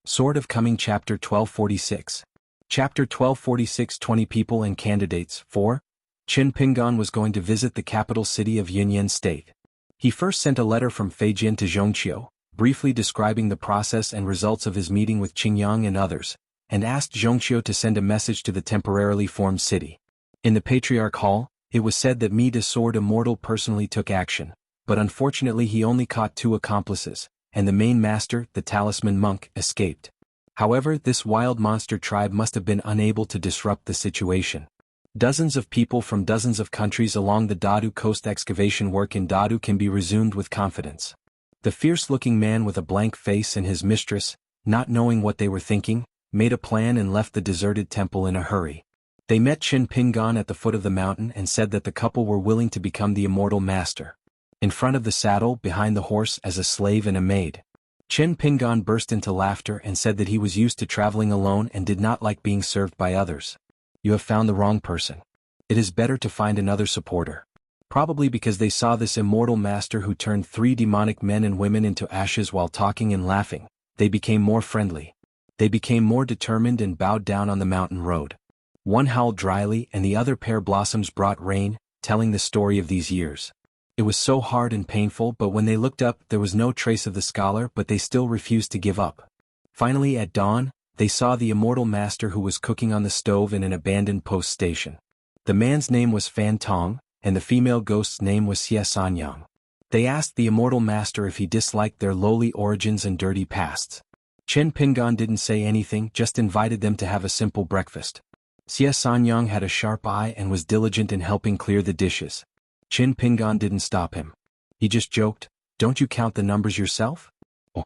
Sword of Coming Chapter 1246. Chapter 1246 20 People and Candidates. 4. Qin Pingan was going to visit the capital city of Yunnan State. He first sent a letter from Feijin to Zhongqiu, briefly describing the process and results of his meeting with Qingyang and others, and asked Zhongqiu to send a message to the temporarily formed city. In the Patriarch Hall, it was said that Mi the Sword Immortal personally took action, but unfortunately he only caught 2 accomplices, and the main master, the talisman monk, escaped. However, this wild monster tribe must have been unable to disrupt the situation. Dozens of people from dozens of countries along the Dadu coast excavation work in Dadu can be resumed with confidence. The fierce-looking man with a blank face and his mistress, not knowing what they were thinking, made a plan and left the deserted temple in a hurry. They met Qin Pingan at the foot of the mountain and said that the couple were willing to become the immortal master. In front of the saddle, behind the horse as a slave and a maid. Qin Pingan burst into laughter and said that he was used to traveling alone and did not like being served by others. You have found the wrong person. It is better to find another supporter. Probably because they saw this immortal master who turned 3 demonic men and women into ashes while talking and laughing, they became more friendly. They became more determined and bowed down on the mountain road. One howled dryly and the other pair blossoms brought rain, telling the story of these years. It was so hard and painful, but when they looked up there was no trace of the scholar, but they still refused to give up. Finally at dawn, they saw the immortal master who was cooking on the stove in an abandoned post station. The man's name was Fan Tong, and the female ghost's name was xianxia. They asked the immortal master if he disliked their lowly origins and dirty pasts. Qin Pingan didn't say anything, just invited them to have a simple breakfast. Xianxia had a sharp eye and was diligent in helping clear the dishes. Qin Pingan didn't stop him. He just joked, "Don't you count the numbers yourself? Oh,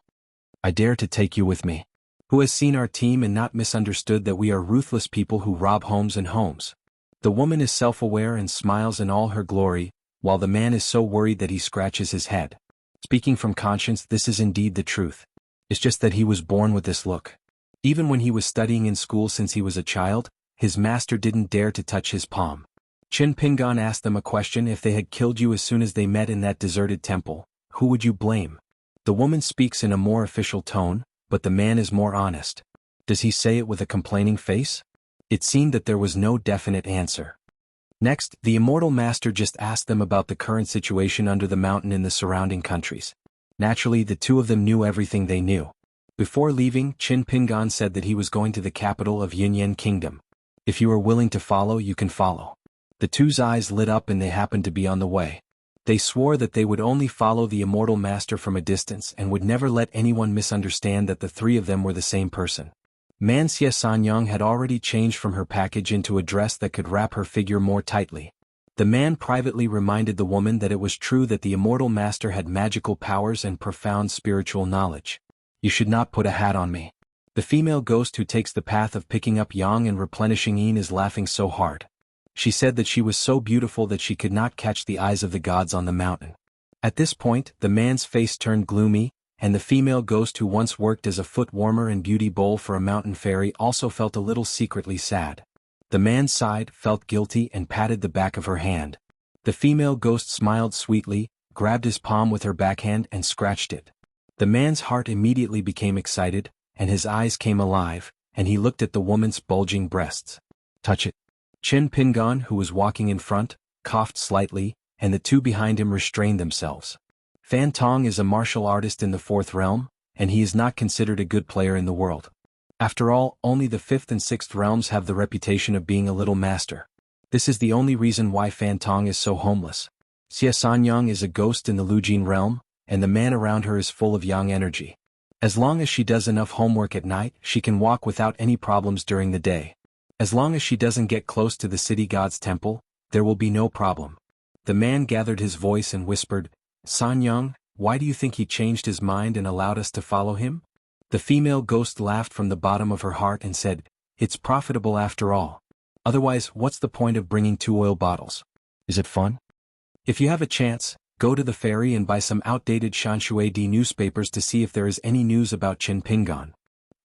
I dare to take you with me. Who has seen our team and not misunderstood that we are ruthless people who rob homes and homes?" The woman is self-aware and smiles in all her glory, while the man is so worried that he scratches his head. Speaking from conscience, this is indeed the truth. It's just that he was born with this look. Even when he was studying in school since he was a child, his master didn't dare to touch his palm. Qin Pingan asked them a question: if they had killed you as soon as they met in that deserted temple, who would you blame? The woman speaks in a more official tone, but the man is more honest. Does he say it with a complaining face? It seemed that there was no definite answer. Next, the immortal master just asked them about the current situation under the mountain in the surrounding countries. Naturally, the 2 of them knew everything they knew. Before leaving, Qin Pingan said that he was going to the capital of Yunnan Kingdom. If you are willing to follow, you can follow. The 2's eyes lit up and they happened to be on the way. They swore that they would only follow the immortal master from a distance and would never let anyone misunderstand that the 3 of them were the same person. Man Xianxia had already changed from her package into a dress that could wrap her figure more tightly. The man privately reminded the woman that it was true that the immortal master had magical powers and profound spiritual knowledge. You should not put a hat on me. The female ghost who takes the path of picking up yang and replenishing yin is laughing so hard. She said that she was so beautiful that she could not catch the eyes of the gods on the mountain. At this point, the man's face turned gloomy, and the female ghost who once worked as a foot warmer and beauty bowl for a mountain fairy also felt a little secretly sad. The man sighed, felt guilty, and patted the back of her hand. The female ghost smiled sweetly, grabbed his palm with her backhand and scratched it. The man's heart immediately became excited, and his eyes came alive, and he looked at the woman's bulging breasts. "Touch it." Qin Pingan, who was walking in front, coughed slightly, and the 2 behind him restrained themselves. Fan Tong is a martial artist in the 4th realm, and he is not considered a good player in the world. After all, only the 5th and 6th realms have the reputation of being a little master. This is the only reason why Fan Tong is so homeless. Xianxia is a ghost in the Lujin realm, and the man around her is full of yang energy. As long as she does enough homework at night, she can walk without any problems during the day. As long as she doesn't get close to the city god's temple, there will be no problem. The man gathered his voice and whispered, "Sanyang, why do you think he changed his mind and allowed us to follow him?" The female ghost laughed from the bottom of her heart and said, "It's profitable after all. Otherwise, what's the point of bringing 2 oil bottles? Is it fun? If you have a chance, go to the ferry and buy some outdated Shanshuedi newspapers to see if there is any news about Qin Pingan.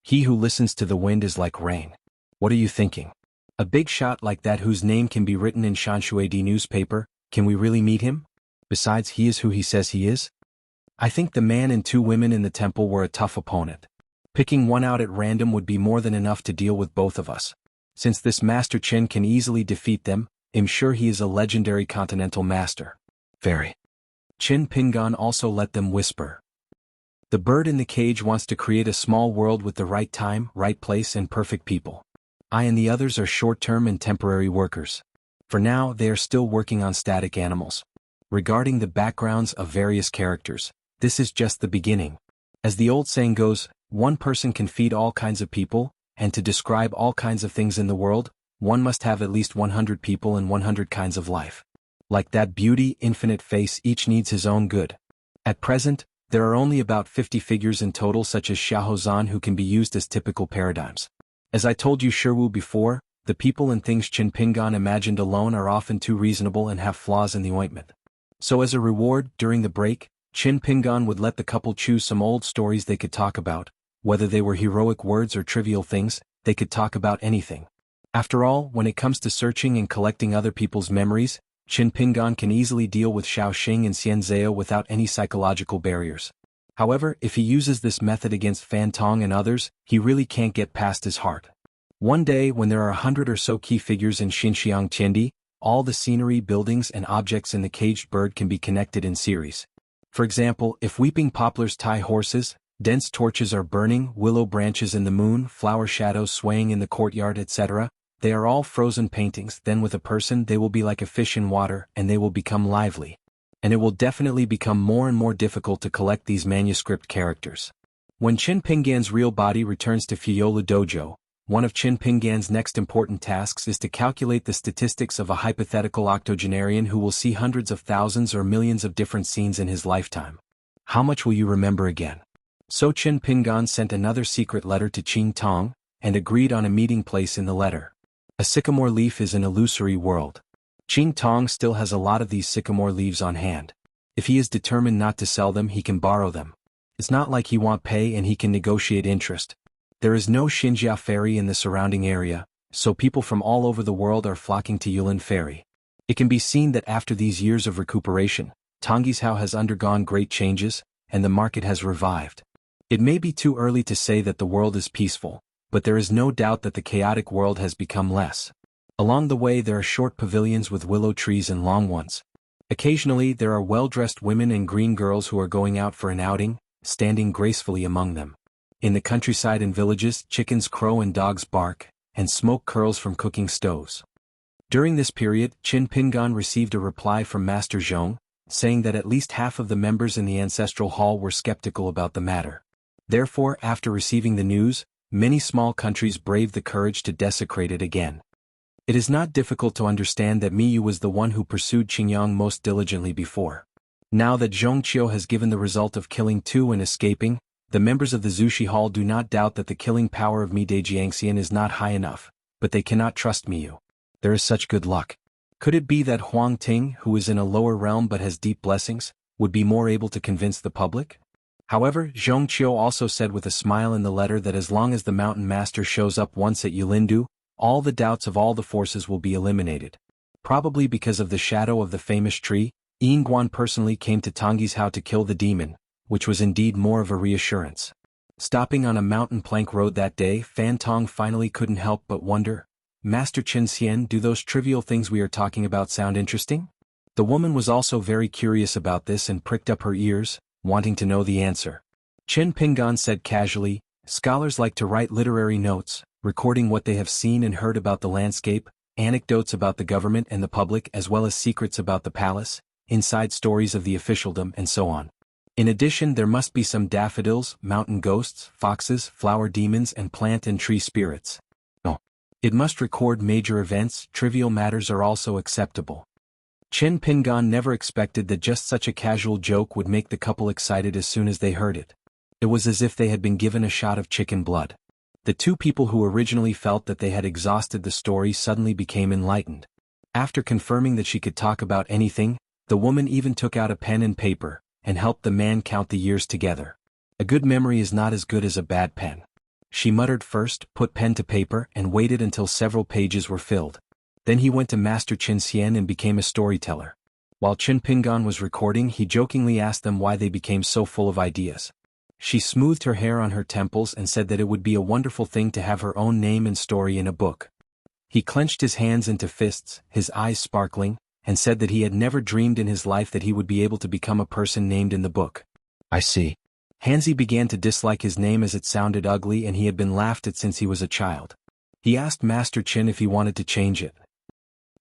He who listens to the wind is like rain. What are you thinking? A big shot like that whose name can be written in Shanshuedi newspaper, can we really meet him? Besides, he is who he says he is." I think the man and 2 women in the temple were a tough opponent. Picking one out at random would be more than enough to deal with both of us. Since this Master Qin can easily defeat them, I'm sure he is a legendary continental master. Very. Qin Pingan also let them whisper. The bird in the cage wants to create a small world with the right time, right place and perfect people. I and the others are short-term and temporary workers. For now, they are still working on static animals. Regarding the backgrounds of various characters, this is just the beginning. As the old saying goes, one person can feed all kinds of people, and to describe all kinds of things in the world, one must have at least 100 people and 100 kinds of life. Like that beauty, infinite face, each needs his own good. At present, there are only about 50 figures in total such as Xiaozan who can be used as typical paradigms. As I told you Sherwu before, the people and things Qin Pingan imagined alone are often too reasonable and have flaws in the ointment. So as a reward, during the break, Qin Pingan would let the couple choose some old stories they could talk about. Whether they were heroic words or trivial things, they could talk about anything. After all, when it comes to searching and collecting other people's memories, Qin Pingan can easily deal with Shaoxing and Xianxia without any psychological barriers. However, if he uses this method against Fan Tong and others, he really can't get past his heart. One day, when there are 100 or so key figures in Xinxiang Tiandi, all the scenery, buildings and objects in the caged bird can be connected in series. For example, if weeping poplars tie horses, dense torches are burning, willow branches in the moon, flower shadows swaying in the courtyard, etc., they are all frozen paintings. Then with a person they will be like a fish in water and they will become lively. And it will definitely become more and more difficult to collect these manuscript characters. When Qin Pingan's real body returns to Fiola Dojo, one of Qin Pingan's next important tasks is to calculate the statistics of a hypothetical octogenarian who will see hundreds of thousands or millions of different scenes in his lifetime. How much will you remember again? So Qin Pingan sent another secret letter to Qing Tong, and agreed on a meeting place in the letter. A sycamore leaf is an illusory world. Qing Tong still has a lot of these sycamore leaves on hand. If he is determined not to sell them, he can borrow them. It's not like he won't pay and he can negotiate interest. There is no Xinjia ferry in the surrounding area, so people from all over the world are flocking to Yulin Ferry. It can be seen that after these years of recuperation, Tongisao has undergone great changes, and the market has revived. It may be too early to say that the world is peaceful, but there is no doubt that the chaotic world has become less. Along the way there are short pavilions with willow trees and long ones. Occasionally there are well-dressed women and green girls who are going out for an outing, standing gracefully among them. In the countryside and villages, chickens crow and dogs bark, and smoke curls from cooking stoves. During this period, Qin Pingan received a reply from Master Zhong, saying that at least half of the members in the ancestral hall were skeptical about the matter. Therefore, after receiving the news, many small countries braved the courage to desecrate it again. It is not difficult to understand that Miyu was the one who pursued Qingyang most diligently before. Now that Zhongqiu has given the result of killing 2 and escaping, the members of the Zushi Hall do not doubt that the killing power of Mide Jiangxian is not high enough, but they cannot trust Miyu. There is such good luck. Could it be that Huang Ting, who is in a lower realm but has deep blessings, would be more able to convince the public? However, Zhongqiu also said with a smile in the letter that as long as the mountain master shows up once at Yulindu, all the doubts of all the forces will be eliminated. Probably because of the shadow of the famous tree, Yinguan personally came to Tongisao to kill the demon, which was indeed more of a reassurance. Stopping on a mountain plank road that day, Fan Tong finally couldn't help but wonder, Master Qin Xian, do those trivial things we are talking about sound interesting? The woman was also very curious about this and pricked up her ears, wanting to know the answer. Qin Pingan said casually, scholars like to write literary notes, recording what they have seen and heard about the landscape, anecdotes about the government and the public as well as secrets about the palace, inside stories of the officialdom and so on. In addition, there must be some daffodils, mountain ghosts, foxes, flower demons and plant and tree spirits. Oh. It must record major events, trivial matters are also acceptable. Qin Pingan never expected that just such a casual joke would make the couple excited as soon as they heard it. It was as if they had been given a shot of chicken blood. The 2 people who originally felt that they had exhausted the story suddenly became enlightened. After confirming that she could talk about anything, the woman even took out a pen and paper, and helped the man count the years together. A good memory is not as good as a bad pen. She muttered first, put pen to paper, and waited until several pages were filled. Then he went to Master Qin Xian and became a storyteller. While Qin Pingan was recording, he jokingly asked them why they became so full of ideas. She smoothed her hair on her temples and said that it would be a wonderful thing to have her own name and story in a book. He clenched his hands into fists, his eyes sparkling, and said that he had never dreamed in his life that he would be able to become a person named in the book. I see. Hansi began to dislike his name as it sounded ugly and he had been laughed at since he was a child. He asked Master Qin if he wanted to change it.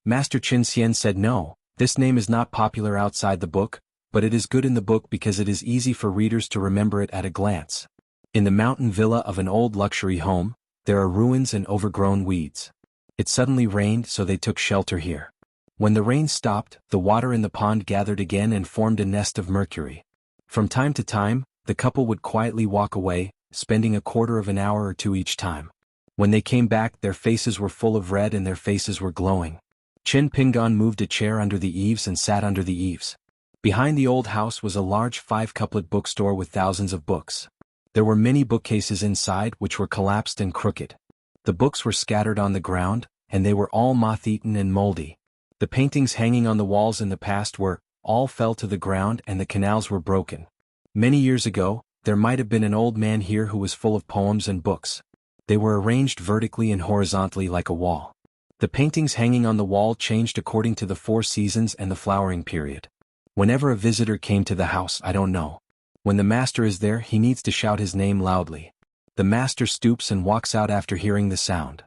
Master Qin Xian said no, this name is not popular outside the book, but it is good in the book because it is easy for readers to remember it at a glance. In the mountain villa of an old luxury home, there are ruins and overgrown weeds. It suddenly rained, so they took shelter here. When the rain stopped, the water in the pond gathered again and formed a nest of mercury. From time to time, the couple would quietly walk away, spending a quarter of an hour or two each time. When they came back, their faces were full of red and their faces were glowing. Qin Pingan moved a chair under the eaves and sat under the eaves. Behind the old house was a large 5-couplet bookstore with thousands of books. There were many bookcases inside which were collapsed and crooked. The books were scattered on the ground, and they were all moth-eaten and moldy. The paintings hanging on the walls in the past all fell to the ground and the canals were broken. Many years ago, there might have been an old man here who was full of poems and books. They were arranged vertically and horizontally like a wall. The paintings hanging on the wall changed according to the 4 seasons and the flowering period. Whenever a visitor came to the house, I don't know. When the master is there, he needs to shout his name loudly. The master stoops and walks out after hearing the sound.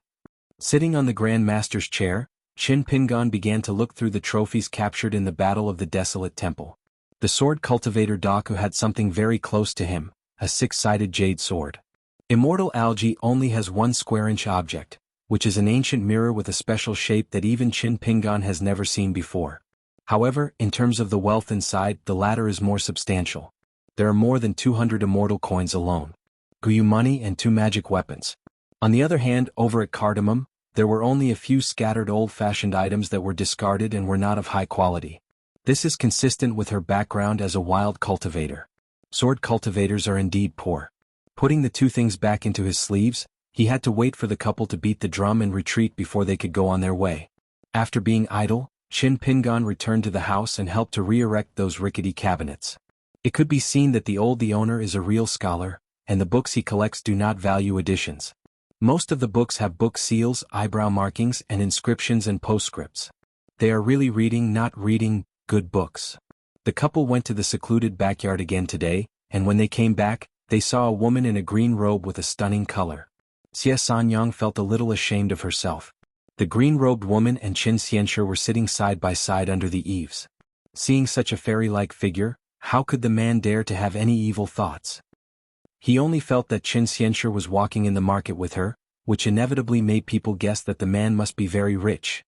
Sitting on the Grand Master's chair, Qin Pingan began to look through the trophies captured in the Battle of the Desolate Temple. The sword cultivator Daku had something very close to him, a 6-sided jade sword. Immortal algae only has 1 square-inch object, which is an ancient mirror with a special shape that even Qin Pingan has never seen before. However, in terms of the wealth inside, the latter is more substantial. There are more than 200 immortal coins alone. Guyu money and 2 magic weapons. On the other hand, over at Cardamom, there were only a few scattered old-fashioned items that were discarded and were not of high quality. This is consistent with her background as a wild cultivator. Sword cultivators are indeed poor. Putting the 2 things back into his sleeves, he had to wait for the couple to beat the drum and retreat before they could go on their way. After being idle, Qin Pingan returned to the house and helped to re-erect those rickety cabinets. It could be seen that the owner is a real scholar, and the books he collects do not value editions. Most of the books have book seals, eyebrow markings, and inscriptions and postscripts. They are really reading, not reading, good books. The couple went to the secluded backyard again today, and when they came back, they saw a woman in a green robe with a stunning color. Xie Sanyang felt a little ashamed of herself. The green-robed woman and Qin Xianxia were sitting side by side under the eaves. Seeing such a fairy-like figure, how could the man dare to have any evil thoughts? He only felt that Qin Xianxia was walking in the market with her, which inevitably made people guess that the man must be very rich.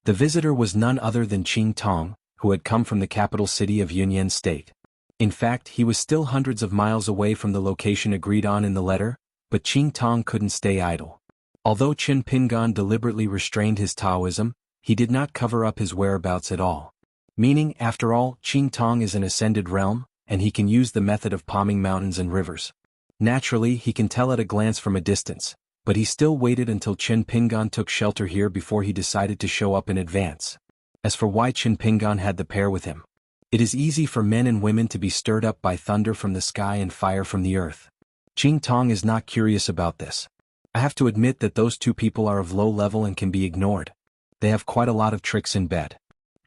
The visitor was none other than Qing Tong, who had come from the capital city of Yunyan State. In fact, he was still hundreds of miles away from the location agreed on in the letter, but Qing Tong couldn't stay idle. Although Qin Pingan deliberately restrained his Taoism, he did not cover up his whereabouts at all. Meaning, after all, Qing Tong is an ascended realm, and he can use the method of palming mountains and rivers. Naturally, he can tell at a glance from a distance, but he still waited until Qin Pingan took shelter here before he decided to show up in advance. As for why Qin Pingan had the pair with him, it is easy for men and women to be stirred up by thunder from the sky and fire from the earth. Qing Tong is not curious about this. I have to admit that those 2 people are of low level and can be ignored. They have quite a lot of tricks in bed.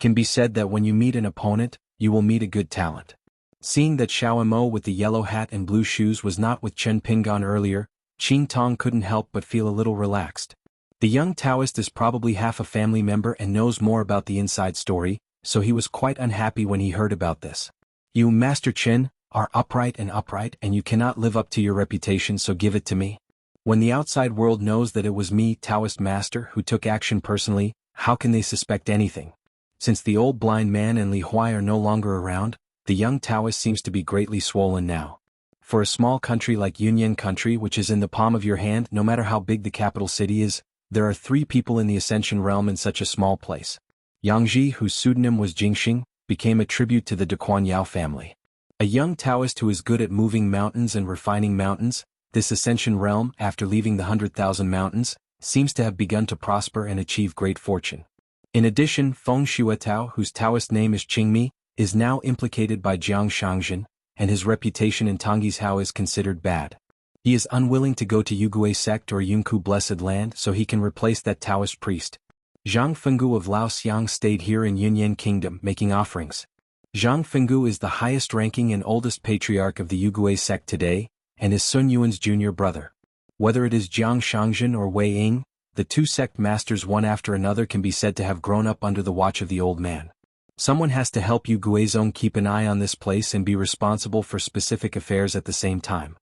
Can be said that when you meet an opponent, you will meet a good talent. Seeing that Xiao with the yellow hat and blue shoes was not with Qin Pingan earlier, Qing Tong couldn't help but feel a little relaxed. The young Taoist is probably half a family member and knows more about the inside story, so he was quite unhappy when he heard about this. You, Master Qin, are upright and you cannot live up to your reputation, so give it to me. When the outside world knows that it was me, Taoist Master, who took action personally, how can they suspect anything? Since the old blind man and Li Huai are no longer around, the young Taoist seems to be greatly swollen now. For a small country like Yunyan country, which is in the palm of your hand, no matter how big the capital city is, there are 3 people in the Ascension realm in such a small place. Yangji, whose pseudonym was Jingxing, became a tribute to the Dequan Yao family. A young Taoist who is good at moving mountains and refining mountains, this Ascension realm, after leaving the 100,000 mountains, seems to have begun to prosper and achieve great fortune. In addition, Feng Shuetao, whose Taoist name is Qingmi, is now implicated by Jiang Shangzhen, and his reputation in Tongjishao is considered bad. He is unwilling to go to Yugui sect or Yunku Blessed Land so he can replace that Taoist priest. Zhang Fenggu of Laoxiang stayed here in Yunyan Kingdom making offerings. Zhang Fenggu is the highest-ranking and oldest patriarch of the Yugui sect today, and is Sun Yuan's junior brother. Whether it is Jiang Shangzhen or Wei Ying, the two sect masters one after another can be said to have grown up under the watch of the old man. Someone has to help Yu Guizhong keep an eye on this place and be responsible for specific affairs at the same time.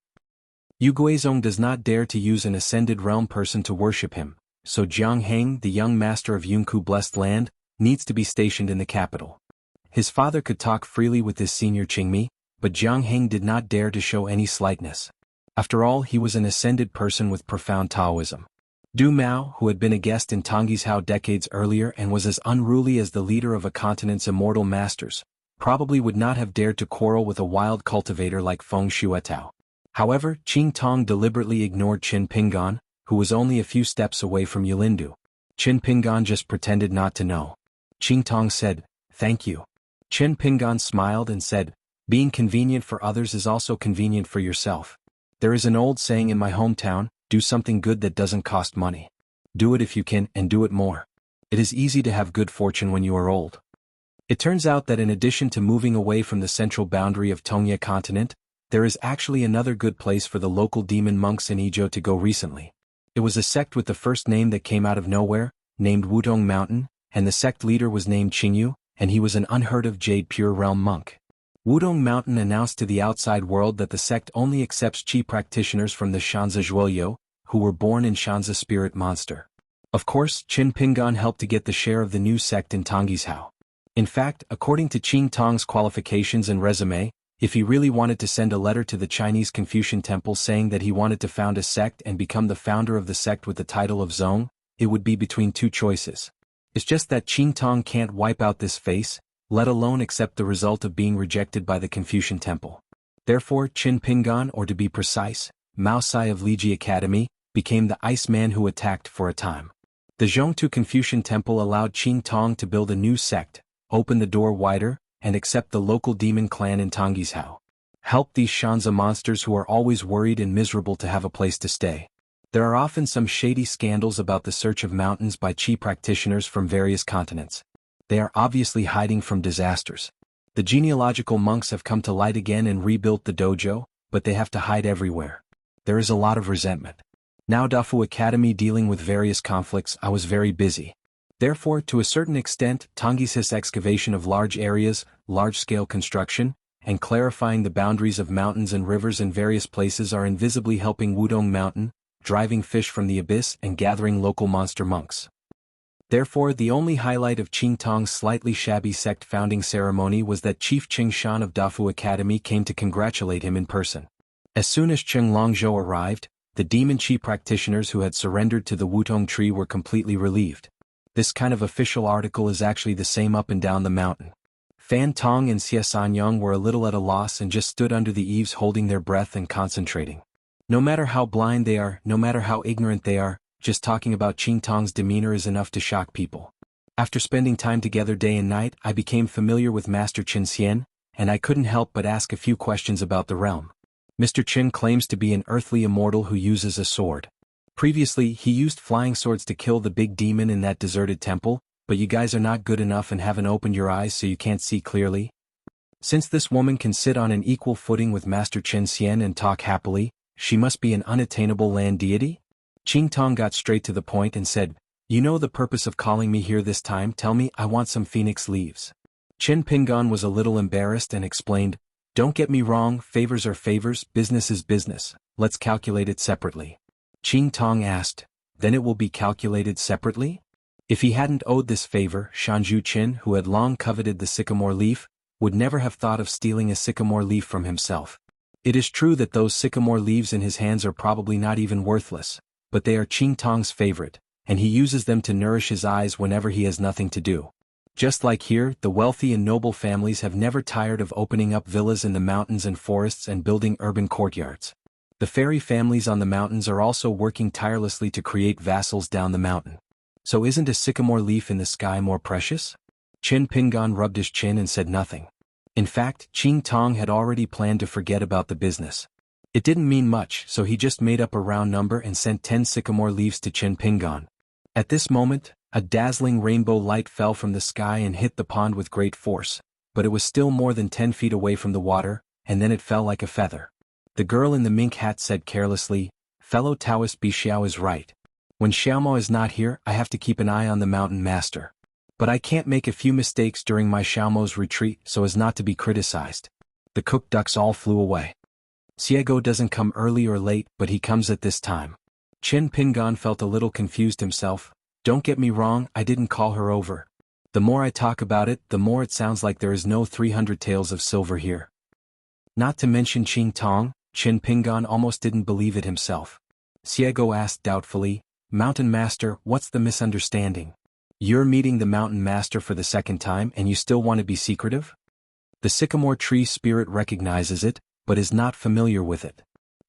Yu Guizhong does not dare to use an ascended realm person to worship him, so Jiang Heng, the young master of Yunku Blessed Land, needs to be stationed in the capital. His father could talk freely with his senior Qingmi, but Jiang Heng did not dare to show any slightness. After all, he was an ascended person with profound Taoism. Du Mao, who had been a guest in Tongjishao decades earlier and was as unruly as the leader of a continent's immortal masters, probably would not have dared to quarrel with a wild cultivator like Feng Shuetao. However, Qing Tong deliberately ignored Qin Pingan, who was only a few steps away from Yilindu. Qin Pingan just pretended not to know. Qing Tong said, "Thank you." Qin Pingan smiled and said, "Being convenient for others is also convenient for yourself. There is an old saying in my hometown, do something good that doesn't cost money. Do it if you can, and do it more. It is easy to have good fortune when you are old." It turns out that in addition to moving away from the central boundary of Tongye continent, there is actually another good place for the local demon monks in Ijo to go recently. It was a sect with the first name that came out of nowhere, named Wudong Mountain, and the sect leader was named Qingyu, and he was an unheard-of Jade Pure Realm monk. Wudong Mountain announced to the outside world that the sect only accepts Qi practitioners from the Shanzi Zhuoyo, who were born in Shanzi Spirit Monster. Of course, Qin Pingan helped to get the share of the new sect in Tongjishao. In fact, according to Qing Tong's qualifications and resume, if he really wanted to send a letter to the Chinese Confucian Temple saying that he wanted to found a sect and become the founder of the sect with the title of Zong, it would be between two choices. It's just that Qing Tong can't wipe out this face, let alone accept the result of being rejected by the Confucian Temple. Therefore, Qin Pingan, or to be precise, Mao Sai of Liji Academy, became the Iceman who attacked for a time. The Zhongtu Confucian Temple allowed Qing Tong to build a new sect, open the door wider, and accept the local demon clan in Tongjishao. Help these Shanzi monsters who are always worried and miserable to have a place to stay. There are often some shady scandals about the search of mountains by Qi practitioners from various continents. They are obviously hiding from disasters. The genealogical monks have come to light again and rebuilt the dojo, but they have to hide everywhere. There is a lot of resentment. Now Dafu Academy dealing with various conflicts, I was very busy. Therefore, to a certain extent, Tonggis's excavation of large areas, large-scale construction, and clarifying the boundaries of mountains and rivers in various places are invisibly helping Wudong Mountain, driving fish from the abyss and gathering local monster monks. Therefore, the only highlight of Qing Tong's slightly shabby sect founding ceremony was that Chief Qing Shan of Dafu Academy came to congratulate him in person. As soon as Cheng Longzhou arrived, the demon Qi practitioners who had surrendered to the Wutong tree were completely relieved. This kind of official article is actually the same up and down the mountain. Fan Tong and Xie Sanyang were a little at a loss and just stood under the eaves holding their breath and concentrating. No matter how blind they are, no matter how ignorant they are, just talking about Qing Tong's demeanor is enough to shock people. After spending time together day and night, I became familiar with Master Qin Xian, and I couldn't help but ask a few questions about the realm. Mr. Qin claims to be an earthly immortal who uses a sword. Previously, he used flying swords to kill the big demon in that deserted temple, but you guys are not good enough and haven't opened your eyes so you can't see clearly. Since this woman can sit on an equal footing with Master Qin Xian and talk happily, she must be an unattainable land deity? Qing Tong got straight to the point and said, "You know the purpose of calling me here this time, tell me, I want some phoenix leaves." Qin Pingan was a little embarrassed and explained, "Don't get me wrong, favors are favors, business is business, let's calculate it separately." Qing Tong asked, "Then it will be calculated separately?" If he hadn't owed this favor, Shanzhu Qin, who had long coveted the sycamore leaf, would never have thought of stealing a sycamore leaf from himself. It is true that those sycamore leaves in his hands are probably not even worthless, but they are Qing Tong's favorite, and he uses them to nourish his eyes whenever he has nothing to do. Just like here, the wealthy and noble families have never tired of opening up villas in the mountains and forests and building urban courtyards. The fairy families on the mountains are also working tirelessly to create vassals down the mountain. So isn't a sycamore leaf in the sky more precious? Qin Pingan rubbed his chin and said nothing. In fact, Qing Tong had already planned to forget about the business. It didn't mean much, so he just made up a round number and sent 10 sycamore leaves to Qin Pingan. At this moment, a dazzling rainbow light fell from the sky and hit the pond with great force, but it was still more than 10 feet away from the water, and then it fell like a feather. The girl in the mink hat said carelessly, "Fellow Taoist Bixiao is right. When Xiaomo is not here, I have to keep an eye on the mountain master. But I can't make a few mistakes during my Xiaomo's retreat so as not to be criticized." The cooked ducks all flew away. Xiego doesn't come early or late, but he comes at this time. Qin Pingan felt a little confused himself. Don't get me wrong, I didn't call her over. The more I talk about it, the more it sounds like there is no 300 taels of silver here. Not to mention Qing Tong, Qin Pingan almost didn't believe it himself. Xiego asked doubtfully, "Mountain Master, what's the misunderstanding? You're meeting the Mountain Master for the second time and you still want to be secretive?" The sycamore tree spirit recognizes it, but is not familiar with it.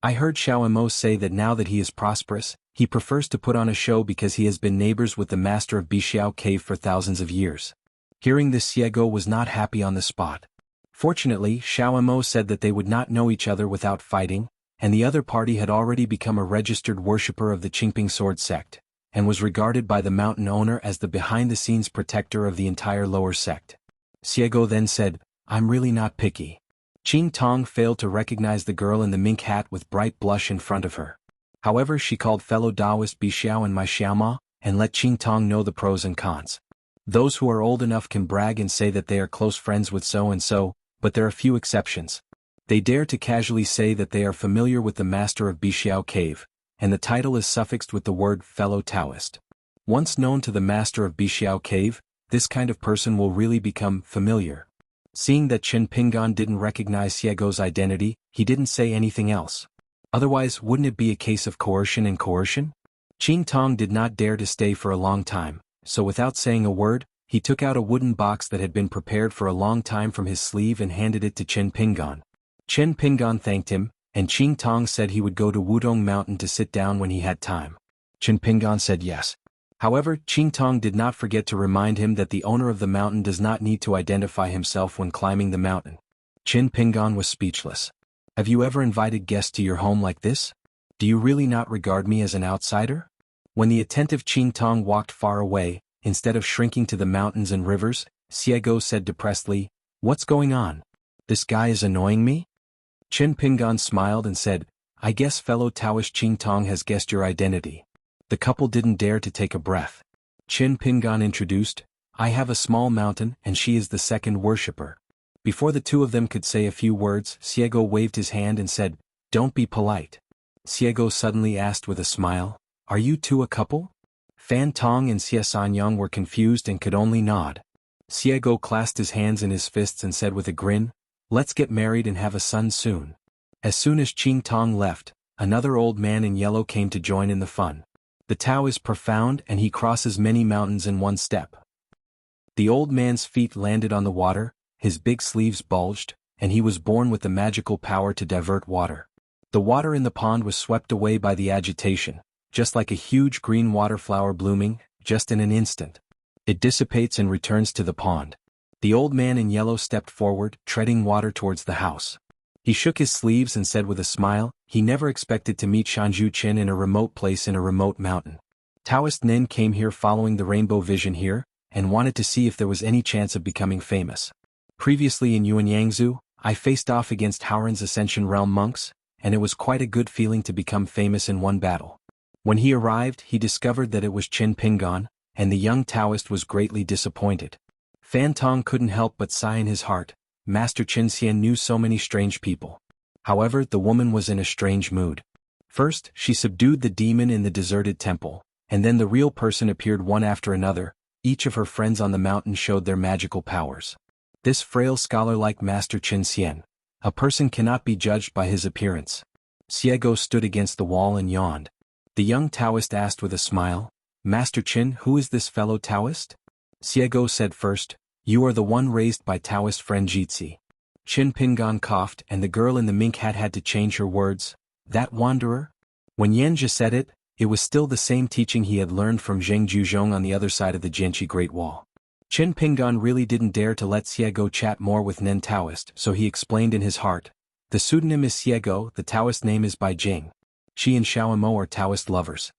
"I heard Xiaomo say that now that he is prosperous, he prefers to put on a show because he has been neighbors with the master of Bixiao Cave for thousands of years." Hearing this, Xiego was not happy on the spot. Fortunately, Xiaomo said that they would not know each other without fighting, and the other party had already become a registered worshipper of the Qingping sword sect, and was regarded by the mountain owner as the behind-the-scenes protector of the entire lower sect. Xiego then said, "I'm really not picky." Qing Tong failed to recognize the girl in the mink hat with bright blush in front of her. However, she called fellow Taoist Bixiao and my Xiaoma, and let Qing Tong know the pros and cons. Those who are old enough can brag and say that they are close friends with so-and-so, but there are few exceptions. They dare to casually say that they are familiar with the master of Bixiao Cave, and the title is suffixed with the word fellow Taoist. Once known to the master of Bixiao Cave, this kind of person will really become familiar. Seeing that Qin Pingan didn't recognize Xiego's identity, he didn't say anything else. Otherwise, wouldn't it be a case of coercion and coercion? Qing Tong did not dare to stay for a long time, so without saying a word, he took out a wooden box that had been prepared for a long time from his sleeve and handed it to Qin Pingan. Qin Pingan thanked him, and Qing Tong said he would go to Wudong Mountain to sit down when he had time. Qin Pingan said yes. However, Qing Tong did not forget to remind him that the owner of the mountain does not need to identify himself when climbing the mountain. Qin Pingan was speechless. "Have you ever invited guests to your home like this? Do you really not regard me as an outsider?" When the attentive Qing Tong walked far away, instead of shrinking to the mountains and rivers, Xiego said depressedly, "What's going on? This guy is annoying me?" Qin Pingan smiled and said, "I guess fellow Taoist Qing Tong has guessed your identity." The couple didn't dare to take a breath. Qin Pingan introduced, "I have a small mountain and she is the second worshipper." Before the two of them could say a few words, Xiego waved his hand and said, "Don't be polite." Xiego suddenly asked with a smile, "Are you two a couple?" Fan Tong and Xie Sanyang were confused and could only nod. Xiego clasped his hands in his fists and said with a grin, "Let's get married and have a son soon." As soon as Qing Tong left, another old man in yellow came to join in the fun. The Tao is profound and he crosses many mountains in one step. The old man's feet landed on the water, his big sleeves bulged, and he was born with the magical power to divert water. The water in the pond was swept away by the agitation, just like a huge green water flower blooming, just in an instant. It dissipates and returns to the pond. The old man in yellow stepped forward, treading water towards the house. He shook his sleeves and said with a smile, he never expected to meet Shanju Qin in a remote place in a remote mountain. Taoist Nin came here following the rainbow vision here, and wanted to see if there was any chance of becoming famous. Previously in Yuanyangzu, I faced off against Howren's Ascension Realm monks, and it was quite a good feeling to become famous in one battle. When he arrived, he discovered that it was Qin Pingan, and the young Taoist was greatly disappointed. Fan Tong couldn't help but sigh in his heart. Master Qin Xian knew so many strange people. However, the woman was in a strange mood. First, she subdued the demon in the deserted temple, and then the real person appeared one after another. Each of her friends on the mountain showed their magical powers. This frail scholar-like Master Qin Xian, a person cannot be judged by his appearance. Xiego stood against the wall and yawned. The young Taoist asked with a smile, "Master Qin, who is this fellow Taoist?" Xiego said first, "You are the one raised by Taoist friend Jitsi." Qin Pingan coughed and the girl in the mink hat had to change her words. "That wanderer?" When Yanjia said it, it was still the same teaching he had learned from Zheng Juzhong on the other side of the Jianqi Great Wall. Qin Pingan really didn't dare to let Xiego chat more with Nen Taoist, so he explained in his heart. The pseudonym is Xiego, the Taoist name is Bai Jing. She and Xiaomo are Taoist lovers.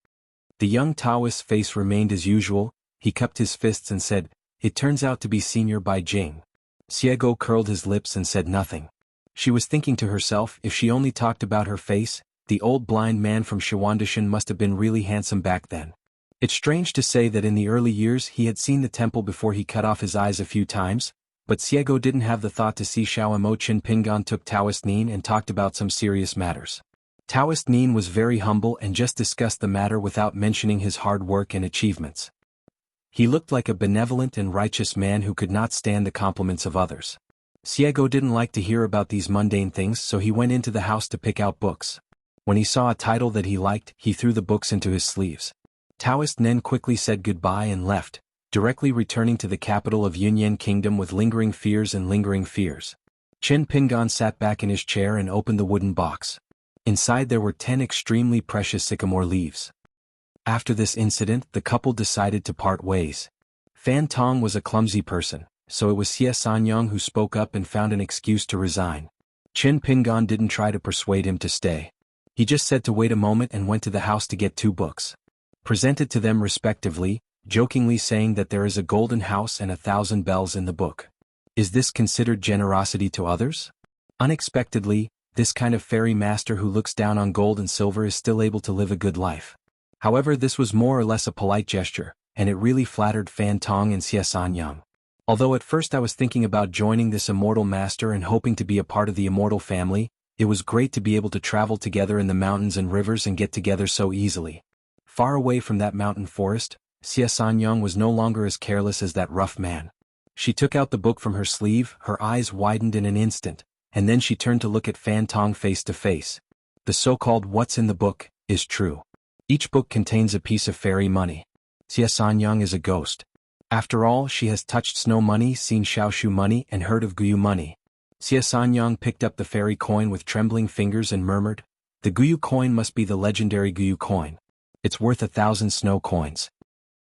The young Taoist's face remained as usual, he cupped his fists and said, "It turns out to be Senior Bai Jing." Xiego curled his lips and said nothing. She was thinking to herself, if she only talked about her face, the old blind man from Xuanhuan must have been really handsome back then. It's strange to say that in the early years he had seen the temple before he cut off his eyes a few times, but Xiego didn't have the thought to see Xiaomo. Qin Pingan took Taoist Nin and talked about some serious matters. Taoist Nin was very humble and just discussed the matter without mentioning his hard work and achievements. He looked like a benevolent and righteous man who could not stand the compliments of others. Xiego didn't like to hear about these mundane things, so he went into the house to pick out books. When he saw a title that he liked, he threw the books into his sleeves. Taoist Nen quickly said goodbye and left, directly returning to the capital of Yunyan Kingdom with lingering fears. Qin Pingan sat back in his chair and opened the wooden box. Inside there were 10 extremely precious sycamore leaves. After this incident, the couple decided to part ways. Fan Tong was a clumsy person, so it was Xianxia who spoke up and found an excuse to resign. Qin Pingan didn't try to persuade him to stay. He just said to wait a moment and went to the house to get 2 books. Presented to them respectively, jokingly saying that there is a golden house and 1,000 bells in the book. Is this considered generosity to others? Unexpectedly, this kind of fairy master who looks down on gold and silver is still able to live a good life. However, this was more or less a polite gesture, and it really flattered Fan Tong and Xianxia. Although at first I was thinking about joining this immortal master and hoping to be a part of the immortal family, it was great to be able to travel together in the mountains and rivers and get together so easily. Far away from that mountain forest, Xianxia was no longer as careless as that rough man. She took out the book from her sleeve, her eyes widened in an instant, and then she turned to look at Fan Tong face to face. The so-called "what's in the book" is true. Each book contains a piece of fairy money. Xianxia is a ghost. After all, she has touched snow money, seen Xiaoshu money, and heard of Guyu money. Xianxia picked up the fairy coin with trembling fingers and murmured, "The Guyu coin must be the legendary Guyu coin. It's worth 1,000 snow coins."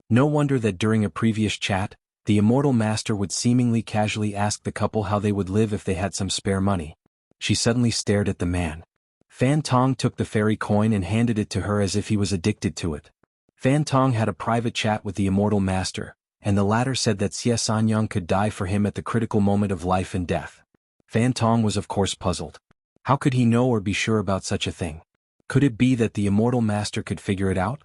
No wonder that during a previous chat, the immortal master would seemingly casually ask the couple how they would live if they had some spare money. She suddenly stared at the man. Fan Tong took the fairy coin and handed it to her as if he was addicted to it. Fan Tong had a private chat with the immortal master, and the latter said that Xianxia could die for him at the critical moment of life and death. Fan Tong was of course puzzled. How could he know or be sure about such a thing? Could it be that the immortal master could figure it out?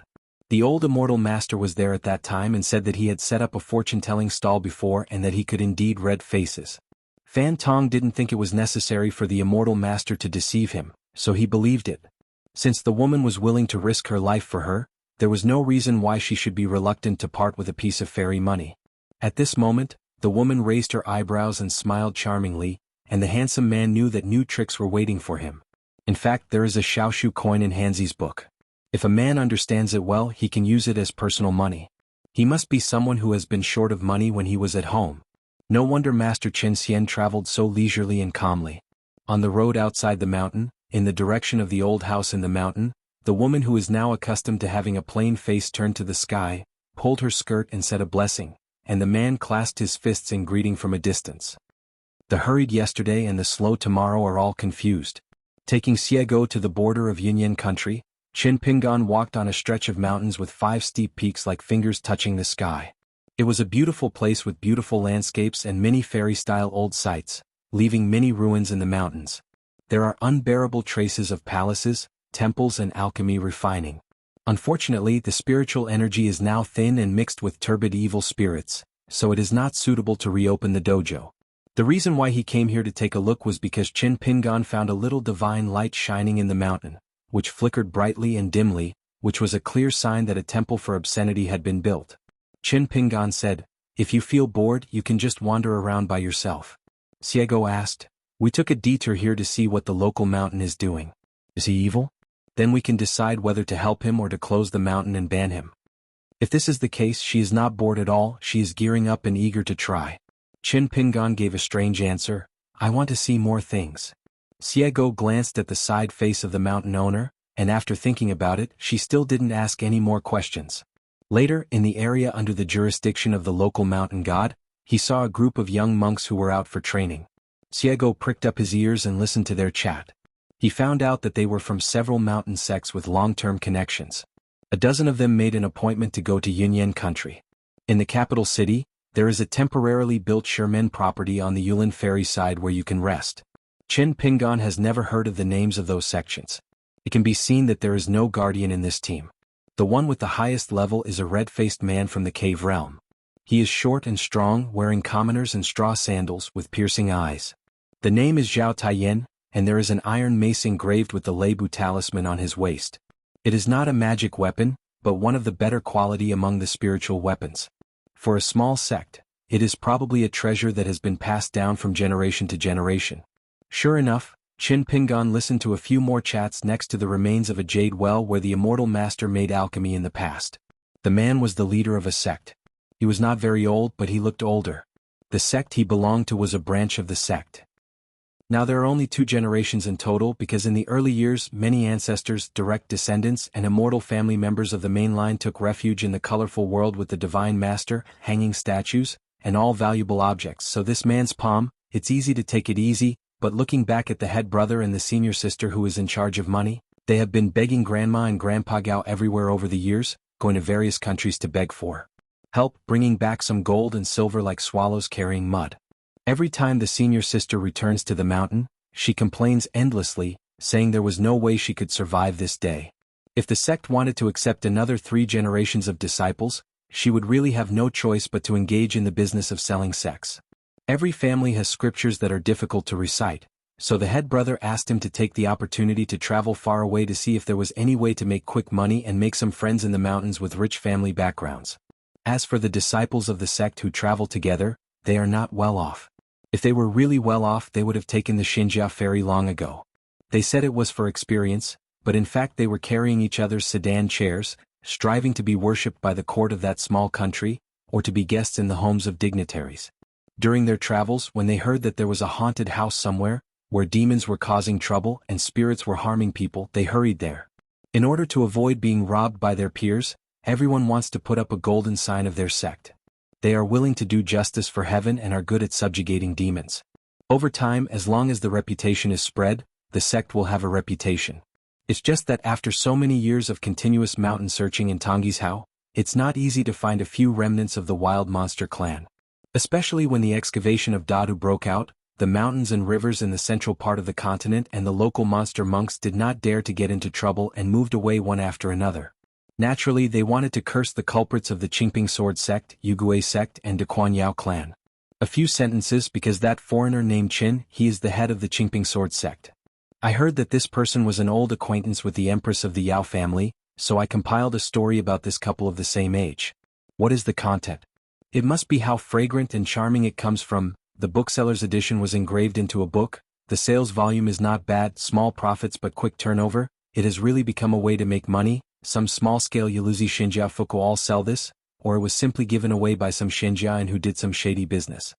The old immortal master was there at that time and said that he had set up a fortune-telling stall before and that he could indeed read faces. Fan Tong didn't think it was necessary for the immortal master to deceive him, so he believed it. Since the woman was willing to risk her life for her, there was no reason why she should be reluctant to part with a piece of fairy money. At this moment, the woman raised her eyebrows and smiled charmingly, and the handsome man knew that new tricks were waiting for him. In fact, there is a Xiaoshu coin in Hanzi's book. If a man understands it well, he can use it as personal money. He must be someone who has been short of money when he was at home. No wonder Master Chen Xian traveled so leisurely and calmly. On the road outside the mountain, in the direction of the old house in the mountain, the woman who is now accustomed to having a plain face turned to the sky, pulled her skirt and said a blessing, and the man clasped his fists in greeting from a distance. The hurried yesterday and the slow tomorrow are all confused. Taking Xiego to the border of Yunyan country, Qin Pingan walked on a stretch of mountains with 5 steep peaks like fingers touching the sky. It was a beautiful place with beautiful landscapes and many fairy-style old sites, leaving many ruins in the mountains. There are unbearable traces of palaces, temples and alchemy refining. Unfortunately, the spiritual energy is now thin and mixed with turbid evil spirits, so it is not suitable to reopen the dojo. The reason why he came here to take a look was because Qin Pingan found a little divine light shining in the mountain, which flickered brightly and dimly, which was a clear sign that a temple for obscenity had been built. Qin Pingan said, "If you feel bored, you can just wander around by yourself." Xiego asked, "We took a detour here to see what the local mountain is doing. Is he evil? Then we can decide whether to help him or to close the mountain and ban him." If this is the case, she is not bored at all, she is gearing up and eager to try. Qin Pingan gave a strange answer, "I want to see more things." Xiego glanced at the side face of the mountain owner, and after thinking about it, she still didn't ask any more questions. Later, in the area under the jurisdiction of the local mountain god, He saw a group of young monks who were out for training. Xiego pricked up his ears and listened to their chat. He found out that they were from several mountain sects with long-term connections. A dozen of them made an appointment to go to Yunyan country. In the capital city, there is a temporarily built Sherman property on the Yulin ferry side where you can rest. Qin Pingan has never heard of the names of those sections. It can be seen that there is no guardian in this team. The one with the highest level is a red-faced man from the cave realm. He is short and strong, wearing commoners and straw sandals with piercing eyes. The name is Zhao Taiyan, and there is an iron mace engraved with the Leibu talisman on his waist. It is not a magic weapon, but one of the better quality among the spiritual weapons. For a small sect, it is probably a treasure that has been passed down from generation to generation. Sure enough, Qin Pingan listened to a few more chats next to the remains of a jade well where the immortal master made alchemy in the past. The man was the leader of a sect. He was not very old, but he looked older. The sect he belonged to was a branch of the sect. Now there are only 2 generations in total because in the early years many ancestors, direct descendants and immortal family members of the main line took refuge in the colorful world with the divine master, hanging statues, and all valuable objects. So this man's palm, it's easy to take it easy, but looking back at the head brother and the senior sister who is in charge of money, they have been begging grandma and grandpa Gao everywhere over the years, going to various countries to beg for help, bringing back some gold and silver like swallows carrying mud. Every time the senior sister returns to the mountain, she complains endlessly, saying there was no way she could survive this day. If the sect wanted to accept another 3 generations of disciples, she would really have no choice but to engage in the business of selling sex. Every family has scriptures that are difficult to recite, so the head brother asked him to take the opportunity to travel far away to see if there was any way to make quick money and make some friends in the mountains with rich family backgrounds. As for the disciples of the sect who travel together, they are not well off. If they were really well off, they would have taken the xianxia ferry long ago. They said it was for experience, but in fact they were carrying each other's sedan chairs, striving to be worshipped by the court of that small country, or to be guests in the homes of dignitaries. During their travels, when they heard that there was a haunted house somewhere, where demons were causing trouble and spirits were harming people, they hurried there. In order to avoid being robbed by their peers, everyone wants to put up a golden sign of their sect. They are willing to do justice for heaven and are good at subjugating demons. Over time, as long as the reputation is spread, the sect will have a reputation. It's just that after so many years of continuous mountain searching in Tonghizhao, it's not easy to find a few remnants of the wild monster clan. Especially when the excavation of Dadu broke out, the mountains and rivers in the central part of the continent and the local monster monks did not dare to get into trouble and moved away one after another. Naturally, they wanted to curse the culprits of the Qingping Sword sect, Yugue sect and Dequanyao clan. A few sentences because that foreigner named Qin, he is the head of the Qingping Sword sect. I heard that this person was an old acquaintance with the empress of the Yao family, so I compiled a story about this couple of the same age. What is the content? It must be how fragrant and charming it comes from. The bookseller's edition was engraved into a book. The sales volume is not bad, small profits but quick turnover. It has really become a way to make money. Some small-scale Yaluzi Xinjia Fuku all sell this, or it was simply given away by some Xinjian who did some shady business.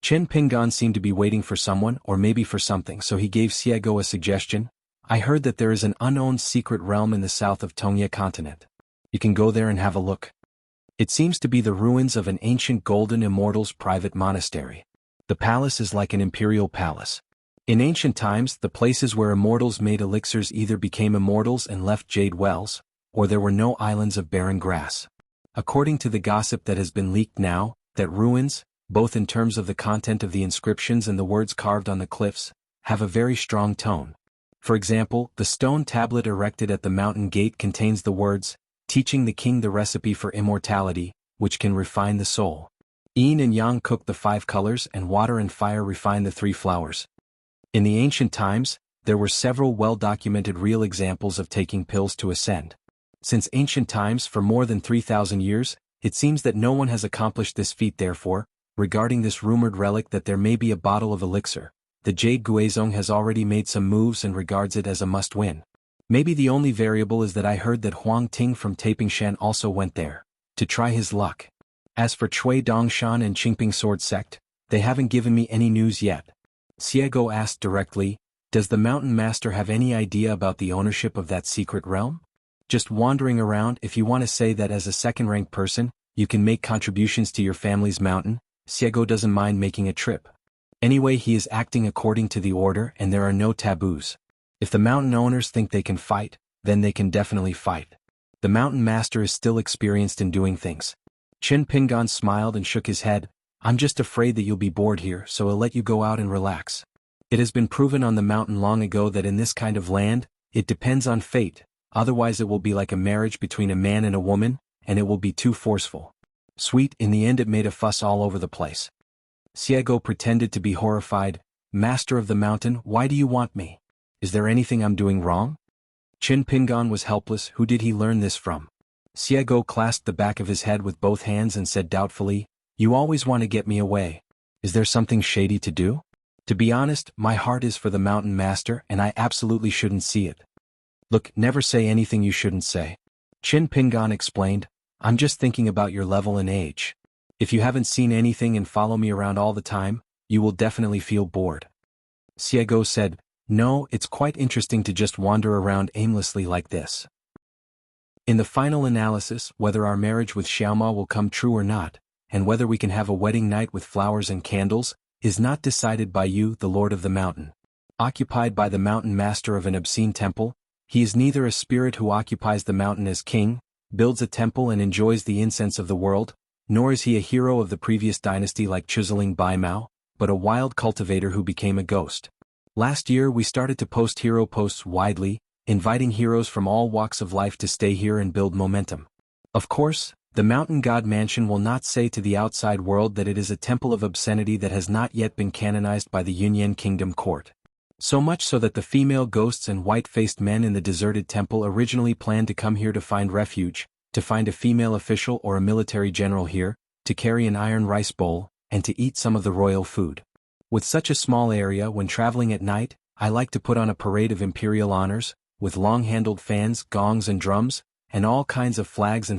Qin Pingan seemed to be waiting for someone or maybe for something, so he gave Xiego a suggestion. I heard that there is an unowned secret realm in the south of Tongya continent. You can go there and have a look. It seems to be the ruins of an ancient golden immortals private monastery. The palace is like an imperial palace. In ancient times, the places where immortals made elixirs either became immortals and left jade wells, or there were no islands of barren grass. According to the gossip that has been leaked now, that ruins, both in terms of the content of the inscriptions and the words carved on the cliffs, have a very strong tone. For example, the stone tablet erected at the mountain gate contains the words, teaching the king the recipe for immortality, which can refine the soul. Yin and Yang cook the 5 colors and water and fire refine the 3 flowers. In the ancient times, there were several well-documented real examples of taking pills to ascend. Since ancient times for more than 3,000 years, it seems that no one has accomplished this feat. Therefore, regarding this rumored relic that there may be a bottle of elixir, the Jade Guizhong has already made some moves and regards it as a must-win. Maybe the only variable is that I heard that Huang Ting from Tapingshan also went there, to try his luck. As for Chui Dongshan and Qingping Sword sect, they haven't given me any news yet. Xiego asked directly, does the mountain master have any idea about the ownership of that secret realm? Just wandering around. If you want to say that as a second-rank person, You can make contributions to your family's mountain. Xiego doesn't mind making a trip. Anyway, he is acting according to the order and there are no taboos. If the mountain owners think they can fight, then they can definitely fight. The mountain master is still experienced in doing things. Qin Pingan smiled and shook his head. I'm just afraid that you'll be bored here, so I'll let you go out and relax. It has been proven on the mountain long ago that in this kind of land, it depends on fate, otherwise it will be like a marriage between a man and a woman, and it will be too forceful. Sweet, in the end it made a fuss all over the place. Xiego pretended to be horrified. Master of the mountain, why do you want me? Is there anything I'm doing wrong? Qin Pingan was helpless. Who did he learn this from? Xiego clasped the back of his head with both hands and said doubtfully, You always want to get me away. Is there something shady to do? To be honest, my heart is for the mountain master and I absolutely shouldn't see it. Look, never say anything you shouldn't say. Qin Pingan explained, I'm just thinking about your level and age. If you haven't seen anything and follow me around all the time, you will definitely feel bored. Xiego said, No, it's quite interesting to just wander around aimlessly like this. In the final analysis, whether our marriage with Xiaoma will come true or not, and whether we can have a wedding night with flowers and candles, is not decided by you, the Lord of the Mountain. Occupied by the mountain master of an obscene temple, he is neither a spirit who occupies the mountain as king, builds a temple and enjoys the incense of the world, nor is he a hero of the previous dynasty like Chiseling Baimao, but a wild cultivator who became a ghost. Last year we started to post hero posts widely, inviting heroes from all walks of life to stay here and build momentum. Of course, the Mountain God Mansion will not say to the outside world that it is a temple of obscenity that has not yet been canonized by the Yunyan Kingdom court. So much so that the female ghosts and white-faced men in the deserted temple originally planned to come here to find refuge, to find a female official or a military general here, to carry an iron rice bowl, and to eat some of the royal food. With such a small area, when traveling at night, I like to put on a parade of imperial honors, with long-handled fans, gongs and drums, and all kinds of flags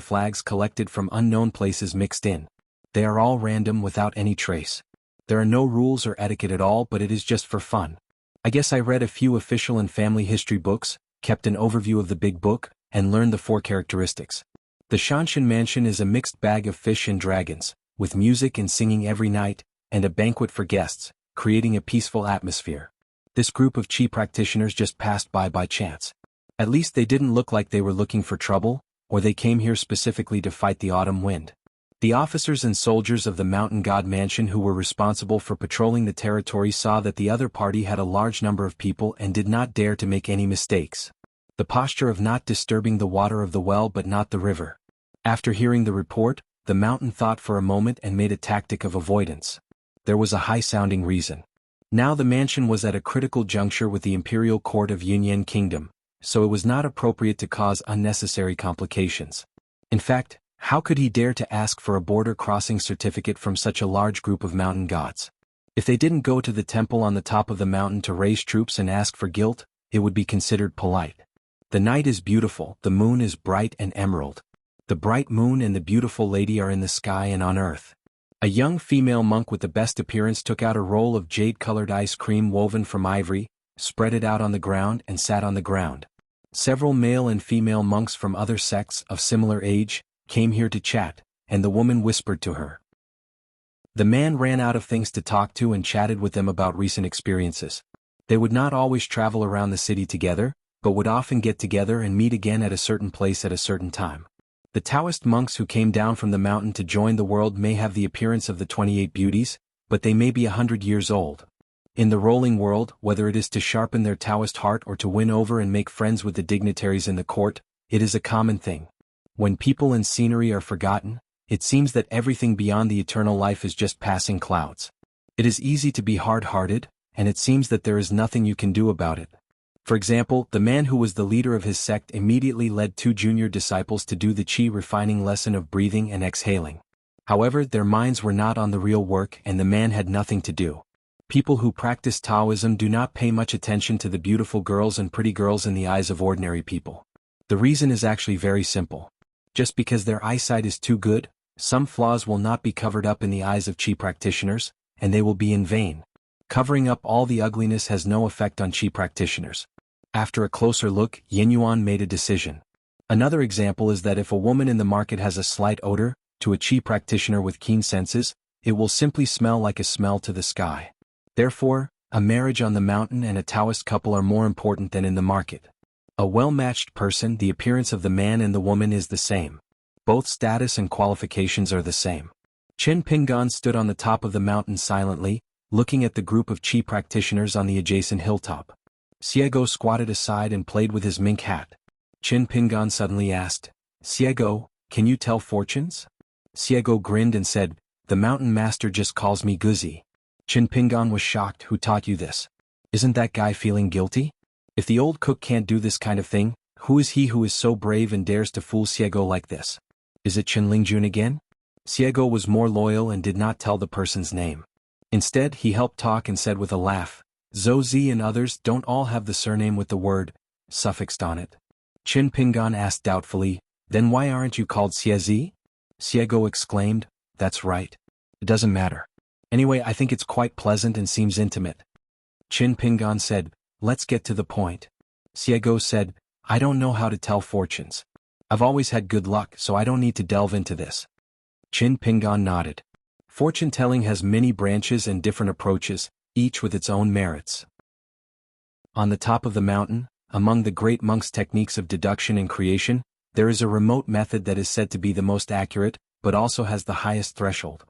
collected from unknown places mixed in. They are all random without any trace. There are no rules or etiquette at all, but it is just for fun. I guess I read a few official and family history books, kept an overview of the big book, and learned the 4 characteristics. The Xianxia mansion is a mixed bag of fish and dragons, with music and singing every night, and a banquet for guests, creating a peaceful atmosphere. This group of chi practitioners just passed by chance. At least they didn't look like they were looking for trouble, or they came here specifically to fight the autumn wind. The officers and soldiers of the Mountain God Mansion who were responsible for patrolling the territory saw that the other party had a large number of people and did not dare to make any mistakes. The posture of not disturbing the water of the well but not the river. After hearing the report, the mountain thought for a moment and made a tactic of avoidance. There was a high-sounding reason. Now the mansion was at a critical juncture with the imperial court of Yunyan Kingdom, so it was not appropriate to cause unnecessary complications. In fact, how could he dare to ask for a border crossing certificate from such a large group of mountain gods? If they didn't go to the temple on the top of the mountain to raise troops and ask for guilt, it would be considered polite. The night is beautiful, the moon is bright and emerald. The bright moon and the beautiful lady are in the sky and on earth. A young female monk with the best appearance took out a roll of jade-colored ice cream woven from ivory, spread it out on the ground and sat on the ground. Several male and female monks from other sects of similar age came here to chat, and the woman whispered to her. The man ran out of things to talk to and chatted with them about recent experiences. They would not always travel around the city together, but would often get together and meet again at a certain place at a certain time. The Taoist monks who came down from the mountain to join the world may have the appearance of the 28 beauties, but they may be 100 years old. In the rolling world, whether it is to sharpen their Taoist heart or to win over and make friends with the dignitaries in the court, it is a common thing. When people and scenery are forgotten, it seems that everything beyond the eternal life is just passing clouds. It is easy to be hard-hearted, and it seems that there is nothing you can do about it. For example, the man who was the leader of his sect immediately led 2 junior disciples to do the chi refining lesson of breathing and exhaling. However, their minds were not on the real work and the man had nothing to do. People who practice Taoism do not pay much attention to the beautiful girls and pretty girls in the eyes of ordinary people. The reason is actually very simple. Just because their eyesight is too good, some flaws will not be covered up in the eyes of chi practitioners, and they will be in vain. Covering up all the ugliness has no effect on chi practitioners. After a closer look, Xuanhuan made a decision. Another example is that if a woman in the market has a slight odor, to a qi practitioner with keen senses, it will simply smell like a smell to the sky. Therefore, a marriage on the mountain and a Taoist couple are more important than in the market. A well-matched person, the appearance of the man and the woman is the same. Both status and qualifications are the same. Qin Pingan stood on the top of the mountain silently, looking at the group of qi practitioners on the adjacent hilltop. Xiego squatted aside and played with his mink hat. Qin Pingan suddenly asked, "Xiego, can you tell fortunes?" Xiego grinned and said, "The mountain master just calls me Guzi." Qin Pingan was shocked. "Who taught you this? Isn't that guy feeling guilty? If the old cook can't do this kind of thing, who is he who is so brave and dares to fool Xiego like this? Is it Chen Lingjun again?" Xiego was more loyal and did not tell the person's name. Instead, he helped talk and said with a laugh, "Zhou Zi and others don't all have the surname with the word suffixed on it." Qin Pingan asked doubtfully, "Then why aren't you called Xiezi?" Xiego exclaimed, "That's right. It doesn't matter. Anyway, I think it's quite pleasant and seems intimate." Qin Pingan said, "Let's get to the point." Xiego said, "I don't know how to tell fortunes. I've always had good luck, so I don't need to delve into this." Qin Pingan nodded. Fortune-telling has many branches and different approaches, each with its own merits. On the top of the mountain, among the great monk's techniques of deduction and creation, there is a remote method that is said to be the most accurate, but also has the highest threshold.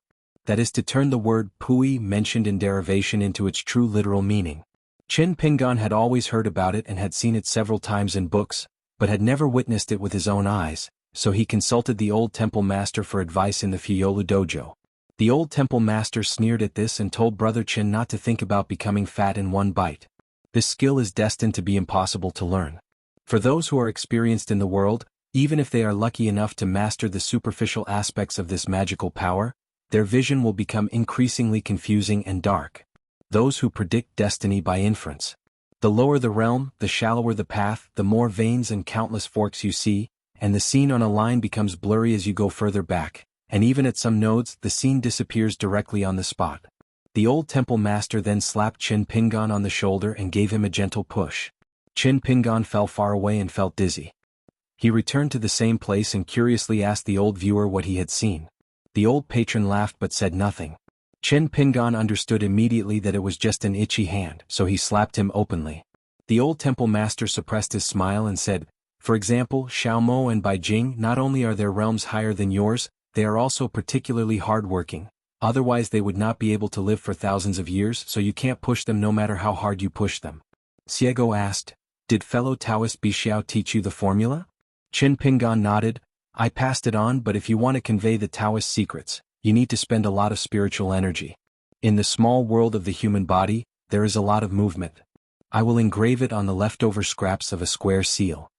That is to turn the word pui mentioned in derivation into its true literal meaning. Qin Pingan had always heard about it and had seen it several times in books, but had never witnessed it with his own eyes, so he consulted the old temple master for advice in the Fuyolu dojo. The old temple master sneered at this and told Brother Qin not to think about becoming fat in one bite. This skill is destined to be impossible to learn. For those who are experienced in the world, even if they are lucky enough to master the superficial aspects of this magical power, their vision will become increasingly confusing and dark. Those who predict destiny by inference. The lower the realm, the shallower the path, the more veins and countless forks you see, and the scene on a line becomes blurry as you go further back, and even at some nodes, the scene disappears directly on the spot. The old temple master then slapped Qin Pingan on the shoulder and gave him a gentle push. Qin Pingan fell far away and felt dizzy. He returned to the same place and curiously asked the old viewer what he had seen. The old patron laughed but said nothing. Qin Pingan understood immediately that it was just an itchy hand, so he slapped him openly. The old temple master suppressed his smile and said, "For example, Xiaomo and Beijing, not only are their realms higher than yours, they are also particularly hard-working. Otherwise they would not be able to live for thousands of years, so you can't push them no matter how hard you push them." Xiego asked, "Did fellow Taoist Bixiao teach you the formula?" Qin Pingan nodded, "I passed it on, but if you want to convey the Taoist secrets, you need to spend a lot of spiritual energy. In the small world of the human body, there is a lot of movement. I will engrave it on the leftover scraps of a square seal."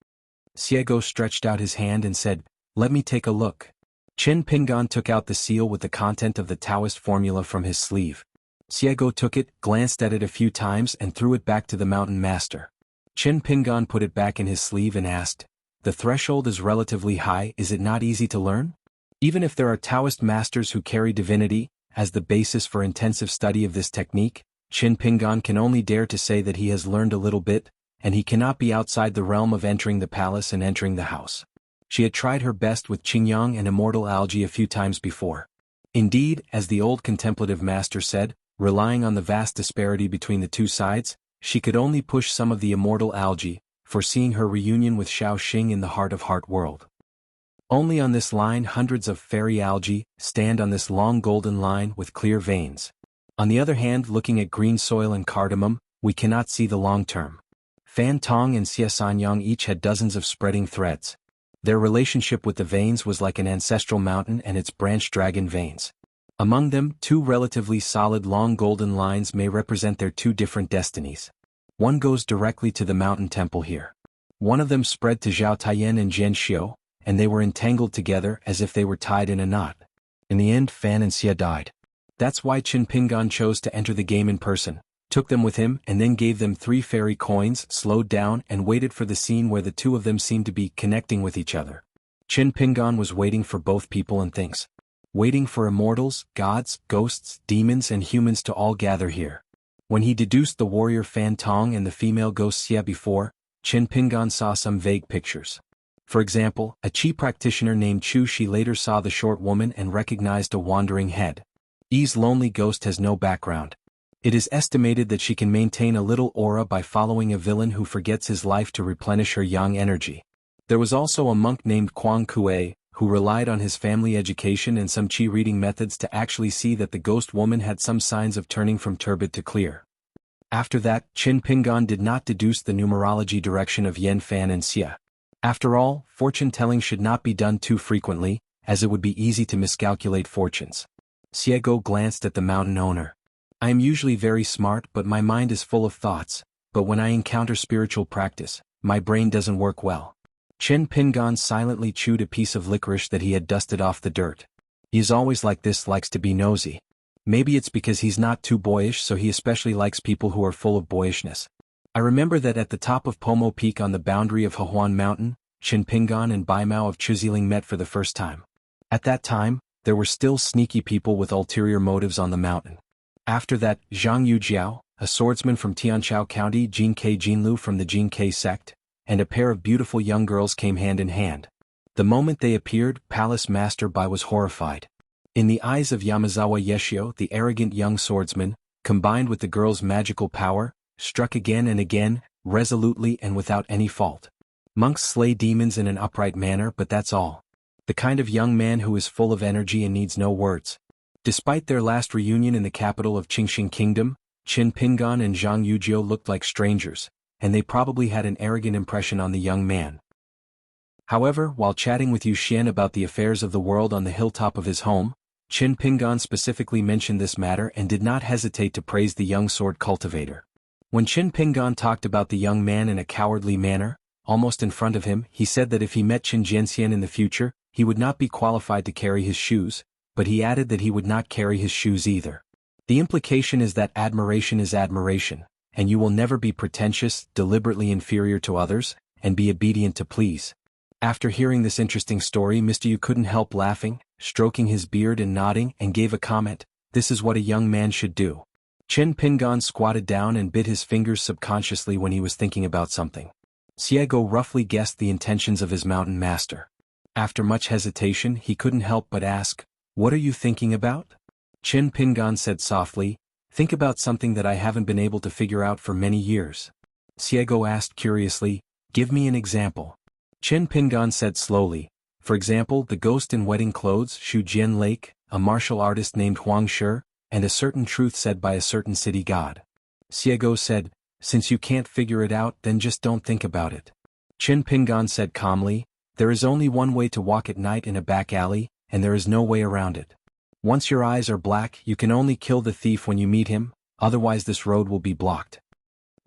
Xiego stretched out his hand and said, "Let me take a look." Qin Pingan took out the seal with the content of the Taoist formula from his sleeve. Xiego took it, glanced at it a few times and threw it back to the mountain master. Qin Pingan put it back in his sleeve and asked, "The threshold is relatively high, is it not easy to learn? Even if there are Taoist masters who carry divinity as the basis for intensive study of this technique, Qin Pingan can only dare to say that he has learned a little bit, and he cannot be outside the realm of entering the palace and entering the house." She had tried her best with Qingyang and immortal algae a few times before. Indeed, as the old contemplative master said, relying on the vast disparity between the two sides, she could only push some of the immortal algae, foreseeing her reunion with Xiao Xing in the heart of Heart World. Only on this line hundreds of fairy algae stand on this long golden line with clear veins. On the other hand, looking at green soil and cardamom, we cannot see the long term. Fan Tong and Xia Sanyang each had dozens of spreading threads. Their relationship with the veins was like an ancestral mountain and its branch dragon veins. Among them, two relatively solid long golden lines may represent their two different destinies. One goes directly to the mountain temple here. One of them spread to Zhao Taiyan and Jianxiu, and they were entangled together as if they were tied in a knot. In the end, Fan and Xia died. That's why Qin Pingan chose to enter the game in person, took them with him and then gave them 3 fairy coins, slowed down and waited for the scene where the two of them seemed to be connecting with each other. Qin Pingan was waiting for both people and things. Waiting for immortals, gods, ghosts, demons and humans to all gather here. When he deduced the warrior Fan Tong and the female ghost Xia before, Qin Pingan saw some vague pictures. For example, a Qi practitioner named Chu Shi later saw the short woman and recognized a wandering head. Yi's lonely ghost has no background. It is estimated that she can maintain a little aura by following a villain who forgets his life to replenish her yang energy. There was also a monk named Quang Kue, who relied on his family education and some Qi reading methods to actually see that the ghost woman had some signs of turning from turbid to clear. After that, Qin Pingan did not deduce the numerology direction of Yen Fan and Xia. After all, fortune-telling should not be done too frequently, as it would be easy to miscalculate fortunes. Xiego glanced at the mountain owner. I am usually very smart, but my mind is full of thoughts, but when I encounter spiritual practice, my brain doesn't work well. Qin Pingan silently chewed a piece of licorice that he had dusted off the dirt. He is always like this, likes to be nosy. Maybe it's because he's not too boyish, so he especially likes people who are full of boyishness. I remember that at the top of Pomo Peak on the boundary of Hehuan Mountain, Qin Pingan and Baimao of Chuziling met for the first time. At that time, there were still sneaky people with ulterior motives on the mountain. After that, Zhang Yujiao, a swordsman from Tianqiao County, Jingke Jinlu from the Jingke sect, and a pair of beautiful young girls came hand in hand. The moment they appeared, Palace Master Bai was horrified. In the eyes of Yamazawa Yeshio, the arrogant young swordsman, combined with the girl's magical power, struck again and again, resolutely and without any fault. Monks slay demons in an upright manner, but that's all. The kind of young man who is full of energy and needs no words. Despite their last reunion in the capital of Qingxing Kingdom, Qin Pingan and Zhang Yujio looked like strangers, and they probably had an arrogant impression on the young man. However, while chatting with Yu Xian about the affairs of the world on the hilltop of his home, Qin Pingan specifically mentioned this matter and did not hesitate to praise the young sword cultivator. When Qin Pingan talked about the young man in a cowardly manner, almost in front of him, he said that if he met Qin Jianxian in the future, he would not be qualified to carry his shoes, but he added that he would not carry his shoes either. The implication is that admiration is admiration, and you will never be pretentious, deliberately inferior to others, and be obedient to please. After hearing this interesting story, Mr. Yu couldn't help laughing, stroking his beard and nodding, and gave a comment, "This is what a young man should do." Qin Pingan squatted down and bit his fingers subconsciously when he was thinking about something. Xiego roughly guessed the intentions of his mountain master. After much hesitation, he couldn't help but ask, "What are you thinking about?" Qin Pingan said softly, "Think about something that I haven't been able to figure out for many years." Xiego asked curiously, "Give me an example." Qin Pingan said slowly, "For example, the ghost in wedding clothes, Shu Jian Lake, a martial artist named Huang Shi, and a certain truth said by a certain city god." Xiego said, "Since you can't figure it out, then just don't think about it." Qin Pingan said calmly, "There is only one way to walk at night in a back alley, and there is no way around it. Once your eyes are black, you can only kill the thief when you meet him, otherwise this road will be blocked."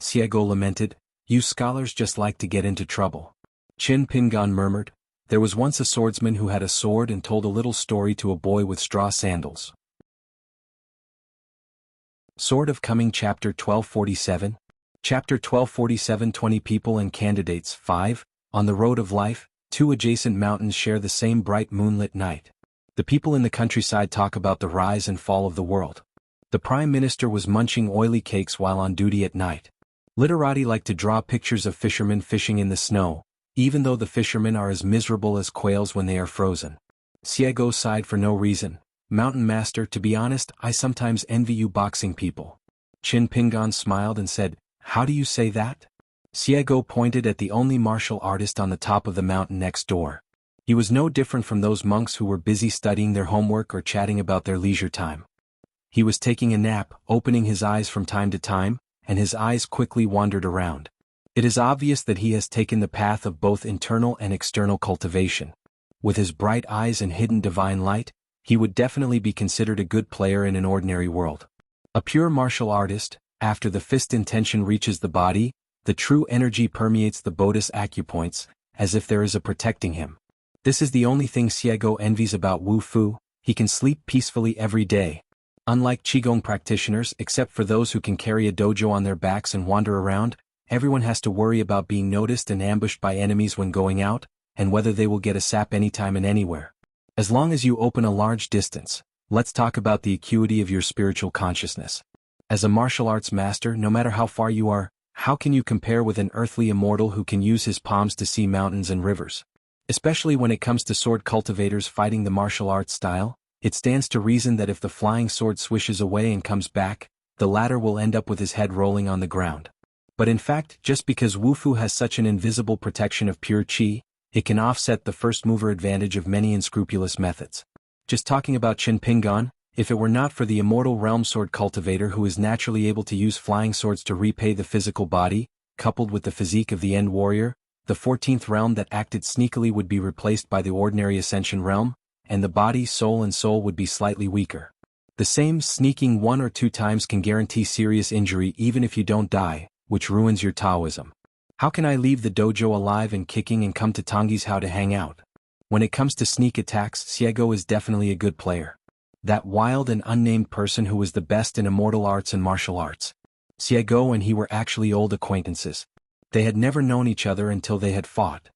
Xiego lamented, "You scholars just like to get into trouble." Qin Pingan murmured, "There was once a swordsman who had a sword and told a little story to a boy with straw sandals." Sword of Coming Chapter 1247. Chapter 1247. 20 People and Candidates. 5. On the road of life, two adjacent mountains share the same bright moonlit night. The people in the countryside talk about the rise and fall of the world. The Prime Minister was munching oily cakes while on duty at night. Literati like to draw pictures of fishermen fishing in the snow, even though the fishermen are as miserable as quails when they are frozen. Xiego sighed for no reason. "Mountain Master, to be honest, I sometimes envy you boxing people." Qin Pingan smiled and said, "How do you say that?" Xiego pointed at the only martial artist on the top of the mountain next door. He was no different from those monks who were busy studying their homework or chatting about their leisure time. He was taking a nap, opening his eyes from time to time, and his eyes quickly wandered around. It is obvious that he has taken the path of both internal and external cultivation. With his bright eyes and hidden divine light, he would definitely be considered a good player in an ordinary world. A pure martial artist, after the fist intention reaches the body, the true energy permeates the Bodhis acupoints, as if there is a protecting him. This is the only thing Xiego envies about Wu Fu. He can sleep peacefully every day. Unlike Qigong practitioners, except for those who can carry a dojo on their backs and wander around, everyone has to worry about being noticed and ambushed by enemies when going out, and whether they will get a sap anytime and anywhere. As long as you open a large distance, let's talk about the acuity of your spiritual consciousness. As a martial arts master, no matter how far you are, how can you compare with an earthly immortal who can use his palms to see mountains and rivers? Especially when it comes to sword cultivators fighting the martial arts style, it stands to reason that if the flying sword swishes away and comes back, the latter will end up with his head rolling on the ground. But in fact, just because Wufu has such an invisible protection of pure qi, it can offset the first mover advantage of many unscrupulous methods. Just talking about Qin Pingan, if it were not for the immortal realm sword cultivator who is naturally able to use flying swords to repay the physical body, coupled with the physique of the end warrior, the 14th realm that acted sneakily would be replaced by the ordinary ascension realm, and the body, soul and soul would be slightly weaker. The same sneaking 1 or 2 times can guarantee serious injury even if you don't die, which ruins your Taoism. How can I leave the dojo alive and kicking and come to Tongji's house to hang out? When it comes to sneak attacks, Xiego is definitely a good player. That wild and unnamed person who was the best in immortal arts and martial arts. Xiego and he were actually old acquaintances. They had never known each other until they had fought.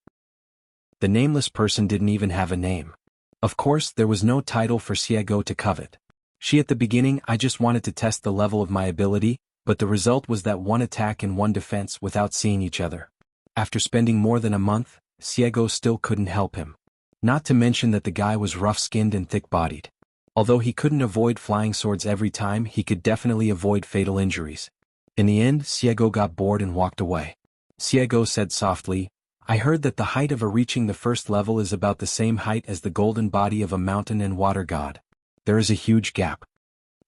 The nameless person didn't even have a name. Of course, there was no title for Xiego to covet. At the beginning, I just wanted to test the level of my ability, but the result was that 1 attack and 1 defense without seeing each other. After spending more than a month, Xiego still couldn't help him. Not to mention that the guy was rough-skinned and thick-bodied. Although he couldn't avoid flying swords every time, he could definitely avoid fatal injuries. In the end, Xiego got bored and walked away. Xiego said softly, I heard that the height of a reaching the first level is about the same height as the golden body of a mountain and water god. There is a huge gap.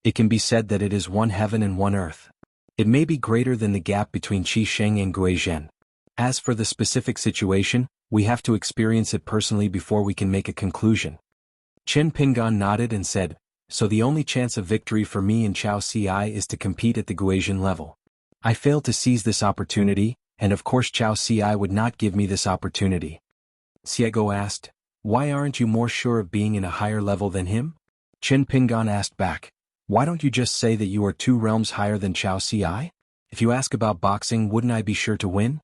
It can be said that it is 1 heaven and 1 earth. It may be greater than the gap between Qi Sheng and Gui Zhen. As for the specific situation, we have to experience it personally before we can make a conclusion. Qin Pingan nodded and said, so the only chance of victory for me and Chao Ci is to compete at the Gui Zhen level. I failed to seize this opportunity, and of course Chao Ci would not give me this opportunity. Xiego asked, why aren't you more sure of being in a higher level than him? Qin Pingan asked back, why don't you just say that you are 2 realms higher than Chao Ci? If you ask about boxing, wouldn't I be sure to win?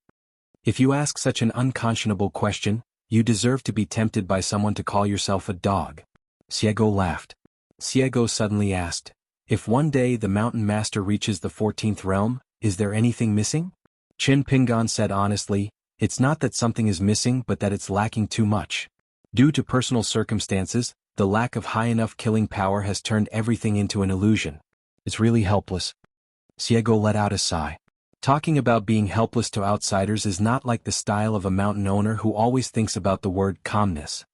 If you ask such an unconscionable question, you deserve to be tempted by someone to call yourself a dog. Xiego laughed. Xiego suddenly asked, if one day the mountain master reaches the 14th realm, is there anything missing? Qin Pingan said honestly, it's not that something is missing but that it's lacking too much. Due to personal circumstances, the lack of high enough killing power has turned everything into an illusion. It's really helpless. Xiego let out a sigh. Talking about being helpless to outsiders is not like the style of a mountain owner who always thinks about the word calmness.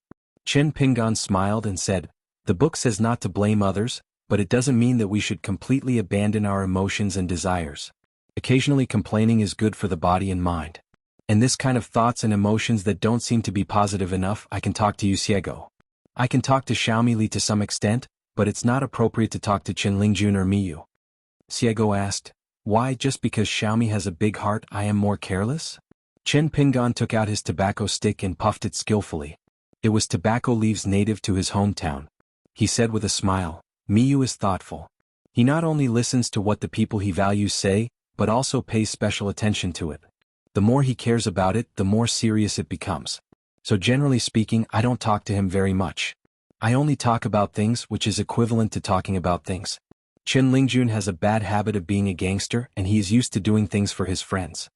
Qin Pingan smiled and said, the book says not to blame others, but it doesn't mean that we should completely abandon our emotions and desires. Occasionally complaining is good for the body and mind. And this kind of thoughts and emotions that don't seem to be positive enough, I can talk to you Xiego. I can talk to Xiaomi Li to some extent, but it's not appropriate to talk to Qin Lingjun or Miyu. Xiego asked, why just because Xiaomi has a big heart I am more careless? Qin Pingan took out his tobacco stick and puffed it skillfully. It was tobacco leaves native to his hometown. He said with a smile, Miyu is thoughtful. He not only listens to what the people he values say, but also pays special attention to it. The more he cares about it, the more serious it becomes. So generally speaking, I don't talk to him very much. I only talk about things, which is equivalent to talking about things. Qin Lingjun has a bad habit of being a gangster and he is used to doing things for his friends.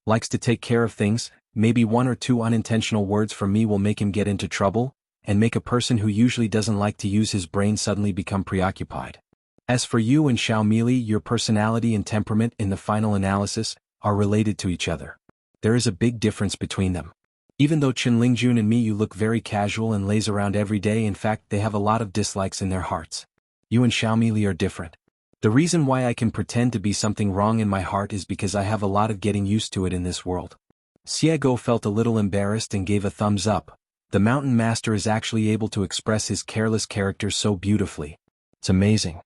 Likes to take care of things, maybe 1 or 2 unintentional words from me will make him get into trouble, and make a person who usually doesn't like to use his brain suddenly become preoccupied. As for you and Xiaomi Li, your personality and temperament in the final analysis are related to each other. There is a big difference between them. Even though Qin Lingjun and Miyu look very casual and laze around every day, in fact they have a lot of dislikes in their hearts. You and Xiaomi Li are different. The reason why I can pretend to be something wrong in my heart is because I have a lot of getting used to it in this world. Xiego felt a little embarrassed and gave a thumbs up. The mountain master is actually able to express his careless character so beautifully. It's amazing.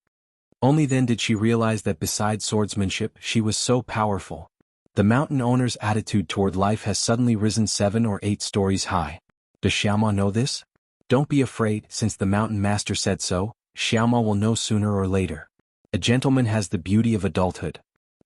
Only then did she realize that besides swordsmanship, she was so powerful. The mountain owner's attitude toward life has suddenly risen 7 or 8 stories high. Does Xiaoma know this? Don't be afraid, since the mountain master said so, Xiaoma will know sooner or later. A gentleman has the beauty of adulthood.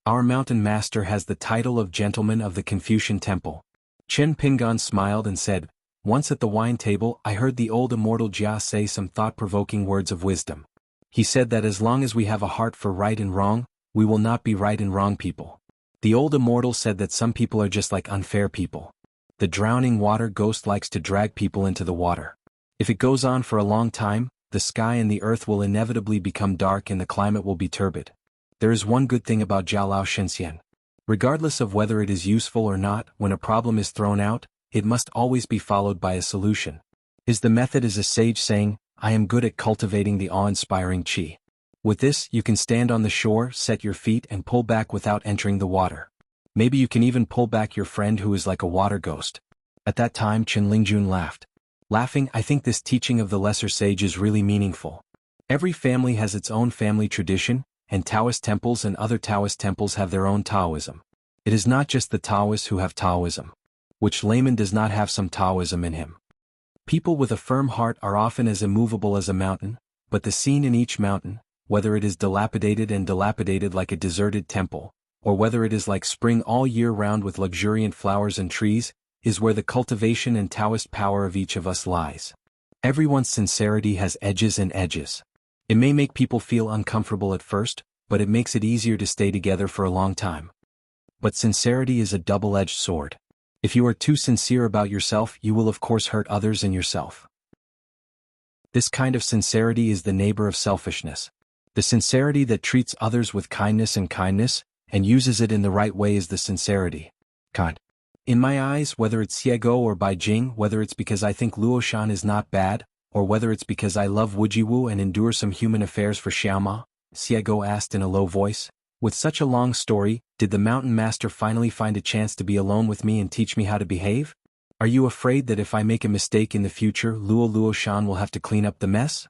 Our mountain master has the title of Gentleman of the Confucian Temple. Qin Pingan smiled and said, once at the wine table I heard the old immortal Jia say some thought-provoking words of wisdom. He said that as long as we have a heart for right and wrong, we will not be right and wrong people. The old immortal said that some people are just like unfair people. The drowning water ghost likes to drag people into the water. If it goes on for a long time, the sky and the earth will inevitably become dark and the climate will be turbid. There is one good thing about Jialao Shenxian. Regardless of whether it is useful or not, when a problem is thrown out, it must always be followed by a solution. The method is a sage saying, I am good at cultivating the awe-inspiring qi. With this, you can stand on the shore, set your feet and pull back without entering the water. Maybe you can even pull back your friend who is like a water ghost. At that time Chen Lingjun laughed. Laughing, I think this teaching of the lesser sage is really meaningful. Every family has its own family tradition, and Taoist temples and other Taoist temples have their own Taoism. It is not just the Taoists who have Taoism. Which layman does not have some Taoism in him? People with a firm heart are often as immovable as a mountain, but the scene in each mountain, whether it is dilapidated like a deserted temple, or whether it is like spring all year round with luxuriant flowers and trees, is where the cultivation and Taoist power of each of us lies. Everyone's sincerity has edges and edges. It may make people feel uncomfortable at first, but it makes it easier to stay together for a long time. But sincerity is a double-edged sword. If you are too sincere about yourself, you will of course hurt others and yourself. This kind of sincerity is the neighbor of selfishness. The sincerity that treats others with kindness and uses it in the right way is the sincerity. Kind. In my eyes, whether it's Xiego or Beijing, whether it's because I think Luoshan is not bad, or whether it's because I love Wujiwu and endure some human affairs for Xiaoma, Xiego asked in a low voice. With such a long story, did the mountain master finally find a chance to be alone with me and teach me how to behave? Are you afraid that if I make a mistake in the future, Luoshan will have to clean up the mess?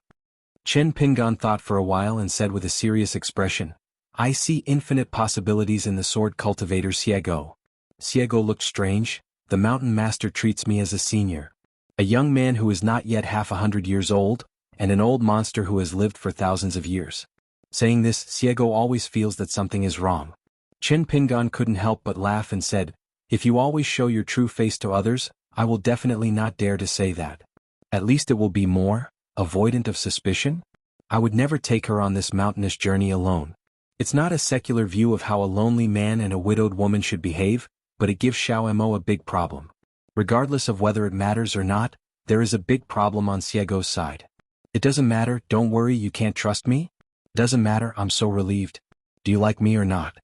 Chen Pingan thought for a while and said with a serious expression, I see infinite possibilities in the sword cultivator Xiego. Xiego looked strange. The mountain master treats me as a senior. A young man who is not yet half 100 years old, and an old monster who has lived for thousands of years. Saying this, Xiego always feels that something is wrong. Chen Pingan couldn't help but laugh and said, if you always show your true face to others, I will definitely not dare to say that. At least it will be more avoidant of suspicion? I would never take her on this mountainous journey alone. It's not a secular view of how a lonely man and a widowed woman should behave, but it gives Xiao Mo a big problem. Regardless of whether it matters or not, there is a big problem on Xiego's side. It doesn't matter, don't worry, you can't trust me? Doesn't matter, I'm so relieved. Do you like me or not?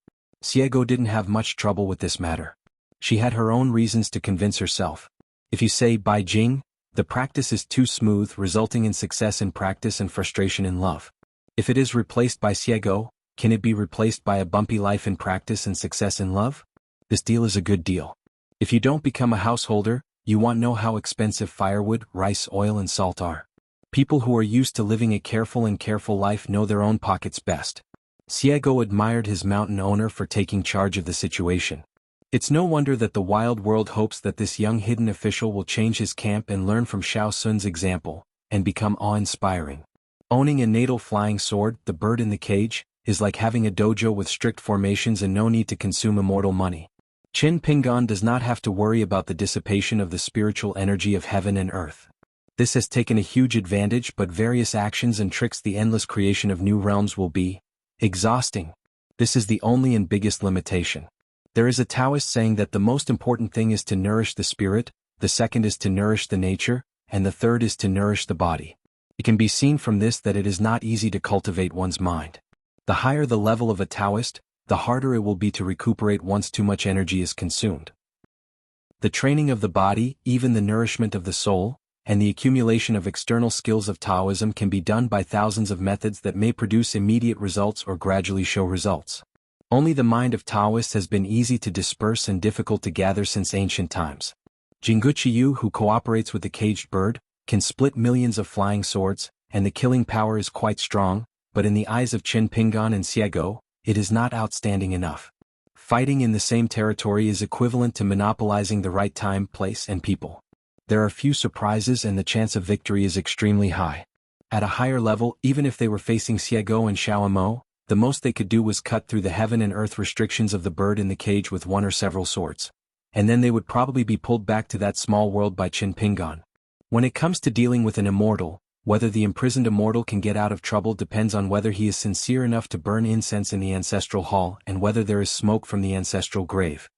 Xiego didn't have much trouble with this matter. She had her own reasons to convince herself. If you say Beijing, the practice is too smooth, resulting in success in practice and frustration in love. If it is replaced by Xiego, can it be replaced by a bumpy life in practice and success in love? This deal is a good deal. If you don't become a householder, you won't know how expensive firewood, rice, oil and salt are. People who are used to living a careful life know their own pockets best. Xiego admired his mountain owner for taking charge of the situation. It's no wonder that the wild world hopes that this young hidden official will change his camp and learn from Xiao Sun's example, and become awe-inspiring. Owning a natal flying sword, the bird in the cage, is like having a dojo with strict formations and no need to consume immortal money. Qin Pingan does not have to worry about the dissipation of the spiritual energy of heaven and earth. This has taken a huge advantage, but various actions and tricks, the endless creation of new realms will be exhausting. This is the only and biggest limitation. There is a Taoist saying that the most important thing is to nourish the spirit, the second is to nourish the nature, and the third is to nourish the body. It can be seen from this that it is not easy to cultivate one's mind. The higher the level of a Taoist, the harder it will be to recuperate once too much energy is consumed. The training of the body, even the nourishment of the soul, and the accumulation of external skills of Taoism can be done by thousands of methods that may produce immediate results or gradually show results. Only the mind of Taoists has been easy to disperse and difficult to gather since ancient times. Jianghu Qiyu, who cooperates with the caged bird, can split millions of flying swords, and the killing power is quite strong, but in the eyes of Qin Pingan and Xiego, it is not outstanding enough. Fighting in the same territory is equivalent to monopolizing the right time, place, and people. There are few surprises and the chance of victory is extremely high. At a higher level, even if they were facing Xiego and Xiao Mo, the most they could do was cut through the heaven and earth restrictions of the bird in the cage with one or several swords. And then they would probably be pulled back to that small world by Qin Pingan. When it comes to dealing with an immortal, whether the imprisoned immortal can get out of trouble depends on whether he is sincere enough to burn incense in the ancestral hall and whether there is smoke from the ancestral grave.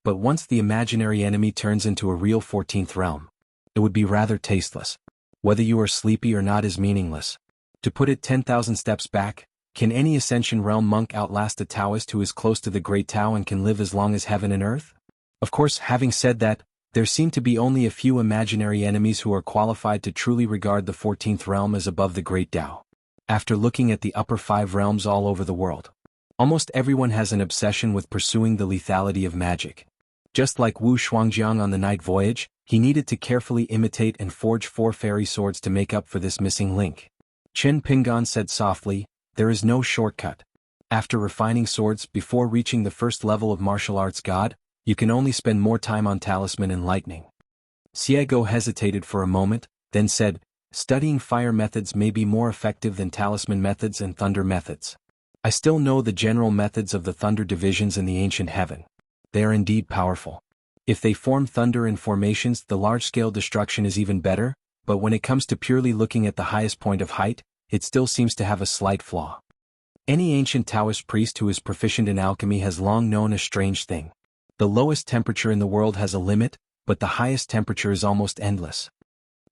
But once the imaginary enemy turns into a real 14th realm, it would be rather tasteless. Whether you are sleepy or not is meaningless. To put it 10,000 steps back, can any Ascension realm monk outlast a Taoist who is close to the Great Tao and can live as long as heaven and earth? Of course, having said that, there seem to be only a few imaginary enemies who are qualified to truly regard the 14th realm as above the Great Tao. After looking at the upper 5 realms all over the world, almost everyone has an obsession with pursuing the lethality of magic. Just like Wu Shuangjiang on the night voyage, he needed to carefully imitate and forge 4 fairy swords to make up for this missing link. Qin Pingan said softly, "There is no shortcut. After refining swords before reaching the first level of martial arts god, you can only spend more time on talisman and lightning." Xiego hesitated for a moment, then said, "Studying fire methods may be more effective than talisman methods and thunder methods. I still know the general methods of the thunder divisions in the ancient heaven. They are indeed powerful. If they form thunder in formations, the large-scale destruction is even better, but when it comes to purely looking at the highest point of height, it still seems to have a slight flaw. Any ancient Taoist priest who is proficient in alchemy has long known a strange thing. The lowest temperature in the world has a limit, but the highest temperature is almost endless.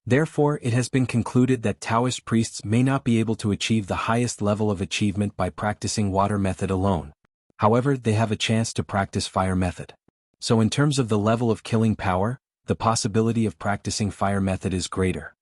Therefore, it has been concluded that Taoist priests may not be able to achieve the highest level of achievement by practicing water method alone. However, they have a chance to practice fire method. So in terms of the level of killing power, the possibility of practicing fire method is greater.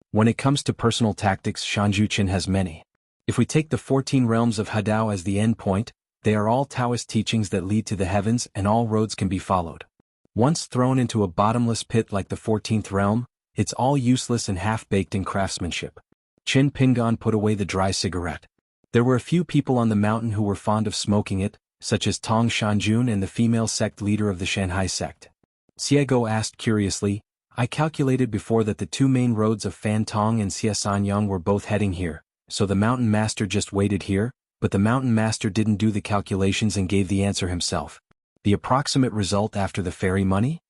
When it comes to personal tactics, Shanjuqin has many. If we take the 14 realms of Hadao as the end point, they are all Taoist teachings that lead to the heavens and all roads can be followed. Once thrown into a bottomless pit like the 14th realm, it's all useless and half-baked in craftsmanship. Qin Pingan put away the dry cigarette. There were a few people on the mountain who were fond of smoking it, such as Tong Shanjun and the female sect leader of the Shanghai sect. Xiego asked curiously, "I calculated before that the 2 main roads of Fan Tong and Xiansanyang were both heading here, so the mountain master just waited here, but the mountain master didn't do the calculations and gave the answer himself. The approximate result after the fairy money?"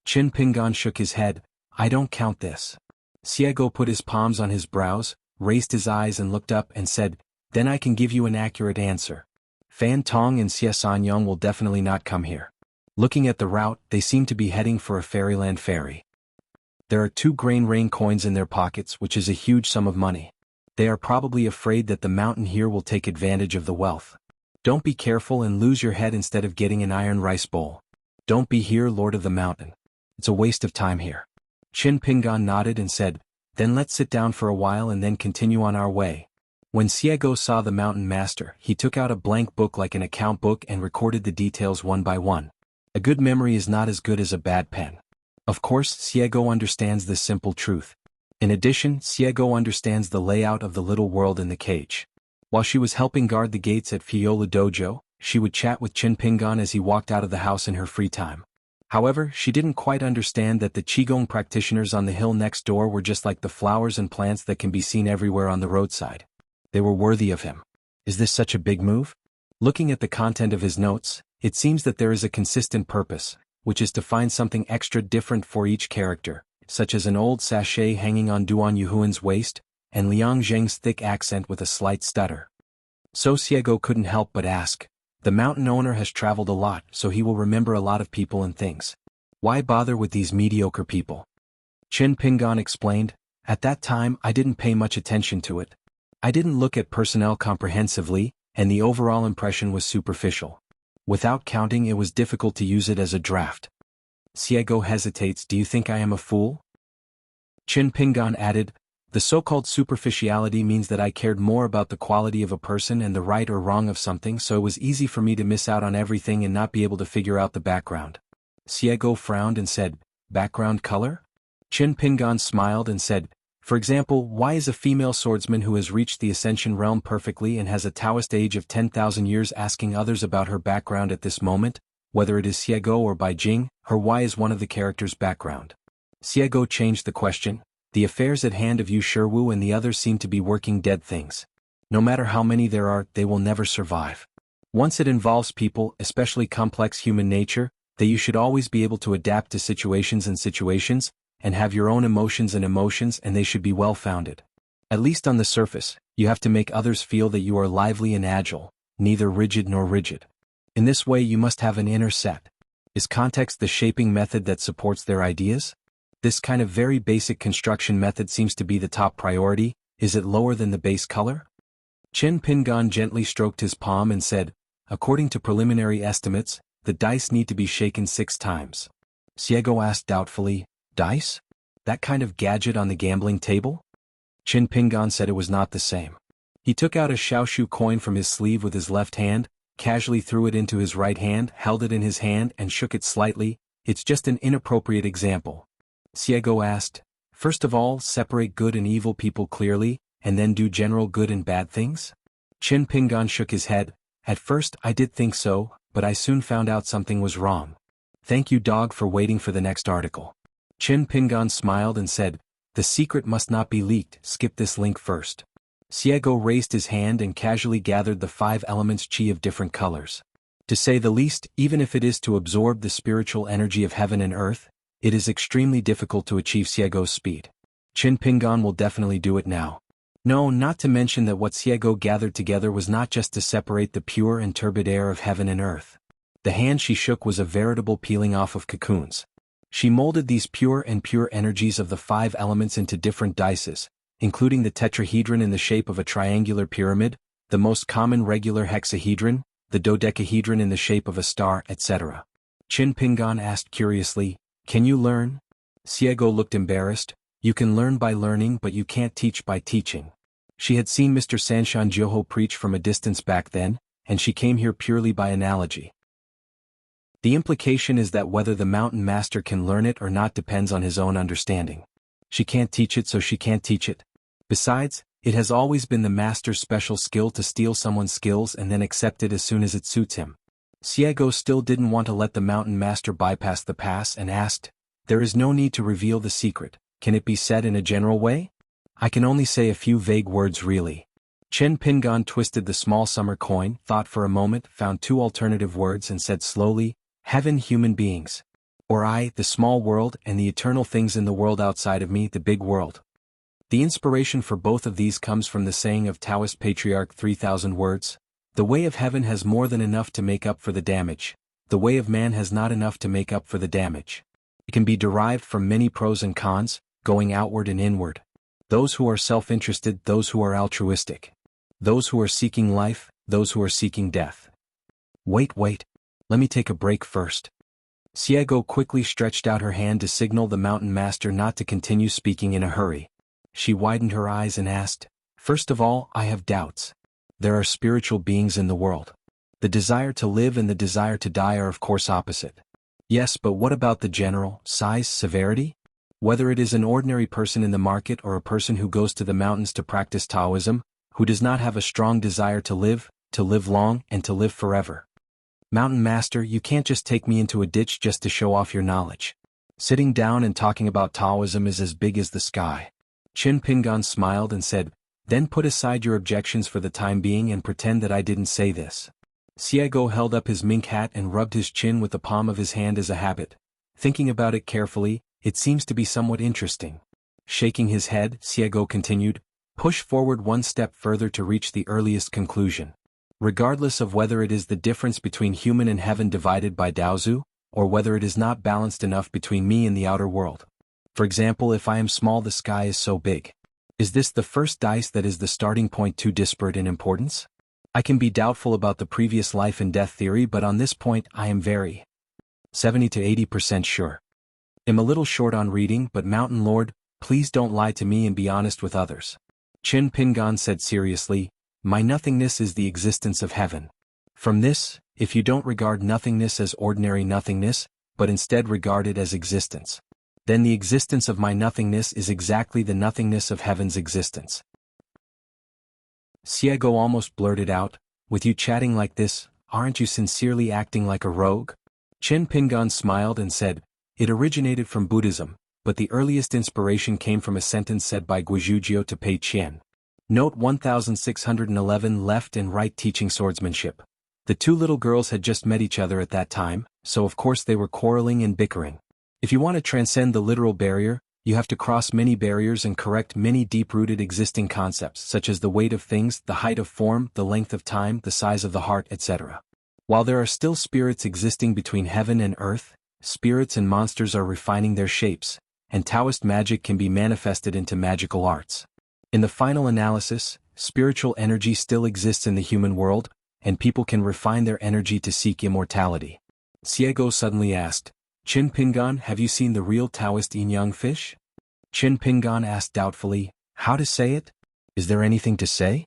Qin Pingan shook his head, "I don't count this." Xiego put his palms on his brows, raised his eyes and looked up and said, "Then I can give you an accurate answer. Fan Tong and Xiansanyang will definitely not come here. Looking at the route, they seem to be heading for a fairyland ferry. There are 2 grain rain coins in their pockets, which is a huge sum of money. They are probably afraid that the mountain here will take advantage of the wealth. Don't be careful and lose your head instead of getting an iron rice bowl. Don't be here, Lord of the Mountain. It's a waste of time here." Qin Pingan nodded and said, "Then let's sit down for a while and then continue on our way." When Xiego saw the mountain master, he took out a blank book like an account book and recorded the details one by one. A good memory is not as good as a bad pen. Of course, Xiego understands this simple truth. In addition, Xiego understands the layout of the little world in the cage. While she was helping guard the gates at Fiola Dojo, she would chat with Qin Pingan as he walked out of the house in her free time. However, she didn't quite understand that the Qigong practitioners on the hill next door were just like the flowers and plants that can be seen everywhere on the roadside. They were worthy of him. Is this such a big move? Looking at the content of his notes, it seems that there is a consistent purpose, which is to find something extra different for each character, such as an old sachet hanging on Duan Yuhuan's waist, and Liang Zheng's thick accent with a slight stutter. So Xiego couldn't help but ask, "The mountain owner has traveled a lot, so he will remember a lot of people and things. Why bother with these mediocre people?" Qin Pingan explained, "At that time I didn't pay much attention to it. I didn't look at personnel comprehensively, and the overall impression was superficial. Without counting, it was difficult to use it as a draft." Xiego hesitates. "Do you think I am a fool?" Qin Pingan added, "The so-called superficiality means that I cared more about the quality of a person and the right or wrong of something, so it was easy for me to miss out on everything and not be able to figure out the background." Xiego frowned and said, "Background color?" Qin Pingan smiled and said, "For example, why is a female swordsman who has reached the Ascension realm perfectly and has a Taoist age of 10,000 years asking others about her background at this moment, whether it is Xiego or Bai Jing, her why is one of the characters' background?" Xiego changed the question, "The affairs at hand of Yu Shiwu and the others seem to be working dead things. No matter how many there are, they will never survive. Once it involves people, especially complex human nature, that you should always be able to adapt to situations and have your own emotions and they should be well-founded. At least on the surface, you have to make others feel that you are lively and agile, neither rigid nor rigid. In this way you must have an inner set. Is context the shaping method that supports their ideas? This kind of very basic construction method seems to be the top priority. Is it lower than the base color? Chen Pingan gently stroked his palm and said, according to preliminary estimates, the dice need to be shaken 6 times. Xiego asked doubtfully, dice? That kind of gadget on the gambling table? Chen Pingan said it was not the same. He took out a xiaoshu coin from his sleeve with his left hand, casually threw it into his right hand, held it in his hand and shook it slightly. It's just an inappropriate example. Xiego asked, first of all, separate good and evil people clearly, and then do general good and bad things? Chen Pingan shook his head. At first I did think so, but I soon found out something was wrong. Thank you, dog, for waiting for the next article. Chen Pingan smiled and said, the secret must not be leaked, skip this link first. Xiego raised his hand and casually gathered the 5 elements qi of different colors. To say the least, even if it is to absorb the spiritual energy of heaven and earth, it is extremely difficult to achieve Xiego's speed. Chen Pingan will definitely do it now. No, not to mention that what Xiego gathered together was not just to separate the pure and turbid air of heaven and earth. The hand she shook was a veritable peeling off of cocoons. She molded these pure energies of the 5 elements into different dices, including the tetrahedron in the shape of a triangular pyramid, the most common regular hexahedron, the dodecahedron in the shape of a star, etc. Chen Pingan asked curiously, can you learn? Xiego looked embarrassed. You can learn by learning, but you can't teach by teaching. She had seen Mr. Sanshan Jiuho preach from a distance back then, and she came here purely by analogy. The implication is that whether the mountain master can learn it or not depends on his own understanding. She can't teach it, so she can't teach it. Besides, it has always been the master's special skill to steal someone's skills and then accept it as soon as it suits him. Xiego still didn't want to let the mountain master bypass the pass and asked, there is no need to reveal the secret. Can it be said in a general way? I can only say a few vague words really. Chen Pingan twisted the small summer coin, thought for a moment, found 2 alternative words and said slowly, heaven, human beings. Or I, the small world, and the eternal things in the world outside of me, the big world. The inspiration for both of these comes from the saying of Taoist patriarch 3,000 words. The way of heaven has more than enough to make up for the damage. The way of man has not enough to make up for the damage. It can be derived from many pros and cons, going outward and inward. Those who are self-interested, those who are altruistic. Those who are seeking life, those who are seeking death. Wait. Let me take a break first. Xiego quickly stretched out her hand to signal the mountain master not to continue speaking in a hurry. She widened her eyes and asked, first of all, I have doubts. There are spiritual beings in the world. The desire to live and the desire to die are of course opposite. Yes, but what about the general size, severity? Whether it is an ordinary person in the market or a person who goes to the mountains to practice Taoism, who does not have a strong desire to live long, and to live forever. Mountain Master, you can't just take me into a ditch just to show off your knowledge. Sitting down and talking about Taoism is as big as the sky. Chen Pingan smiled and said, then put aside your objections for the time being and pretend that I didn't say this. Xiego held up his mink hat and rubbed his chin with the palm of his hand as a habit. Thinking about it carefully, it seems to be somewhat interesting. Shaking his head, Xiego continued, push forward 1 step further to reach the earliest conclusion. Regardless of whether it is the difference between human and heaven divided by Daozu, or whether it is not balanced enough between me and the outer world. For example, if I am small, the sky is so big. Is this the first dice that is the starting point too disparate in importance? I can be doubtful about the previous life and death theory, but on this point I am very 70 to 80% sure. I'm a little short on reading, but Mountain Lord, please don't lie to me and be honest with others. Chen Pingan said seriously, my nothingness is the existence of heaven. From this, if you don't regard nothingness as ordinary nothingness, but instead regard it as existence, then the existence of my nothingness is exactly the nothingness of heaven's existence. Xiego almost blurted out, with you chatting like this, aren't you sincerely acting like a rogue? Chen Pingan smiled and said, it originated from Buddhism, but the earliest inspiration came from a sentence said by Guizhujio to Pei Qian. Note 1611 left and right teaching swordsmanship. The 2 little girls had just met each other at that time, so of course they were quarreling and bickering. If you want to transcend the literal barrier, you have to cross many barriers and correct many deep-rooted existing concepts such as the weight of things, the height of form, the length of time, the size of the heart, etc. While there are still spirits existing between heaven and earth, spirits and monsters are refining their shapes, and Taoist magic can be manifested into magical arts. In the final analysis, spiritual energy still exists in the human world, and people can refine their energy to seek immortality. Xiego suddenly asked, Qin Pingan, have you seen the real Taoist yin-yang fish? Qin Pingan asked doubtfully, how to say it? Is there anything to say?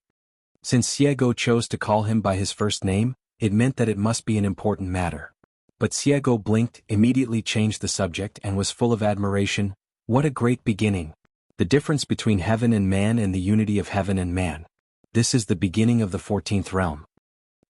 Since Xiego chose to call him by his first name, it meant that it must be an important matter. But Xiego blinked, immediately changed the subject and was full of admiration. What a great beginning! The difference between heaven and man and the unity of heaven and man. This is the beginning of the 14th realm.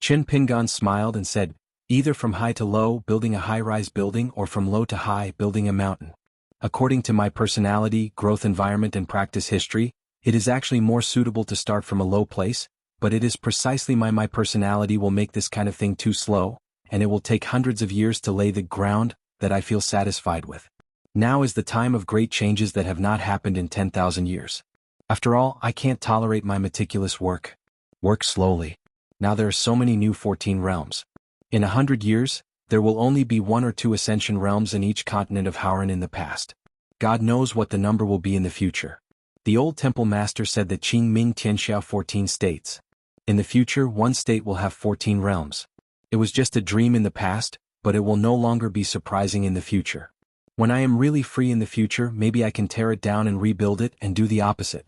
Qin Pingan smiled and said, either from high to low, building a high-rise building, or from low to high, building a mountain. According to my personality, growth environment and practice history, it is actually more suitable to start from a low place, but it is precisely my personality will make this kind of thing too slow, and it will take hundreds of years to lay the ground that I feel satisfied with. Now is the time of great changes that have not happened in 10,000 years. After all, I can't tolerate my meticulous work. Work slowly. Now there are so many new 14 realms. In 100 years, there will only be 1 or 2 ascension realms in each continent of Hauran in the past. God knows what the number will be in the future. The old temple master said that Qing Ming Tianxia 14 states. In the future, one state will have 14 realms. It was just a dream in the past, but it will no longer be surprising in the future. When I am really free in the future, maybe I can tear it down and rebuild it and do the opposite.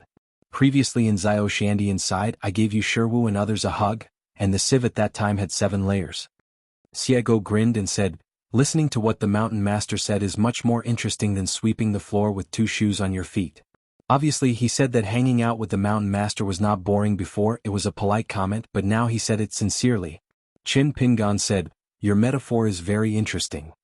Previously in Xiao Shandy inside, I gave you Sherwu and others a hug, and the sieve at that time had 7 layers. Xiego grinned and said, listening to what the mountain master said is much more interesting than sweeping the floor with 2 shoes on your feet. Obviously he said that hanging out with the mountain master was not boring before, it was a polite comment, but now he said it sincerely. Qin Pingan said, your metaphor is very interesting.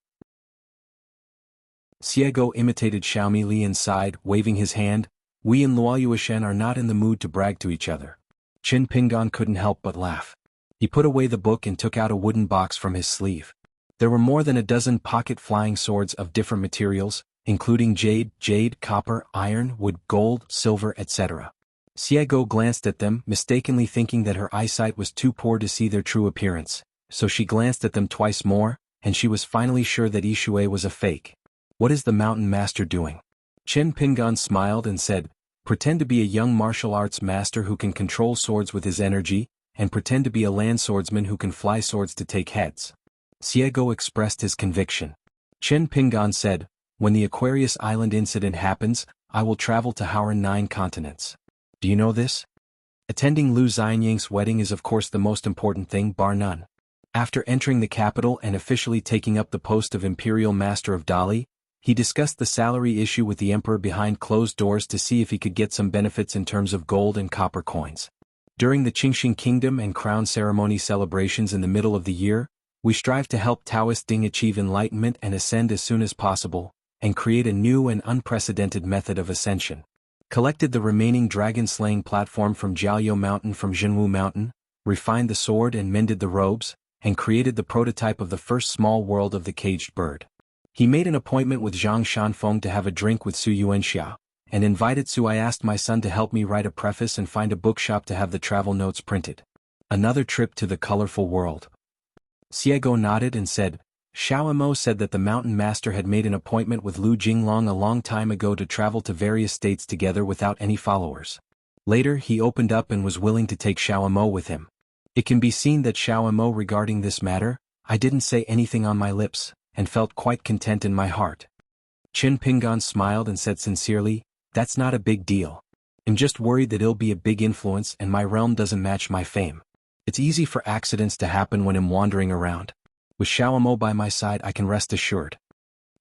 Xiego imitated Xiaomi Li inside, waving his hand. We and Luoyuishen are not in the mood to brag to each other. Qin Pingan couldn't help but laugh. He put away the book and took out a wooden box from his sleeve. There were more than a dozen pocket flying swords of different materials, including jade, copper, iron, wood, gold, silver, etc. Xiego glanced at them, mistakenly thinking that her eyesight was too poor to see their true appearance, so she glanced at them twice more, and she was finally sure that Yixue was a fake. What is the mountain master doing? Qin Pingan smiled and said, pretend to be a young martial arts master who can control swords with his energy, and pretend to be a land swordsman who can fly swords to take heads. Xiego expressed his conviction. Qin Pingan said, when the Aquarius Island incident happens, I will travel to Hauran 9 continents. Do you know this? Attending Lu Xianying's wedding is of course the most important thing, bar none. After entering the capital and officially taking up the post of Imperial Master of Dali, he discussed the salary issue with the emperor behind closed doors to see if he could get some benefits in terms of gold and copper coins. During the Qingxing Kingdom and crown ceremony celebrations in the middle of the year, we strive to help Taoist Ding achieve enlightenment and ascend as soon as possible, and create a new and unprecedented method of ascension. Collected the remaining dragon-slaying platform from Jiaoyou Mountain from Jianghu Mountain, refined the sword and mended the robes, and created the prototype of the first small world of the caged bird. He made an appointment with Zhang Shanfeng to have a drink with Su Yuanxia, and invited Su. I asked my son to help me write a preface and find a bookshop to have the travel notes printed. Another trip to the colorful world. Xiego nodded and said, Xiaomo said that the mountain master had made an appointment with Lu Jinglong a long time ago to travel to various states together without any followers. Later he opened up and was willing to take Xiaomo with him. It can be seen that Xiaomo regarding this matter, I didn't say anything on my lips, and felt quite content in my heart. Qin Pingan smiled and said sincerely, that's not a big deal. I'm just worried that it'll be a big influence and my realm doesn't match my fame. It's easy for accidents to happen when I'm wandering around. With Xiaomo by my side I can rest assured.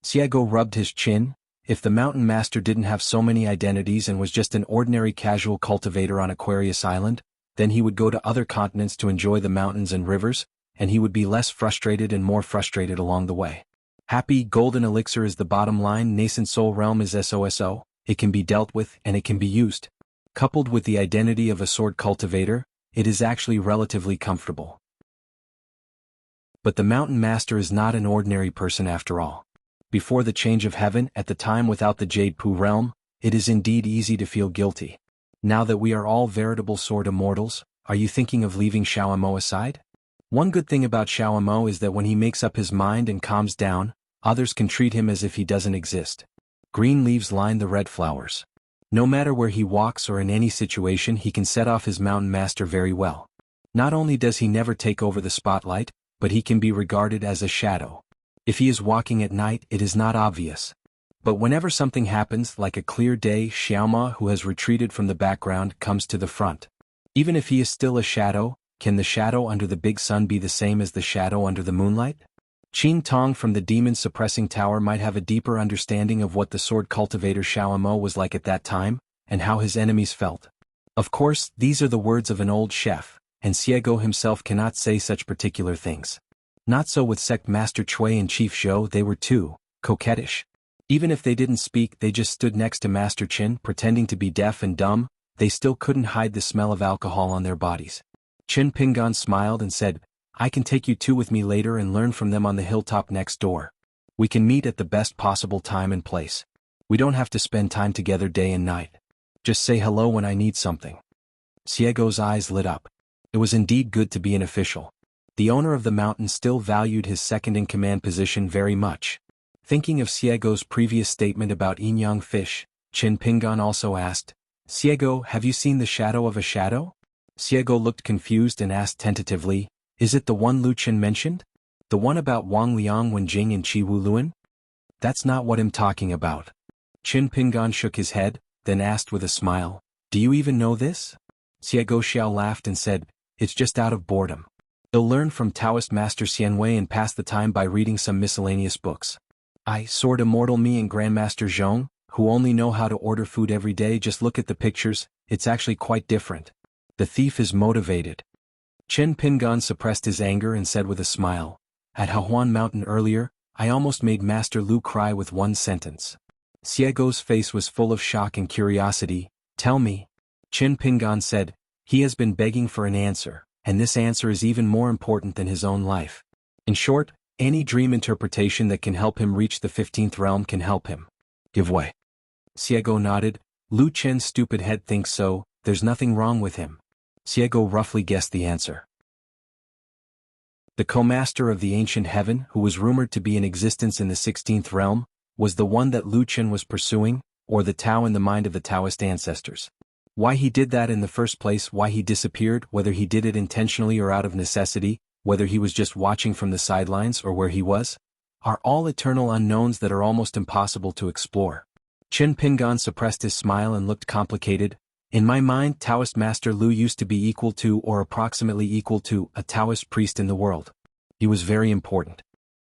Xiego rubbed his chin. If the mountain master didn't have so many identities and was just an ordinary casual cultivator on Aquarius Island, then he would go to other continents to enjoy the mountains and rivers, and he would be less frustrated and more frustrated along the way. Happy golden elixir is the bottom line. Nascent soul realm is SOSO, it can be dealt with and it can be used. Coupled with the identity of a sword cultivator, it is actually relatively comfortable. But the mountain master is not an ordinary person after all. Before the change of heaven, at the time without the Jade Pu realm, it is indeed easy to feel guilty. Now that we are all veritable sword immortals, are you thinking of leaving Xiaomo aside? One good thing about Xiaomo is that when he makes up his mind and calms down, others can treat him as if he doesn't exist. Green leaves line the red flowers. No matter where he walks or in any situation, he can set off his mountain master very well. Not only does he never take over the spotlight, but he can be regarded as a shadow. If he is walking at night, it is not obvious. But whenever something happens, like a clear day, Xiaoma, who has retreated from the background, comes to the front. Even if he is still a shadow, can the shadow under the big sun be the same as the shadow under the moonlight? Qin Tong from the demon suppressing tower might have a deeper understanding of what the sword cultivator Xiaomo was like at that time, and how his enemies felt. Of course, these are the words of an old chef, and Xiego himself cannot say such particular things. Not so with Sect Master Cui and Chief Zhou. They were too coquettish. Even if they didn't speak, they just stood next to Master Qin, pretending to be deaf and dumb. They still couldn't hide the smell of alcohol on their bodies. Qin Pingan smiled and said, "I can take you two with me later and learn from them on the hilltop next door. We can meet at the best possible time and place. We don't have to spend time together day and night. Just say hello when I need something." Xiego's eyes lit up. It was indeed good to be an official. The owner of the mountain still valued his second-in-command position very much. Thinking of Xiego's previous statement about Yinyang fish, Qin Pingan also asked, "Xiego, have you seen the shadow of a shadow?" Xiego looked confused and asked tentatively, "Is it the one Lu Qin mentioned? The one about Wang Liang, Wenjing and Qi Wuluan?" "That's not what I'm talking about." Qin Pingan shook his head, then asked with a smile, "Do you even know this?" Xiego Xiao laughed and said, "It's just out of boredom. You'll learn from Taoist Master Xianhui and pass the time by reading some miscellaneous books. I, Sword Immortal Me and Grandmaster Zhong, who only know how to order food every day, just look at the pictures, it's actually quite different. The thief is motivated." Qin Pingan suppressed his anger and said with a smile, "At Xuanhuan Mountain earlier, I almost made Master Lu cry with one sentence." Xiego's face was full of shock and curiosity. "Tell me." Qin Pingan said, "He has been begging for an answer, and this answer is even more important than his own life. In short, any dream interpretation that can help him reach the 15th realm can help him." "Give way." Xiego nodded. "Lu Chen's stupid head thinks so, there's nothing wrong with him." Xiego roughly guessed the answer. The co-master of the ancient heaven, who was rumored to be in existence in the 16th realm, was the one that Lu Chen was pursuing, or the Tao in the mind of the Taoist ancestors. Why he did that in the first place, why he disappeared, whether he did it intentionally or out of necessity, whether he was just watching from the sidelines or where he was, are all eternal unknowns that are almost impossible to explore. Qin Pingan suppressed his smile and looked complicated. "In my mind, Taoist Master Lu used to be equal to or approximately equal to a Taoist priest in the world. He was very important."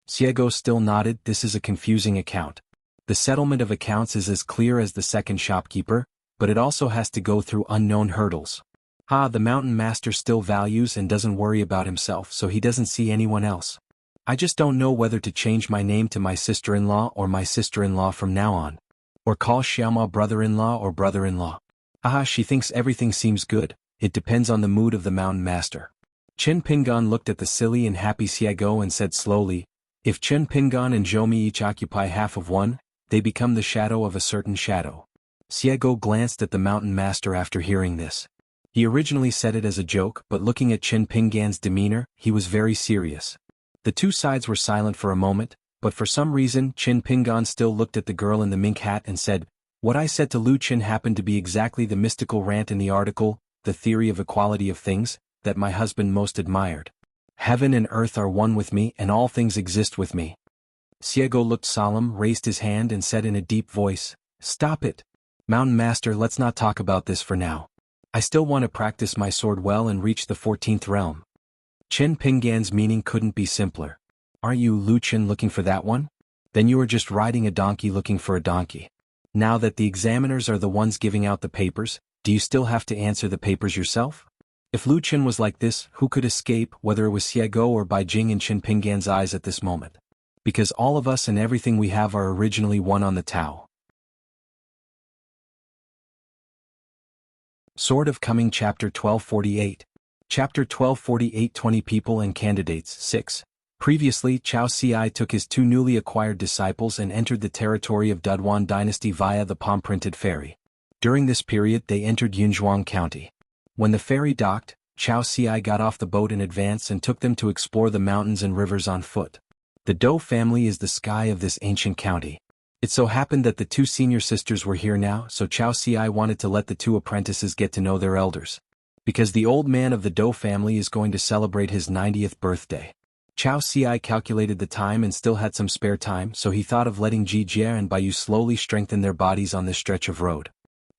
Xiego still nodded. "This is a confusing account. The settlement of accounts is as clear as the second shopkeeper, but it also has to go through unknown hurdles. The mountain master still values and doesn't worry about himself, so he doesn't see anyone else. I just don't know whether to change my name to my sister-in-law or my sister-in-law from now on. Or call Xiaoma brother-in-law or brother-in-law. She thinks everything seems good, it depends on the mood of the mountain master." Qin Pingan looked at the silly and happy Xiego and said slowly, "If Qin Pingan and Zhoumi each occupy half of one, they become the shadow of a certain shadow." Xiego glanced at the mountain master after hearing this. He originally said it as a joke, but looking at Qin Pingan's demeanor, he was very serious. The two sides were silent for a moment, but for some reason Qin Pingan still looked at the girl in the mink hat and said, "What I said to Lu Qin happened to be exactly the mystical rant in the article, The Theory of Equality of Things, that my husband most admired. Heaven and earth are one with me and all things exist with me." Xiego looked solemn, raised his hand and said in a deep voice, "Stop it. Mountain Master, let's not talk about this for now. I still want to practice my sword well and reach the 14th realm." Qin Pingan's meaning couldn't be simpler. "Aren't you Lu Qin looking for that one? Then you are just riding a donkey looking for a donkey. Now that the examiners are the ones giving out the papers, do you still have to answer the papers yourself?" If Lu Qin was like this, who could escape, whether it was Xiego or Beijing in Qin Pingan's eyes at this moment? Because all of us and everything we have are originally one on the Tao. Sword of Coming Chapter 1248. Chapter 1248 20 People and Candidates 6. Previously, Chao Ci took his two newly acquired disciples and entered the territory of Duduan dynasty via the palm-printed ferry. During this period they entered Yunzhuang County. When the ferry docked, Xianxia got off the boat in advance and took them to explore the mountains and rivers on foot. The Dou family is the sky of this ancient county. It so happened that the two senior sisters were here now, so Xianxia wanted to let the two apprentices get to know their elders. Because the old man of the Dou family is going to celebrate his 90th birthday. Xianxia calculated the time and still had some spare time, so he thought of letting Jijia and Baiyu slowly strengthen their bodies on this stretch of road.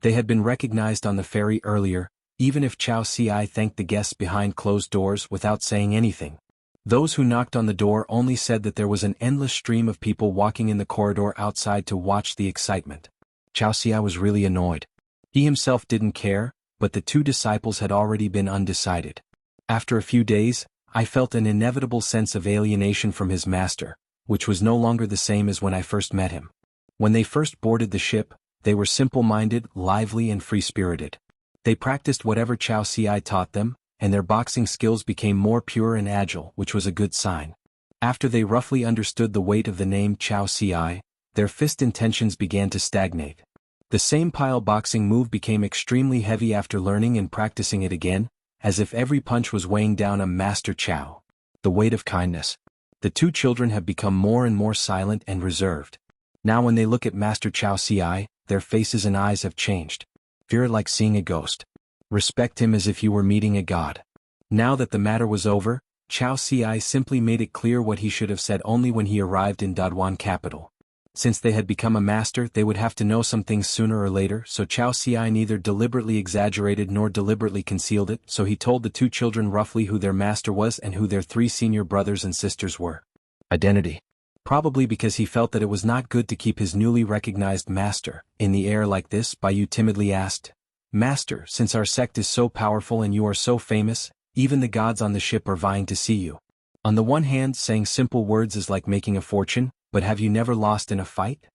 They had been recognized on the ferry earlier, even if Xianxia thanked the guests behind closed doors without saying anything. Those who knocked on the door only said that there was an endless stream of people walking in the corridor outside to watch the excitement. Xianxia was really annoyed. He himself didn't care, but the two disciples had already been undecided. After a few days, I felt an inevitable sense of alienation from his master, which was no longer the same as when I first met him. When they first boarded the ship, they were simple-minded, lively and free-spirited. They practiced whatever Xianxia taught them, and their boxing skills became more pure and agile, which was a good sign. After they roughly understood the weight of the name Xianxia, their fist intentions began to stagnate. The same pile boxing move became extremely heavy after learning and practicing it again, as if every punch was weighing down a master Xiao. The weight of kindness. The two children have become more and more silent and reserved. Now when they look at Master Xianxia, their faces and eyes have changed. Fear like seeing a ghost. Respect him as if you were meeting a god. Now that the matter was over, Xianxia simply made it clear what he should have said only when he arrived in Daduan capital. Since they had become a master, they would have to know some things sooner or later, so Xianxia neither deliberately exaggerated nor deliberately concealed it, so he told the two children roughly who their master was and who their three senior brothers and sisters were. Identity. Probably because he felt that it was not good to keep his newly recognized master in the air like this, Baiyu timidly asked, "Master, since our sect is so powerful and you are so famous, even the gods on the ship are vying to see you. On the one hand, saying simple words is like making a fortune, but have you never lost in a fight?"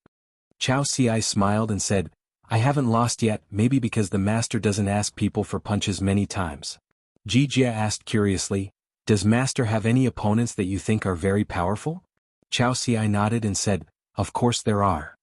Xianxia smiled and said, "I haven't lost yet, maybe because the master doesn't ask people for punches many times." Jijia asked curiously, "Does master have any opponents that you think are very powerful?" Xianxia nodded and said, "Of course there are.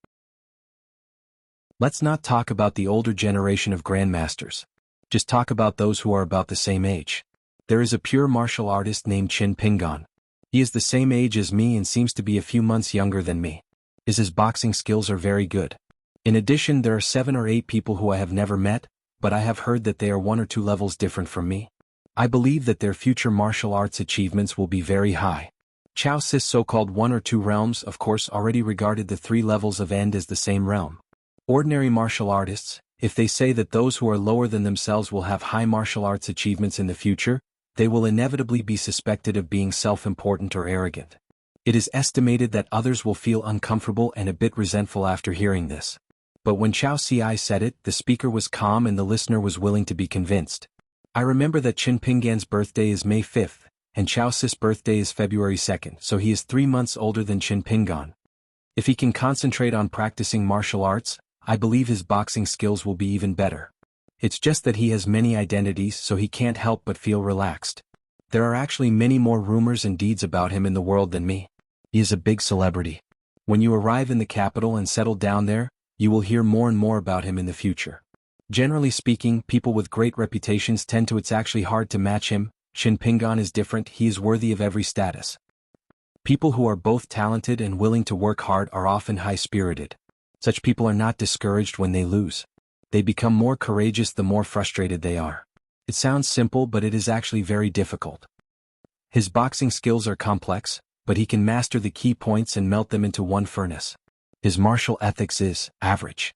Let's not talk about the older generation of grandmasters. Just talk about those who are about the same age. There is a pure martial artist named Qin Pingan. He is the same age as me and seems to be a few months younger than me. His boxing skills are very good. In addition, there are 7 or 8 people who I have never met, but I have heard that they are 1 or 2 levels different from me. I believe that their future martial arts achievements will be very high." Xiaoxi's so-called 1 or 2 realms of course already regarded the 3 levels of end as the same realm. Ordinary martial artists, if they say that those who are lower than themselves will have high martial arts achievements in the future, they will inevitably be suspected of being self-important or arrogant. It is estimated that others will feel uncomfortable and a bit resentful after hearing this. But when Xianxia said it, the speaker was calm and the listener was willing to be convinced. I remember that Qin Pingan's birthday is May 5th, and Xiaoxi's birthday is February 2nd, so he is 3 months older than Qin Pingan. If he can concentrate on practicing martial arts, I believe his boxing skills will be even better. It's just that he has many identities, so he can't help but feel relaxed. There are actually many more rumors and deeds about him in the world than me. He is a big celebrity. When you arrive in the capital and settle down there, you will hear more and more about him in the future. Generally speaking, people with great reputations tend to it's actually hard to match him. Qin Pingan is different, he is worthy of every status. People who are both talented and willing to work hard are often high-spirited. Such people are not discouraged when they lose. They become more courageous the more frustrated they are. It sounds simple, but it is actually very difficult. His boxing skills are complex, but he can master the key points and melt them into one furnace. His martial ethics is average.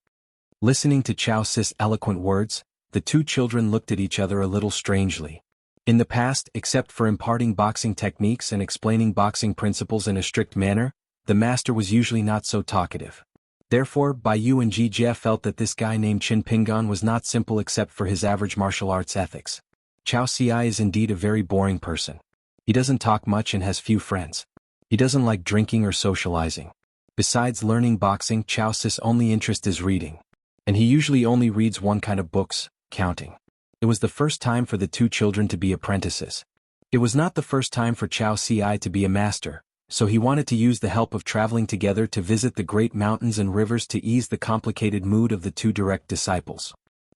Listening to Xiaoxi's eloquent words, the two children looked at each other a little strangely. In the past, except for imparting boxing techniques and explaining boxing principles in a strict manner, the master was usually not so talkative. Therefore, Baiyu and Jijia felt that this guy named Qin Pingan was not simple except for his average martial arts ethics. Xiaoxia is indeed a very boring person. He doesn't talk much and has few friends. He doesn't like drinking or socializing. Besides learning boxing, Xiaoxi's only interest is reading. And he usually only reads one kind of books, counting. It was the first time for the two children to be apprentices. It was not the first time for Xiaoxia to be a master, so he wanted to use the help of traveling together to visit the great mountains and rivers to ease the complicated mood of the two direct disciples.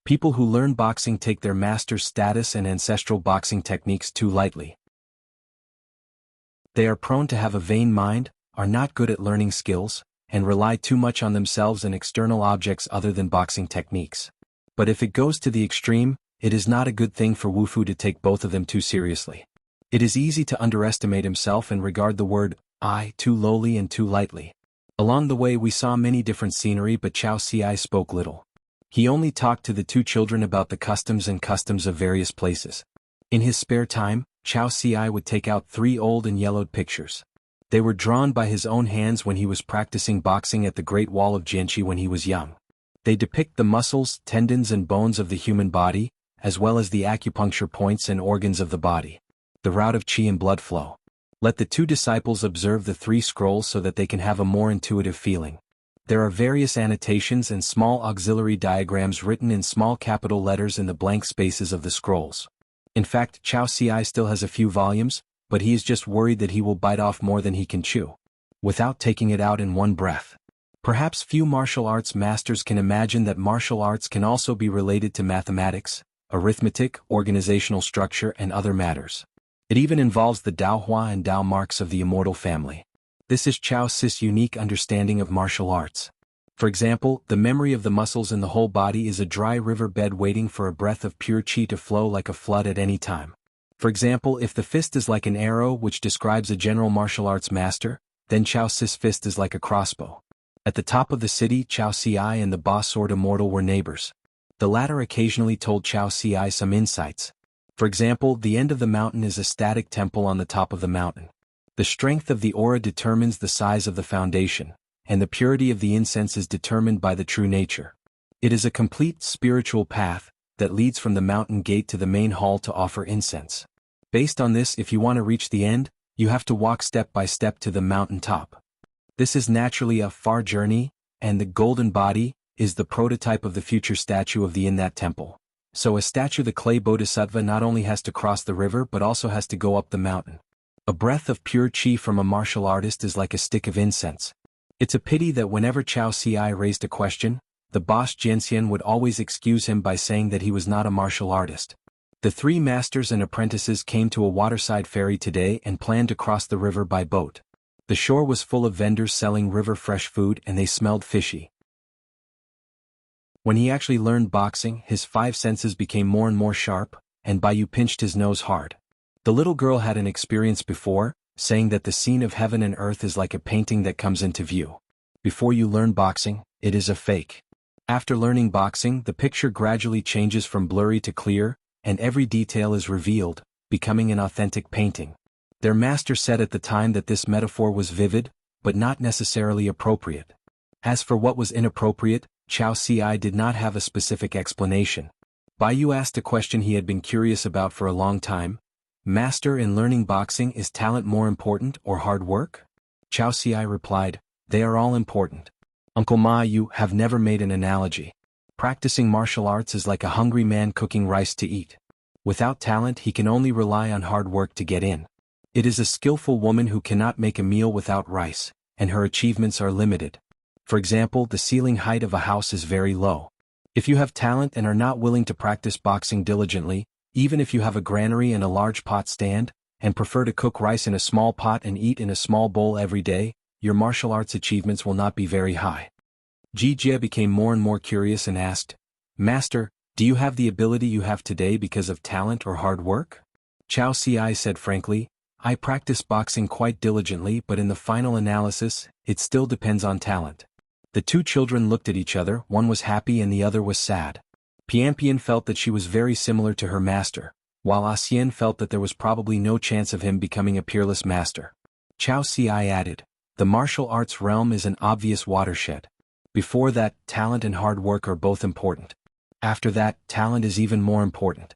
People who learn boxing take their master's status and ancestral boxing techniques too lightly. They are prone to have a vain mind, are not good at learning skills, and rely too much on themselves and external objects other than boxing techniques. But if it goes to the extreme, it is not a good thing for Wufu to take both of them too seriously. It is easy to underestimate himself and regard the word I too lowly and too lightly. Along the way we saw many different scenery, but Xiao Xi spoke little. He only talked to the two children about the customs of various places. In his spare time, Xiao Xi would take out 3 old and yellowed pictures. They were drawn by his own hands when he was practicing boxing at the Great Wall of Jianghu when he was young. They depict the muscles, tendons and bones of the human body, as well as the acupuncture points and organs of the body. The route of qi and blood flow. Let the 2 disciples observe the 3 scrolls so that they can have a more intuitive feeling. There are various annotations and small auxiliary diagrams written in small capital letters in the blank spaces of the scrolls. In fact, Xiao Xi still has a few volumes, but he is just worried that he will bite off more than he can chew, without taking it out in one breath. Perhaps few martial arts masters can imagine that martial arts can also be related to mathematics, arithmetic, organizational structure and other matters. It even involves the Daohua and Dao marks of the immortal family. This is Xiao Xi's unique understanding of martial arts. For example, the memory of the muscles in the whole body is a dry river bed waiting for a breath of pure qi to flow like a flood at any time. For example, if the fist is like an arrow, which describes a general martial arts master, then Xiao Xi's fist is like a crossbow. At the top of the city, Xiao Xi and the boss sword immortal were neighbors. The latter occasionally told Xiao Xi some insights. For example, the end of the mountain is a static temple on the top of the mountain. The strength of the aura determines the size of the foundation, and the purity of the incense is determined by the true nature. It is a complete spiritual path that leads from the mountain gate to the main hall to offer incense. Based on this, if you want to reach the end, you have to walk step by step to the mountain top. This is naturally a far journey, and the golden body is the prototype of the future statue of the in that temple. So a statue, the clay bodhisattva, not only has to cross the river but also has to go up the mountain. A breath of pure qi from a martial artist is like a stick of incense. It's a pity that whenever Xiao Xi raised a question, the boss Jianxian would always excuse him by saying that he was not a martial artist. The 3 masters and apprentices came to a waterside ferry today and planned to cross the river by boat. The shore was full of vendors selling river fresh food and they smelled fishy. When he actually learned boxing, his 5 senses became more and more sharp, and Baiyu pinched his nose hard. The little girl had an experience before, saying that the scene of heaven and earth is like a painting that comes into view. Before you learn boxing, it is a fake. After learning boxing, the picture gradually changes from blurry to clear, and every detail is revealed, becoming an authentic painting. Their master said at the time that this metaphor was vivid, but not necessarily appropriate. As for what was inappropriate, Xiao Xi did not have a specific explanation. Baiyu asked a question he had been curious about for a long time. Master, in learning boxing, is talent more important or hard work? Xiao Xi replied, they are all important. Uncle Ma, you have never made an analogy. Practicing martial arts is like a hungry man cooking rice to eat. Without talent, he can only rely on hard work to get in. It is a skillful woman who cannot make a meal without rice, and her achievements are limited. For example, the ceiling height of a house is very low. If you have talent and are not willing to practice boxing diligently, even if you have a granary and a large pot stand, and prefer to cook rice in a small pot and eat in a small bowl every day, your martial arts achievements will not be very high. Jie became more and more curious and asked, Master, do you have the ability you have today because of talent or hard work? Xiao Xi said frankly, I practice boxing quite diligently, but in the final analysis, it still depends on talent. The 2 children looked at each other, one was happy and the other was sad. Pianpian felt that she was very similar to her master, while Xian felt that there was probably no chance of him becoming a peerless master. Xiao Xi added, the martial arts realm is an obvious watershed. Before that, talent and hard work are both important. After that, talent is even more important.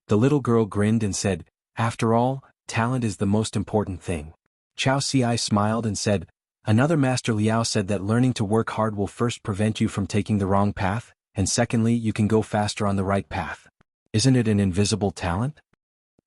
The little girl grinned and said, after all, talent is the most important thing. Xiao Xi smiled and said, another master Liao said that learning to work hard will first prevent you from taking the wrong path, and secondly, you can go faster on the right path. Isn't it an invisible talent?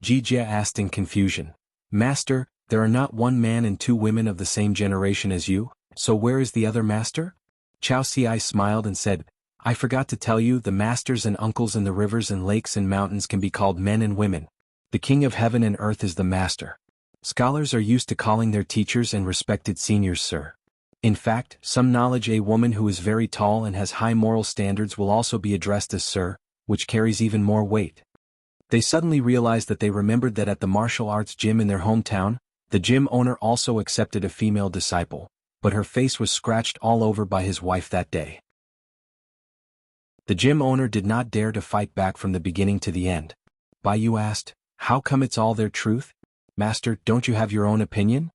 Jie asked in confusion. Master, there are not 1 man and 2 women of the same generation as you, so where is the other master? Xiao Xi smiled and said, I forgot to tell you, the masters and uncles in the rivers and lakes and mountains can be called men and women. The king of heaven and earth is the master. Scholars are used to calling their teachers and respected seniors sir. In fact, some knowledge, a woman who is very tall and has high moral standards will also be addressed as sir, which carries even more weight. They suddenly realized that they remembered that at the martial arts gym in their hometown, the gym owner also accepted a female disciple, but her face was scratched all over by his wife that day. The gym owner did not dare to fight back from the beginning to the end. Baiyu asked, "How come it's all their truth? Master, don't you have your own opinion?"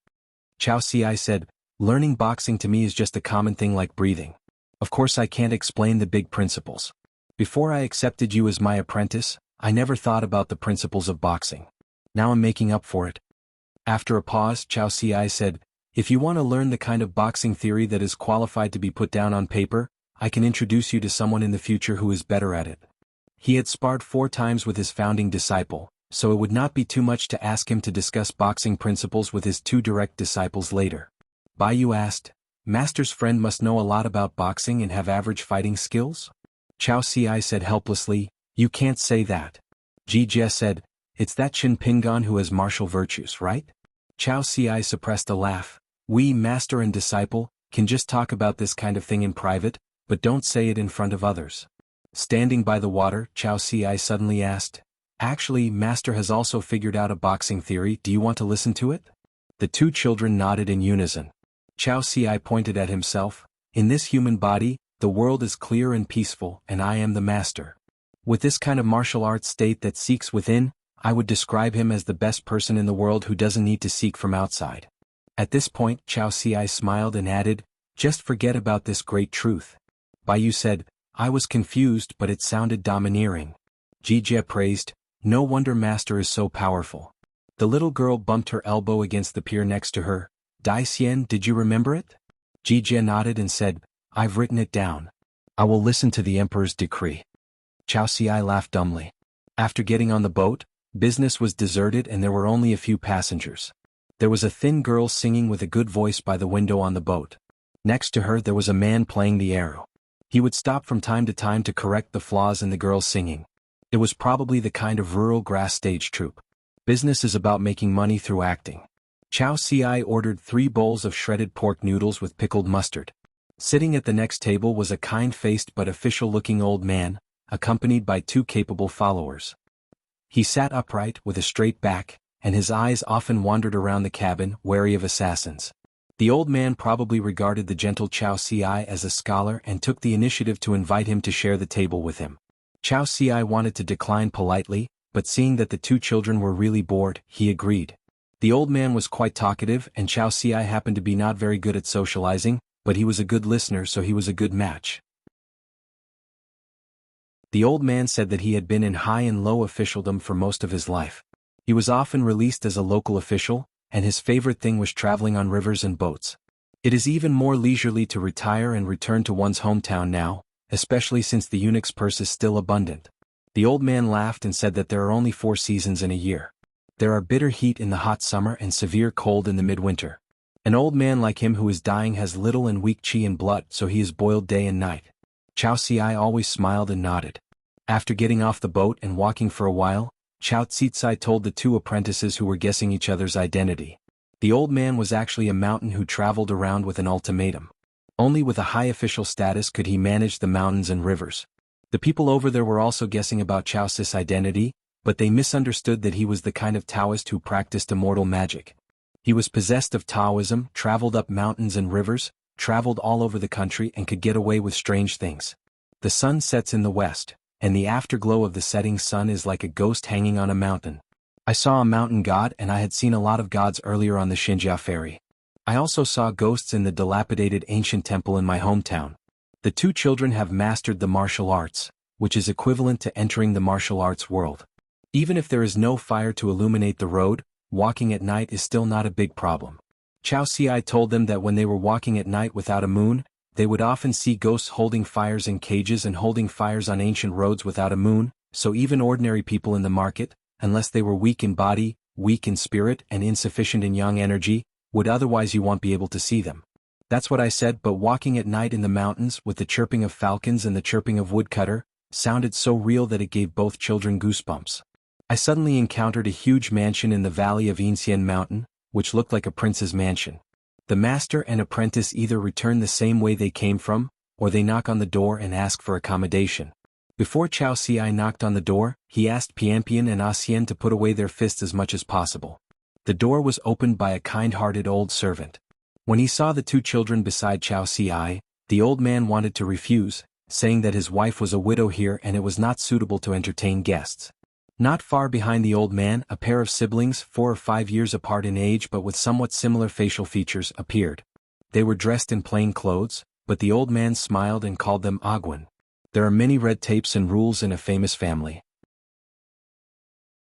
Chao Ci said, "Learning boxing to me is just a common thing like breathing. Of course I can't explain the big principles. Before I accepted you as my apprentice, I never thought about the principles of boxing. Now I'm making up for it." After a pause, Chao Ci said, "If you want to learn the kind of boxing theory that is qualified to be put down on paper, I can introduce you to someone in the future who is better at it." He had sparred 4 times with his founding disciple, so it would not be too much to ask him to discuss boxing principles with his 2 direct disciples later. Baiyu asked, "Master's friend must know a lot about boxing and have average fighting skills?" Chao Ci said helplessly, "You can't say that." Ji Jie said, "It's that Qin Pingan who has martial virtues, right?" Chao Ci suppressed a laugh. "We, master and disciple, can just talk about this kind of thing in private, but don't say it in front of others." Standing by the water, Chao Ci suddenly asked, "Actually, master has also figured out a boxing theory, do you want to listen to it?" The 2 children nodded in unison. Chao Ci pointed at himself, "In this human body, the world is clear and peaceful, and I am the master. With this kind of martial arts state that seeks within, I would describe him as the best person in the world who doesn't need to seek from outside." At this point, Chao Ci smiled and added, "Just forget about this great truth." Baiyu said, "I was confused, but it sounded domineering." Ji Jie praised, "No wonder master is so powerful." The little girl bumped her elbow against the pier next to her. "Dai Xian, did you remember it?" Ji Jie nodded and said, "I've written it down. I will listen to the emperor's decree." Chao Ci laughed dumbly. After getting on the boat, business was deserted and there were only a few passengers. There was a thin girl singing with a good voice by the window on the boat. Next to her there was a man playing the arrow. He would stop from time to time to correct the flaws in the girl's singing. It was probably the kind of rural grass stage troupe. Business is about making money through acting. Chao Ci ordered 3 bowls of shredded pork noodles with pickled mustard. Sitting at the next table was a kind-faced but official-looking old man, accompanied by 2 capable followers. He sat upright with a straight back, and his eyes often wandered around the cabin, wary of assassins. The old man probably regarded the gentle Chao Ci as a scholar and took the initiative to invite him to share the table with him. Chao Ci wanted to decline politely, but seeing that the 2 children were really bored, he agreed. The old man was quite talkative and Chao Ci happened to be not very good at socializing, but he was a good listener, so he was a good match. The old man said that he had been in high and low officialdom for most of his life. He was often released as a local official, and his favorite thing was traveling on rivers and boats. It is even more leisurely to retire and return to one's hometown now, especially since the eunuch's purse is still abundant. The old man laughed and said that there are only 4 seasons in a year. There are bitter heat in the hot summer and severe cold in the midwinter. An old man like him who is dying has little and weak qi and blood, so he is boiled day and night. Chao Ci always smiled and nodded. After getting off the boat and walking for a while, Chao Ci told the 2 apprentices who were guessing each other's identity. The old man was actually a mountain who traveled around with an ultimatum. Only with a high official status could he manage the mountains and rivers. The people over there were also guessing about Chao Ci's identity, but they misunderstood that he was the kind of Taoist who practiced immortal magic. He was possessed of Taoism, traveled up mountains and rivers, traveled all over the country and could get away with strange things. The sun sets in the west, and the afterglow of the setting sun is like a ghost hanging on a mountain. I saw a mountain god and I had seen a lot of gods earlier on the Xianxia ferry. I also saw ghosts in the dilapidated ancient temple in my hometown. The 2 children have mastered the martial arts, which is equivalent to entering the martial arts world. Even if there is no fire to illuminate the road, walking at night is still not a big problem. Chao Ci told them that when they were walking at night without a moon, they would often see ghosts holding fires in cages and holding fires on ancient roads without a moon, so even ordinary people in the market, unless they were weak in body, weak in spirit and insufficient in yang energy, would otherwise you won't be able to see them. That's what I said, but walking at night in the mountains with the chirping of falcons and the chirping of woodcutter sounded so real that it gave both children goosebumps. I suddenly encountered a huge mansion in the valley of Xianxia Mountain, which looked like a prince's mansion. The master and apprentice either return the same way they came from, or they knock on the door and ask for accommodation. Before Chao Xi knocked on the door, he asked Pianpian and Xian to put away their fists as much as possible. The door was opened by a kind-hearted old servant. When he saw the two children beside Chao Xi, the old man wanted to refuse, saying that his wife was a widow here and it was not suitable to entertain guests. Not far behind the old man, a pair of siblings, 4 or 5 years apart in age but with somewhat similar facial features, appeared. They were dressed in plain clothes, but the old man smiled and called them Xuanhuan. There are many red tapes and rules in a famous family.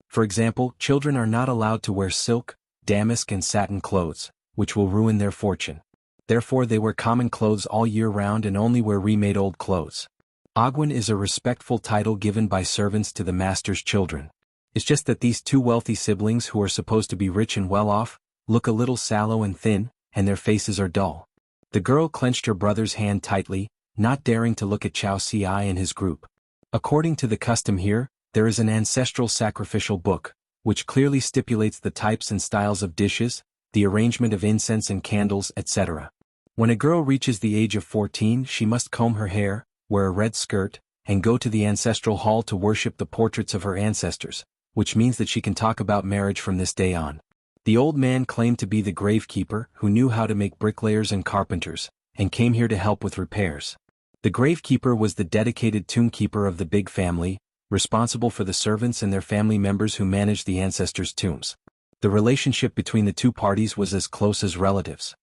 For example, children are not allowed to wear silk, damask and satin clothes, which will ruin their fortune. Therefore they wear common clothes all year round and only wear remade old clothes. Xuanhuan is a respectful title given by servants to the master's children. It's just that these two wealthy siblings who are supposed to be rich and well-off, look a little sallow and thin, and their faces are dull. The girl clenched her brother's hand tightly, not daring to look at Chao Xi and his group. According to the custom here, there is an ancestral sacrificial book, which clearly stipulates the types and styles of dishes, the arrangement of incense and candles, etc. When a girl reaches the age of 14, she must comb her hair, wear a red skirt, and go to the ancestral hall to worship the portraits of her ancestors, which means that she can talk about marriage from this day on. The old man claimed to be the gravekeeper who knew how to make bricklayers and carpenters, and came here to help with repairs. The gravekeeper was the dedicated tombkeeper of the big family, responsible for the servants and their family members who managed the ancestors' tombs. The relationship between the two parties was as close as relatives.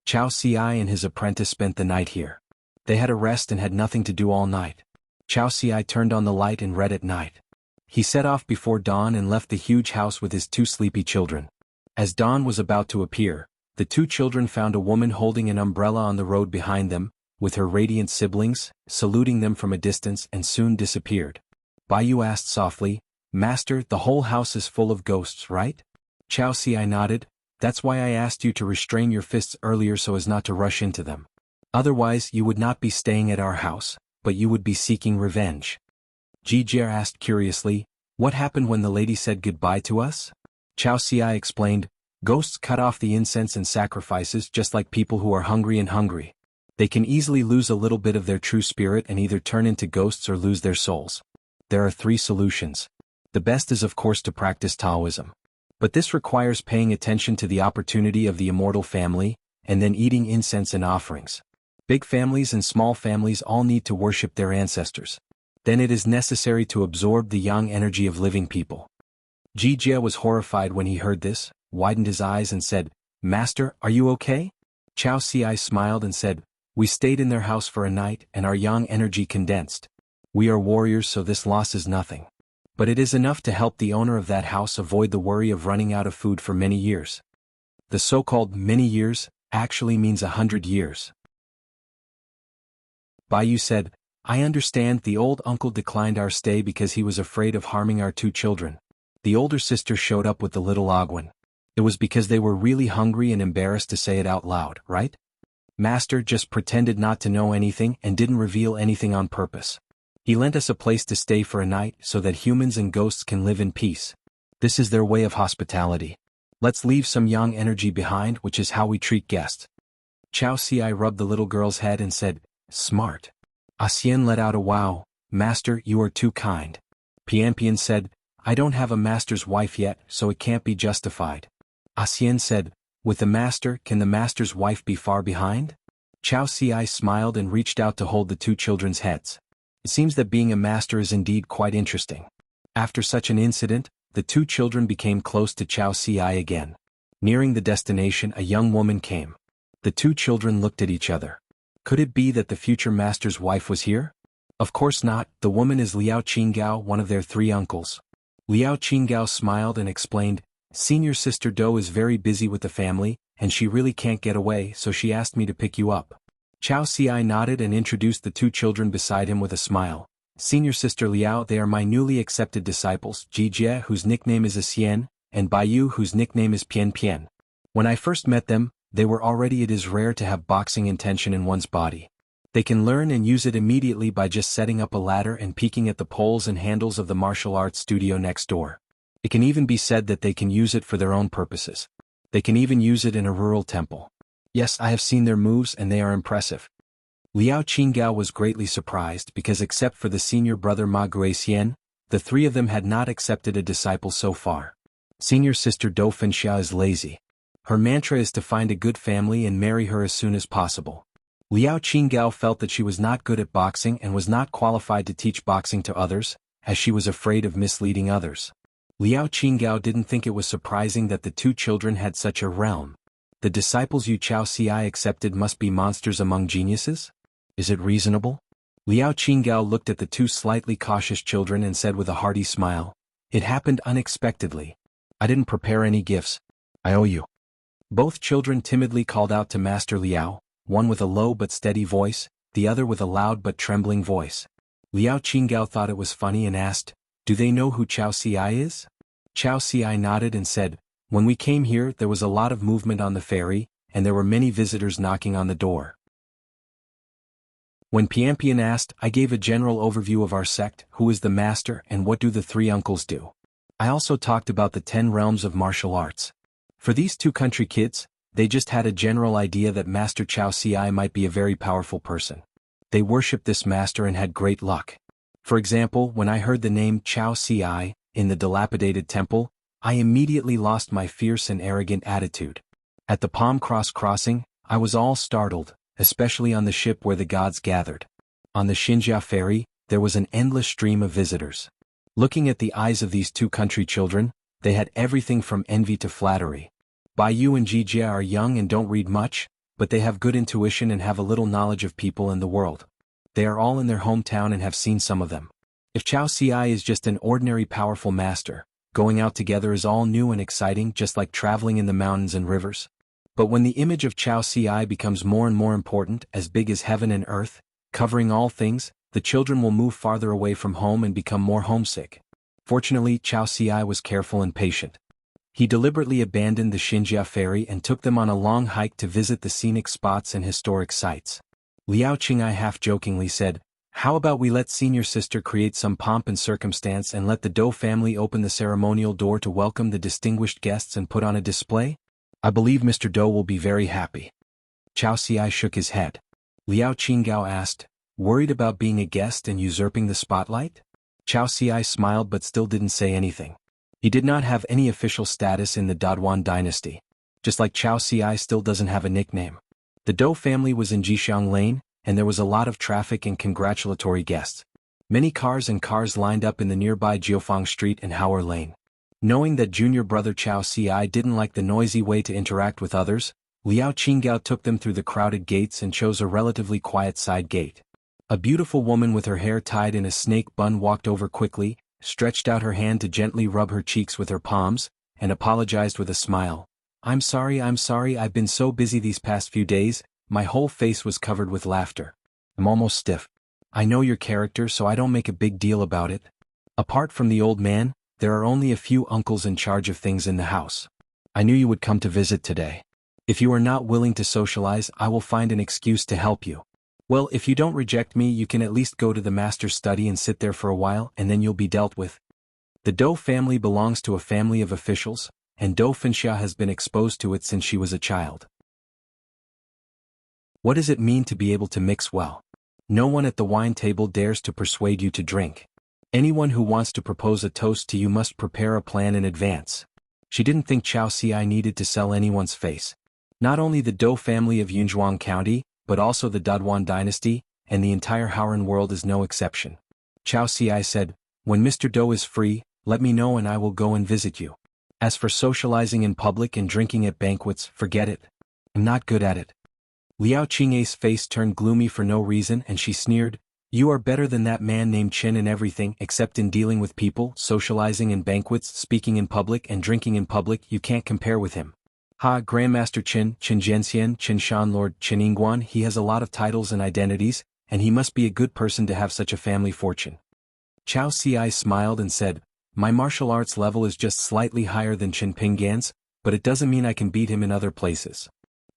Chao Xi and his apprentice spent the night here. They had a rest and had nothing to do all night. Chao Xi turned on the light and read at night. He set off before dawn and left the huge house with his two sleepy children. As dawn was about to appear, the two children found a woman holding an umbrella on the road behind them, with her radiant siblings, saluting them from a distance, and soon disappeared. Baiyu asked softly, "Master, the whole house is full of ghosts, right?" Chao Xi nodded. "That's why I asked you to restrain your fists earlier so as not to rush into them. Otherwise you would not be staying at our house, but you would be seeking revenge." Jianghu asked curiously, "What happened when the lady said goodbye to us?" Chao Xi explained, "Ghosts cut off the incense and sacrifices just like people who are hungry. They can easily lose a little bit of their true spirit and either turn into ghosts or lose their souls. There are 3 solutions. The best is of course to practice Taoism. But this requires paying attention to the opportunity of the immortal family, and then eating incense and offerings. Big families and small families all need to worship their ancestors. Then it is necessary to absorb the yang energy of living people." Jianghu was horrified when he heard this, widened his eyes and said, "Master, are you okay?" Chao Xi smiled and said, "We stayed in their house for a night and our yang energy condensed. We are warriors, so this loss is nothing. But it is enough to help the owner of that house avoid the worry of running out of food for many years." The so-called many years actually means 100 years. Baiyu said, "I understand the old uncle declined our stay because he was afraid of harming our 2 children. The older sister showed up with the little Xuanhuan. It was because they were really hungry and embarrassed to say it out loud, right? Master just pretended not to know anything and didn't reveal anything on purpose. He lent us a place to stay for a night so that humans and ghosts can live in peace. This is their way of hospitality. Let's leave some yang energy behind, which is how we treat guests." Chao Xi rubbed the little girl's head and said, "Smart." Xian let out a wow. "Master, you are too kind." Pianpian said, "I don't have a master's wife yet, so it can't be justified." Xian said, "With the master, can the master's wife be far behind?" Chao Xi smiled and reached out to hold the 2 children's heads. It seems that being a master is indeed quite interesting. After such an incident, the 2 children became close to Chao Xi again. Nearing the destination, a young woman came. The 2 children looked at each other. Could it be that the future master's wife was here? Of course not. The woman is Liao Qingao, one of their 3 uncles. Liao Qingao smiled and explained, "Senior sister Do is very busy with the family, and she really can't get away, so she asked me to pick you up." Chao Xi nodded and introduced the 2 children beside him with a smile. "Senior sister Liao, they are my newly accepted disciples, Jianghu, whose nickname is Xian, and Baiyu, whose nickname is Pianpian. When I first met them, They were already it is rare to have boxing intention in one's body. They can learn and use it immediately by just setting up a ladder and peeking at the poles and handles of the martial arts studio next door. It can even be said that they can use it for their own purposes. They can even use it in a rural temple. Yes, I have seen their moves and they are impressive. Liao Qinggao was greatly surprised because except for the senior brother Ma Guixian, the three of them had not accepted a disciple so far. Senior sister Dou Fenxia is lazy. Her mantra is to find a good family and marry her as soon as possible. Liao Qinggao felt that she was not good at boxing and was not qualified to teach boxing to others, as she was afraid of misleading others. Liao Qinggao didn't think it was surprising that the two children had such a realm. The disciples Yu Xiaoxi accepted must be monsters among geniuses? Is it reasonable? Liao Qinggao looked at the two slightly cautious children and said with a hearty smile, "It happened unexpectedly. I didn't prepare any gifts. I owe you." Both children timidly called out to Master Liao, one with a low but steady voice, the other with a loud but trembling voice. Liao Qinggao thought it was funny and asked, "Do they know who Chao Ci is?" Chao Ci nodded and said, "When we came here there was a lot of movement on the ferry, and there were many visitors knocking on the door." When Piampian asked, I gave a general overview of our sect, who is the master and what do the three uncles do. I also talked about the 10 realms of martial arts. For these two country kids, they just had a general idea that Master Chao Ci might be a very powerful person. They worshipped this master and had great luck. For example, when I heard the name Chao Ci in the dilapidated temple, I immediately lost my fierce and arrogant attitude. At the Palm Cross crossing, I was all startled, especially on the ship where the gods gathered. On the Xianxia ferry, there was an endless stream of visitors. Looking at the eyes of these two country children, they had everything from envy to flattery. Bai Yu and Jijia are young and don't read much, but they have good intuition and have a little knowledge of people and the world. They are all in their hometown and have seen some of them. If Chao Ci is just an ordinary powerful master, going out together is all new and exciting just like traveling in the mountains and rivers. But when the image of Chao Ci becomes more and more important, as big as heaven and earth, covering all things, the children will move farther away from home and become more homesick. Fortunately, Chao Ci was careful and patient. He deliberately abandoned the Xianxia ferry and took them on a long hike to visit the scenic spots and historic sites. Liao Qingai half-jokingly said, "How about we let senior sister create some pomp and circumstance and let the Dou family open the ceremonial door to welcome the distinguished guests and put on a display? I believe Mr. Dou will be very happy." Chao Ci shook his head. Liao Qinggao asked, "Worried about being a guest and usurping the spotlight?" Chao Ci smiled but still didn't say anything. He did not have any official status in the Daduan dynasty. Just like Chao Ci still doesn't have a nickname. The Dou family was in Jixiang Lane, and there was a lot of traffic and congratulatory guests. Many cars lined up in the nearby Jiufang Street and Howard Lane. Knowing that junior brother Chao Ci didn't like the noisy way to interact with others, Liao Qinggao took them through the crowded gates and chose a relatively quiet side gate. A beautiful woman with her hair tied in a snake bun walked over quickly, stretched out her hand to gently rub her cheeks with her palms, and apologized with a smile. I'm sorry, I've been so busy these past few days, my whole face was covered with laughter. I'm almost stiff. I know your character so I don't make a big deal about it. Apart from the old man, there are only a few uncles in charge of things in the house. I knew you would come to visit today. If you are not willing to socialize, I will find an excuse to help you. Well, if you don't reject me, you can at least go to the master's study and sit there for a while, and then you'll be dealt with. The Dou family belongs to a family of officials, and Dou Fenxia has been exposed to it since she was a child. What does it mean to be able to mix well? No one at the wine table dares to persuade you to drink. Anyone who wants to propose a toast to you must prepare a plan in advance. She didn't think Chao Ci needed to sell anyone's face. Not only the Dou family of Yunzhuang County, but also the Daduan dynasty, and the entire Haoran world is no exception. Chao Ci said, "When Mr. Dou is free, let me know and I will go and visit you. As for socializing in public and drinking at banquets, forget it. I'm not good at it." Liao Qing's face turned gloomy for no reason and she sneered, "You are better than that man named Qin in everything except in dealing with people, socializing in banquets, speaking in public and drinking in public. You can't compare with him." Ha, Grandmaster Qin Zhenxian, Qin Shanlord, Qin Yingguan, he has a lot of titles and identities, and he must be a good person to have such a family fortune. Chao Ci smiled and said, "My martial arts level is just slightly higher than Qin Pinggan's, but it doesn't mean I can beat him in other places.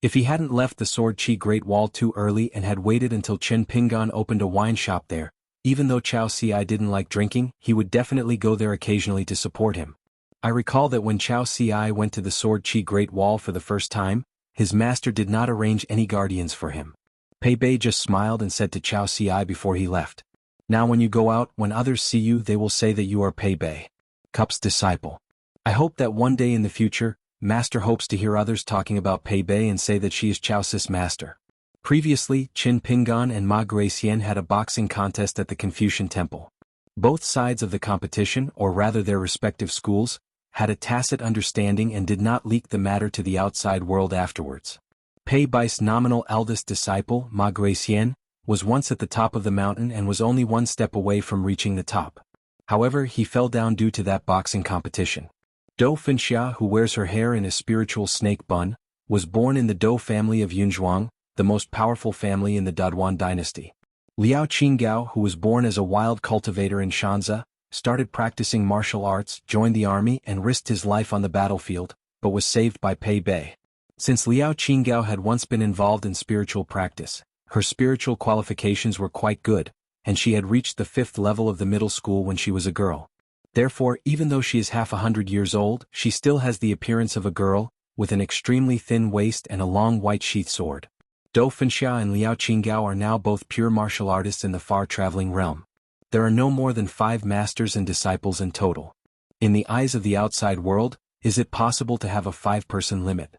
If he hadn't left the Sword Chi Great Wall too early and had waited until Chen Pingan opened a wine shop there, even though Chao Ci didn't like drinking, he would definitely go there occasionally to support him. I recall that when Chao Ci went to the Sword Chi Great Wall for the first time, his master did not arrange any guardians for him. Pei Bei just smiled and said to Chao Ci before he left, "Now when you go out, when others see you they will say that you are Pei Bei, Cup's disciple." I hope that one day in the future, Master hopes to hear others talking about Pei Bei and say that she is Chao Ci's master. Previously, Qin Pingan and Ma Guixian had a boxing contest at the Confucian Temple. Both sides of the competition, or rather their respective schools, had a tacit understanding and did not leak the matter to the outside world afterwards. Pei Bei's nominal eldest disciple, Ma Guixian, was once at the top of the mountain and was only one step away from reaching the top. However, he fell down due to that boxing competition. Dou Finxia, who wears her hair in a spiritual snake bun, was born in the Dou family of Yunzhuang, the most powerful family in the Daduan dynasty. Liao Qinggao, who was born as a wild cultivator in Xianxia, started practicing martial arts, joined the army and risked his life on the battlefield, but was saved by Pei Bei. Since Liao Qinggao had once been involved in spiritual practice, her spiritual qualifications were quite good, and she had reached the 5th level of the middle school when she was a girl. Therefore, even though she is half 100 years old, she still has the appearance of a girl, with an extremely thin waist and a long white sheath sword. Dou Finxia and Liao Qinggao are now both pure martial artists in the far-traveling realm. There are no more than 5 masters and disciples in total. In the eyes of the outside world, is it possible to have a 5-person limit?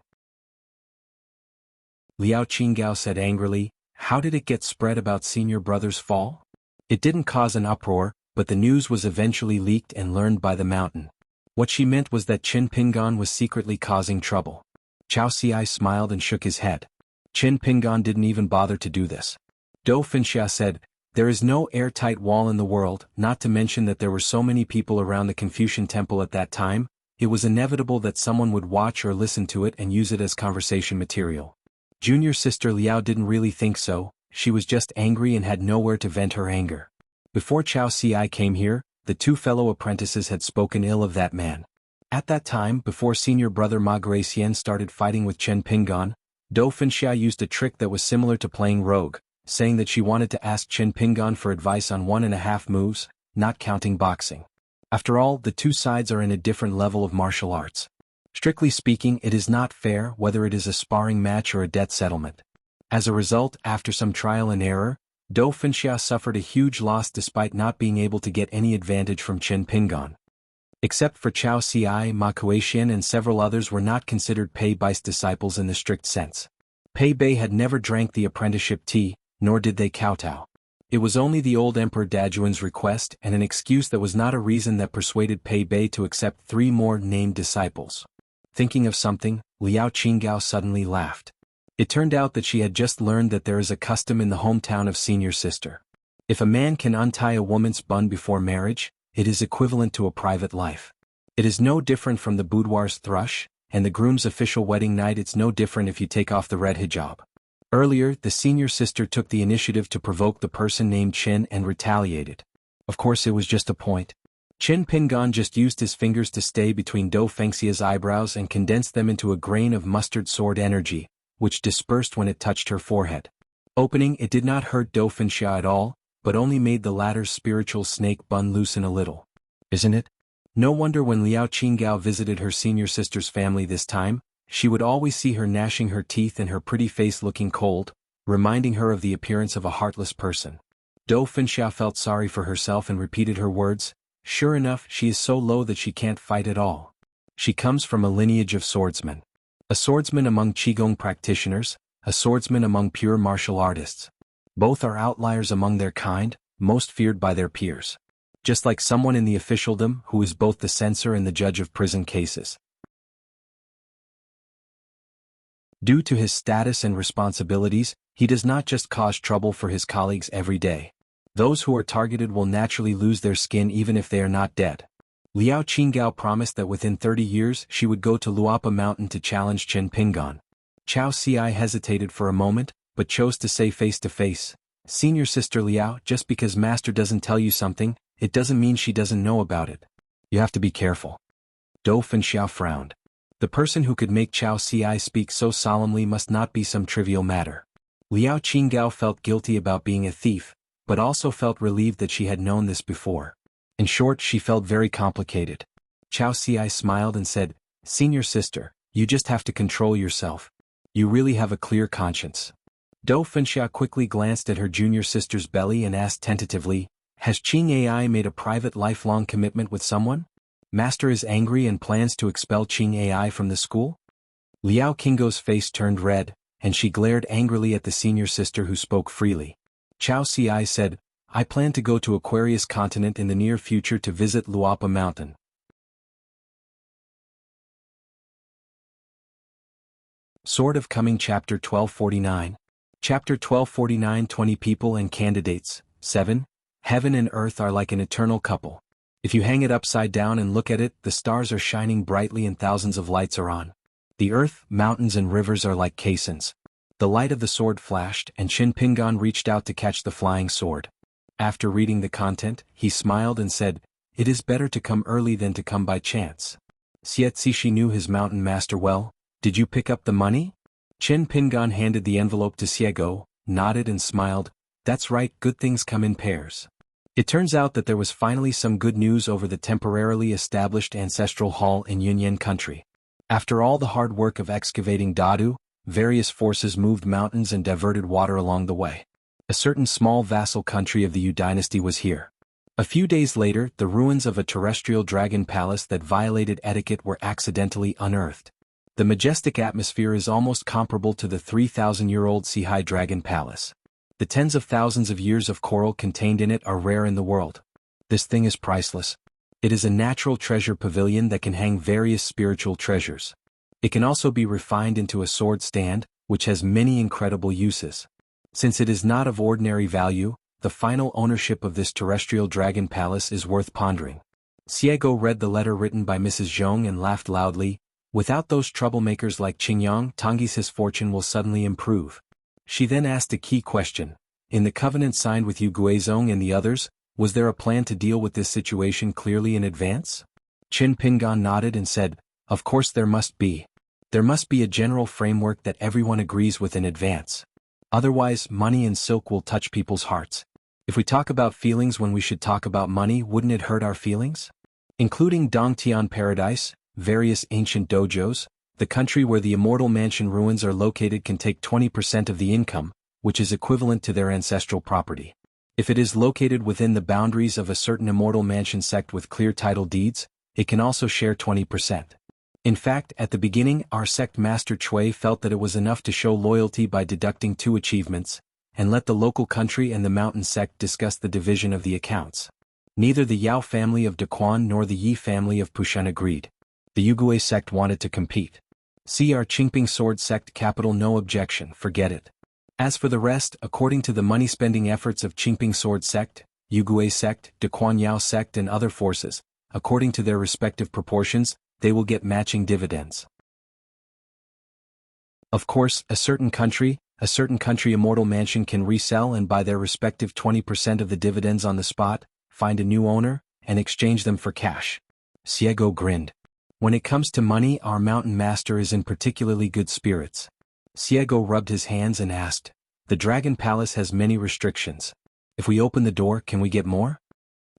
Liao Qinggao said angrily, "How did it get spread about senior brother's fall?" It didn't cause an uproar, but the news was eventually leaked and learned by the mountain. What she meant was that Qin Pingan was secretly causing trouble. Chao Ci smiled and shook his head. Qin Pingan didn't even bother to do this. Dou Finxia said, "There is no airtight wall in the world, not to mention that there were so many people around the Confucian Temple at that time, it was inevitable that someone would watch or listen to it and use it as conversation material." Junior sister Liao didn't really think so, she was just angry and had nowhere to vent her anger. Before Chao Ci came here, the 2 fellow apprentices had spoken ill of that man. At that time, before senior brother Ma Guixian started fighting with Chen Pingan, Dou Finxia used a trick that was similar to playing rogue, saying that she wanted to ask Chen Pingan for advice on 1.5 moves, not counting boxing. After all, the 2 sides are in a different level of martial arts. Strictly speaking, it is not fair whether it is a sparring match or a debt settlement. As a result, after some trial and error, Dou Finxia suffered a huge loss despite not being able to get any advantage from Chen Pingan. Except for Chao Ci, Ma Guixian and several others were not considered Pei Bei's disciples in the strict sense. Pei Bei had never drank the apprenticeship tea, nor did they kowtow. It was only the old Emperor Dajuan's request and an excuse that was not a reason that persuaded Pei Bei to accept 3 more named disciples. Thinking of something, Liao Qinggao suddenly laughed. It turned out that she had just learned that there is a custom in the hometown of senior sister. If a man can untie a woman's bun before marriage, it is equivalent to a private life. It is no different from the boudoir's thrush, and the groom's official wedding night. It's no different if you take off the red hijab. Earlier, the senior sister took the initiative to provoke the person named Qin and retaliated. Of course it was just a point. Qin Pingan just used his fingers to stay between Dou Fengxia's eyebrows and condensed them into a grain of mustard sword energy, which dispersed when it touched her forehead. Opening, it did not hurt Dou Finxia at all, but only made the latter's spiritual snake bun loosen a little. Isn't it? No wonder when Liao Qinggao visited her senior sister's family this time, she would always see her gnashing her teeth and her pretty face looking cold, reminding her of the appearance of a heartless person. Dou Finxia felt sorry for herself and repeated her words. Sure enough, she is so low that she can't fight at all. She comes from a lineage of swordsmen. A swordsman among Qigong practitioners, a swordsman among pure martial artists. Both are outliers among their kind, most feared by their peers. Just like someone in the officialdom who is both the censor and the judge of prison cases. Due to his status and responsibilities, he does not just cause trouble for his colleagues every day. Those who are targeted will naturally lose their skin even if they are not dead. Liao Qinggao promised that within 30 years she would go to Luapa Mountain to challenge Qin Pingan. Chao Ci hesitated for a moment, but chose to say face to face, "Senior sister Liao, just because master doesn't tell you something, it doesn't mean she doesn't know about it. You have to be careful." Dou Finxia frowned. The person who could make Chao Ci speak so solemnly must not be some trivial matter. Liao Qinggao felt guilty about being a thief, but also felt relieved that she had known this before. In short, she felt very complicated. Chao Ci smiled and said, "Senior sister, you just have to control yourself. You really have a clear conscience." Dou Fenxia quickly glanced at her junior sister's belly and asked tentatively, "Has Qing AI made a private lifelong commitment with someone? Master is angry and plans to expel Qing AI from the school?" Liao Qinggao's face turned red, and she glared angrily at the senior sister who spoke freely. Chao Ci said, "I plan to go to Aquarius continent in the near future to visit Luapa Mountain." Sword of Coming Chapter 1249. Chapter 1249 20 People and Candidates. 7. Heaven and earth are like an eternal couple. If you hang it upside down and look at it, the stars are shining brightly and thousands of lights are on. The earth, mountains and rivers are like caissons. The light of the sword flashed, and Qin Pingan reached out to catch the flying sword. After reading the content, he smiled and said, "It is better to come early than to come by chance." Xie Zishi knew his mountain master well. "Did you pick up the money?" Qin Pingan handed the envelope to Xiego, nodded and smiled. "That's right, good things come in pairs." It turns out that there was finally some good news over the temporarily established ancestral hall in Yunyan country. After all the hard work of excavating Dadu, various forces moved mountains and diverted water along the way. A certain small vassal country of the Yu dynasty was here. A few days later, the ruins of a terrestrial dragon palace that violated etiquette were accidentally unearthed. The majestic atmosphere is almost comparable to the 3,000-year-old Sihai Dragon Palace. The tens of thousands of years of coral contained in it are rare in the world. This thing is priceless. It is a natural treasure pavilion that can hang various spiritual treasures. It can also be refined into a sword stand, which has many incredible uses. Since it is not of ordinary value, the final ownership of this terrestrial dragon palace is worth pondering. Xiego read the letter written by Mrs. Zhong and laughed loudly. Without those troublemakers like Qingyang, Tongyi's fortune will suddenly improve. She then asked a key question. In the covenant signed with Yu Guizhong and the others, was there a plan to deal with this situation clearly in advance? Qin Pingan nodded and said, "Of course there must be. There must be a general framework that everyone agrees with in advance. Otherwise, money and silk will touch people's hearts. If we talk about feelings when we should talk about money, wouldn't it hurt our feelings?" Including Dongtian Paradise, various ancient dojos, the country where the Immortal Mansion ruins are located can take 20% of the income, which is equivalent to their ancestral property. If it is located within the boundaries of a certain Immortal Mansion sect with clear title deeds, it can also share 20%. In fact, at the beginning, our sect master Chui felt that it was enough to show loyalty by deducting 2 achievements, and let the local country and the mountain sect discuss the division of the accounts. Neither the Yao family of Daquan nor the Yi family of Pushan agreed. The Yugui sect wanted to compete. See our Qingping sword sect capital, no objection, forget it. As for the rest, according to the money-spending efforts of Qingping sword sect, Yugui sect, Daquan Yao sect and other forces, according to their respective proportions, they will get matching dividends. Of course, a certain country Immortal Mansion can resell and buy their respective 20% of the dividends on the spot, find a new owner, and exchange them for cash. Xiego grinned. When it comes to money, our mountain master is in particularly good spirits. Xiego rubbed his hands and asked, "The Dragon Palace has many restrictions. If we open the door, can we get more?"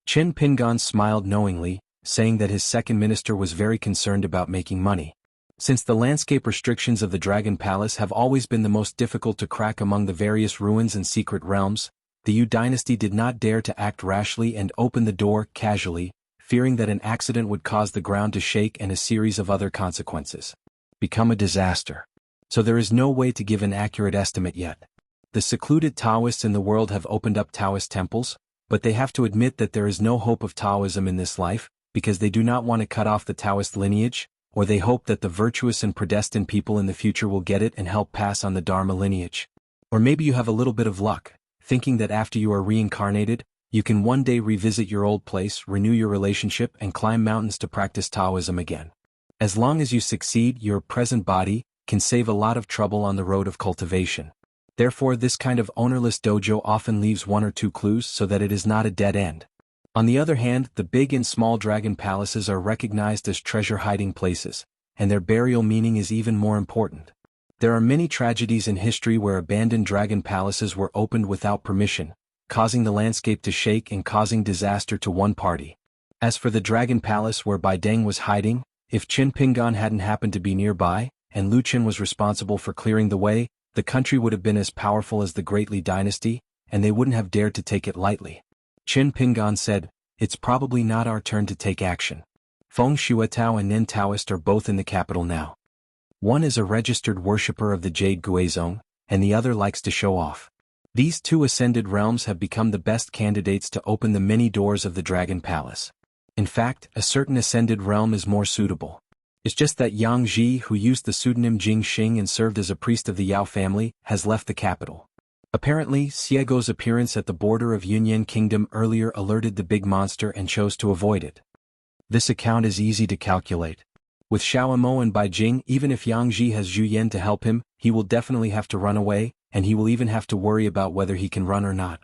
Qin Pingan smiled knowingly, saying that his second minister was very concerned about making money. Since the landscape restrictions of the Dragon Palace have always been the most difficult to crack among the various ruins and secret realms, the Yu dynasty did not dare to act rashly and open the door casually, fearing that an accident would cause the ground to shake and a series of other consequences become a disaster. So there is no way to give an accurate estimate yet. The secluded Taoists in the world have opened up Taoist temples, but they have to admit that there is no hope of Taoism in this life, because they do not want to cut off the Taoist lineage, or they hope that the virtuous and predestined people in the future will get it and help pass on the Dharma lineage. Or maybe you have a little bit of luck, thinking that after you are reincarnated, you can one day revisit your old place, renew your relationship and climb mountains to practice Taoism again. As long as you succeed, your present body can save a lot of trouble on the road of cultivation. Therefore, this kind of ownerless dojo often leaves 1 or 2 clues so that it is not a dead end. On the other hand, the big and small dragon palaces are recognized as treasure hiding places, and their burial meaning is even more important. There are many tragedies in history where abandoned dragon palaces were opened without permission, causing the landscape to shake and causing disaster to one party. As for the dragon palace where Bai Deng was hiding, if Qin Pingan hadn't happened to be nearby, and Lu Qin was responsible for clearing the way, the country would have been as powerful as the Great Li dynasty, and they wouldn't have dared to take it lightly. Qin Pingan said, "It's probably not our turn to take action. Feng Shuetao and Nen Taoist are both in the capital now. One is a registered worshipper of the Jade Guizhong, and the other likes to show off. These two ascended realms have become the best candidates to open the many doors of the Dragon Palace. In fact, a certain ascended realm is more suitable. It's just that Yang Ji, who used the pseudonym Jing Xing and served as a priest of the Yao family, has left the capital. Apparently, Xiego's appearance at the border of Yunyan Kingdom earlier alerted the big monster and chose to avoid it. This account is easy to calculate. With Xiaomo and Beijing, even if Yang Ji has Zhu Yan to help him, he will definitely have to run away, and he will even have to worry about whether he can run or not."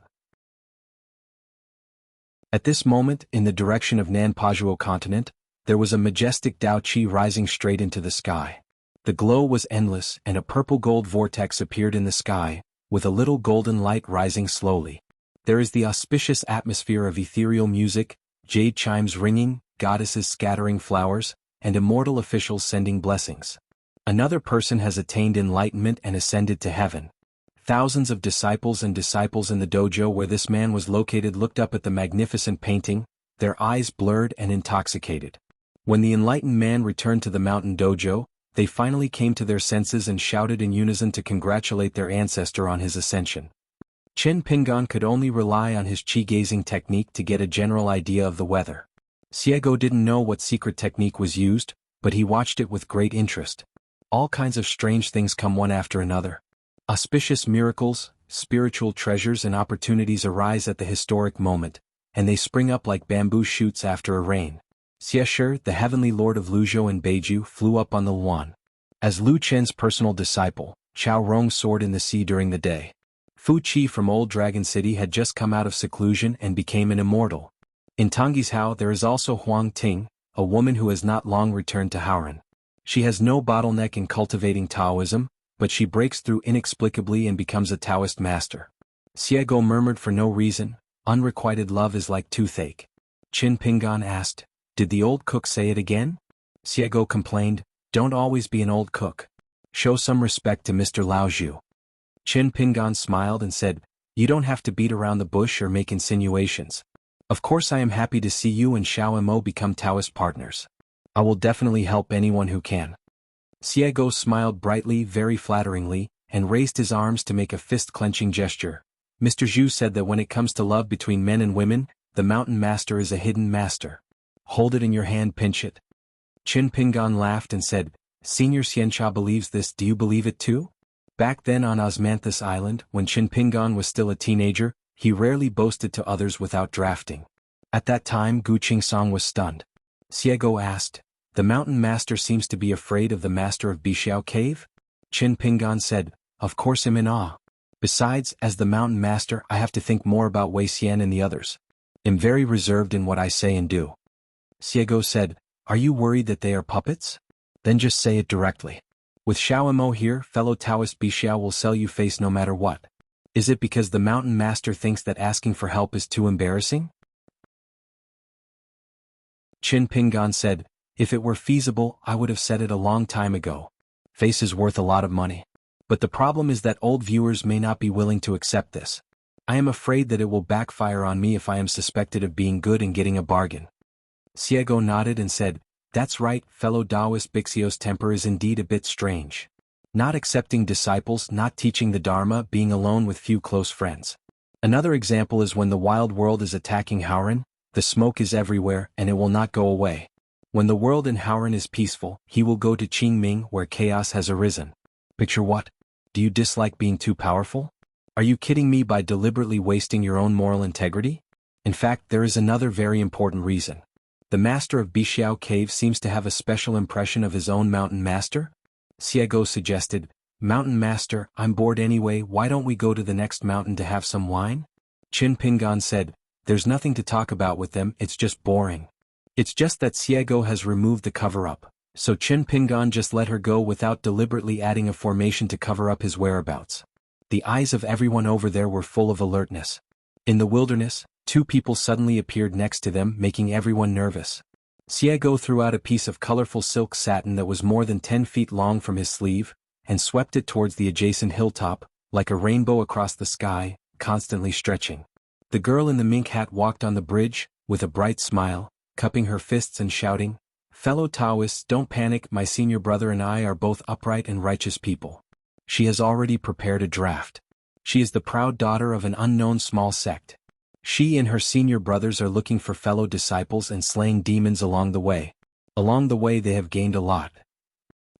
At this moment, in the direction of Nanpajuo continent, there was a majestic Dao Qi rising straight into the sky. The glow was endless, and a purple-gold vortex appeared in the sky, with a little golden light rising slowly. There is the auspicious atmosphere of ethereal music, jade chimes ringing, goddesses scattering flowers, and immortal officials sending blessings. Another person has attained enlightenment and ascended to heaven. Thousands of disciples in the dojo where this man was located looked up at the magnificent painting, their eyes blurred and intoxicated. When the enlightened man returned to the mountain dojo, they finally came to their senses and shouted in unison to congratulate their ancestor on his ascension. Qin Pingan could only rely on his qi-gazing technique to get a general idea of the weather. Xiego didn't know what secret technique was used, but he watched it with great interest. All kinds of strange things come one after another. Auspicious miracles, spiritual treasures and opportunities arise at the historic moment, and they spring up like bamboo shoots after a rain. Xiesher, the heavenly lord of Luzhou and Beiju, flew up on the Luan. As Lu Chen's personal disciple, Chao Rong soared in the sea during the day. Fu Qi from Old Dragon City had just come out of seclusion and became an immortal. In Tonggishao there is also Huang Ting, a woman who has not long returned to Haoran. She has no bottleneck in cultivating Taoism, but she breaks through inexplicably and becomes a Taoist master. Xiego murmured for no reason, "Unrequited love is like toothache." Qin Pingan asked, "Did the old cook say it again?" Xiego complained, "Don't always be an old cook. Show some respect to Mr. Lao Zhu." Qin Pingan smiled and said, "You don't have to beat around the bush or make insinuations. Of course I am happy to see you and Xiao Mo become Taoist partners. I will definitely help anyone who can." Xiego smiled brightly, very flatteringly, and raised his arms to make a fist-clenching gesture. Mr. Zhu said that when it comes to love between men and women, the mountain master is a hidden master. Hold it in your hand, pinch it. Qin Pingan laughed and said, "Senior Xianxia believes this, do you believe it too?" Back then on Osmanthus Island, when Qin Pingan was still a teenager, he rarely boasted to others without drafting. At that time Gu Qingsong was stunned. Xiego asked, "The mountain master seems to be afraid of the master of Bixiao Cave?" Qin Pingan said, "Of course I'm in awe. Besides, as the mountain master I have to think more about Wei Xian and the others. I'm very reserved in what I say and do." Xiego said, "Are you worried that they are puppets? Then just say it directly. With Xiao Mo here, fellow Taoist Bixiao will sell you face no matter what. Is it because the mountain master thinks that asking for help is too embarrassing?" Qin Pingan said, "If it were feasible, I would have said it a long time ago. Face is worth a lot of money. But the problem is that old viewers may not be willing to accept this. I am afraid that it will backfire on me if I am suspected of being good and getting a bargain." Xiego nodded and said, "That's right, fellow Taoist Bixio's temper is indeed a bit strange. Not accepting disciples, not teaching the Dharma, being alone with few close friends. Another example is when the wild world is attacking Haoran, the smoke is everywhere and it will not go away. When the world in Haoran is peaceful, he will go to Qingming where chaos has arisen. Picture what? Do you dislike being too powerful? Are you kidding me by deliberately wasting your own moral integrity? In fact, there is another very important reason. The master of Bixiao Cave seems to have a special impression of his own mountain master?" Xiego suggested, "Mountain master, I'm bored anyway, why don't we go to the next mountain to have some wine?" Qin Pingan said, "There's nothing to talk about with them, it's just boring. It's just that Xiego has removed the cover-up, so Qin Pingan just let her go without deliberately adding a formation to cover up his whereabouts. The eyes of everyone over there were full of alertness. In the wilderness, two people suddenly appeared next to them, making everyone nervous. Xiego threw out a piece of colorful silk satin that was more than 10 feet long from his sleeve, and swept it towards the adjacent hilltop, like a rainbow across the sky, constantly stretching. The girl in the mink hat walked on the bridge, with a bright smile, cupping her fists and shouting, "Fellow Taoists, don't panic, my senior brother and I are both upright and righteous people." She has already prepared a draft. She is the proud daughter of an unknown small sect. She and her senior brothers are looking for fellow disciples and slaying demons along the way. Along the way they have gained a lot.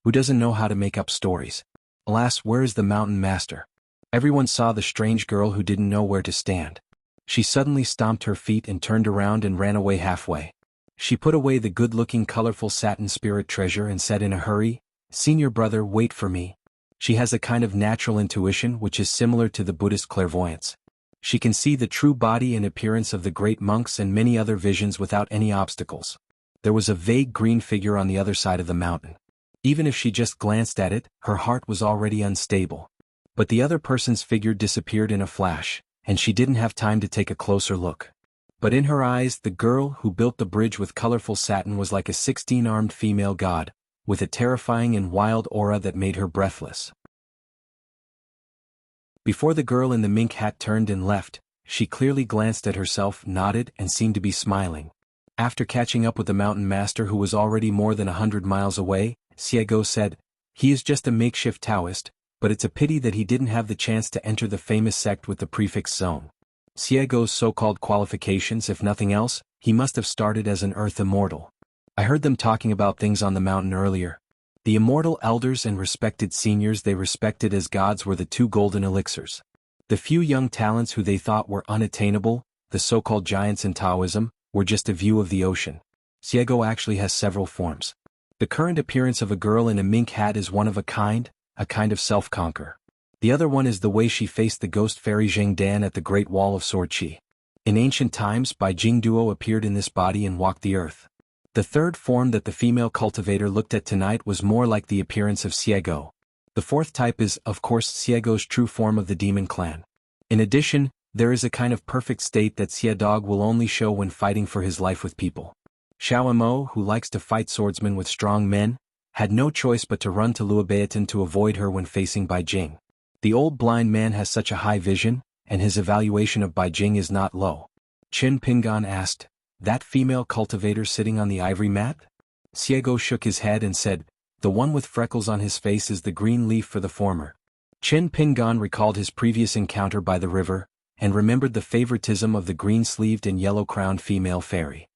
Who doesn't know how to make up stories? Alas, where is the mountain master? Everyone saw the strange girl who didn't know where to stand. She suddenly stomped her feet and turned around and ran away halfway. She put away the good-looking colorful satin spirit treasure and said in a hurry, "Senior brother, wait for me." She has a kind of natural intuition which is similar to the Buddhist clairvoyance. She can see the true body and appearance of the great monks and many other visions without any obstacles. There was a vague green figure on the other side of the mountain. Even if she just glanced at it, her heart was already unstable. But the other person's figure disappeared in a flash, and she didn't have time to take a closer look. But in her eyes, the girl who built the bridge with colorful satin was like a 16-armed female god, with a terrifying and wild aura that made her breathless. Before the girl in the mink hat turned and left, she clearly glanced at herself, nodded, and seemed to be smiling. After catching up with the mountain master who was already more than 100 miles away, Xiego said, "He is just a makeshift Taoist, but it's a pity that he didn't have the chance to enter the famous sect with the prefix zone. Xiego's so-called qualifications, if nothing else, he must have started as an earth immortal. I heard them talking about things on the mountain earlier. The immortal elders and respected seniors they respected as gods were the two golden elixirs. The few young talents who they thought were unattainable, the so-called giants in Taoism, were just a view of the ocean. Xiego actually has several forms. The current appearance of a girl in a mink hat is one of a kind of self-conquer. The other one is the way she faced the ghost fairy Zhengdan at the Great Wall of Swordqi. In ancient times, Bai Jing Duo appeared in this body and walked the earth. The third form that the female cultivator looked at tonight was more like the appearance of Xiego. The fourth type is, of course, Xiego's true form of the demon clan. In addition, there is a kind of perfect state that Xiedog will only show when fighting for his life with people. Xiao Mo, who likes to fight swordsmen with strong men, had no choice but to run to Luobaetan to avoid her when facing Bai Jing. The old blind man has such a high vision, and his evaluation of Bai Jing is not low. Qin Pingan asked, "That female cultivator sitting on the ivory mat?" Xiego shook his head and said, "The one with freckles on his face is the green leaf for the former." Qin Pingan recalled his previous encounter by the river, and remembered the favoritism of the green-sleeved and yellow-crowned female fairy.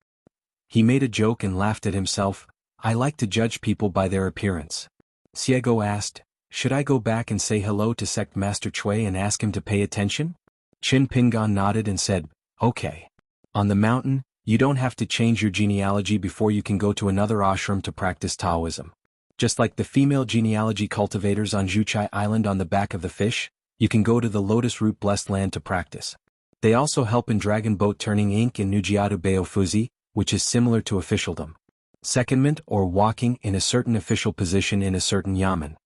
He made a joke and laughed at himself. "I like to judge people by their appearance." Xiego asked, "Should I go back and say hello to Sect Master Cui and ask him to pay attention?" Qin Pingan nodded and said, "Okay. On the mountain, you don't have to change your genealogy before you can go to another ashram to practice Taoism. Just like the female genealogy cultivators on Zhuchai Island on the back of the fish, you can go to the Lotus Root Blessed Land to practice. They also help in Dragon Boat Turning Inc. in Nujiadu Baofuzi, which is similar to officialdom. Secondment or walking in a certain official position in a certain yamen.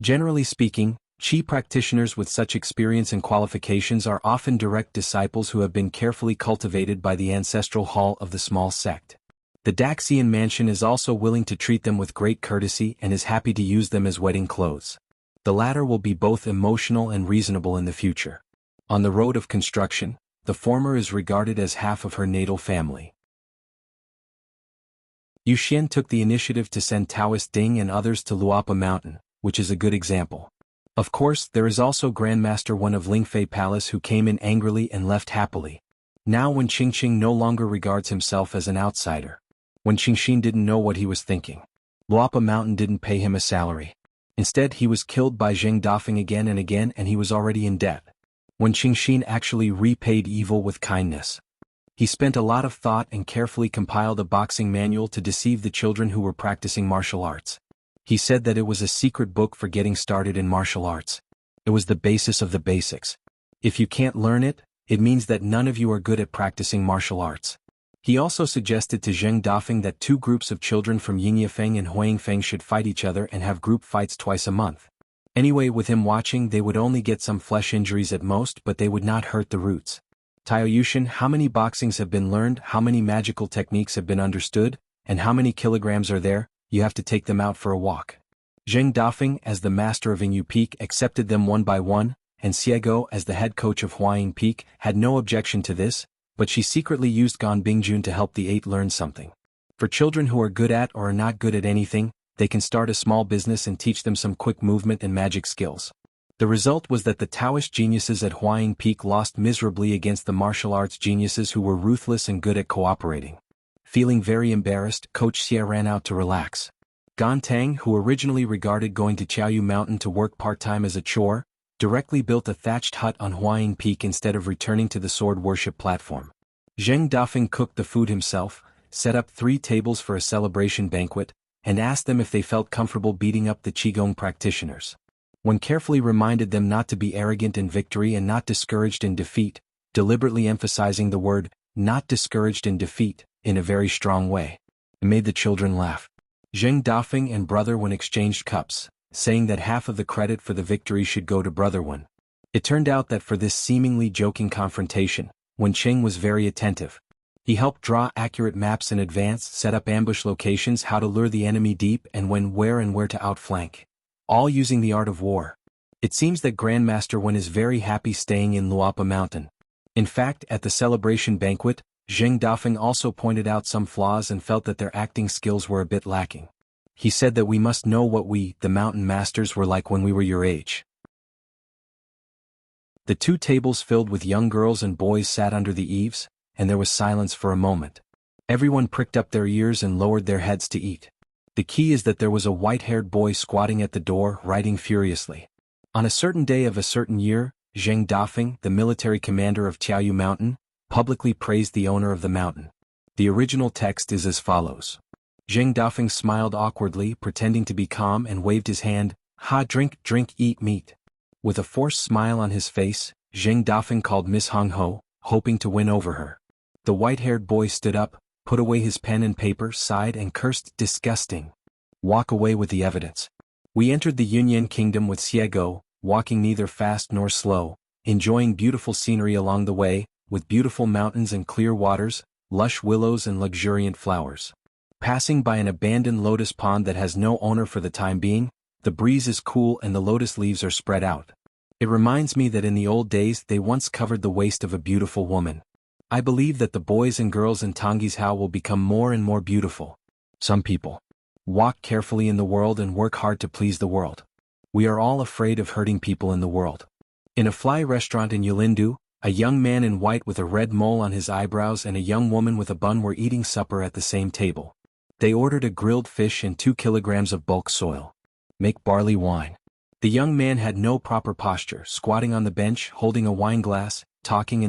Generally speaking, Qi practitioners with such experience and qualifications are often direct disciples who have been carefully cultivated by the ancestral hall of the small sect. The Daxian mansion is also willing to treat them with great courtesy and is happy to use them as wedding clothes. The latter will be both emotional and reasonable in the future. On the road of construction, the former is regarded as half of her natal family. Yu Xian took the initiative to send Taoist Ding and others to Luapa Mountain, which is a good example. Of course, there is also Grandmaster One of Lingfei Palace who came in angrily and left happily. Now when Qingqing no longer regards himself as an outsider. When Qingxin didn't know what he was thinking. Luapa Mountain didn't pay him a salary. Instead he was killed by Zheng Dafeng again and again and he was already in debt. When Qingxin actually repaid evil with kindness. He spent a lot of thought and carefully compiled a boxing manual to deceive the children who were practicing martial arts. He said that it was a secret book for getting started in martial arts. It was the basis of the basics. If you can't learn it, it means that none of you are good at practicing martial arts. He also suggested to Zheng Dafeng that 2 groups of children from Yingyafeng and Huangfeng should fight each other and have group fights twice a month. Anyway, with him watching, they would only get some flesh injuries at most, but they would not hurt the roots. Tao Yushin, how many boxings have been learned, how many magical techniques have been understood, and how many kilograms are there? You have to take them out for a walk. Zheng Dafeng, as the master of Yingyu Peak, accepted them one by one, and Xiego, as the head coach of Huaying Peak, had no objection to this, but she secretly used Gan Bingjun to help the 8 learn something. For children who are good at or are not good at anything, they can start a small business and teach them some quick movement and magic skills. The result was that the Taoist geniuses at Huaying Peak lost miserably against the martial arts geniuses who were ruthless and good at cooperating. Feeling very embarrassed, Coach Xie ran out to relax. Gan Tang, who originally regarded going to Qiaoyu Mountain to work part-time as a chore, directly built a thatched hut on Huaying Peak instead of returning to the sword worship platform. Zheng Dafeng cooked the food himself, set up 3 tables for a celebration banquet, and asked them if they felt comfortable beating up the Qigong practitioners. When carefully reminded them not to be arrogant in victory and not discouraged in defeat, deliberately emphasizing the word, not discouraged in defeat, in a very strong way. It made the children laugh. Zheng Dafeng and Brother Wen exchanged cups, saying that half of the credit for the victory should go to Brother Wen. It turned out that for this seemingly joking confrontation, Wen Cheng was very attentive. He helped draw accurate maps in advance, set up ambush locations, how to lure the enemy deep, and when, where to outflank. All using the art of war. It seems that Grandmaster Wen is very happy staying in Luapa Mountain. In fact, at the celebration banquet, Zheng Dafeng also pointed out some flaws and felt that their acting skills were a bit lacking. He said that we must know what we, the mountain masters, were like when we were your age. The 2 tables filled with young girls and boys sat under the eaves, and there was silence for a moment. Everyone pricked up their ears and lowered their heads to eat. The key is that there was a white-haired boy squatting at the door, writing furiously. On a certain day of a certain year, Zheng Dafeng, the military commander of Qiaoyu Mountain, publicly praised the owner of the mountain. The original text is as follows. Zheng Dafeng smiled awkwardly, pretending to be calm, and waved his hand. Ha, drink, eat meat. With a forced smile on his face, Zheng Dafeng called Miss Hong Ho, hoping to win over her. The white-haired boy stood up, put away his pen and paper, sighed and cursed, disgusting. Walk away with the evidence. We entered the Yunyan kingdom with Xiego, walking neither fast nor slow, enjoying beautiful scenery along the way, with beautiful mountains and clear waters, lush willows and luxuriant flowers. Passing by an abandoned lotus pond that has no owner for the time being, the breeze is cool and the lotus leaves are spread out. It reminds me that in the old days they once covered the waist of a beautiful woman. I believe that the boys and girls in Tonggishao will become more and more beautiful. Some people walk carefully in the world and work hard to please the world. We are all afraid of hurting people in the world. In a fly restaurant in Yulindu, a young man in white with a red mole on his eyebrows and a young woman with a bun were eating supper at the same table. They ordered a grilled fish and 2 kilograms of bulk soil. Make barley wine. The young man had no proper posture, squatting on the bench, holding a wine glass, talking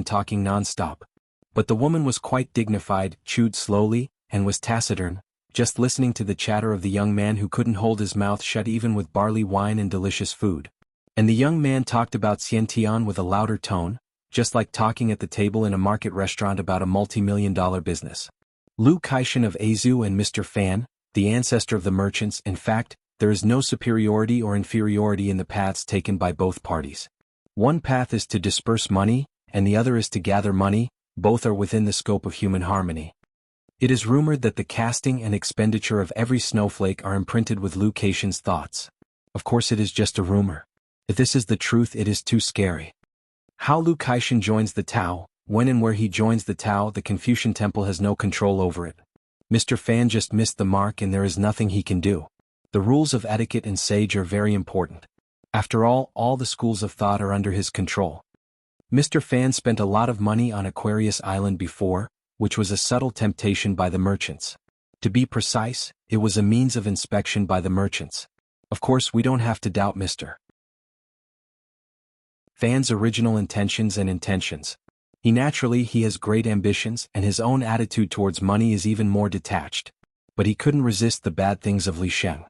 non-stop. But the woman was quite dignified, chewed slowly, and was taciturn, just listening to the chatter of the young man who couldn't hold his mouth shut even with barley wine and delicious food. And the young man talked about Xiantian with a louder tone, just like talking at the table in a market restaurant about a multi-million-dollar business. Lu Kaishan of Azu and Mr. Fan, the ancestor of the merchants. In fact, there is no superiority or inferiority in the paths taken by both parties. One path is to disperse money, and the other is to gather money. Both are within the scope of human harmony. It is rumored that the casting and expenditure of every snowflake are imprinted with Lu Kaishan's thoughts. Of course it is just a rumor. If this is the truth, it is too scary. How Lu Kaishan joins the Tao, when and where he joins the Tao, the Confucian temple has no control over it. Mr. Fan just missed the mark and there is nothing he can do. The rules of etiquette and sage are very important. After all the schools of thought are under his control. Mr. Fan spent a lot of money on Aquarius Island before, which was a subtle temptation by the merchants. To be precise, it was a means of inspection by the merchants. Of course, we don't have to doubt Mr. Fan's original intentions. He has great ambitions, and his own attitude towards money is even more detached. But he couldn't resist the bad things of Li Sheng.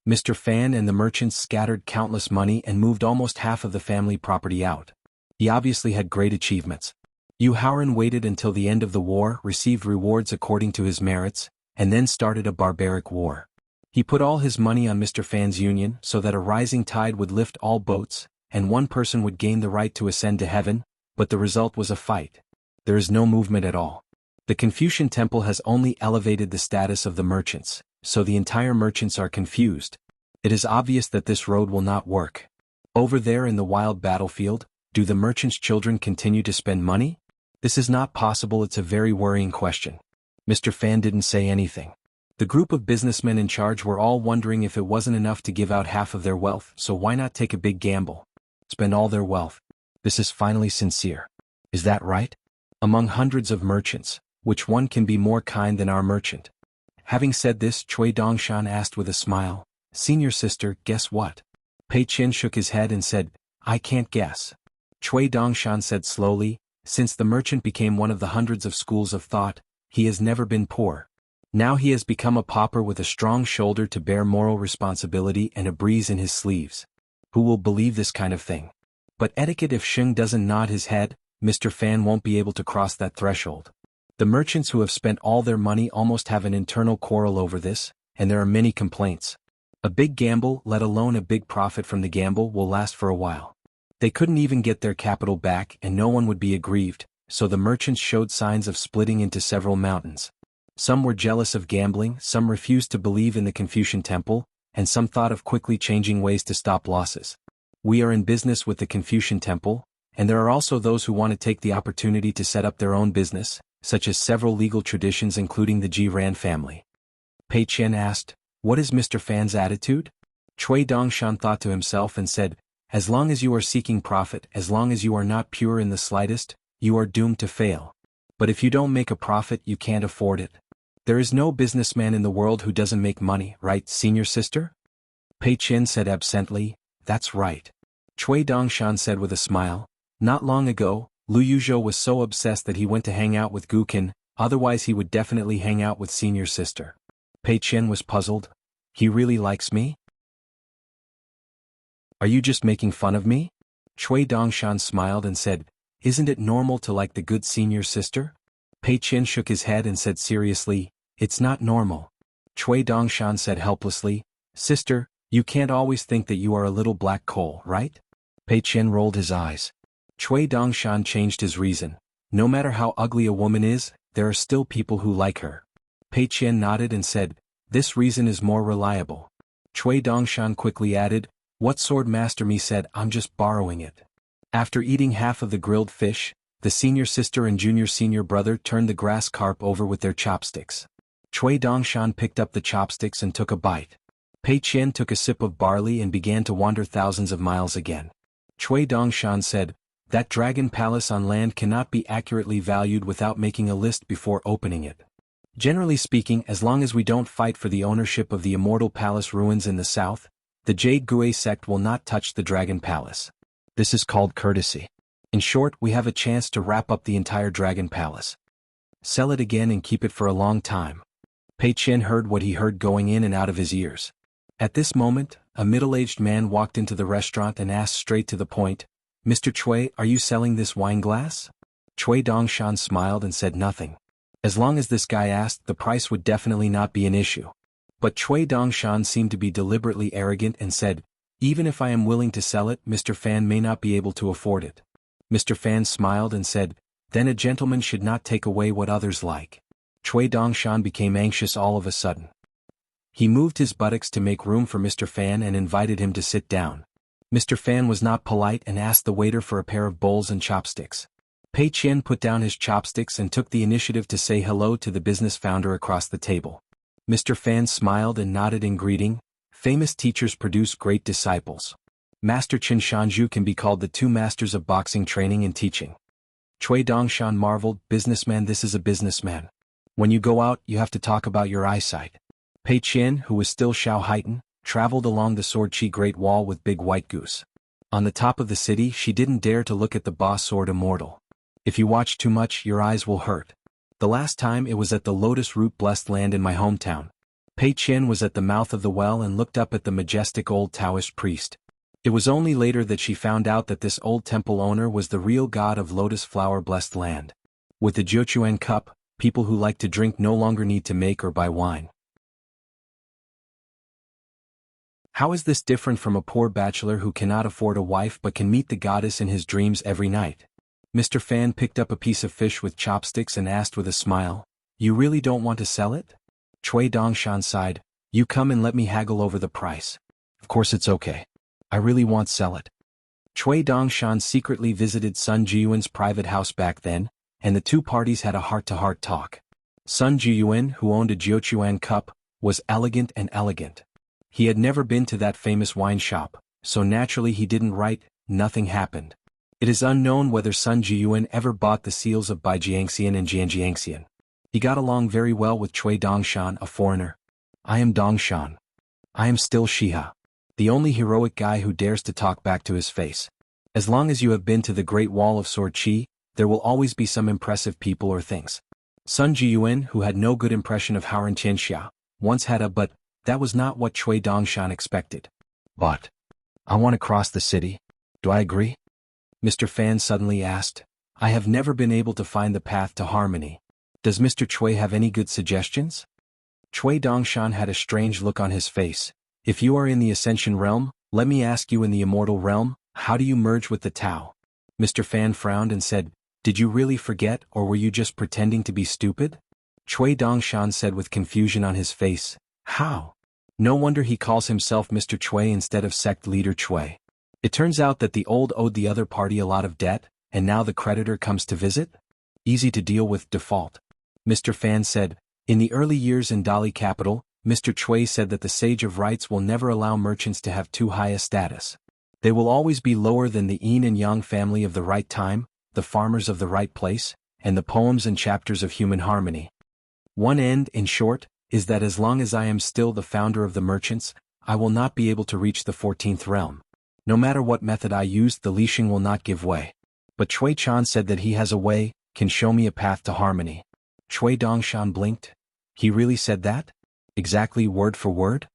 Mr. Fan and the merchants scattered countless money and moved almost half of the family property out. He obviously had great achievements. Xuanhuan waited until the end of the war, received rewards according to his merits, and then started a barbaric war. He put all his money on Mr. Fan's union so that a rising tide would lift all boats, and one person would gain the right to ascend to heaven, but the result was a fight. There is no movement at all. The Confucian temple has only elevated the status of the merchants, so the entire merchants are confused. It is obvious that this road will not work. Over there in the wild battlefield, do the merchants' children continue to spend money? This is not possible. It's a very worrying question. Mr. Fan didn't say anything. The group of businessmen in charge were all wondering if it wasn't enough to give out half of their wealth, so why not take a big gamble? Spend all their wealth. This is finally sincere. Is that right? Among hundreds of merchants, which one can be more kind than our merchant? Having said this, Cui Dongshan asked with a smile, "Senior sister, guess what?" Pei Qin shook his head and said, "I can't guess." Cui Dongshan said slowly, "Since the merchant became one of the hundreds of schools of thought, he has never been poor. Now he has become a pauper with a strong shoulder to bear moral responsibility and a breeze in his sleeves. Who will believe this kind of thing? But etiquette, if Sheng doesn't nod his head, Mr. Fan won't be able to cross that threshold. The merchants who have spent all their money almost have an internal quarrel over this, and there are many complaints. A big gamble, let alone a big profit from the gamble, will last for a while. They couldn't even get their capital back and no one would be aggrieved, so the merchants showed signs of splitting into several mountains. Some were jealous of gambling, some refused to believe in the Confucian temple, and some thought of quickly changing ways to stop losses. We are in business with the Confucian temple, and there are also those who want to take the opportunity to set up their own business, such as several legal traditions including the Ji Ran family. Pei Qian asked, "What is Mr. Fan's attitude?" Cui Dongshan thought to himself and said, "As long as you are seeking profit, as long as you are not pure in the slightest, you are doomed to fail. But if you don't make a profit, you can't afford it. There is no businessman in the world who doesn't make money, right, senior sister?" Pei Qian said absently, "That's right." Cui Dongshan said with a smile, "Not long ago, Lu Yuzhou was so obsessed that he went to hang out with Guqin, otherwise he would definitely hang out with senior sister." Pei Qian was puzzled. "He really likes me? Are you just making fun of me?" Cui Dongshan smiled and said, "Isn't it normal to like the good senior sister?" Pei Qian shook his head and said seriously, "It's not normal." Cui Dongshan said helplessly, "Sister, you can't always think that you are a little black coal, right?" Pei Qian rolled his eyes. Cui Dongshan changed his reason. "No matter how ugly a woman is, there are still people who like her." Pei Qian nodded and said, "This reason is more reliable." Cui Dongshan quickly added, "What swordmaster me said, I'm just borrowing it." After eating half of the grilled fish, the senior sister and junior senior brother turned the grass carp over with their chopsticks. Cui Dongshan picked up the chopsticks and took a bite. Pei Qian took a sip of barley and began to wander thousands of miles again. Cui Dongshan said, "That dragon palace on land cannot be accurately valued without making a list before opening it. Generally speaking, as long as we don't fight for the ownership of the immortal palace ruins in the south, the Jade Gui sect will not touch the dragon palace. This is called courtesy. In short, we have a chance to wrap up the entire dragon palace. Sell it again and keep it for a long time." Pei Qian heard what he heard going in and out of his ears. At this moment, a middle-aged man walked into the restaurant and asked straight to the point, "Mr. Cui, are you selling this wine glass?" Cui Dongshan smiled and said nothing. As long as this guy asked, the price would definitely not be an issue. But Cui Dongshan seemed to be deliberately arrogant and said, "Even if I am willing to sell it, Mr. Fan may not be able to afford it." Mr. Fan smiled and said, "Then a gentleman should not take away what others like." Cui Dongshan became anxious all of a sudden. He moved his buttocks to make room for Mr. Fan and invited him to sit down. Mr. Fan was not polite and asked the waiter for a pair of bowls and chopsticks. Pei Qian put down his chopsticks and took the initiative to say hello to the business founder across the table. Mr. Fan smiled and nodded in greeting. Famous teachers produce great disciples. Master Qin Shanzhu can be called the two masters of boxing training and teaching. Cui Dongshan marveled, "Businessman, this is a businessman. When you go out, you have to talk about your eyesight." Pei Qian, who was still Xiao traveled along the Sword Chi Great Wall with Big White Goose. On the top of the city, she didn't dare to look at the boss sword immortal. If you watch too much, your eyes will hurt. The last time it was at the Lotus Root blessed land in my hometown. Pei Qian was at the mouth of the well and looked up at the majestic old Taoist priest. It was only later that she found out that this old temple owner was the real god of lotus flower-blessed land. With the Jiuquan cup, people who like to drink no longer need to make or buy wine. How is this different from a poor bachelor who cannot afford a wife but can meet the goddess in his dreams every night? Mr. Fan picked up a piece of fish with chopsticks and asked with a smile, "You really don't want to sell it?" Cui Dongshan sighed, "You come and let me haggle over the price. Of course it's okay. I really want to sell it." Cui Dongshan secretly visited Sun Jiyuan's private house back then, and the two parties had a heart-to-heart talk. Sun Jiyuan, who owned a Jiuquan cup, was elegant and elegant. He had never been to that famous wine shop, so naturally he didn't write. Nothing happened. It is unknown whether Sun Jiyuan ever bought the seals of Bai Jiangxian and Jiangxian. He got along very well with Cui Dongshan, a foreigner. "I am Dongshan. I am still Shiha. The only heroic guy who dares to talk back to his face. As long as you have been to the Great Wall of Sword Qi, there will always be some impressive people or things." Sun Jiyuan, who had no good impression of xianxia, once had a but that was not what Cui Dongshan expected. "But I want to cross the city. Do I agree?" Mr. Fan suddenly asked. "I have never been able to find the path to harmony. Does Mr. Cui have any good suggestions?" Cui Dongshan had a strange look on his face. "If you are in the Ascension realm, let me ask you in the Immortal realm, how do you merge with the Tao?" Mr. Fan frowned and said, "Did you really forget or were you just pretending to be stupid?" Cui Dongshan said with confusion on his face, "How? No wonder he calls himself Mr. Cui instead of sect leader Cui. It turns out that the old owed the other party a lot of debt, and now the creditor comes to visit? Easy to deal with default." Mr. Fan said, "In the early years in Dali capital, Mr. Cui said that the Sage of Rights will never allow merchants to have too high a status. They will always be lower than the Yin and Yang family of the right time, the farmers of the right place, and the poems and chapters of human harmony. One end, in short, is that as long as I am still the founder of the merchants, I will not be able to reach the 14th realm. No matter what method I use, the Lixing will not give way. But Cui Chan said that he has a way, can show me a path to harmony." Cui Dongshan blinked. "He really said that? Exactly word for word?"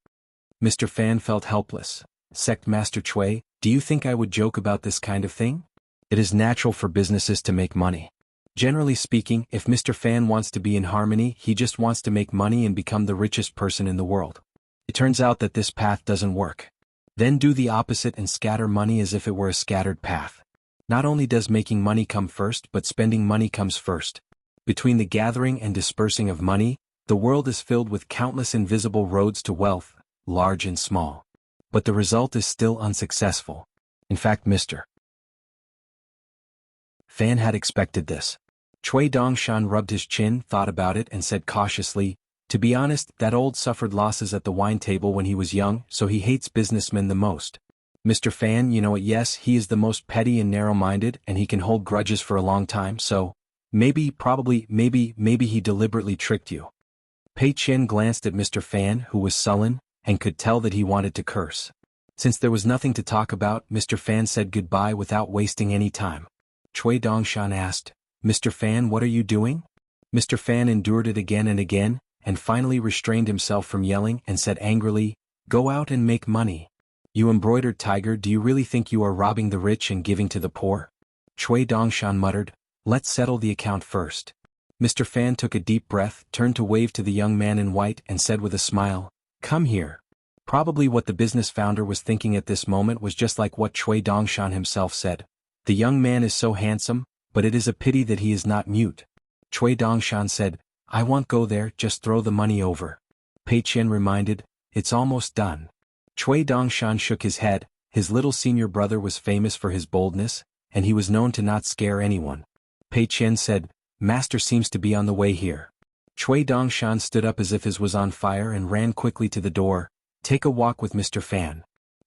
Mr. Fan felt helpless. "Sect Master Cui, do you think I would joke about this kind of thing? It is natural for businesses to make money. Generally speaking, if Mr. Fan wants to be in harmony, he just wants to make money and become the richest person in the world. It turns out that this path doesn't work. Then do the opposite and scatter money as if it were a scattered path. Not only does making money come first, but spending money comes first. Between the gathering and dispersing of money, the world is filled with countless invisible roads to wealth, large and small. But the result is still unsuccessful. In fact, Mr. Fan had expected this." Cui Dongshan rubbed his chin, thought about it and said cautiously, "To be honest, that old suffered losses at the wine table when he was young, so he hates businessmen the most. Mr. Fan, you know it, yes, he is the most petty and narrow-minded and he can hold grudges for a long time, so maybe he deliberately tricked you." Pei Qian glanced at Mr. Fan, who was sullen, and could tell that he wanted to curse. Since there was nothing to talk about, Mr. Fan said goodbye without wasting any time. Cui Dongshan asked, "Mr. Fan, what are you doing?" Mr. Fan endured it again and again, and finally restrained himself from yelling and said angrily, "Go out and make money. You embroidered tiger, do you really think you are robbing the rich and giving to the poor?" Cui Dongshan muttered, "Let's settle the account first." Mr. Fan took a deep breath, turned to wave to the young man in white and said with a smile, "Come here." Probably what the business founder was thinking at this moment was just like what Cui Dongshan himself said. The young man is so handsome, but it is a pity that he is not mute. Cui Dongshan said, "I won't go there, just throw the money over." Pei Qian reminded, "It's almost done." Cui Dongshan shook his head. His little senior brother was famous for his boldness, and he was known to not scare anyone. Pei Qian said, "Master seems to be on the way here." Cui Dongshan stood up as if his was on fire and ran quickly to the door. "Take a walk with Mr. Fan."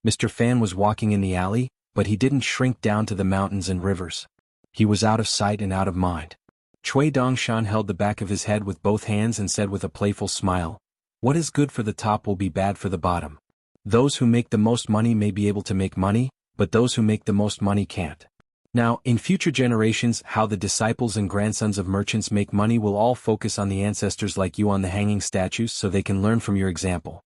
Mr. Fan was walking in the alley, but he didn't shrink down to the mountains and rivers. He was out of sight and out of mind. Cui Dongshan held the back of his head with both hands and said with a playful smile, "What is good for the top will be bad for the bottom. Those who make the most money may be able to make money, but those who make the most money can't. Now, in future generations, how the disciples and grandsons of merchants make money will all focus on the ancestors like you on the hanging statues so they can learn from your example."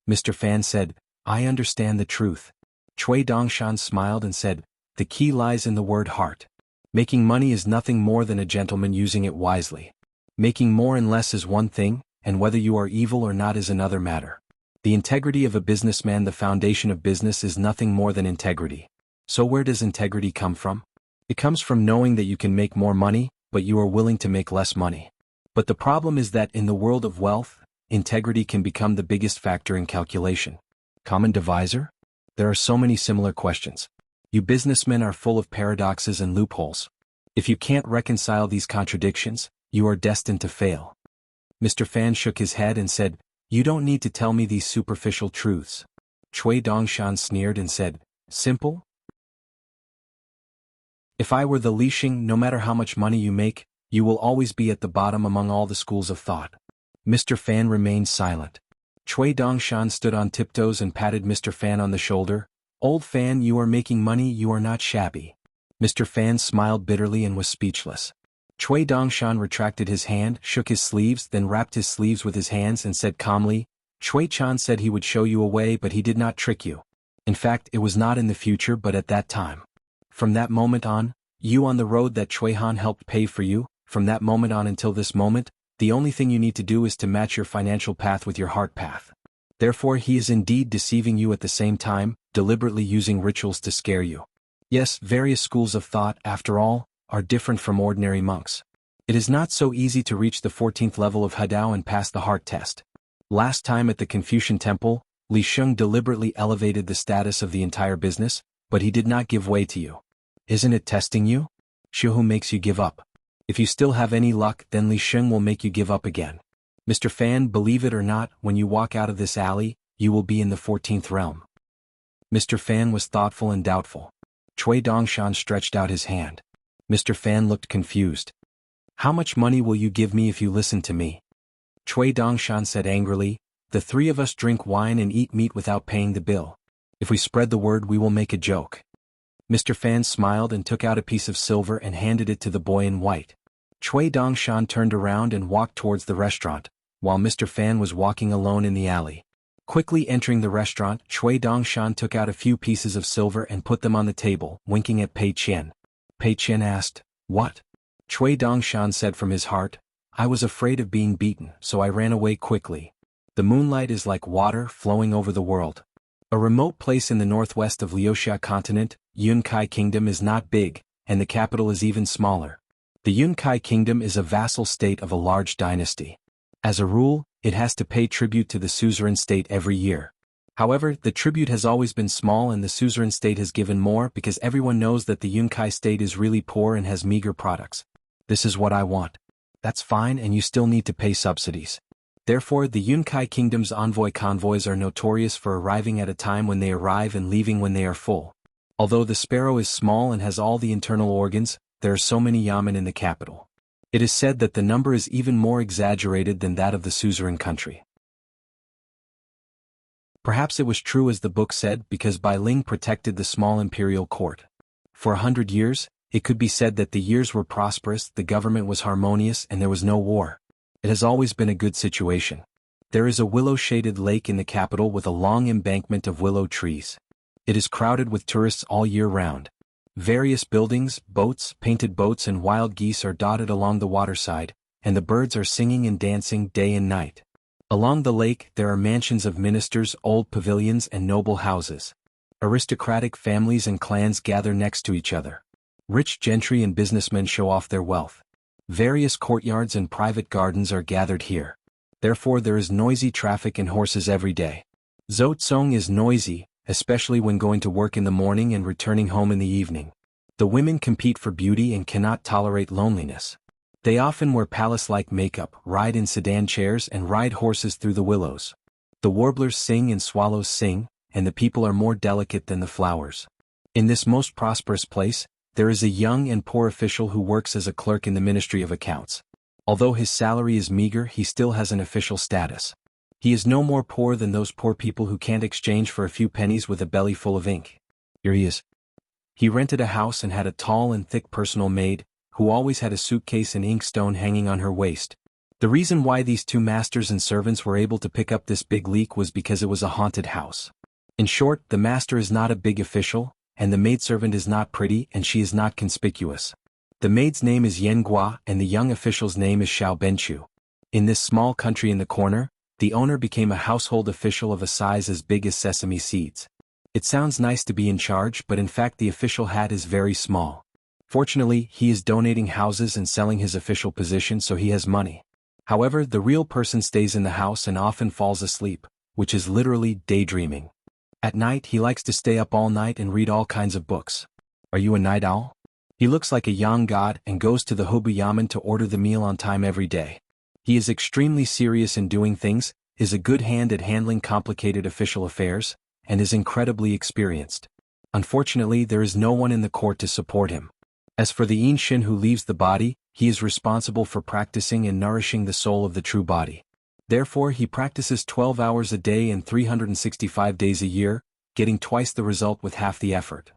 Mr. Fan said, "I understand the truth. Cui Dongshan smiled and said, "The key lies in the word heart. Making money is nothing more than a gentleman using it wisely. Making more and less is one thing, and whether you are evil or not is another matter. The integrity of a businessman, the foundation of business, is nothing more than integrity. So where does integrity come from? It comes from knowing that you can make more money, but you are willing to make less money. But the problem is that in the world of wealth, integrity can become the biggest factor in calculation. Common divisor? There are so many similar questions. You businessmen are full of paradoxes and loopholes. If you can't reconcile these contradictions, you are destined to fail." Mr. Fan shook his head and said, "You don't need to tell me these superficial truths." Cui Dongshan sneered and said, "Simple? If I were the Lixing, no matter how much money you make, you will always be at the bottom among all the schools of thought." Mr. Fan remained silent. Cui Dongshan stood on tiptoes and patted Mr. Fan on the shoulder. "Old Fan, you are making money, you are not shabby." Mr. Fan smiled bitterly and was speechless. Cui Dongshan retracted his hand, shook his sleeves, then wrapped his sleeves with his hands and said calmly, "Cui Chan said he would show you a way, but he did not trick you. In fact, it was not in the future but at that time. From that moment on, you on the road that Cui Han helped pave for you, from that moment on until this moment, the only thing you need to do is to match your financial path with your heart path. Therefore he is indeed deceiving you at the same time, deliberately using rituals to scare you. Yes, various schools of thought, after all, are different from ordinary monks. It is not so easy to reach the 14th level of Hadao and pass the heart test. Last time at the Confucian Temple, Li Sheng deliberately elevated the status of the entire business, but he did not give way to you. Isn't it testing you? Xianhu makes you give up. If you still have any luck, then Li Sheng will make you give up again. Mr. Fan, believe it or not, when you walk out of this alley, you will be in the 14th realm." Mr. Fan was thoughtful and doubtful. Cui Dongshan stretched out his hand. Mr. Fan looked confused. "How much money will you give me if you listen to me?" Cui Dongshan said angrily, "The three of us drink wine and eat meat without paying the bill. If we spread the word, we will make a joke." Mr. Fan smiled and took out a piece of silver and handed it to the boy in white. Cui Dongshan turned around and walked towards the restaurant, while Mr. Fan was walking alone in the alley. Quickly entering the restaurant, Cui Dongshan took out a few pieces of silver and put them on the table, winking at Pei Qian. Pei Qian asked, "What?" Cui Dongshan said from his heart, "I was afraid of being beaten, so I ran away quickly. The moonlight is like water flowing over the world." A remote place in the northwest of Liuxia continent, Yunkai Kingdom is not big, and the capital is even smaller. The Yunkai Kingdom is a vassal state of a large dynasty. As a rule, it has to pay tribute to the suzerain state every year. However, the tribute has always been small and the suzerain state has given more because everyone knows that the Yunkai state is really poor and has meager products. This is what I want. That's fine, and you still need to pay subsidies. Therefore, the Yunkai Kingdom's envoy convoys are notorious for arriving at a time when they arrive and leaving when they are full. Although the sparrow is small and has all the internal organs, there are so many yamen in the capital. It is said that the number is even more exaggerated than that of the suzerain country. Perhaps it was true as the book said because Bai Ling protected the small imperial court. For 100 years, it could be said that the years were prosperous, the government was harmonious, and there was no war. It has always been a good situation. There is a willow-shaded lake in the capital with a long embankment of willow trees. It is crowded with tourists all year round. Various buildings, boats, painted boats and wild geese are dotted along the waterside, and the birds are singing and dancing day and night. Along the lake there are mansions of ministers, old pavilions and noble houses. Aristocratic families and clans gather next to each other. Rich gentry and businessmen show off their wealth. Various courtyards and private gardens are gathered here. Therefore there is noisy traffic and horses every day. Zhouzong is noisy, especially when going to work in the morning and returning home in the evening. The women compete for beauty and cannot tolerate loneliness. They often wear palace-like makeup, ride in sedan chairs and ride horses through the willows. The warblers sing and swallows sing, and the people are more delicate than the flowers. In this most prosperous place, there is a young and poor official who works as a clerk in the Ministry of Accounts. Although his salary is meager, he still has an official status. He is no more poor than those poor people who can't exchange for a few pennies with a belly full of ink. Here he is. He rented a house and had a tall and thick personal maid, who always had a suitcase and inkstone hanging on her waist. The reason why these two masters and servants were able to pick up this big leak was because it was a haunted house. In short, the master is not a big official, and the maidservant is not pretty and she is not conspicuous. The maid's name is Yanghua and the young official's name is Xiaobenchu. In this small country in the corner, the owner became a household official of a size as big as sesame seeds. It sounds nice to be in charge, but in fact the official hat is very small. Fortunately, he is donating houses and selling his official position, so he has money. However, the real person stays in the house and often falls asleep, which is literally daydreaming. At night he likes to stay up all night and read all kinds of books. Are you a night owl? He looks like a young god and goes to the Hobuyaman to order the meal on time every day. He is extremely serious in doing things, is a good hand at handling complicated official affairs, and is incredibly experienced. Unfortunately, there is no one in the court to support him. As for the Yin who leaves the body, he is responsible for practicing and nourishing the soul of the true body. Therefore, he practices 12 hours a day and 365 days a year, getting twice the result with half the effort.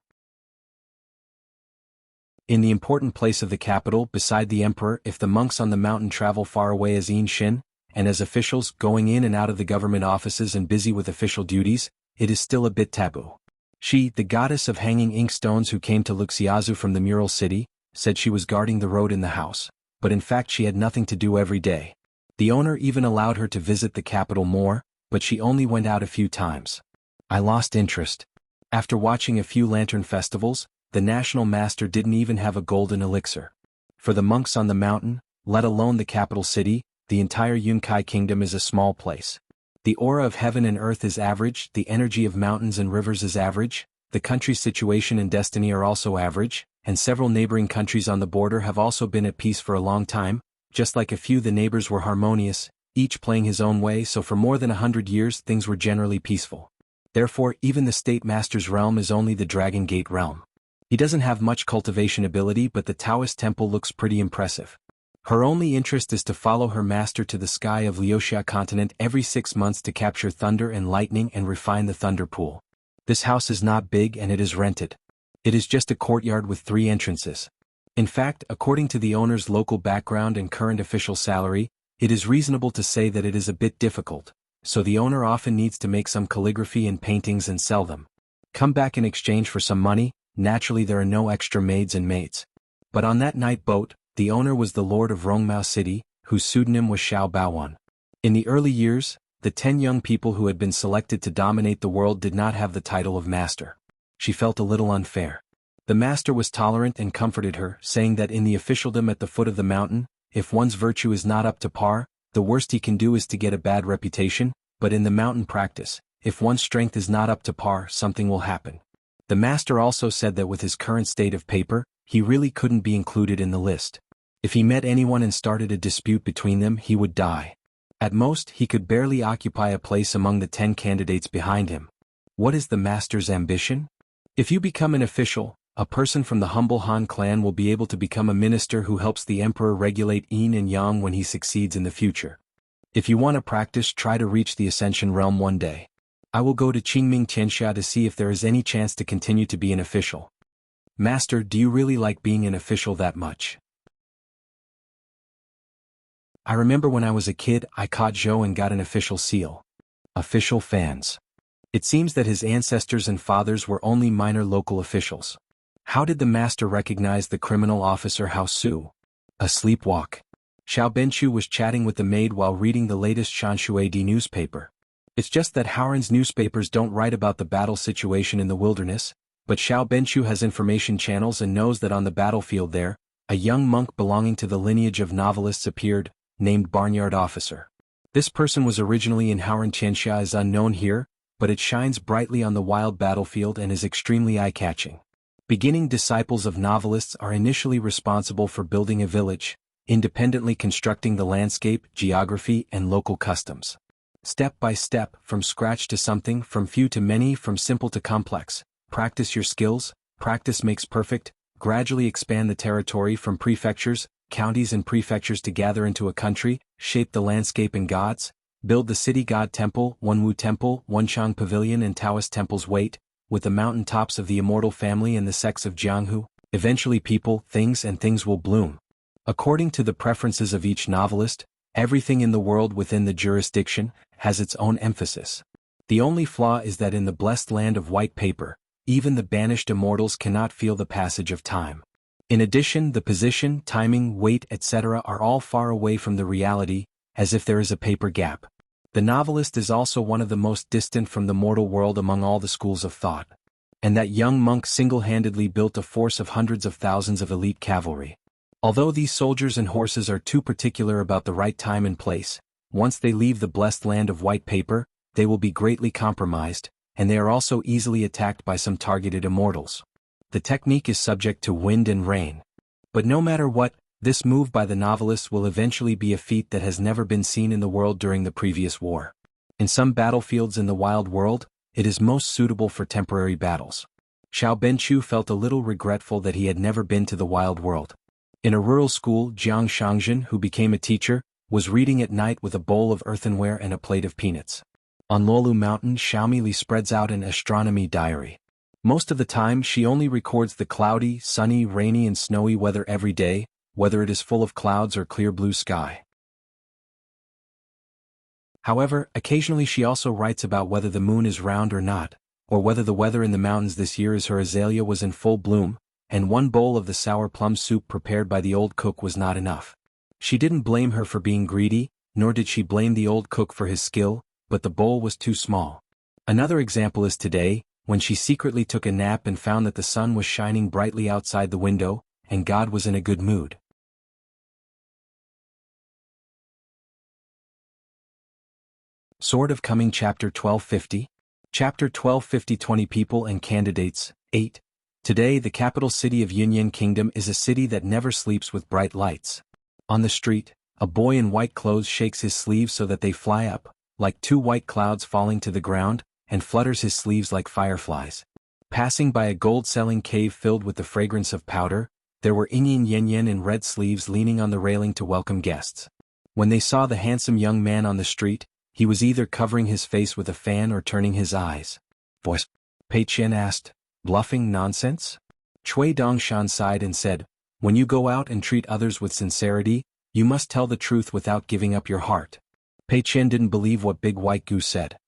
In the important place of the capital beside the emperor, if the monks on the mountain travel far away as Yin, and as officials going in and out of the government offices and busy with official duties, it is still a bit taboo. She, the goddess of hanging inkstones who came to Wuxiazu from the Mural City, said she was guarding the road in the house, but in fact she had nothing to do every day. The owner even allowed her to visit the capital more, but she only went out a few times. I lost interest. After watching a few lantern festivals, the national master didn't even have a golden elixir. For the monks on the mountain, let alone the capital city, the entire Yunkai kingdom is a small place. The aura of heaven and earth is average, the energy of mountains and rivers is average, the country's situation and destiny are also average, and several neighboring countries on the border have also been at peace for a long time. Just like a few, the neighbors were harmonious, each playing his own way, so for more than 100 years things were generally peaceful. Therefore, even the state master's realm is only the Dragon Gate realm. He doesn't have much cultivation ability, but the Taoist temple looks pretty impressive. Her only interest is to follow her master to the sky of Liuxia continent every 6 months to capture thunder and lightning and refine the thunder pool. This house is not big and it is rented. It is just a courtyard with 3 entrances. In fact, according to the owner's local background and current official salary, it is reasonable to say that it is a bit difficult, so the owner often needs to make some calligraphy and paintings and sell them. Come back in exchange for some money. Naturally there are no extra maids and maids. But on that night boat, the owner was the lord of Rongmao City, whose pseudonym was Xiao Baowan. In the early years, the 10 young people who had been selected to dominate the world did not have the title of master. She felt a little unfair. The master was tolerant and comforted her, saying that in the officialdom at the foot of the mountain, if one's virtue is not up to par, the worst he can do is to get a bad reputation, but in the mountain practice, if one's strength is not up to par, something will happen. The master also said that with his current state of paper, he really couldn't be included in the list. If he met anyone and started a dispute between them, he would die. At most, he could barely occupy a place among the 10 candidates behind him. What is the master's ambition? If you become an official, a person from the humble Han clan will be able to become a minister who helps the emperor regulate yin and yang when he succeeds in the future. If you want to practice, try to reach the ascension realm one day. I will go to Qingming Xianxia to see if there is any chance to continue to be an official. Master, do you really like being an official that much? I remember when I was a kid, I caught Zhou and got an official seal. Official fans. It seems that his ancestors and fathers were only minor local officials. How did the master recognize the criminal officer Hao Su? A sleepwalk. Xiao Benchu was chatting with the maid while reading the latest Shanshuadi newspaper. It's just that Haoran's newspapers don't write about the battle situation in the wilderness, but Xiao Benchu has information channels and knows that on the battlefield there, a young monk belonging to the lineage of novelists appeared, named Barnyard Officer. This person was originally in Haoran Qianxia, is unknown here, but it shines brightly on the wild battlefield and is extremely eye-catching. Beginning disciples of novelists are initially responsible for building a village, independently constructing the landscape, geography, and local customs. Step by step, from scratch to something, from few to many, from simple to complex. Practice your skills, practice makes perfect, gradually expand the territory from prefectures, counties and prefectures to gather into a country, shape the landscape and gods, build the city god temple, Wenwu temple, Wenchang pavilion and Taoist temples wait, with the mountain tops of the immortal family and the sects of jianghu, eventually people, things and things will bloom. According to the preferences of each novelist, everything in the world within the jurisdiction has its own emphasis. The only flaw is that in the blessed land of white paper, even the banished immortals cannot feel the passage of time. In addition, the position, timing, weight, etc. are all far away from the reality, as if there is a paper gap. The novelist is also one of the most distant from the mortal world among all the schools of thought. And that young monk single-handedly built a force of hundreds of thousands of elite cavalry. Although these soldiers and horses are too particular about the right time and place, once they leave the blessed land of white paper, they will be greatly compromised, and they are also easily attacked by some targeted immortals. The technique is subject to wind and rain. But no matter what, this move by the novelist will eventually be a feat that has never been seen in the world during the previous war. In some battlefields in the wild world, it is most suitable for temporary battles. Xiao Benchu felt a little regretful that he had never been to the wild world. In a rural school, Jiang Shangzhen, who became a teacher, was reading at night with a bowl of earthenware and a plate of peanuts. On Luolu Mountain, Xiaomi Li spreads out an astronomy diary. Most of the time she only records the cloudy, sunny, rainy and snowy weather every day, whether it is full of clouds or clear blue sky. However, occasionally she also writes about whether the moon is round or not, or whether the weather in the mountains this year is her azalea was in full bloom, and one bowl of the sour plum soup prepared by the old cook was not enough. She didn't blame her for being greedy, nor did she blame the old cook for his skill, but the bowl was too small. Another example is today, when she secretly took a nap and found that the sun was shining brightly outside the window, and God was in a good mood. Sword of Coming Chapter 1250. Chapter 1250 20 People and Candidates, 8. Today the capital city of Yunyan Kingdom is a city that never sleeps with bright lights. On the street, a boy in white clothes shakes his sleeves so that they fly up, like two white clouds falling to the ground, and flutters his sleeves like fireflies. Passing by a gold-selling cave filled with the fragrance of powder, there were Ingyin Yenyen in red sleeves leaning on the railing to welcome guests. When they saw the handsome young man on the street, he was either covering his face with a fan or turning his eyes. Voice. Pei Qian asked, bluffing nonsense? Cui Dongshan sighed and said, when you go out and treat others with sincerity, you must tell the truth without giving up your heart. Pei Qian didn't believe what Big White Goose said.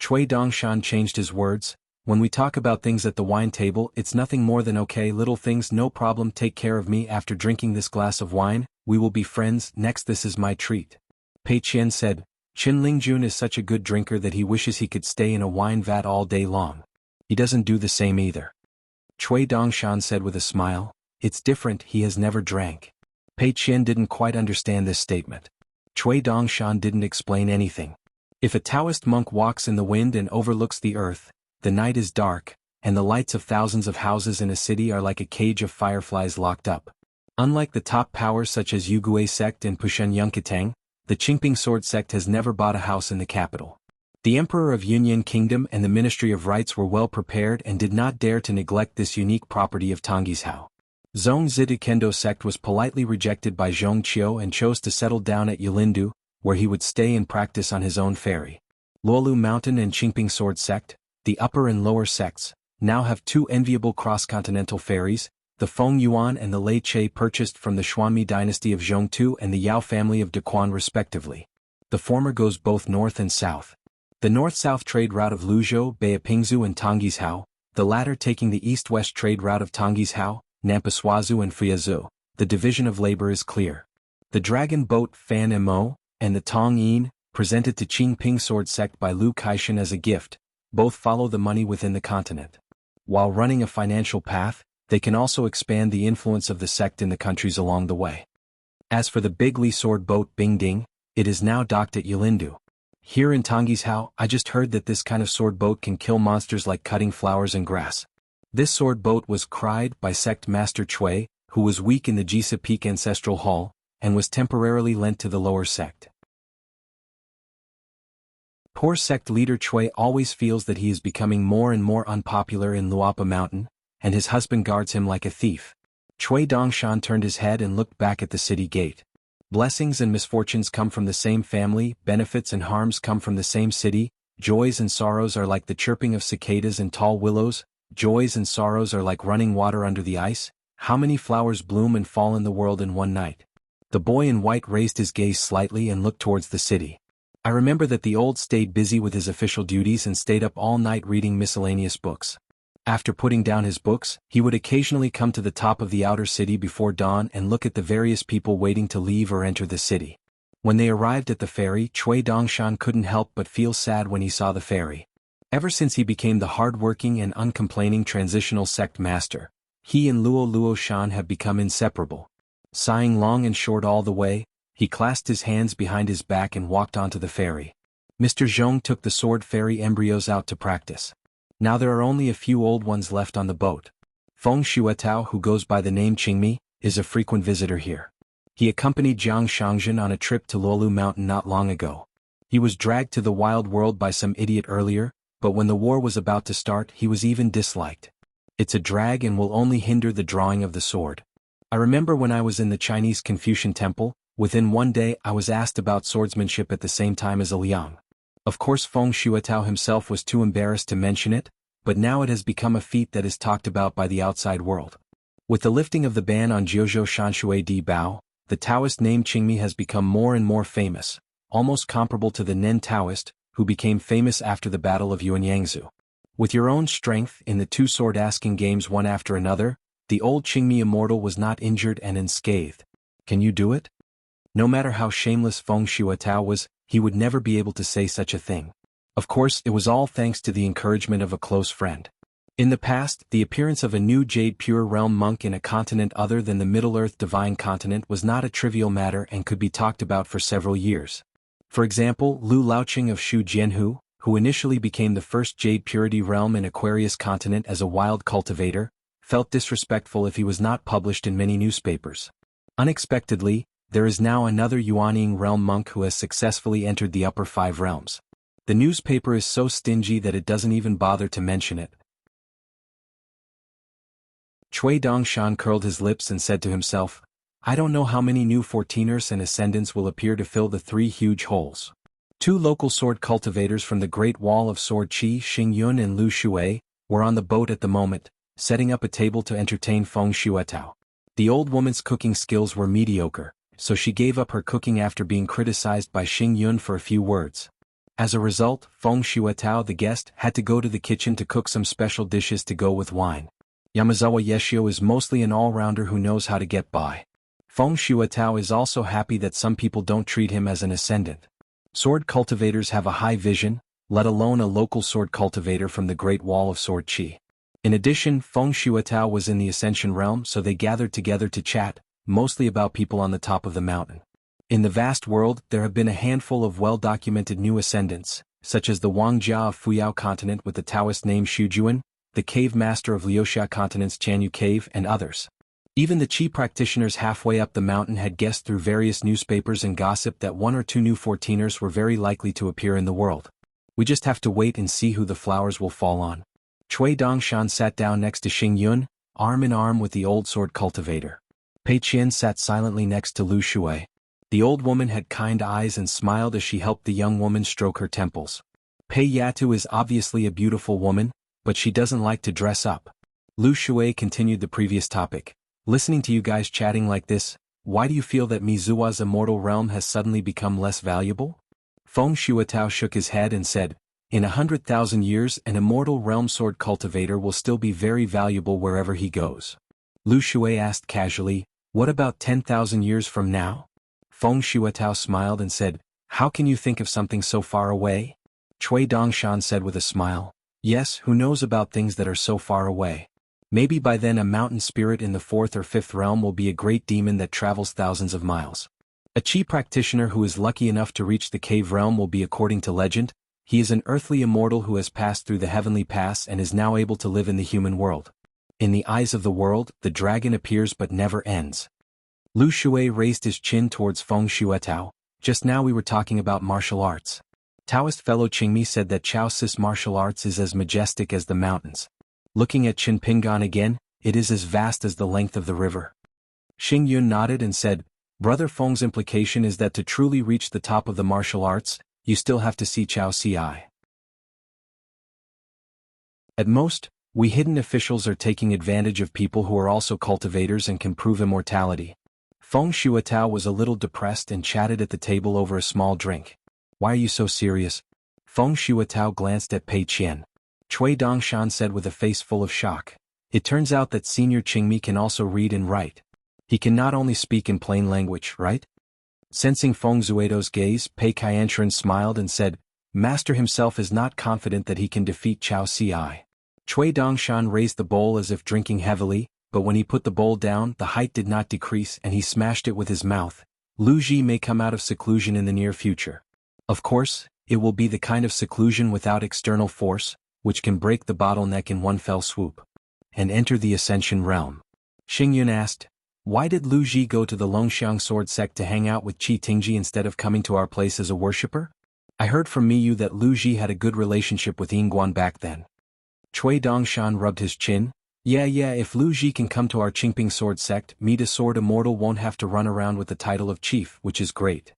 Cui Dongshan changed his words, when we talk about things at the wine table it's nothing more than okay little things, no problem, take care of me after drinking this glass of wine, we will be friends, next this is my treat. Pei Qian said, Qin Lingjun is such a good drinker that he wishes he could stay in a wine vat all day long. He doesn't do the same either. Cui Dongshan said with a smile, it's different, he has never drank. Pei Qian didn't quite understand this statement. Cui Dongshan didn't explain anything. If a Taoist monk walks in the wind and overlooks the earth, the night is dark, and the lights of thousands of houses in a city are like a cage of fireflies locked up. Unlike the top powers such as Yugui sect and Pushen Yunkatang, the Qingping sword sect has never bought a house in the capital. The Emperor of Yunyan Kingdom and the Ministry of Rites were well prepared and did not dare to neglect this unique property of Tonggishao. Zhong Zidikendo sect was politely rejected by Zhong Qiu and chose to settle down at Yilindu, where he would stay and practice on his own ferry. Luolu Mountain and Qingping sword sect, the upper and lower sects, now have two enviable cross-continental ferries, the Feng Yuan and the Lei Che purchased from the Xuanmi dynasty of Zhongtu and the Yao family of Dequan respectively. The former goes both north and south. The north-south trade route of Luzhou, Beipingzu and Tonggishao, the latter taking the east-west trade route of Tonggishao, Nampaswazu and Fuyazhou. The division of labor is clear. The dragon boat Fan Mo, and the Tong Yin, presented to Qingping sword sect by Lu Kaishan as a gift, both follow the money within the continent. While running a financial path, they can also expand the influence of the sect in the countries along the way. As for the Big Li sword boat Bingding, it is now docked at Yilindu. Here in Tonggishao, I just heard that this kind of sword boat can kill monsters like cutting flowers and grass. This sword boat was cried by sect master Cui, who was weak in the Jisa Peak ancestral hall, and was temporarily lent to the lower sect. Poor sect leader Cui always feels that he is becoming more and more unpopular in Luapa Mountain, and his husband guards him like a thief. Cui Dongshan turned his head and looked back at the city gate. Blessings and misfortunes come from the same family, benefits and harms come from the same city, joys and sorrows are like the chirping of cicadas and tall willows, joys and sorrows are like running water under the ice. How many flowers bloom and fall in the world in one night? The boy in white raised his gaze slightly and looked towards the city. I remember that the old stayed busy with his official duties and stayed up all night reading miscellaneous books. After putting down his books, he would occasionally come to the top of the outer city before dawn and look at the various people waiting to leave or enter the city. When they arrived at the ferry, Cui Dongshan couldn't help but feel sad when he saw the ferry. Ever since he became the hard-working and uncomplaining transitional sect master, he and Luo Shan have become inseparable. Sighing long and short all the way, he clasped his hands behind his back and walked onto the ferry. Mr. Zhong took the sword fairy embryos out to practice. Now there are only a few old ones left on the boat. Feng Shuetao, who goes by the name Qingmi, is a frequent visitor here. He accompanied Jiang Shangzhen on a trip to Luolu Mountain not long ago. He was dragged to the wild world by some idiot earlier, but when the war was about to start he was even disliked. It's a drag and will only hinder the drawing of the sword. I remember when I was in the Chinese Confucian temple, within one day I was asked about swordsmanship at the same time as a Liang. Of course Feng Shuetao himself was too embarrassed to mention it, but now it has become a feat that is talked about by the outside world. With the lifting of the ban on Jiuzhou Shanshui Di Bao, the Taoist name Qingmi has become more and more famous, almost comparable to the Nen Taoist, who became famous after the Battle of Yuanyangzu. With your own strength in the two sword-asking games one after another, the old Qingmi immortal was not injured and unscathed. Can you do it? No matter how shameless Feng Shuetao was, he would never be able to say such a thing. Of course, it was all thanks to the encouragement of a close friend. In the past, the appearance of a new Jade Pure Realm monk in a continent other than the Middle-earth Divine Continent was not a trivial matter and could be talked about for several years. For example, Lu Laoqing of Shu Jianhu, who initially became the first Jade Purity Realm in Aquarius Continent as a wild cultivator, felt disrespectful if he was not published in many newspapers. Unexpectedly, there is now another Yuanying Realm monk who has successfully entered the upper 5 realms. The newspaper is so stingy that it doesn't even bother to mention it. Cui Dongshan curled his lips and said to himself, I don't know how many new 14ers and ascendants will appear to fill the 3 huge holes. 2 local sword cultivators from the Great Wall of Sword Qi, Xingyun and Lu Shui, were on the boat at the moment, setting up a table to entertain Feng Shuetao. The old woman's cooking skills were mediocre, so she gave up her cooking after being criticized by Xingyun for a few words. As a result, Feng Shuetao the guest had to go to the kitchen to cook some special dishes to go with wine. Yamazawa Yeshio is mostly an all-rounder who knows how to get by. Feng Shuetao is also happy that some people don't treat him as an ascendant. Sword cultivators have a high vision, let alone a local sword cultivator from the Great Wall of Sword Qi. In addition, Feng Shuetao was in the Ascension realm, so they gathered together to chat, mostly about people on the top of the mountain. In the vast world, there have been a handful of well-documented new ascendants, such as the Wangjia of Fuyao continent with the Taoist name Shujuan, the cave master of Liuxia continent's Qianyu cave and others. Even the Qi practitioners halfway up the mountain had guessed through various newspapers and gossip that 1 or 2 new 14ers were very likely to appear in the world. We just have to wait and see who the flowers will fall on. Cui Dongshan sat down next to Xingyun, arm in arm with the old sword cultivator. Pei Qian sat silently next to Lu Shui. The old woman had kind eyes and smiled as she helped the young woman stroke her temples. Pei Yatu is obviously a beautiful woman, but she doesn't like to dress up. Lu Shui continued the previous topic. Listening to you guys chatting like this, why do you feel that Mizuwa's immortal realm has suddenly become less valuable? Feng Shuetao shook his head and said, in 100,000 years an immortal realm sword cultivator will still be very valuable wherever he goes. Lu Shui asked casually, what about 10,000 years from now? Feng Shuetao smiled and said, how can you think of something so far away? Cui Dongshan said with a smile, yes, who knows about things that are so far away. Maybe by then a mountain spirit in the 4th or 5th realm will be a great demon that travels thousands of miles. A Qi practitioner who is lucky enough to reach the cave realm will be, according to legend, he is an earthly immortal who has passed through the heavenly pass and is now able to live in the human world. In the eyes of the world, the dragon appears but never ends. Lu Shui raised his chin towards Feng Shuetao. Just now we were talking about martial arts. Taoist fellow Qingmi said that Chao Sis martial arts is as majestic as the mountains. Looking at Qin Pingan again, it is as vast as the length of the river. Xingyun nodded and said, Brother Feng's implication is that to truly reach the top of the martial arts, you still have to see Chao Ci. At most, we hidden officials are taking advantage of people who are also cultivators and can prove immortality. Feng Shuetao was a little depressed and chatted at the table over a small drink. Why are you so serious? Feng Shuatao glanced at Pei Qian. Cui Dongshan said with a face full of shock. It turns out that Senior Qingmi can also read and write. He can not only speak in plain language, right? Sensing Feng Zuido's gaze, Pei Qianchuan smiled and said, Master himself is not confident that he can defeat Chao Ci. Cui Dongshan raised the bowl as if drinking heavily, but when he put the bowl down, the height did not decrease and he smashed it with his mouth. Lu Ji may come out of seclusion in the near future. Of course, it will be the kind of seclusion without external force, which can break the bottleneck in one fell swoop. And enter the Ascension realm. Xingyun asked, why did Lu Ji go to the Longxiang sword sect to hang out with Qi Tingji instead of coming to our place as a worshipper? I heard from Miyu that Lu Ji had a good relationship with Yingguan back then. Cui Dongshan rubbed his chin. Yeah, if Lu Ji can come to our Qingping sword sect, me the sword immortal won't have to run around with the title of chief, which is great.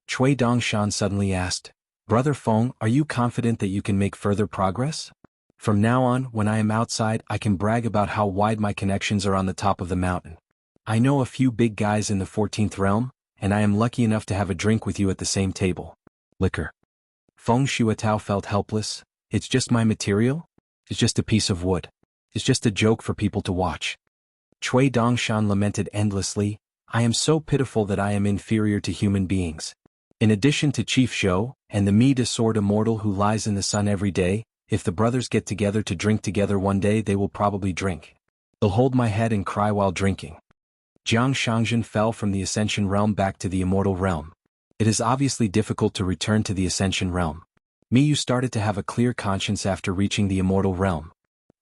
Cui Dongshan suddenly asked, Brother Feng, are you confident that you can make further progress? From now on, when I am outside, I can brag about how wide my connections are on the top of the mountain. I know a few big guys in the 14th realm, and I am lucky enough to have a drink with you at the same table. Liquor. Feng Shuatao felt helpless. It's just my material? It's just a piece of wood. It's just a joke for people to watch. Cui Dongshan lamented endlessly, I am so pitiful that I am inferior to human beings. In addition to Chief Zhou, and the me sword immortal who lies in the sun every day, if the brothers get together to drink together one day they will probably drink. They'll hold my head and cry while drinking. Jiang Shangzhen fell from the Ascension realm back to the Immortal realm. It is obviously difficult to return to the Ascension realm. Miyu started to have a clear conscience after reaching the Immortal realm.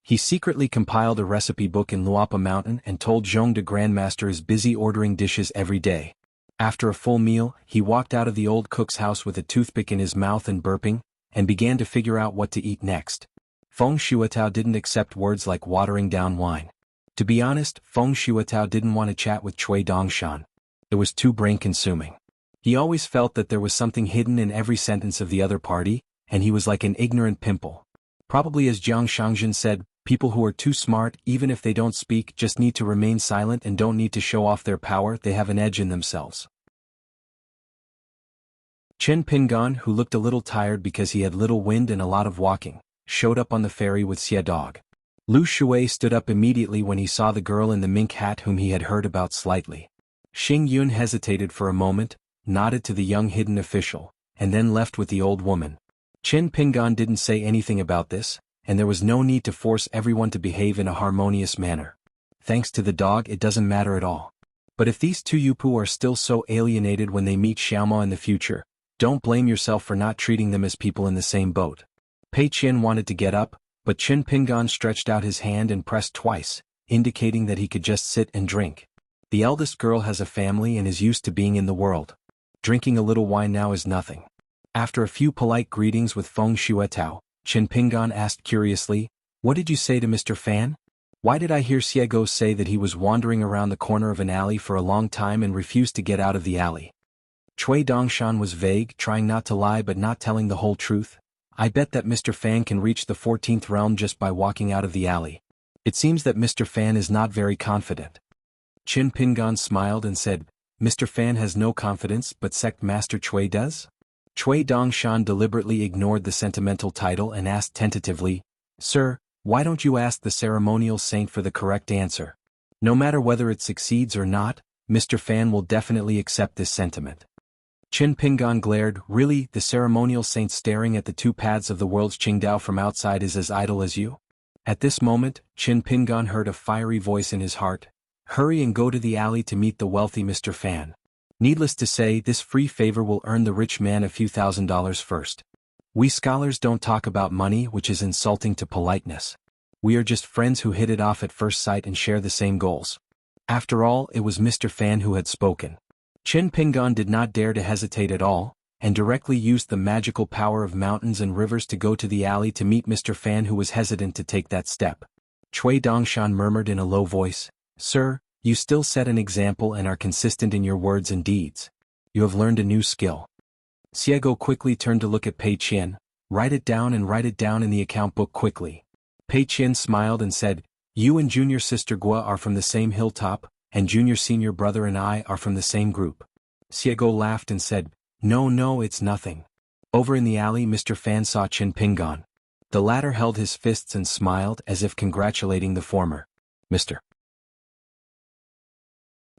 He secretly compiled a recipe book in Luapa Mountain and told Zhong the Grandmaster is busy ordering dishes every day. After a full meal, he walked out of the old cook's house with a toothpick in his mouth and burping, and began to figure out what to eat next. Feng Shuatao didn't accept words like watering down wine. To be honest, Feng Shuatao didn't want to chat with Cui Dongshan. It was too brain-consuming. He always felt that there was something hidden in every sentence of the other party, and he was like an ignorant pimple. Probably as Jiang Shangzhen said, people who are too smart, even if they don't speak, just need to remain silent and don't need to show off their power, they have an edge in themselves. Chen Pingan, who looked a little tired because he had little wind and a lot of walking, showed up on the ferry with Xia Dog. Lu Shui stood up immediately when he saw the girl in the mink hat whom he had heard about slightly. Xing Yun hesitated for a moment, nodded to the young hidden official, and then left with the old woman. Chen Pingan didn't say anything about this, and there was no need to force everyone to behave in a harmonious manner. Thanks to the dog it doesn't matter at all. But if these two Yupu are still so alienated when they meet Xiaoma in the future, don't blame yourself for not treating them as people in the same boat. Pei Qian wanted to get up, but Chen Pingan stretched out his hand and pressed twice, indicating that he could just sit and drink. The eldest girl has a family and is used to being in the world. Drinking a little wine now is nothing. After a few polite greetings with Feng Shuatao, Chen Pingan asked curiously, what did you say to Mr. Fan? Why did I hear Xiego say that he was wandering around the corner of an alley for a long time and refused to get out of the alley? Cui Dongshan was vague, trying not to lie but not telling the whole truth. I bet that Mr. Fan can reach the 14th realm just by walking out of the alley. It seems that Mr. Fan is not very confident. Chen Pingan smiled and said, Mr. Fan has no confidence but Sect Master Cui does? Cui Dongshan deliberately ignored the sentimental title and asked tentatively, Sir, why don't you ask the ceremonial saint for the correct answer? No matter whether it succeeds or not, Mr. Fan will definitely accept this sentiment. Chen Pingan glared, really, the ceremonial saint staring at the two paths of the world's Qingdao from outside is as idle as you? At this moment, Chen Pingan heard a fiery voice in his heart, hurry and go to the alley to meet the wealthy Mr. Fan. Needless to say, this free favor will earn the rich man a few $1,000s first. We scholars don't talk about money, which is insulting to politeness. We are just friends who hit it off at first sight and share the same goals. After all, it was Mr. Fan who had spoken. Chen Pingan did not dare to hesitate at all, and directly used the magical power of mountains and rivers to go to the alley to meet Mr. Fan, who was hesitant to take that step. Cui Dongshan murmured in a low voice, Sir, you still set an example and are consistent in your words and deeds. You have learned a new skill. Xiego quickly turned to look at Pei Qian, write it down in the account book quickly. Pei Qian smiled and said, you and junior sister Gua are from the same hilltop, and junior senior brother and I are from the same group. Xiego laughed and said, no, it's nothing. Over in the alley, Mr. Fan saw Qin Pingan. The latter held his fists and smiled as if congratulating the former. Mr.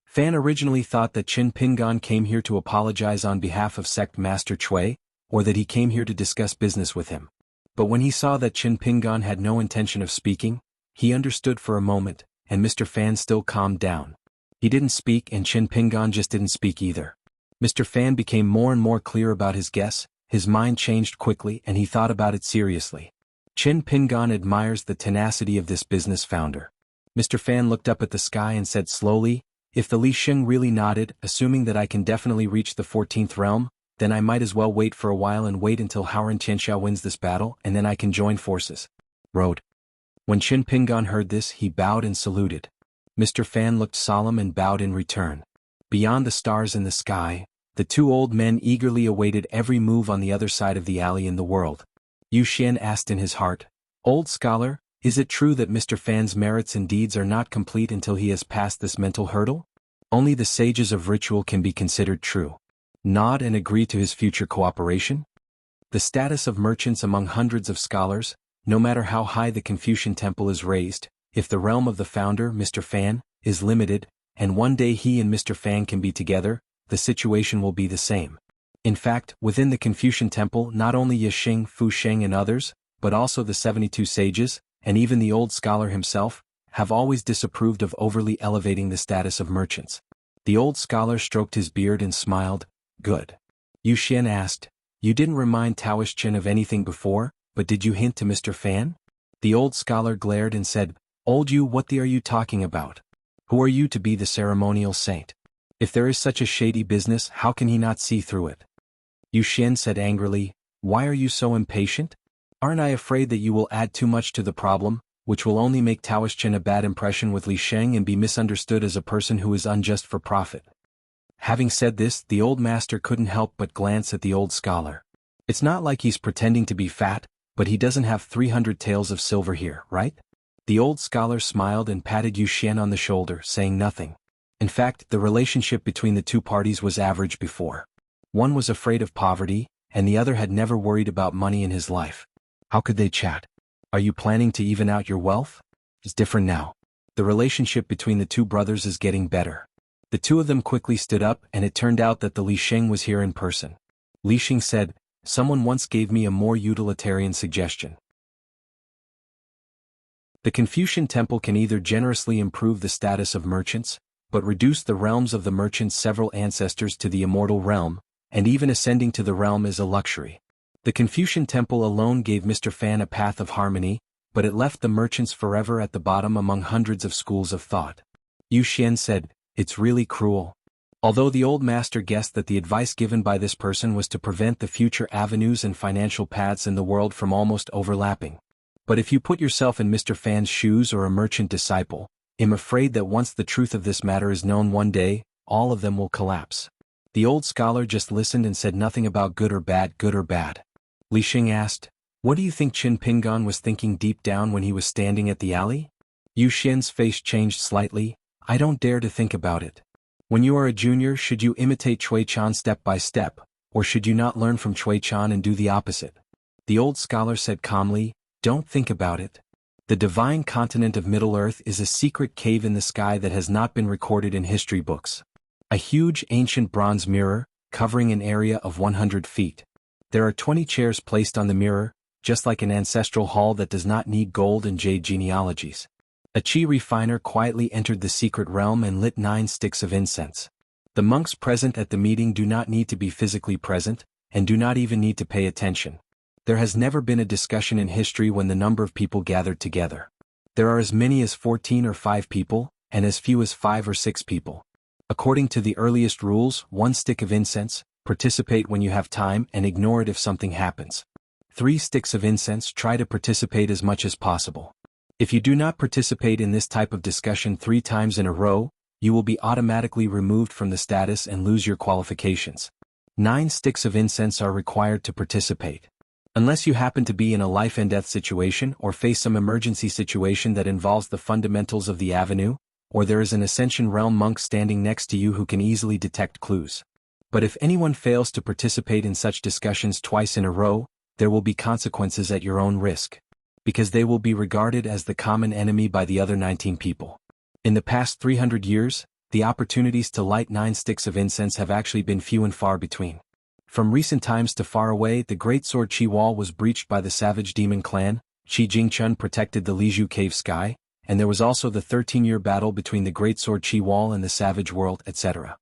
Fan originally thought that Qin Pingan came here to apologize on behalf of Sect Master Chui, or that he came here to discuss business with him. But when he saw that Qin Pingan had no intention of speaking, he understood for a moment, and Mr. Fan still calmed down. He didn't speak and Qin Pingan just didn't speak either. Mr. Fan became more and more clear about his guess, his mind changed quickly and he thought about it seriously. Qin Pingan admires the tenacity of this business founder. Mr. Fan looked up at the sky and said slowly, "If the Li Sheng really nodded, assuming that I can definitely reach the 14th realm, then I might as well wait for a while and wait until Howren Xianxia wins this battle and then I can join forces." Road. When Qin Pingan heard this, he bowed and saluted. Mr. Fan looked solemn and bowed in return. Beyond the stars in the sky, the two old men eagerly awaited every move on the other side of the alley in the world. Yu Xian asked in his heart, "Old scholar, is it true that Mr. Fan's merits and deeds are not complete until he has passed this mental hurdle? Only the sages of ritual can be considered true. Nod and agree to his future cooperation?" The status of merchants among hundreds of scholars, no matter how high the Confucian temple is raised, if the realm of the founder, Mr. Fan, is limited, and one day he and Mr. Fan can be together, the situation will be the same. In fact, within the Confucian temple not only Yixing, Fu Sheng and others, but also the 72 sages, and even the old scholar himself, have always disapproved of overly elevating the status of merchants. The old scholar stroked his beard and smiled. "Good." Yu Xian asked, "You didn't remind Taoish Chen of anything before, but did you hint to Mr. Fan?" The old scholar glared and said, "Old Yu, what are you talking about? Who are you to be the ceremonial saint? If there is such a shady business, how can he not see through it?" Yu Xian said angrily, "Why are you so impatient? Aren't I afraid that you will add too much to the problem, which will only make Taoish Chen a bad impression with Li Sheng and be misunderstood as a person who is unjust for profit?" Having said this, the old master couldn't help but glance at the old scholar. It's not like he's pretending to be fat, but he doesn't have 300 taels of silver here, right? The old scholar smiled and patted Yu Xian on the shoulder, saying nothing. In fact, the relationship between the two parties was average before. One was afraid of poverty, and the other had never worried about money in his life. How could they chat? "Are you planning to even out your wealth?" It's different now. The relationship between the two brothers is getting better. The two of them quickly stood up and it turned out that the Li Sheng was here in person. Li Sheng said, "Someone once gave me a more utilitarian suggestion. The Confucian temple can either generously improve the status of merchants, but reduce the realms of the merchants' several ancestors to the immortal realm, and even ascending to the realm is a luxury. The Confucian temple alone gave Mr. Fan a path of harmony, but it left the merchants forever at the bottom among hundreds of schools of thought." Yu Xian said, "It's really cruel." Although the old master guessed that the advice given by this person was to prevent the future avenues and financial paths in the world from almost overlapping. But if you put yourself in Mr. Fan's shoes or a merchant disciple, I'm afraid that once the truth of this matter is known one day, all of them will collapse. The old scholar just listened and said nothing about good or bad, good or bad. Li Sheng asked, "What do you think Qin Pingan was thinking deep down when he was standing at the alley?" Yu Xian's face changed slightly. "I don't dare to think about it. When you are a junior, should you imitate Chui Chan step by step, or should you not learn from Chui Chan and do the opposite?" The old scholar said calmly, "Don't think about it. The divine continent of Middle-earth is a secret cave in the sky that has not been recorded in history books. A huge ancient bronze mirror, covering an area of 100 feet. There are 20 chairs placed on the mirror, just like an ancestral hall that does not need gold and jade genealogies. A chi refiner quietly entered the secret realm and lit 9 sticks of incense. The monks present at the meeting do not need to be physically present, and do not even need to pay attention. There has never been a discussion in history when the number of people gathered together. There are as many as 14 or 5 people, and as few as 5 or 6 people. According to the earliest rules, 1 stick of incense, participate when you have time and ignore it if something happens. 3 sticks of incense, try to participate as much as possible. If you do not participate in this type of discussion 3 times in a row, you will be automatically removed from the status and lose your qualifications. 9 sticks of incense are required to participate. Unless you happen to be in a life and death situation or face some emergency situation that involves the fundamentals of the avenue, or there is an Ascension Realm monk standing next to you who can easily detect clues. But if anyone fails to participate in such discussions twice in a row, there will be consequences at your own risk. Because they will be regarded as the common enemy by the other 19 people. In the past 300 years, the opportunities to light 9 sticks of incense have actually been few and far between. From recent times to far away, the Great Sword Qi Wall was breached by the savage demon clan, Qi Jingchun protected the Liju Cave sky, and there was also the 13-year battle between the Great Sword Qi Wall and the savage world, etc.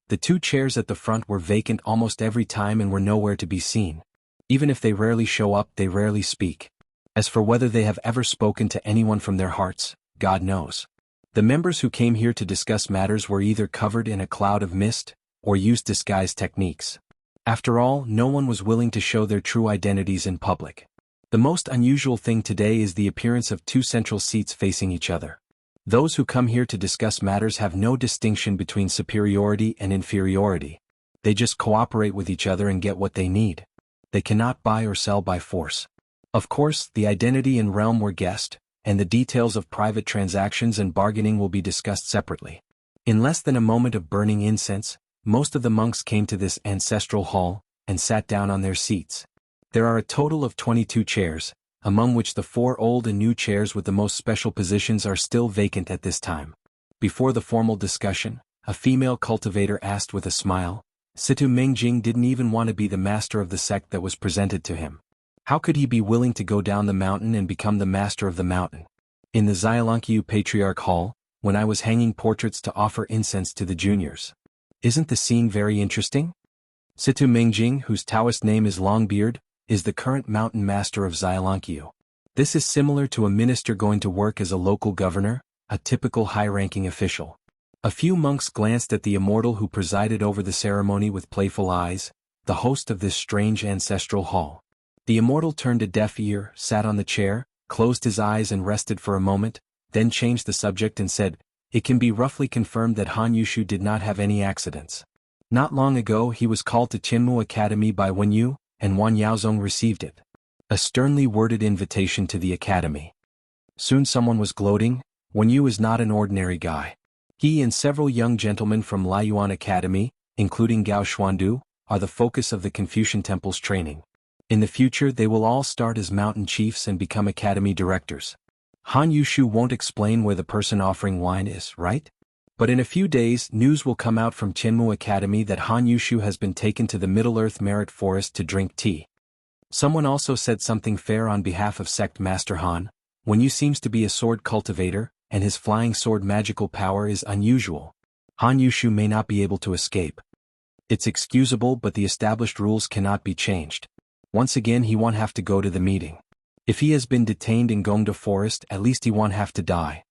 The 2 chairs at the front were vacant almost every time and were nowhere to be seen. Even if they rarely show up, they rarely speak. As for whether they have ever spoken to anyone from their hearts, God knows. The members who came here to discuss matters were either covered in a cloud of mist, or used disguise techniques. After all, no one was willing to show their true identities in public. The most unusual thing today is the appearance of 2 central seats facing each other. Those who come here to discuss matters have no distinction between superiority and inferiority. They just cooperate with each other and get what they need. They cannot buy or sell by force. Of course, the identity and realm were guessed, and the details of private transactions and bargaining will be discussed separately. In less than a moment of burning incense, most of the monks came to this ancestral hall, and sat down on their seats. There are a total of 22 chairs, among which the 4 old and new chairs with the most special positions are still vacant at this time. Before the formal discussion, a female cultivator asked with a smile, Situ Mingjing didn't even want to be the master of the sect that was presented to him. How could he be willing to go down the mountain and become the master of the mountain? In the xianxia Patriarch Hall, when I was hanging portraits to offer incense to the juniors. Isn't the scene very interesting? Situ Mingjing, whose Taoist name is Longbeard, is the current mountain master of xianxia. This is similar to a minister going to work as a local governor, a typical high-ranking official. A few monks glanced at the immortal who presided over the ceremony with playful eyes, the host of this strange ancestral hall. The immortal turned a deaf ear, sat on the chair, closed his eyes and rested for a moment, then changed the subject and said, "It can be roughly confirmed that Han Yushu did not have any accidents. Not long ago he was called to Qinmu Academy by Wen Yu, and Wan Yaozong received it. A sternly worded invitation to the academy." Soon someone was gloating, Wen Yu is not an ordinary guy. He and several young gentlemen from Laiyuan Academy, including Gao Xuandu, are the focus of the Confucian Temple's training. In the future they will all start as mountain chiefs and become academy directors. Han Yushu won't explain where the person offering wine is, right? But in a few days news will come out from Qinmu Academy that Han Yushu has been taken to the Middle-earth Merit Forest to drink tea. Someone also said something fair on behalf of Sect Master Han. Wen Yu seems to be a sword cultivator, and his flying sword magical power is unusual. Han Yushu may not be able to escape. It's excusable, but the established rules cannot be changed. Once again he won't have to go to the meeting. If he has been detained in Gongda Forest, at least he won't have to die.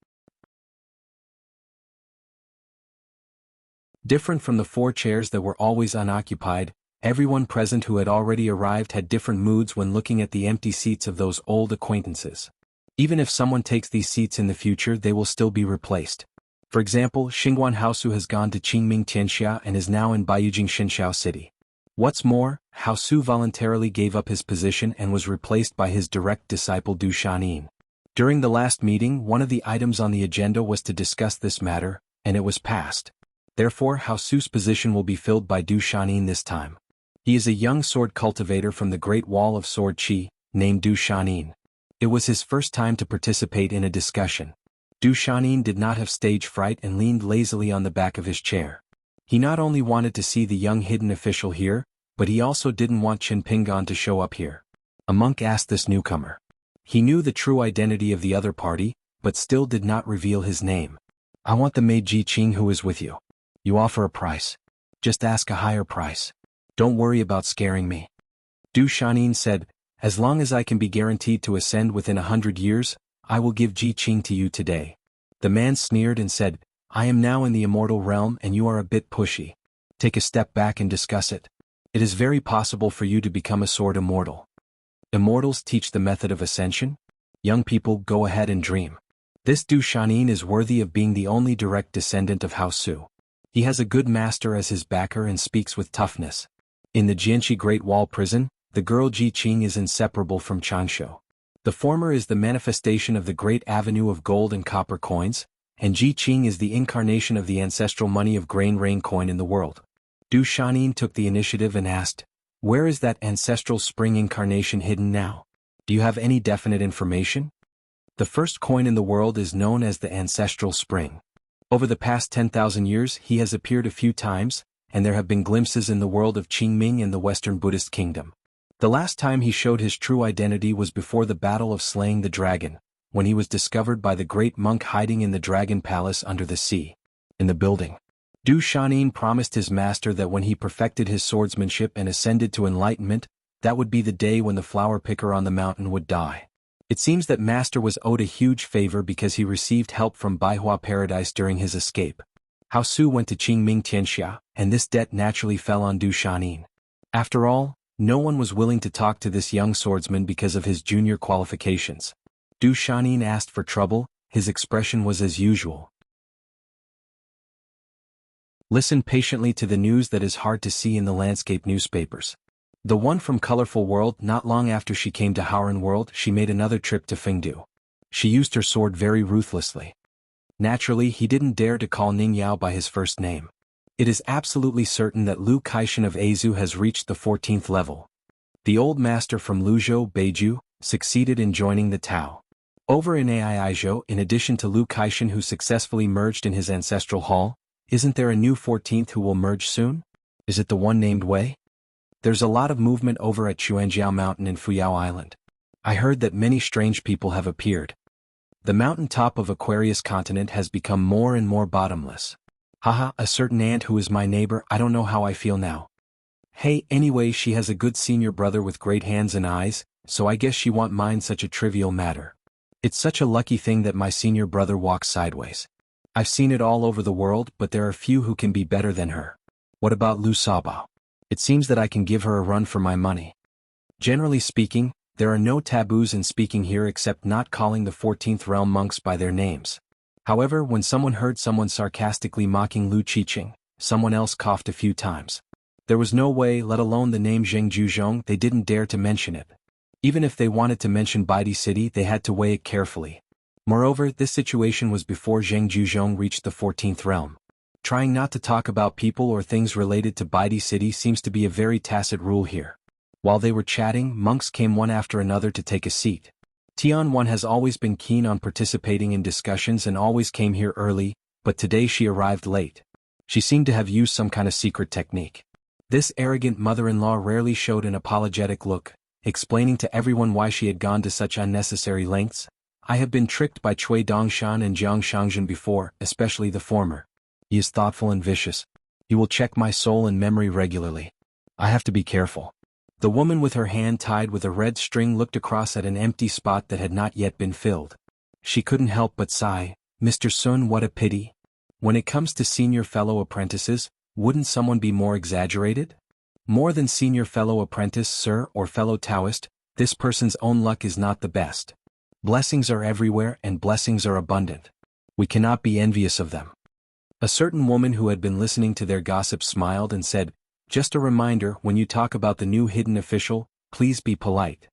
Different from the 4 chairs that were always unoccupied, everyone present who had already arrived had different moods when looking at the empty seats of those old acquaintances. Even if someone takes these seats in the future, they will still be replaced. For example, Xingguan Haosu has gone to Qingming Tianxia and is now in Baiyujing Xinxiao City. What's more, Haosu voluntarily gave up his position and was replaced by his direct disciple Du Shanin. During the last meeting, one of the items on the agenda was to discuss this matter, and it was passed. Therefore, Haosu's position will be filled by Du Shanin this time. He is a young sword cultivator from the Great Wall of Sword Qi, named Du Shanin. It was his first time to participate in a discussion. Du Shanin did not have stage fright and leaned lazily on the back of his chair. He not only wanted to see the young hidden official here, but he also didn't want Qin Pingan to show up here. A monk asked this newcomer. He knew the true identity of the other party, but still did not reveal his name. "I want the maid Ji Qing who is with you. You offer a price. Just ask a higher price. Don't worry about scaring me." Du Shanin said, "As long as I can be guaranteed to ascend within 100 years, I will give Ji Qing to you today." The man sneered and said, "I am now in the immortal realm and you are a bit pushy. Take a step back and discuss it. It is very possible for you to become a sword immortal. Immortals teach the method of ascension? Young people, go ahead and dream. This Du Shanin is worthy of being the only direct descendant of Haosu. He has a good master as his backer and speaks with toughness. In the Jianxi Great Wall prison, the girl Ji Qing is inseparable from Changshu. The former is the manifestation of the great avenue of gold and copper coins, and Ji Qing is the incarnation of the ancestral money of grain rain coin in the world. Du Shanin took the initiative and asked, "Where is that ancestral spring incarnation hidden now? Do you have any definite information?" The first coin in the world is known as the ancestral spring. Over the past 10,000 years he has appeared a few times, and there have been glimpses in the world of Qingming and the Western Buddhist kingdom. The last time he showed his true identity was before the battle of slaying the dragon, when he was discovered by the great monk hiding in the dragon palace under the sea. In the building, Du Shanin promised his master that when he perfected his swordsmanship and ascended to enlightenment, that would be the day when the flower picker on the mountain would die. It seems that master was owed a huge favor because he received help from Baihua Paradise during his escape. Hao Su went to Qingming Tianxia, and this debt naturally fell on Du Shanin. After all, no one was willing to talk to this young swordsman because of his junior qualifications. Du Shanin asked for trouble, his expression was as usual. Listen patiently to the news that is hard to see in the landscape newspapers. The one from Colorful World. Not long after she came to Howren World, she made another trip to Fengdu. She used her sword very ruthlessly. Naturally, he didn't dare to call Ning Yao by his first name. It is absolutely certain that Lu Kaishan of Azu has reached the 14th level. The old master from Luzhou, Beiju, succeeded in joining the Tao. Over in Aizhou, in addition to Lu Kaishan who successfully merged in his ancestral hall, isn't there a new 14th who will merge soon? Is it the one named Wei? There's a lot of movement over at Xuanjiao Mountain in Fuyao Island. I heard that many strange people have appeared. The mountain top of Aquarius continent has become more and more bottomless. Haha, a certain aunt who is my neighbor, I don't know how I feel now. Hey, anyway, she has a good senior brother with great hands and eyes, so I guess she won't mind such a trivial matter. It's such a lucky thing that my senior brother walks sideways. I've seen it all over the world, but there are few who can be better than her. What about Lu Sabao? It seems that I can give her a run for my money. Generally speaking, there are no taboos in speaking here except not calling the 14th realm monks by their names. However, when someone heard someone sarcastically mocking Lu Qiqing, someone else coughed a few times. There was no way, let alone the name Zheng Juzhong, they didn't dare to mention it. Even if they wanted to mention Baidi City, they had to weigh it carefully. Moreover, this situation was before Zheng Juzhong reached the 14th realm. Trying not to talk about people or things related to Baidi City seems to be a very tacit rule here. While they were chatting, monks came one after another to take a seat. Tianhuan has always been keen on participating in discussions and always came here early, but today she arrived late. She seemed to have used some kind of secret technique. This arrogant mother-in-law rarely showed an apologetic look, explaining to everyone why she had gone to such unnecessary lengths. I have been tricked by Cui Dongshan and Jiang Shangzhen before, especially the former. He is thoughtful and vicious. He will check my soul and memory regularly. I have to be careful. The woman with her hand tied with a red string looked across at an empty spot that had not yet been filled. She couldn't help but sigh, "Mr. Sun, what a pity. When it comes to senior fellow apprentices, wouldn't someone be more exaggerated? More than senior fellow apprentice, sir, or fellow Taoist, this person's own luck is not the best. Blessings are everywhere and blessings are abundant. We cannot be envious of them." A certain woman who had been listening to their gossip smiled and said, "Just a reminder, when you talk about the new hidden official, please be polite."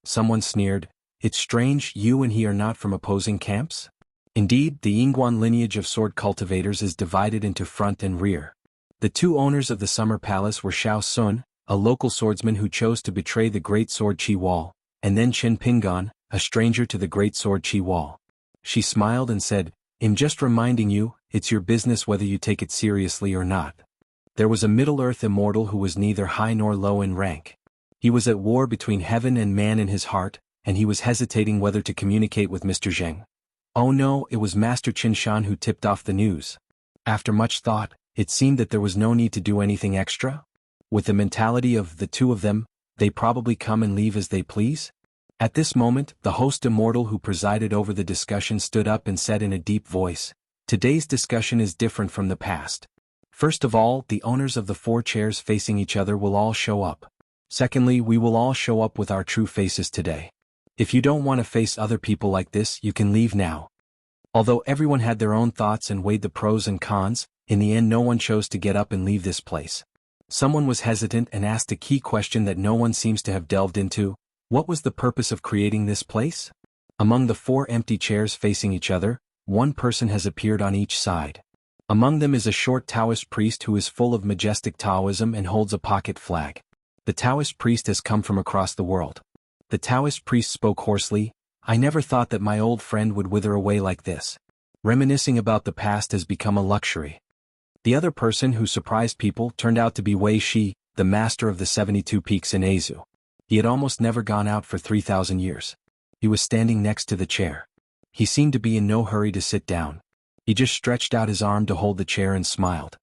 Someone sneered, "It's strange you and he are not from opposing camps?" Indeed, the Yingguan lineage of sword cultivators is divided into front and rear. The two owners of the Summer Palace were Shao Sun, a local swordsman who chose to betray the Great Sword Qi Wall, and then Chen Pingan, a stranger to the Great Sword Qi Wall. She smiled and said, "I'm just reminding you, it's your business whether you take it seriously or not." There was a Middle-earth immortal who was neither high nor low in rank. He was at war between heaven and man in his heart, and he was hesitating whether to communicate with Mr. Zheng. Oh no, it was Master Qinshan who tipped off the news. After much thought, it seemed that there was no need to do anything extra. With the mentality of the two of them, they probably come and leave as they please. At this moment, the host immortal who presided over the discussion stood up and said in a deep voice, "Today's discussion is different from the past. First of all, the owners of the 4 chairs facing each other will all show up. Secondly, we will all show up with our true faces today. If you don't want to face other people like this, you can leave now." Although everyone had their own thoughts and weighed the pros and cons, in the end no one chose to get up and leave this place. Someone was hesitant and asked a key question that no one seems to have delved into. What was the purpose of creating this place? Among the 4 empty chairs facing each other, one person has appeared on each side. Among them is a short Taoist priest who is full of majestic Taoism and holds a pocket flag. The Taoist priest has come from across the world. The Taoist priest spoke hoarsely, "I never thought that my old friend would wither away like this. Reminiscing about the past has become a luxury." The other person who surprised people turned out to be Wei Shi, the master of the 72 peaks in Azu. He had almost never gone out for 3,000 years. He was standing next to the chair. He seemed to be in no hurry to sit down. He just stretched out his arm to hold the chair and smiled.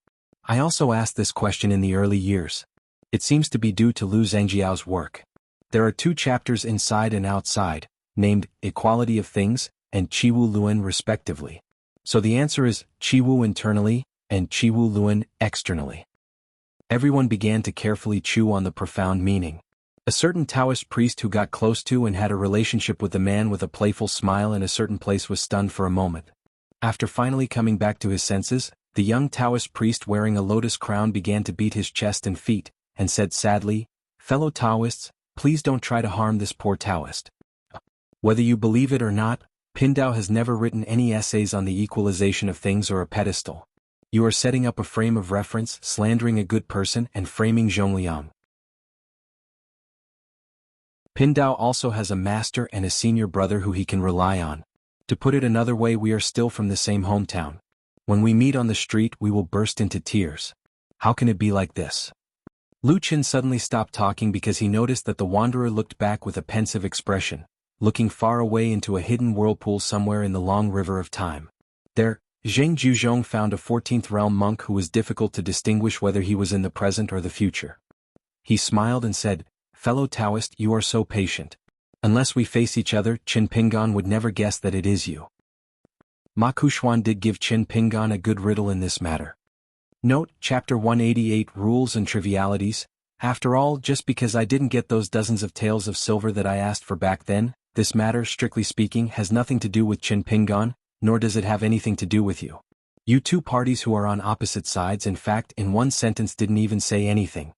I also asked this question in the early years. It seems to be due to Lu Zhengjiao's work. There are 2 chapters inside and outside, named Equality of Things and Qiwu Luan respectively. So the answer is Qiwu internally and Qiwu Luan externally. Everyone began to carefully chew on the profound meaning. A certain Taoist priest who got close to and had a relationship with the man with a playful smile in a certain place was stunned for a moment. After finally coming back to his senses, the young Taoist priest wearing a lotus crown began to beat his chest and feet, and said sadly, "Fellow Taoists, please don't try to harm this poor Taoist." Whether you believe it or not, Pindao has never written any essays on the equalization of things or a pedestal. You are setting up a frame of reference, slandering a good person and framing Zhongliang. Pindao also has a master and a senior brother who he can rely on. To put it another way, we are still from the same hometown. When we meet on the street, we will burst into tears. How can it be like this? Lu Qin suddenly stopped talking because he noticed that the wanderer looked back with a pensive expression, looking far away into a hidden whirlpool somewhere in the long river of time. There, Zheng Juzhong found a 14th realm monk who was difficult to distinguish whether he was in the present or the future. He smiled and said, "Fellow Taoist, you are so patient. Unless we face each other, Qin Pingan would never guess that it is you." Ma Kuxuan did give Qin Pingan a good riddle in this matter. Note, Chapter 188 Rules and Trivialities. After all, just because I didn't get those dozens of taels of silver that I asked for back then, this matter, strictly speaking, has nothing to do with Qin Pingan, nor does it have anything to do with you. You 2 parties who are on opposite sides, in fact, in one sentence didn't even say anything.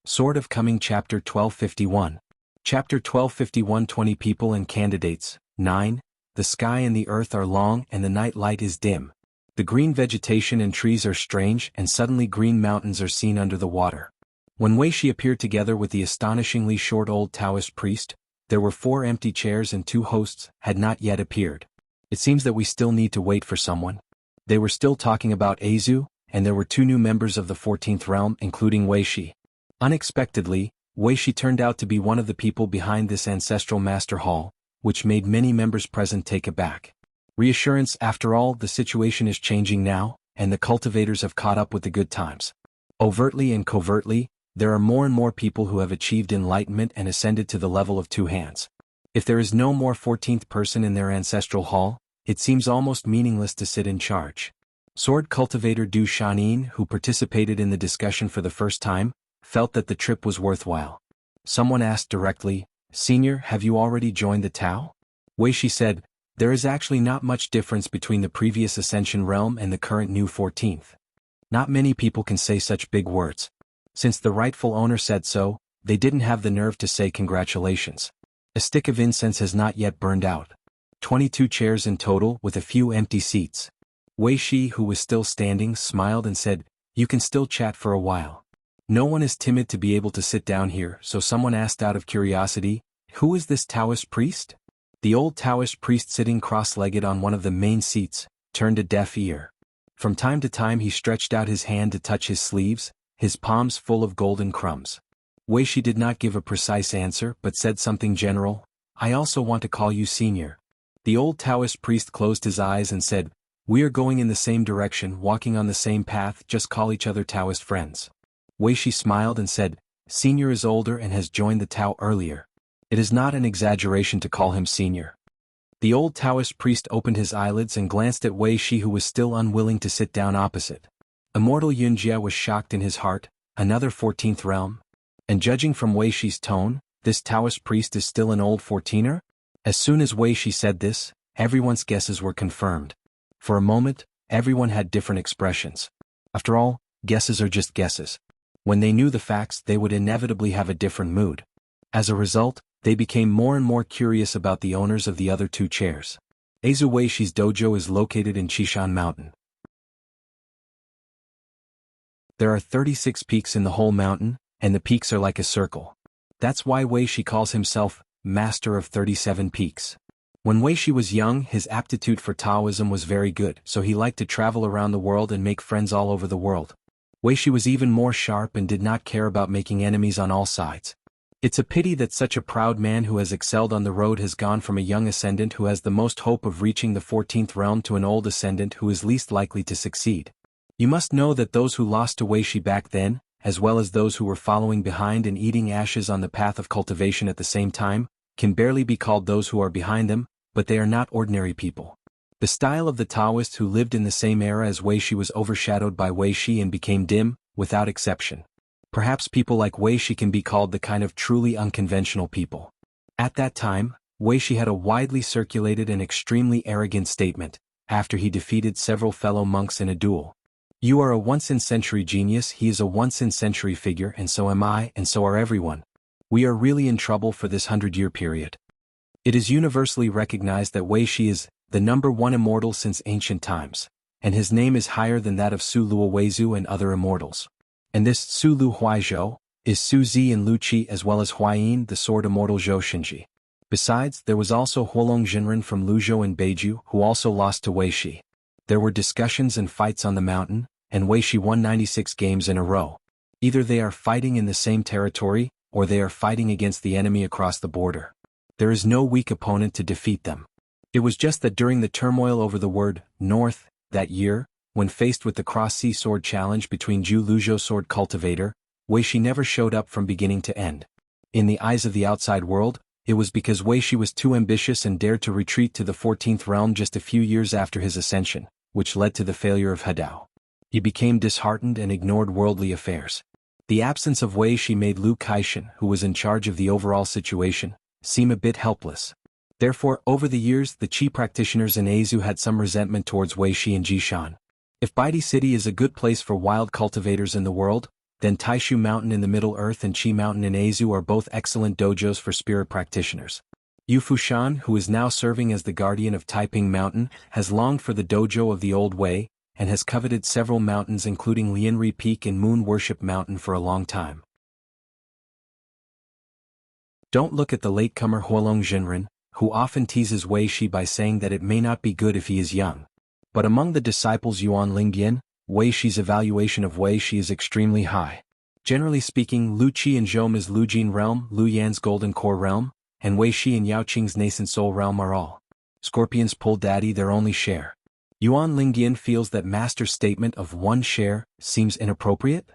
Sword of Coming Chapter 1251. Chapter 1251 20 People and Candidates. 9. The sky and the earth are long and the night light is dim. The green vegetation and trees are strange and suddenly green mountains are seen under the water. When Wei Shi appeared together with the astonishingly short old Taoist priest, there were 4 empty chairs and 2 hosts had not yet appeared. It seems that we still need to wait for someone. They were still talking about Azu, and there were 2 new members of the 14th realm including Wei Shi. Unexpectedly, Wei Shi turned out to be one of the people behind this ancestral master hall, which made many members present take aback. Reassurance, after all, the situation is changing now, and the cultivators have caught up with the good times. Overtly and covertly, there are more and more people who have achieved enlightenment and ascended to the level of 2 hands. If there is no more 14th person in their ancestral hall, it seems almost meaningless to sit in charge. Sword cultivator Du Shanin, who participated in the discussion for the first time, felt that the trip was worthwhile. Someone asked directly, "Senior, have you already joined the Tao?" Wei Shi said, "There is actually not much difference between the previous Ascension realm and the current new 14th. Not many people can say such big words. Since the rightful owner said so, they didn't have the nerve to say congratulations. A stick of incense has not yet burned out. 22 chairs in total with a few empty seats." Wei Shi, who was still standing, smiled and said, "You can still chat for a while. No one is timid to be able to sit down here, so someone asked out of curiosity, who is this Taoist priest?" The old Taoist priest sitting cross-legged on one of the main seats, turned a deaf ear. From time to time he stretched out his hand to touch his sleeves, his palms full of golden crumbs. Wei Shi did not give a precise answer but said something general, "I also want to call you senior." The old Taoist priest closed his eyes and said, "We are going in the same direction, walking on the same path, just call each other Taoist friends." Wei Shi smiled and said, "Senior is older and has joined the Tao earlier. It is not an exaggeration to call him senior." The old Taoist priest opened his eyelids and glanced at Wei Shi, who was still unwilling to sit down opposite. Immortal Yunjia was shocked in his heart, another 14th realm? And judging from Wei Shi's tone, this Taoist priest is still an old 14er? As soon as Wei Shi said this, everyone's guesses were confirmed. For a moment, everyone had different expressions. After all, guesses are just guesses. When they knew the facts, they would inevitably have a different mood. As a result, they became more and more curious about the owners of the other two chairs. Aizu Weishi's dojo is located in Qishan Mountain. There are 36 peaks in the whole mountain, and the peaks are like a circle. That's why Weishi calls himself Master of 37 Peaks. When Weishi was young, his aptitude for Taoism was very good, so he liked to travel around the world and make friends all over the world. Weishi was even more sharp and did not care about making enemies on all sides. It's a pity that such a proud man who has excelled on the road has gone from a young ascendant who has the most hope of reaching the 14th realm to an old ascendant who is least likely to succeed. You must know that those who lost to Weishi back then, as well as those who were following behind and eating ashes on the path of cultivation at the same time, can barely be called those who are behind them, but they are not ordinary people. The style of the Taoists who lived in the same era as Weishi was overshadowed by Weishi and became dim, without exception. Perhaps people like Weishi can be called the kind of truly unconventional people. At that time, Weishi had a widely circulated and extremely arrogant statement, after he defeated several fellow monks in a duel. You are a once-in-century genius, he is a once-in-century figure, and so am I, and so are everyone. We are really in trouble for this 100-year period. It is universally recognized that Weishi is the #1 immortal since ancient times, and his name is higher than that of Su Luoweizu and other immortals. And this Su Lu Huaizhou is Su Zi and Lu Qi as well as Huayin the sword immortal Zhou Xinji. Besides, there was also Huolong Jinren from Luzhou and Beiju who also lost to Weishi. There were discussions and fights on the mountain, and Weishi won 96 games in a row. Either they are fighting in the same territory, or they are fighting against the enemy across the border. There is no weak opponent to defeat them. It was just that during the turmoil over the word North that year, when faced with the cross-sea sword challenge between Zhu Luzhou sword cultivator, Weishi never showed up from beginning to end. In the eyes of the outside world, it was because Weishi was too ambitious and dared to retreat to the 14th realm just a few years after his ascension, which led to the failure of Hadao. He became disheartened and ignored worldly affairs. The absence of Weishi made Lu Kaishan, who was in charge of the overall situation, seem a bit helpless. Therefore, over the years, the Qi practitioners in Aizu had some resentment towards Weishi and Jishan. If Baidi City is a good place for wild cultivators in the world, then Taishu Mountain in the Middle Earth and Qi Mountain in Aizu are both excellent dojos for spirit practitioners. Yu Fushan, who is now serving as the guardian of Taiping Mountain, has longed for the dojo of the old way, and has coveted several mountains including Lianri Peak and Moon Worship Mountain for a long time. Don't look at the latecomer Huolong Jinren, who often teases Weishi by saying that it may not be good if he is young. But among the disciples Yuan Lingyan, Weishi's evaluation of Weishi is extremely high. Generally speaking, Lu Qi and Zhouma's Lujin realm, Lu Yan's Golden Core realm, and Weishi and Yao Qing's Nascent Soul realm are all Scorpions pull daddy their only share. Yuan Lingyan feels that Master's statement of one share seems inappropriate.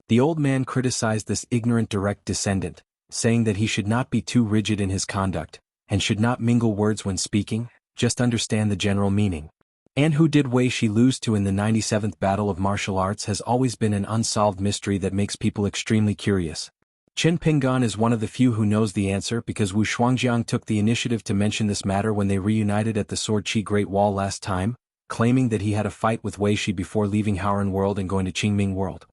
The old man criticized this ignorant direct descendant, saying that he should not be too rigid in his conduct, and should not mingle words when speaking, just understand the general meaning. And who did Weishi lose to in the 97th Battle of Martial Arts has always been an unsolved mystery that makes people extremely curious. Qin Pingan is one of the few who knows the answer because Wu Shuangjiang took the initiative to mention this matter when they reunited at the Sword Qi Great Wall last time, claiming that he had a fight with Weishi before leaving Haoran World and going to Qingming World.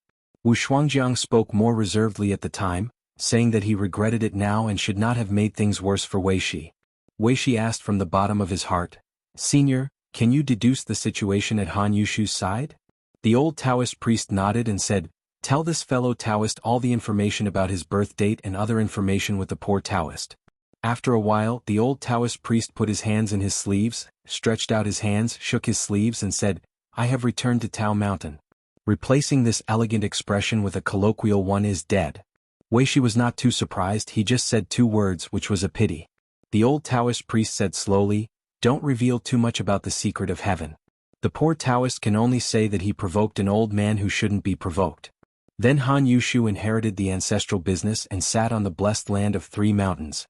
Wu Shuangjiang spoke more reservedly at the time, saying that he regretted it now and should not have made things worse for Weishi. Weishi asked from the bottom of his heart, "Senior, can you deduce the situation at Han Yushu's side?" The old Taoist priest nodded and said, "Tell this fellow Taoist all the information about his birth date and other information with the poor Taoist." After a while, the old Taoist priest put his hands in his sleeves, stretched out his hands, shook his sleeves and said, "I have returned to Tao Mountain." Replacing this elegant expression with a colloquial one is dead. Weishi was not too surprised, he just said two words, which was a pity. The old Taoist priest said slowly, "Don't reveal too much about the secret of heaven." The poor Taoist can only say that he provoked an old man who shouldn't be provoked. Then Han Yushu inherited the ancestral business and sat on the blessed land of 3 mountains.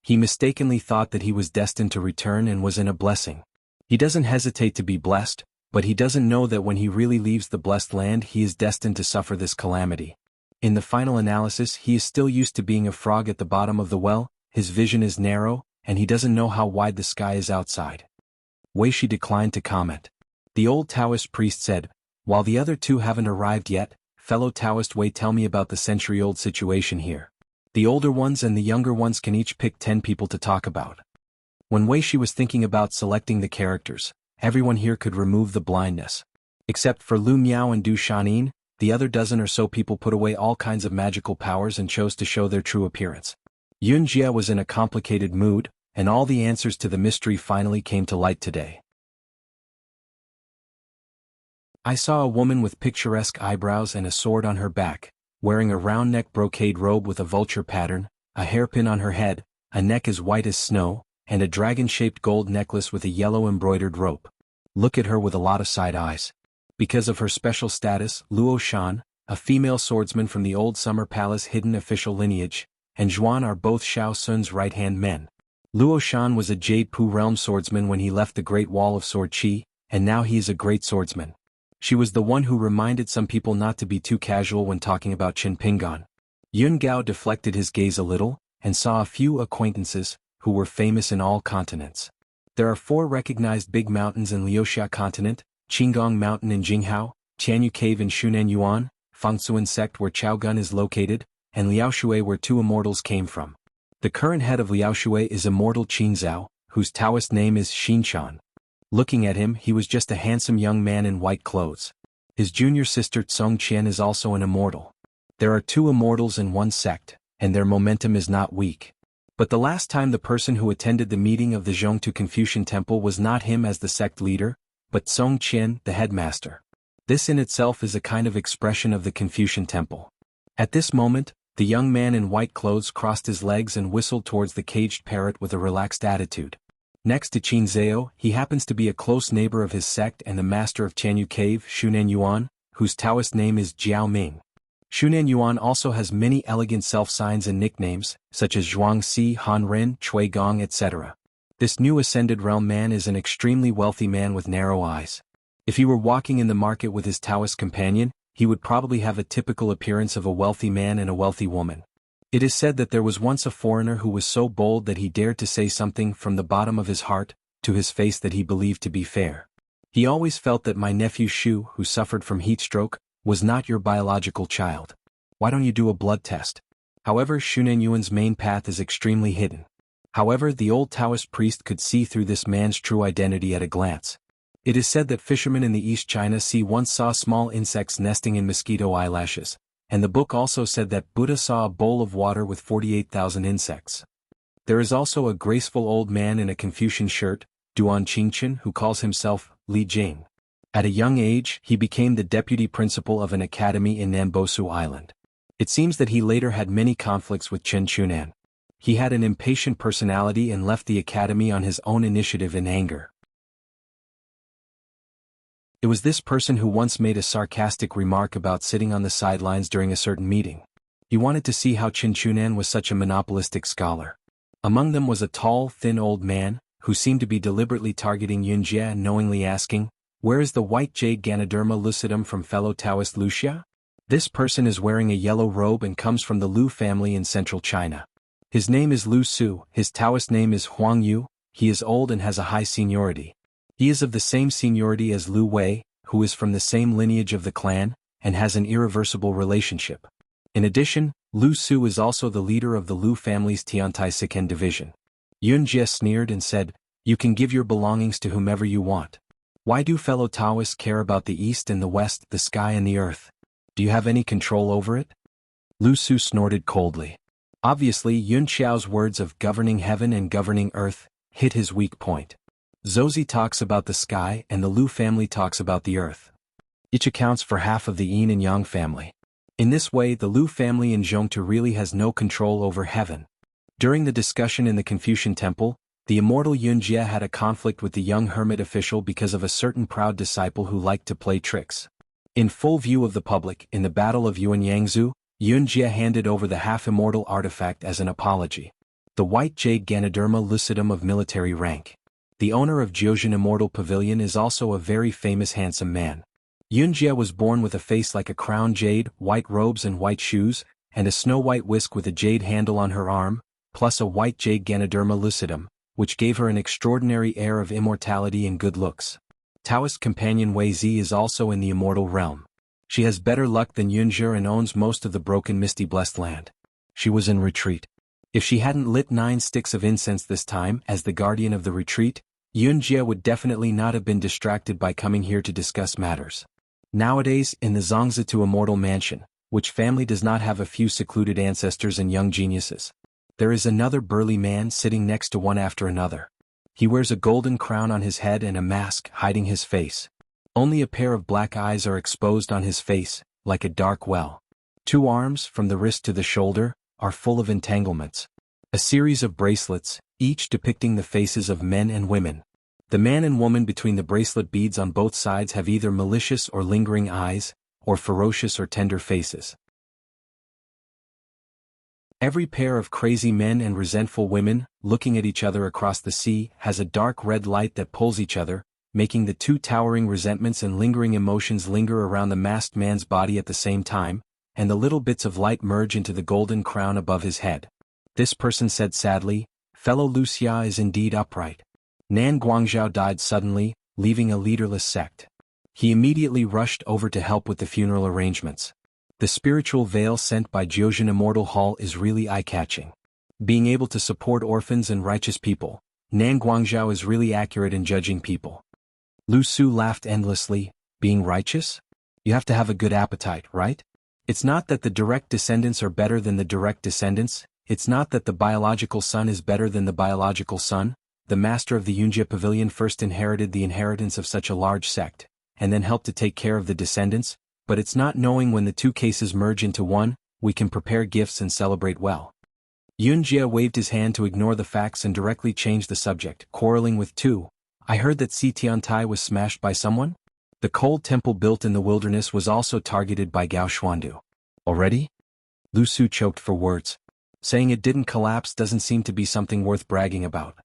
He mistakenly thought that he was destined to return and was in a blessing. He doesn't hesitate to be blessed, but he doesn't know that when he really leaves the blessed land he is destined to suffer this calamity. In the final analysis, he is still used to being a frog at the bottom of the well, his vision is narrow, and he doesn't know how wide the sky is outside. Weishi declined to comment. The old Taoist priest said, "While the other two haven't arrived yet, fellow Taoist Wei, tell me about the century-old situation here. The older ones and the younger ones can each pick 10 people to talk about. When Wei Shi was thinking about selecting the characters, everyone here could remove the blindness. Except for Lu Miao and Du Shanin, the other dozen or so people put away all kinds of magical powers and chose to show their true appearance. Yun Jia was in a complicated mood, and all the answers to the mystery finally came to light today. I saw a woman with picturesque eyebrows and a sword on her back, wearing a round-neck brocade robe with a vulture pattern, a hairpin on her head, a neck as white as snow, and a dragon-shaped gold necklace with a yellow embroidered rope. Look at her with a lot of side eyes. Because of her special status, Luo Shan, a female swordsman from the old Summer Palace hidden official lineage, and Xuan are both Xiao Sun's right-hand men. Luo Shan was a Jade Pu realm swordsman when he left the Great Wall of Sword Qi, and now he is a great swordsman. She was the one who reminded some people not to be too casual when talking about Qin Pingan. Yun Gao deflected his gaze a little, and saw a few acquaintances, who were famous in all continents. There are 4 recognized big mountains in Liuxia continent: Qinggong Mountain in Jinghao, Tianyu Cave in Xuanhuan, Fangsuan Sect where Chaogun is located, and Liaoshui where 2 immortals came from. The current head of Liaoshui is immortal Qinzhao, whose Taoist name is Xinshan. Looking at him, he was just a handsome young man in white clothes. His junior sister Tsong Qian is also an immortal. There are 2 immortals in one sect, and their momentum is not weak. But the last time the person who attended the meeting of the Zhongtu Confucian Temple was not him as the sect leader, but Tsong Qian, the headmaster. This in itself is a kind of expression of the Confucian Temple. At this moment, the young man in white clothes crossed his legs and whistled towards the caged parrot with a relaxed attitude. Next to Qin Zhao, he happens to be a close neighbor of his sect and the master of Tianyu Cave, Xuanhuan, whose Taoist name is Jiao Ming. Xuanhuan also has many elegant self-signs and nicknames, such as Zhuangxi, Hanren, Chui Gong, etc. This new ascended realm man is an extremely wealthy man with narrow eyes. If he were walking in the market with his Taoist companion, he would probably have a typical appearance of a wealthy man and a wealthy woman. It is said that there was once a foreigner who was so bold that he dared to say something from the bottom of his heart to his face that he believed to be fair. He always felt that my nephew Shu, who suffered from heat stroke, was not your biological child. Why don't you do a blood test? However, Xuanhuan's main path is extremely hidden. However, the old Taoist priest could see through this man's true identity at a glance. It is said that fishermen in the East China Sea once saw small insects nesting in mosquito eyelashes, and the book also said that Buddha saw a bowl of water with 48,000 insects. There is also a graceful old man in a Confucian shirt, Duan Qingchen, who calls himself Li Jing. At a young age, he became the deputy principal of an academy in Nambosu Island. It seems that he later had many conflicts with Chen Chunan. He had an impatient personality and left the academy on his own initiative in anger. It was this person who once made a sarcastic remark about sitting on the sidelines during a certain meeting. He wanted to see how Chen Chunan was such a monopolistic scholar. Among them was a tall, thin old man, who seemed to be deliberately targeting Yun Jia and knowingly asking, "Where is the white jade Ganoderma lucidum from fellow Taoist Luxia?" This person is wearing a yellow robe and comes from the Lu family in central China. His name is Lu Su, his Taoist name is Huang Yu, he is old and has a high seniority. He is of the same seniority as Lu Wei, who is from the same lineage of the clan, and has an irreversible relationship. In addition, Lu Su is also the leader of the Lu family's Tiantai Siken division. Yun Jie sneered and said, "You can give your belongings to whomever you want. Why do fellow Taoists care about the east and the west, the sky and the earth? Do you have any control over it?" Lu Su snorted coldly. Obviously, Yun Xiao's words of governing heaven and governing earth hit his weak point. Zozi talks about the sky and the Lu family talks about the earth. Each accounts for half of the Yin and Yang family. In this way, the Lu family in Zhongtu really has no control over heaven. During the discussion in the Confucian Temple, the immortal Yun Jie had a conflict with the young hermit official because of a certain proud disciple who liked to play tricks. In full view of the public, in the Battle of Yuanyangzu, Yun Jie handed over the half-immortal artifact as an apology. The white jade Ganoderma lucidum of military rank. The owner of Jiozhen Immortal Pavilion is also a very famous handsome man. Yun Jie was born with a face like a crown jade, white robes and white shoes, and a snow-white whisk with a jade handle on her arm, plus a white jade Ganoderma lucidum, which gave her an extraordinary air of immortality and good looks. Taoist companion Wei Zi is also in the immortal realm. She has better luck than Yunzhi and owns most of the broken misty blessed land. She was in retreat. If she hadn't lit 9 sticks of incense this time as the guardian of the retreat, Yunzhi would definitely not have been distracted by coming here to discuss matters. Nowadays, in the Zhongzitu Immortal Mansion, which family does not have a few secluded ancestors and young geniuses? There is another burly man sitting next to one after another. He wears a golden crown on his head and a mask hiding his face. Only a pair of black eyes are exposed on his face, like a dark well. 2 arms, from the wrist to the shoulder, are full of entanglements. A series of bracelets, each depicting the faces of men and women. The man and woman between the bracelet beads on both sides have either malicious or lingering eyes, or ferocious or tender faces. Every pair of crazy men and resentful women, looking at each other across the sea, has a dark red light that pulls each other, making the 2 towering resentments and lingering emotions linger around the masked man's body at the same time, and the little bits of light merge into the golden crown above his head. This person said sadly, "Fellow Wuxia is indeed upright." Nan Guangzhou died suddenly, leaving a leaderless sect. He immediately rushed over to help with the funeral arrangements. The spiritual veil sent by Jiuzhen Immortal Hall is really eye-catching. Being able to support orphans and righteous people, Nan Guangzhou is really accurate in judging people. Lu Su laughed endlessly. Being righteous? You have to have a good appetite, right? It's not that the direct descendants are better than the direct descendants, it's not that the biological son is better than the biological son. The master of the Yunjie pavilion first inherited the inheritance of such a large sect, and then helped to take care of the descendants, but it's not knowing when the 2 cases merge into one, we can prepare gifts and celebrate well. Yunjie waved his hand to ignore the facts and directly changed the subject, quarreling with 2. I heard that Tiantai was smashed by someone? The cold temple built in the wilderness was also targeted by Gao Xuandu. Already? Lu Su choked for words. Saying it didn't collapse doesn't seem to be something worth bragging about.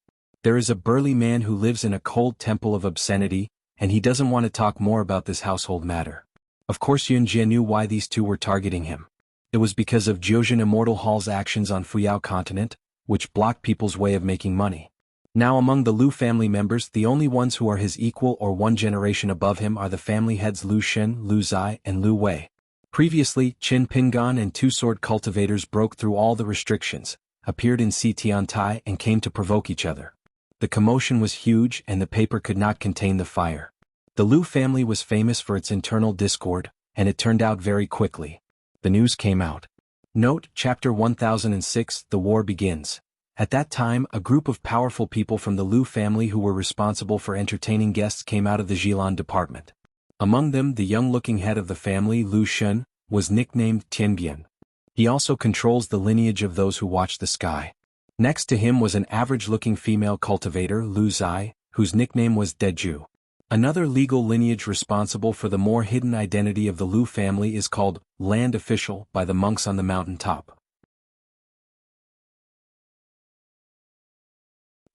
There is a burly man who lives in a cold temple of obscenity, and he doesn't want to talk more about this household matter. Of course Yunjie knew why these 2 were targeting him. It was because of Jiuzhen Immortal Hall's actions on Fuyao continent, which blocked people's way of making money. Now among the Lu family members, the only ones who are his equal or 1 generation above him are the family heads Lu Shen, Lu Zai, and Lu Wei. Previously, Qin Pingan and 2 sword cultivators broke through all the restrictions, appeared in Tiantai and came to provoke each other. The commotion was huge and the paper could not contain the fire. The Lu family was famous for its internal discord, and it turned out very quickly. The news came out. Note, Chapter 1006, The War Begins. At that time, a group of powerful people from the Lu family who were responsible for entertaining guests came out of the Jilan department. Among them, the young-looking head of the family, Lu Shen, was nicknamed Tianbian. He also controls the lineage of those who watch the sky. Next to him was an average-looking female cultivator, Lu Zai, whose nickname was Deju. Another legal lineage responsible for the more hidden identity of the Lu family is called Land Official by the monks on the mountain top.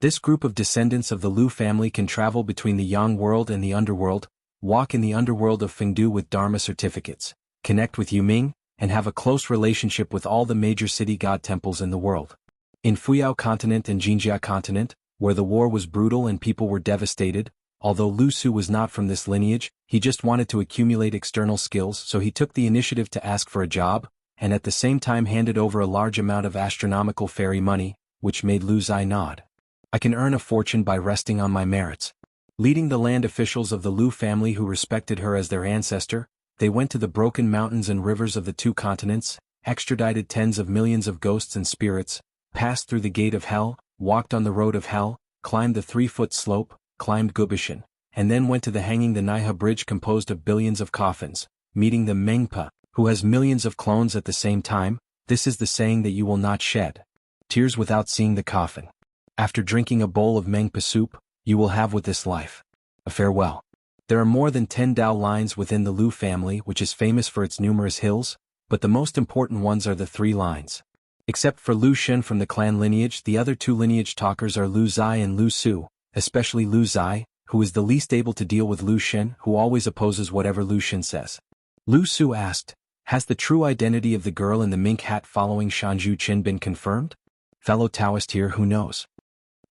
This group of descendants of the Lu family can travel between the Yang world and the underworld, walk in the underworld of Fengdu with Dharma certificates, connect with Yuming, and have a close relationship with all the major city god temples in the world. In Fuyao continent and Jinjia continent, where the war was brutal and people were devastated, although Lu Su was not from this lineage, he just wanted to accumulate external skills, so he took the initiative to ask for a job, and at the same time handed over a large amount of astronomical fairy money, which made Lu Zai nod. I can earn a fortune by resting on my merits. Leading the land officials of the Lu family who respected her as their ancestor, they went to the broken mountains and rivers of the 2 continents, extradited tens of millions of ghosts and spirits, passed through the gate of hell, walked on the road of hell, climbed the 3-foot slope, climbed Gubishan, and then went to the hanging the Naiha bridge composed of billions of coffins, meeting the Mengpa, who has millions of clones at the same time. This is the saying that you will not shed tears without seeing the coffin. After drinking a bowl of Mengpa soup, you will have with this life a farewell. There are more than 10 Dao lines within the Lu family, which is famous for its numerous hills, but the most important ones are the 3 lines. Except for Lu Shen from the clan lineage, the other 2 lineage talkers are Lu Zai and Lu Su, especially Lu Zai, who is the least able to deal with Lu Shen, who always opposes whatever Lu Shen says. Lu Su asked, has the true identity of the girl in the mink hat following Shanzhu Qin been confirmed? Fellow Taoist here, who knows?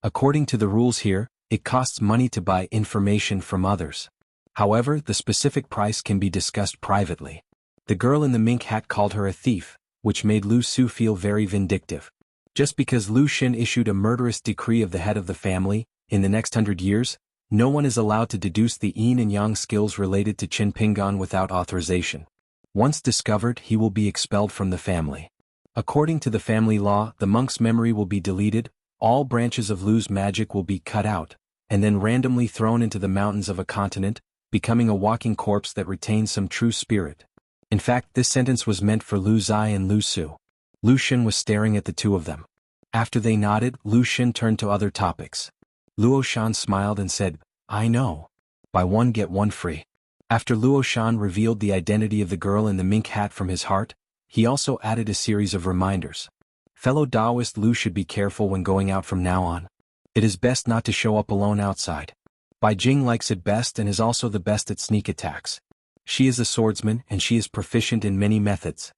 According to the rules here, it costs money to buy information from others. However, the specific price can be discussed privately. The girl in the mink hat called her a thief, which made Lu Su feel very vindictive. Just because Lu Xun issued a murderous decree of the head of the family, in the next 100 years, no one is allowed to deduce the yin and yang skills related to Qin Pingan without authorization. Once discovered, he will be expelled from the family. According to the family law, the monk's memory will be deleted, all branches of Lu's magic will be cut out, and then randomly thrown into the mountains of a continent, becoming a walking corpse that retains some true spirit. In fact, this sentence was meant for Lu Zai and Lu Su. Lu Xun was staring at the two of them. After they nodded, Lu Xun turned to other topics. Luo Shan smiled and said, "I know. Buy one get one free." After Luo Shan revealed the identity of the girl in the mink hat from his heart, he also added a series of reminders. Fellow Taoist Lu should be careful when going out from now on. It is best not to show up alone outside. Bai Jing likes it best and is also the best at sneak attacks. She is a swordsman and she is proficient in many methods.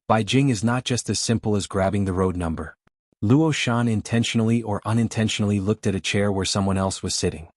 Bai Jing is not just as simple as grabbing the road number. Luo Shan intentionally or unintentionally looked at a chair where someone else was sitting.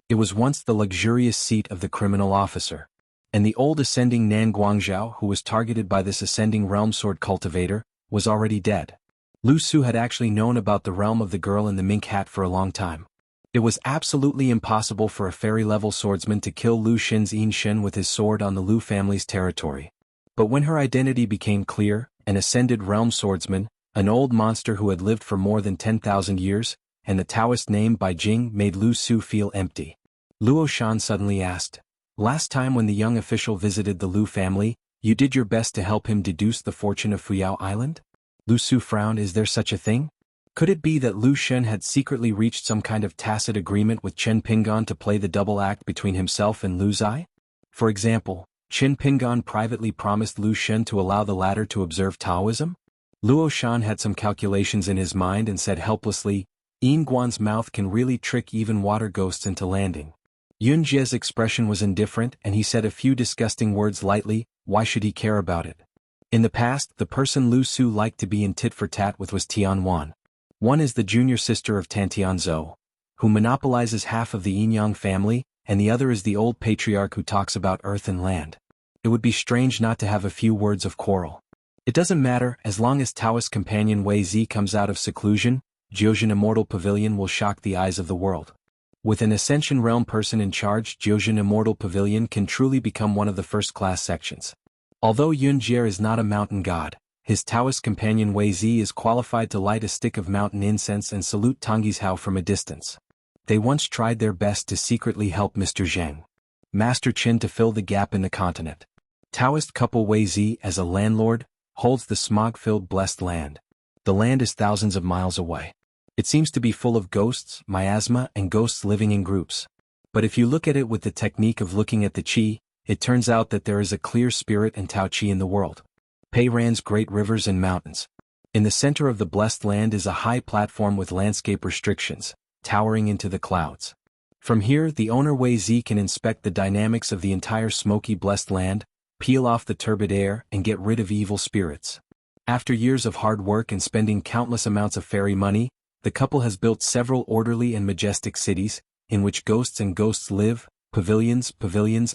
It was once the luxurious seat of the criminal officer. And the old ascending Nan Guangzhou, who was targeted by this ascending realm sword cultivator, was already dead. Lu Su had actually known about the realm of the girl in the mink hat for a long time. It was absolutely impossible for a fairy-level swordsman to kill Lu Xin's Yin Shen with his sword on the Lu family's territory. But when her identity became clear, an ascended realm swordsman, an old monster who had lived for more than 10,000 years, and the Taoist name Bai Jing made Lu Su feel empty. Luo Shan suddenly asked, "Last time when the young official visited the Lu family, you did your best to help him deduce the fortune of Fuyao Island?" Lu Su frowned. "Is there such a thing? Could it be that Lu Xun had secretly reached some kind of tacit agreement with Chen Pingan to play the double act between himself and Lu Zai? For example, Chen Pingan privately promised Lu Xun to allow the latter to observe Taoism?" Luo Shan had some calculations in his mind and said helplessly, "Yin Guan's mouth can really trick even water ghosts into landing." Yun Jie's expression was indifferent and he said a few disgusting words lightly. Why should he care about it? In the past, the person Lu Su liked to be in tit-for-tat with was Xuanhuan. One is the junior sister of Tantianzhou, who monopolizes half of the Yin-Yang family, and the other is the old patriarch who talks about earth and land. It would be strange not to have a few words of quarrel. It doesn't matter, as long as Taoist companion Wei Zi comes out of seclusion, Jiuzhen Immortal Pavilion will shock the eyes of the world. With an Ascension Realm person in charge, Jiuzhen Immortal Pavilion can truly become one of the first-class sections. Although Yun Jie is not a mountain god, his Taoist companion Wei Zi is qualified to light a stick of mountain incense and salute Tongyi's Hao from a distance. They once tried their best to secretly help Mr. Zheng, Master Qin, to fill the gap in the continent. Taoist couple Wei Zi, as a landlord, holds the smog-filled blessed land. The land is thousands of miles away. It seems to be full of ghosts, miasma, and ghosts living in groups. But if you look at it with the technique of looking at the qi, it turns out that there is a clear spirit and Tao Qi in the world. Pei Ran's great rivers and mountains. In the center of the blessed land is a high platform with landscape restrictions, towering into the clouds. From here, the owner Wei Zi can inspect the dynamics of the entire smoky blessed land, peel off the turbid air, and get rid of evil spirits. After years of hard work and spending countless amounts of fairy money, the couple has built several orderly and majestic cities, in which ghosts and ghosts live, pavilions,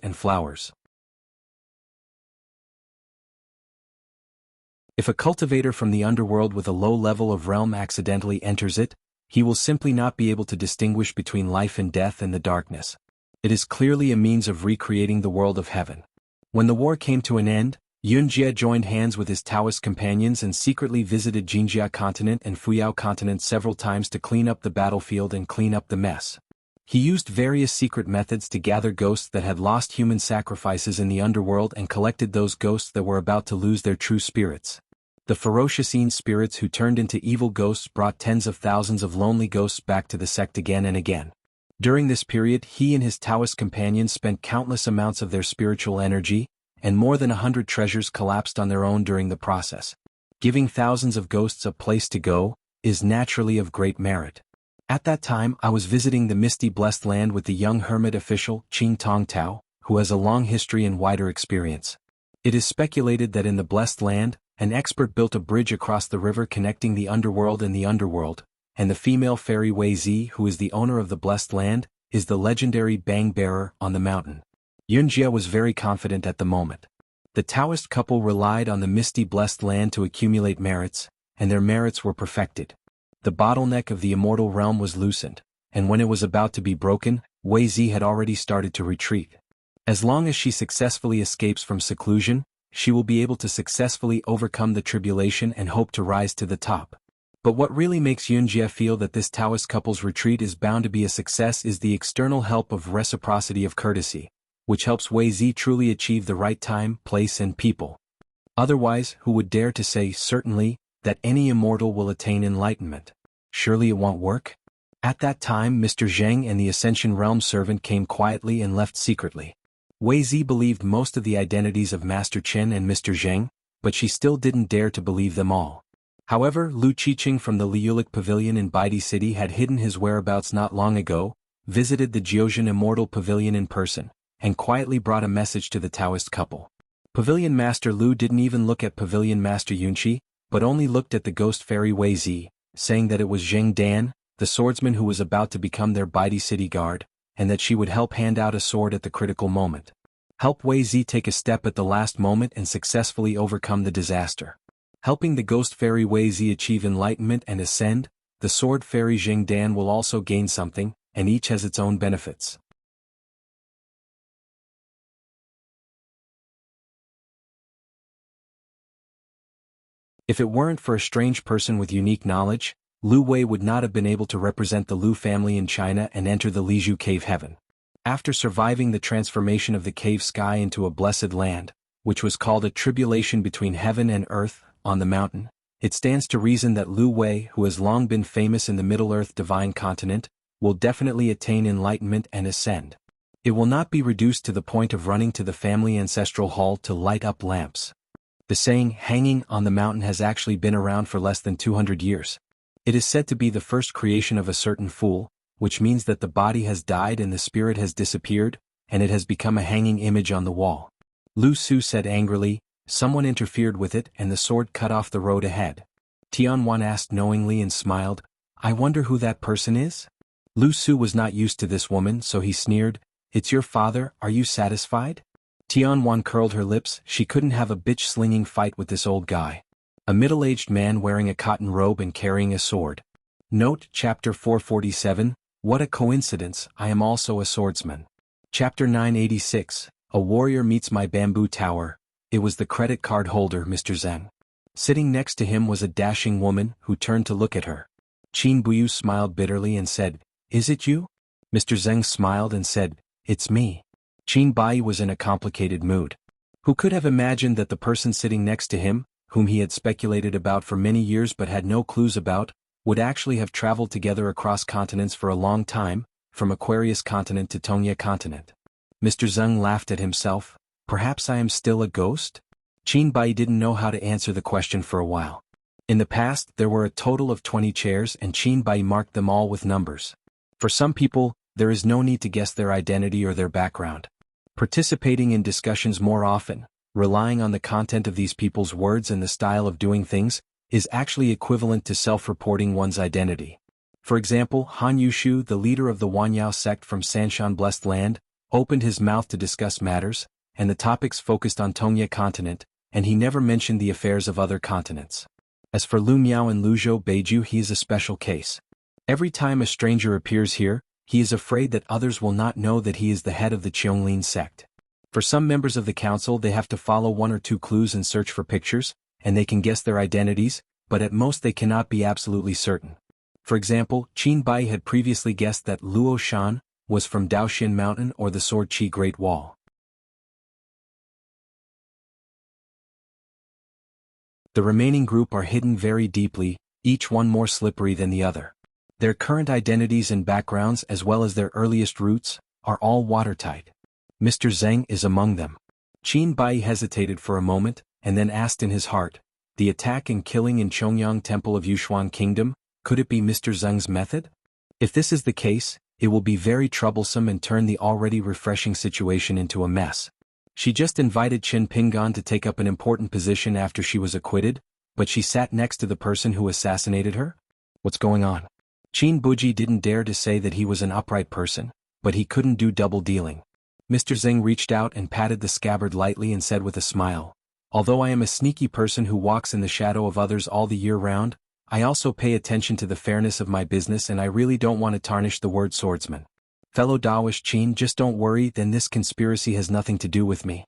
and flowers. If a cultivator from the underworld with a low level of realm accidentally enters it, he will simply not be able to distinguish between life and death and the darkness. It is clearly a means of recreating the world of heaven. When the war came to an end, Yun Jie joined hands with his Taoist companions and secretly visited Jingjia continent and Fuyao continent several times to clean up the battlefield and clean up the mess. He used various secret methods to gather ghosts that had lost human sacrifices in the underworld and collected those ghosts that were about to lose their true spirits. The ferocious Yin spirits who turned into evil ghosts brought tens of thousands of lonely ghosts back to the sect again and again. During this period, he and his Taoist companions spent countless amounts of their spiritual energy, and more than 100 treasures collapsed on their own during the process. Giving thousands of ghosts a place to go is naturally of great merit. At that time, I was visiting the misty blessed land with the young hermit official, Qing Tong Tao, who has a long history and wider experience. It is speculated that in the blessed land, an expert built a bridge across the river connecting the underworld and the underworld, and the female fairy Wei Zi, who is the owner of the blessed land, is the legendary bang bearer on the mountain. Yunjia was very confident at the moment. The Taoist couple relied on the misty blessed land to accumulate merits, and their merits were perfected. The bottleneck of the immortal realm was loosened, and when it was about to be broken, Wei Zi had already started to retreat. As long as she successfully escapes from seclusion, she will be able to successfully overcome the tribulation and hope to rise to the top. But what really makes Yunjia feel that this Taoist couple's retreat is bound to be a success is the external help of reciprocity of courtesy, which helps Wei Zi truly achieve the right time, place and people. Otherwise, who would dare to say certainly that any immortal will attain enlightenment? Surely it won't work? At that time Mr. Zheng and the Ascension Realm servant came quietly and left secretly. Wei Zi believed most of the identities of Master Chen and Mr. Zheng, but she still didn't dare to believe them all. However, Lu Qiqing from the Liulic Pavilion in Baidi City had hidden his whereabouts not long ago, visited the Jiozhen Immortal Pavilion in person, and quietly brought a message to the Taoist couple. Pavilion Master Lu didn't even look at Pavilion Master Yunqi, but only looked at the ghost fairy Wei Zi, saying that it was Zheng Dan, the swordsman who was about to become their Baidi City guard, and that she would help hand out a sword at the critical moment. Help Wei Zi take a step at the last moment and successfully overcome the disaster. Helping the ghost fairy Wei Zi achieve enlightenment and ascend, the sword fairy Zheng Dan will also gain something, and each has its own benefits. If it weren't for a strange person with unique knowledge, Lu Wei would not have been able to represent the Lu family in China and enter the Lizhu cave heaven. After surviving the transformation of the cave sky into a blessed land, which was called a tribulation between heaven and earth, on the mountain, it stands to reason that Lu Wei, who has long been famous in the Middle-earth divine continent, will definitely attain enlightenment and ascend. It will not be reduced to the point of running to the family ancestral hall to light up lamps. The saying, hanging on the mountain, has actually been around for less than 200 years. It is said to be the first creation of a certain fool, which means that the body has died and the spirit has disappeared, and it has become a hanging image on the wall. Lu Su said angrily, someone interfered with it and the sword cut off the road ahead. Xuanhuan asked knowingly and smiled, I wonder who that person is? Lu Su was not used to this woman, so he sneered, it's your father, are you satisfied? Xuanhuan curled her lips, she couldn't have a bitch-slinging fight with this old guy. A middle-aged man wearing a cotton robe and carrying a sword. Note, Chapter 447, What a coincidence, I am also a swordsman. Chapter 986, A warrior meets my bamboo tower. It was the credit card holder, Mr. Zheng. Sitting next to him was a dashing woman, who turned to look at her. Qin Buyu smiled bitterly and said, is it you? Mr. Zheng smiled and said, it's me. Qin Bai was in a complicated mood. Who could have imagined that the person sitting next to him, whom he had speculated about for many years but had no clues about, would actually have traveled together across continents for a long time, from Aquarius continent to Tongya continent. Mr. Zheng laughed at himself, perhaps I am still a ghost? Qin Bai didn't know how to answer the question for a while. In the past there were a total of 20 chairs and Qin Bai marked them all with numbers. For some people, there is no need to guess their identity or their background. Participating in discussions more often, relying on the content of these people's words and the style of doing things, is actually equivalent to self-reporting one's identity. For example, Han Yushu, the leader of the Wanyao sect from Sanshan Blessed Land, opened his mouth to discuss matters, and the topics focused on Tongya continent, and he never mentioned the affairs of other continents. As for Lu Miao and Luzhou Beiju, he is a special case. Every time a stranger appears here, he is afraid that others will not know that he is the head of the Qianglin sect. For some members of the council they have to follow one or two clues and search for pictures, and they can guess their identities, but at most they cannot be absolutely certain. For example, Qin Bai had previously guessed that Luo Shan was from Daoxin Mountain or the Sword Qi Great Wall. The remaining group are hidden very deeply, each one more slippery than the other. Their current identities and backgrounds as well as their earliest roots are all watertight. Mr. Zheng is among them. Qin Bai hesitated for a moment, and then asked in his heart, the attack and killing in Chongyang Temple of Yuxuan Kingdom, could it be Mr. Zheng's method? If this is the case, it will be very troublesome and turn the already refreshing situation into a mess. She just invited Qin Pingan to take up an important position after she was acquitted, but she sat next to the person who assassinated her? What's going on? Qin Buji didn't dare to say that he was an upright person, but he couldn't do double dealing. Mr. Zeng reached out and patted the scabbard lightly and said with a smile, "Although I am a sneaky person who walks in the shadow of others all the year round, I also pay attention to the fairness of my business and I really don't want to tarnish the word swordsman. Fellow Dawish Qin, just don't worry, then this conspiracy has nothing to do with me."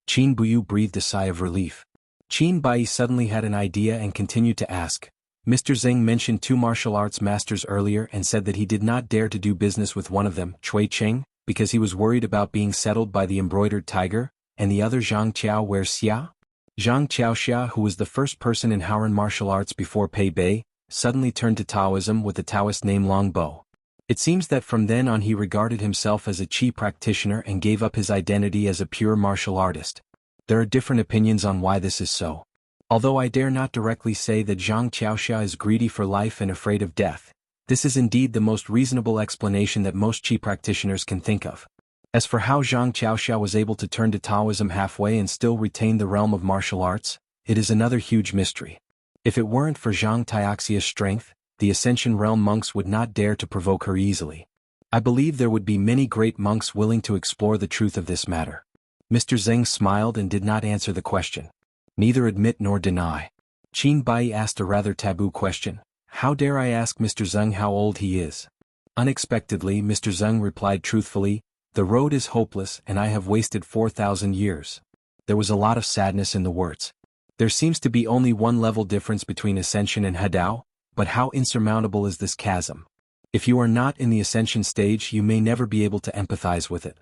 Qin Buyu breathed a sigh of relief. Qin Bai suddenly had an idea and continued to ask, "Mr. Zeng mentioned 2 martial arts masters earlier and said that he did not dare to do business with one of them, Chui Cheng, because he was worried about being settled by the embroidered tiger, and the other Zhang Qiao where Xia?" Zhang Qiaoxia, who was the first person in Haoran martial arts before Pei Bei, suddenly turned to Taoism with the Taoist name Long Bo. It seems that from then on he regarded himself as a Qi practitioner and gave up his identity as a pure martial artist. There are different opinions on why this is so. Although I dare not directly say that Zhang Qiaoxia is greedy for life and afraid of death, this is indeed the most reasonable explanation that most Qi practitioners can think of. As for how Zhang Qiaoxia was able to turn to Taoism halfway and still retain the realm of martial arts, it is another huge mystery. If it weren't for Zhang Taixia's strength, the Ascension Realm monks would not dare to provoke her easily. I believe there would be many great monks willing to explore the truth of this matter. Mr. Zeng smiled and did not answer the question. Neither admit nor deny. Qin Bai asked a rather taboo question. "How dare I ask Mr. Zeng how old he is?" Unexpectedly, Mr. Zeng replied truthfully, "The road is hopeless and I have wasted 4,000 years. There was a lot of sadness in the words. There seems to be only one level difference between Ascension and Hadao, but how insurmountable is this chasm? If you are not in the Ascension stage you may never be able to empathize with it."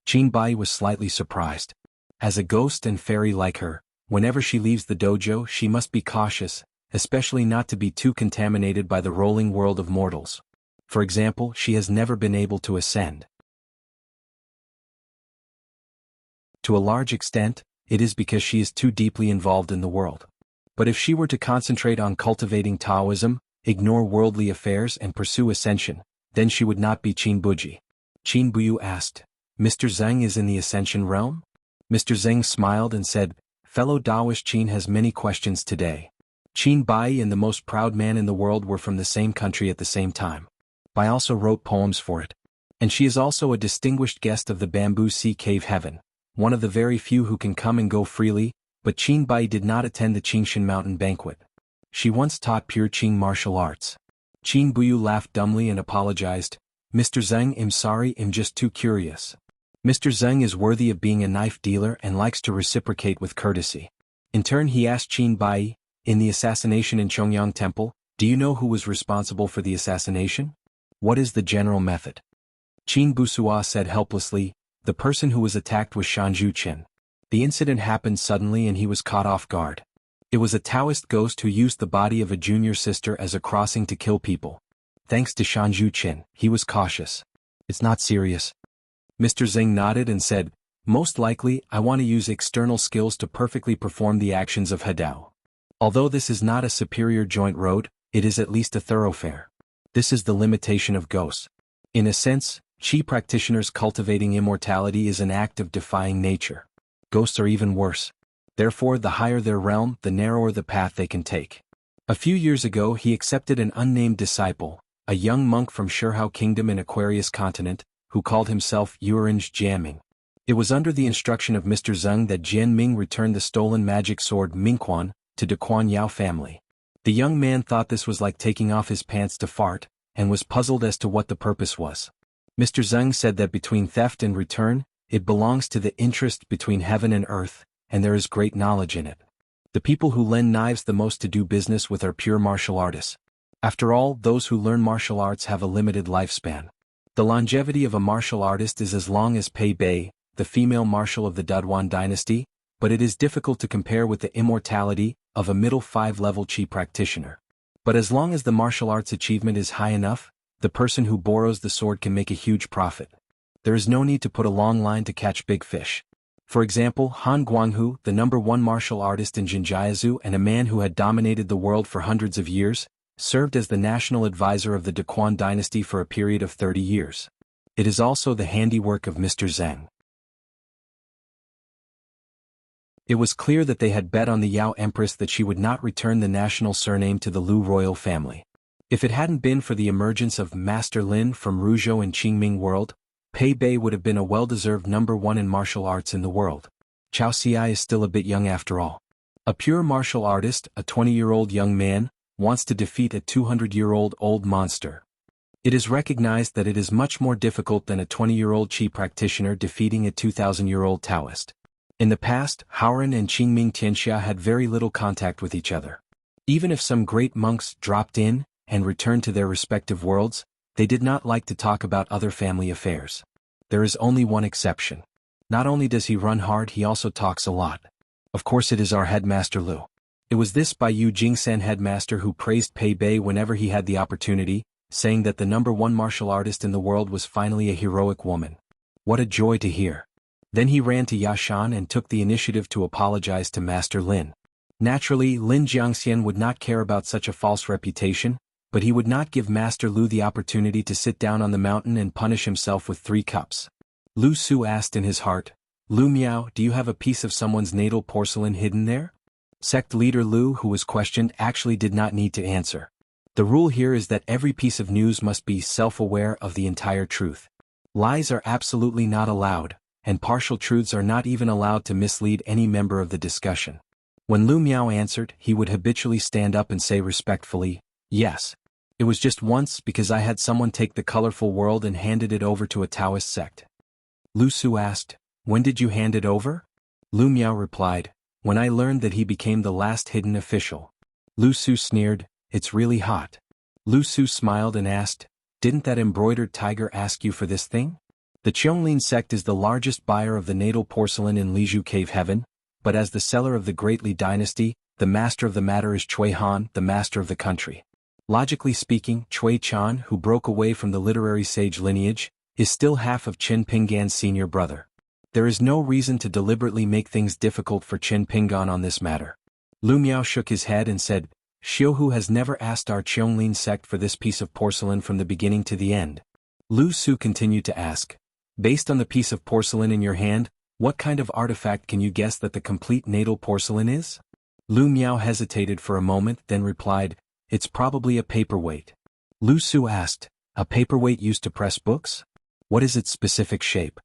Qin Bai was slightly surprised. As a ghost and fairy like her, whenever she leaves the dojo she must be cautious, especially not to be too contaminated by the rolling world of mortals. For example, she has never been able to ascend. To a large extent, it is because she is too deeply involved in the world. But if she were to concentrate on cultivating Taoism, ignore worldly affairs and pursue ascension, then she would not be Qin Buji. Qin Buyu asked, "Mr. Zeng is in the Ascension realm?" Mr. Zeng smiled and said, "Fellow Daoist Qin has many questions today. Qin Bai and the most proud man in the world were from the same country at the same time. Bai also wrote poems for it. And she is also a distinguished guest of the Bamboo Sea Cave Heaven, one of the very few who can come and go freely, but Qin Bai did not attend the Qingshan Mountain banquet. She once taught pure Qing martial arts." Qin Buyu laughed dumbly and apologized, "Mr. Zeng, I'm sorry, I'm just too curious. Mr. Zeng is worthy of being a knife dealer and likes to reciprocate with courtesy." In turn he asked Qin Bai, "In the assassination in Chongyang Temple, do you know who was responsible for the assassination? What is the general method?" Qin Busua said helplessly, "The person who was attacked was Shanzhu Chen. The incident happened suddenly and he was caught off guard. It was a Taoist ghost who used the body of a junior sister as a crossing to kill people. Thanks to Shanzhu Chen, he was cautious. It's not serious." Mr. Zeng nodded and said, "Most likely, I want to use external skills to perfectly perform the actions of Hadao. Although this is not a superior joint road, it is at least a thoroughfare. This is the limitation of ghosts. In a sense, Qi practitioners cultivating immortality is an act of defying nature. Ghosts are even worse. Therefore, the higher their realm, the narrower the path they can take." A few years ago he accepted an unnamed disciple, a young monk from Shihao Kingdom in Aquarius Continent, who called himself Yurinj Jianming. It was under the instruction of Mr. Zeng that Jianming returned the stolen magic sword Mingquan to the Quan Yao family. The young man thought this was like taking off his pants to fart, and was puzzled as to what the purpose was. Mr. Zeng said that between theft and return, it belongs to the interest between heaven and earth, and there is great knowledge in it. The people who lend knives the most to do business with are pure martial artists. After all, those who learn martial arts have a limited lifespan. The longevity of a martial artist is as long as Pei Bei, the female marshal of the Daduan dynasty, but it is difficult to compare with the immortality of a middle 5-level Qi practitioner. But as long as the martial arts achievement is high enough, the person who borrows the sword can make a huge profit. There is no need to put a long line to catch big fish. For example, Han Guanghu, the #1 martial artist in Jinjiazu and a man who had dominated the world for hundreds of years, served as the national advisor of the Daquan dynasty for a period of 30 years. It is also the handiwork of Mr. Zeng. It was clear that they had bet on the Yao Empress that she would not return the national surname to the Lu royal family. If it hadn't been for the emergence of Master Lin from Ruzhou in Qingming World, Pei Bei would have been a well-deserved #1 in martial arts in the world. Xianxia is still a bit young after all. A pure martial artist, a 20-year-old young man, wants to defeat a 200-year-old old monster. It is recognized that it is much more difficult than a 20-year-old Qi practitioner defeating a 2,000-year-old Taoist. In the past, Haoran and Qingming Tianxia had very little contact with each other. Even if some great monks dropped in and returned to their respective worlds, they did not like to talk about other family affairs. There is only one exception. Not only does he run hard, he also talks a lot. Of course, it is our headmaster Lu. It was this Baiyu Jingsan headmaster who praised Pei Bei whenever he had the opportunity, saying that the #1 martial artist in the world was finally a heroic woman. What a joy to hear. Then he ran to Yashan and took the initiative to apologize to Master Lin. Naturally, Lin Jiangxian would not care about such a false reputation, but he would not give Master Lu the opportunity to sit down on the mountain and punish himself with 3 cups. Lu Su asked in his heart, "Lu Miao, do you have a piece of someone's natal porcelain hidden there?" Sect leader Lu, who was questioned, actually did not need to answer. The rule here is that every piece of news must be self-aware of the entire truth. Lies are absolutely not allowed, and partial truths are not even allowed to mislead any member of the discussion. When Lu Miao answered, he would habitually stand up and say respectfully, "Yes. It was just once because I had someone take the colorful world and handed it over to a Taoist sect." Lu Su asked, "When did you hand it over?" Lu Miao replied, "When I learned that he became the last hidden official." Lu Su sneered, "It's really hot." Lu Su smiled and asked, "Didn't that embroidered tiger ask you for this thing?" The Qianglin sect is the largest buyer of the natal porcelain in Lizhu Cave Heaven, but as the seller of the Great Li dynasty, the master of the matter is xuanhuan, the master of the country. Logically speaking, Cui Chan, who broke away from the literary sage lineage, is still half of Qin Pinggan's senior brother. There is no reason to deliberately make things difficult for Qin Pinggan on this matter. Lu Miao shook his head and said, "Xiuhu has never asked our Qianglin sect for this piece of porcelain from the beginning to the end." Lu Su continued to ask, "Based on the piece of porcelain in your hand, what kind of artifact can you guess that the complete natal porcelain is?" Lu Miao hesitated for a moment, then replied, "It's probably a paperweight." Lu Su asked, "A paperweight used to press books? What is its specific shape?"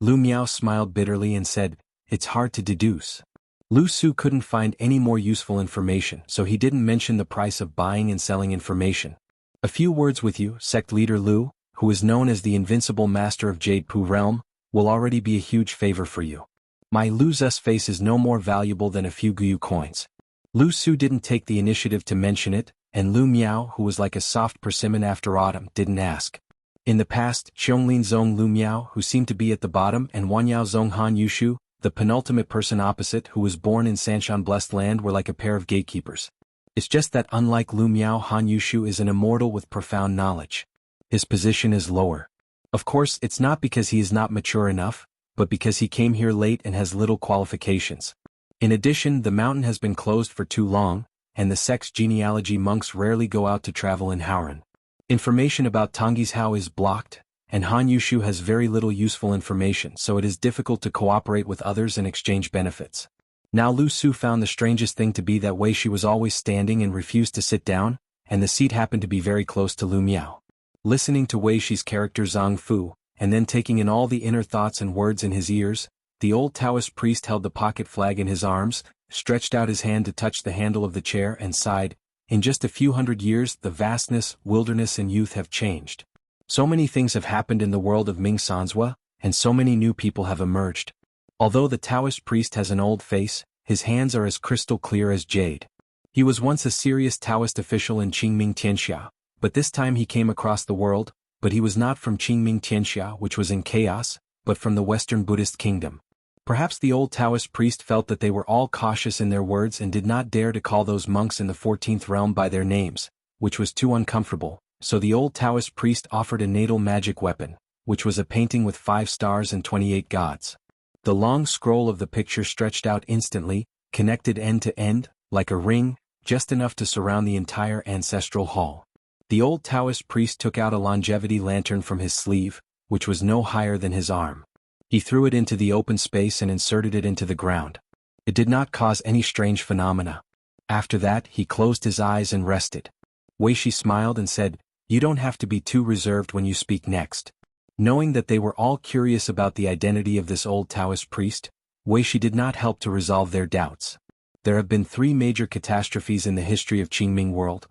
Lu Miao smiled bitterly and said, "It's hard to deduce." Lu Su couldn't find any more useful information, so he didn't mention the price of buying and selling information. "A few words with you, sect leader Lu, who is known as the invincible master of Jade Pu realm, will already be a huge favor for you. My Lu Zu's face is no more valuable than a few Guyu coins." Lu Su didn't take the initiative to mention it, and Lu Miao, who was like a soft persimmon after autumn, didn't ask. In the past, Xianglin Zong Lu Miao, who seemed to be at the bottom, and Wanyao Zong Han Yushu, the penultimate person opposite who was born in Sanshan Blessed Land, were like a pair of gatekeepers. It's just that unlike Lu Miao, Han Yushu is an immortal with profound knowledge. His position is lower. Of course, it's not because he is not mature enough, but because he came here late and has little qualifications. In addition, the mountain has been closed for too long, and the sect's genealogy monks rarely go out to travel in Haoran. Information about Tongyi's Hao is blocked, and Han Yushu has very little useful information, so it is difficult to cooperate with others and exchange benefits. Now Lu Su found the strangest thing to be that Wei Shi was always standing and refused to sit down, and the seat happened to be very close to Lu Miao. Listening to Wei Shi's character Zhang Fu, and then taking in all the inner thoughts and words in his ears, the old Taoist priest held the pocket flag in his arms, stretched out his hand to touch the handle of the chair and sighed, "In just a few hundred years the vastness, wilderness and youth have changed. So many things have happened in the world of Ming Sanzhua, and so many new people have emerged." Although the Taoist priest has an old face, his hands are as crystal clear as jade. He was once a serious Taoist official in Qingming Tianxia, but this time he came across the world, but he was not from Qingming Tianxia, which was in chaos, but from the Western Buddhist kingdom. Perhaps the old Taoist priest felt that they were all cautious in their words and did not dare to call those monks in the 14th realm by their names, which was too uncomfortable, so the old Taoist priest offered a natal magic weapon, which was a painting with 5 stars and 28 gods. The long scroll of the picture stretched out instantly, connected end to end, like a ring, just enough to surround the entire ancestral hall. The old Taoist priest took out a longevity lantern from his sleeve, which was no higher than his arm. He threw it into the open space and inserted it into the ground. It did not cause any strange phenomena. After that, he closed his eyes and rested. Wei Shi smiled and said, You don't have to be too reserved when you speak next. Knowing that they were all curious about the identity of this old Taoist priest, Wei Shi did not help to resolve their doubts. There have been 3 major catastrophes in the history of Qingming world.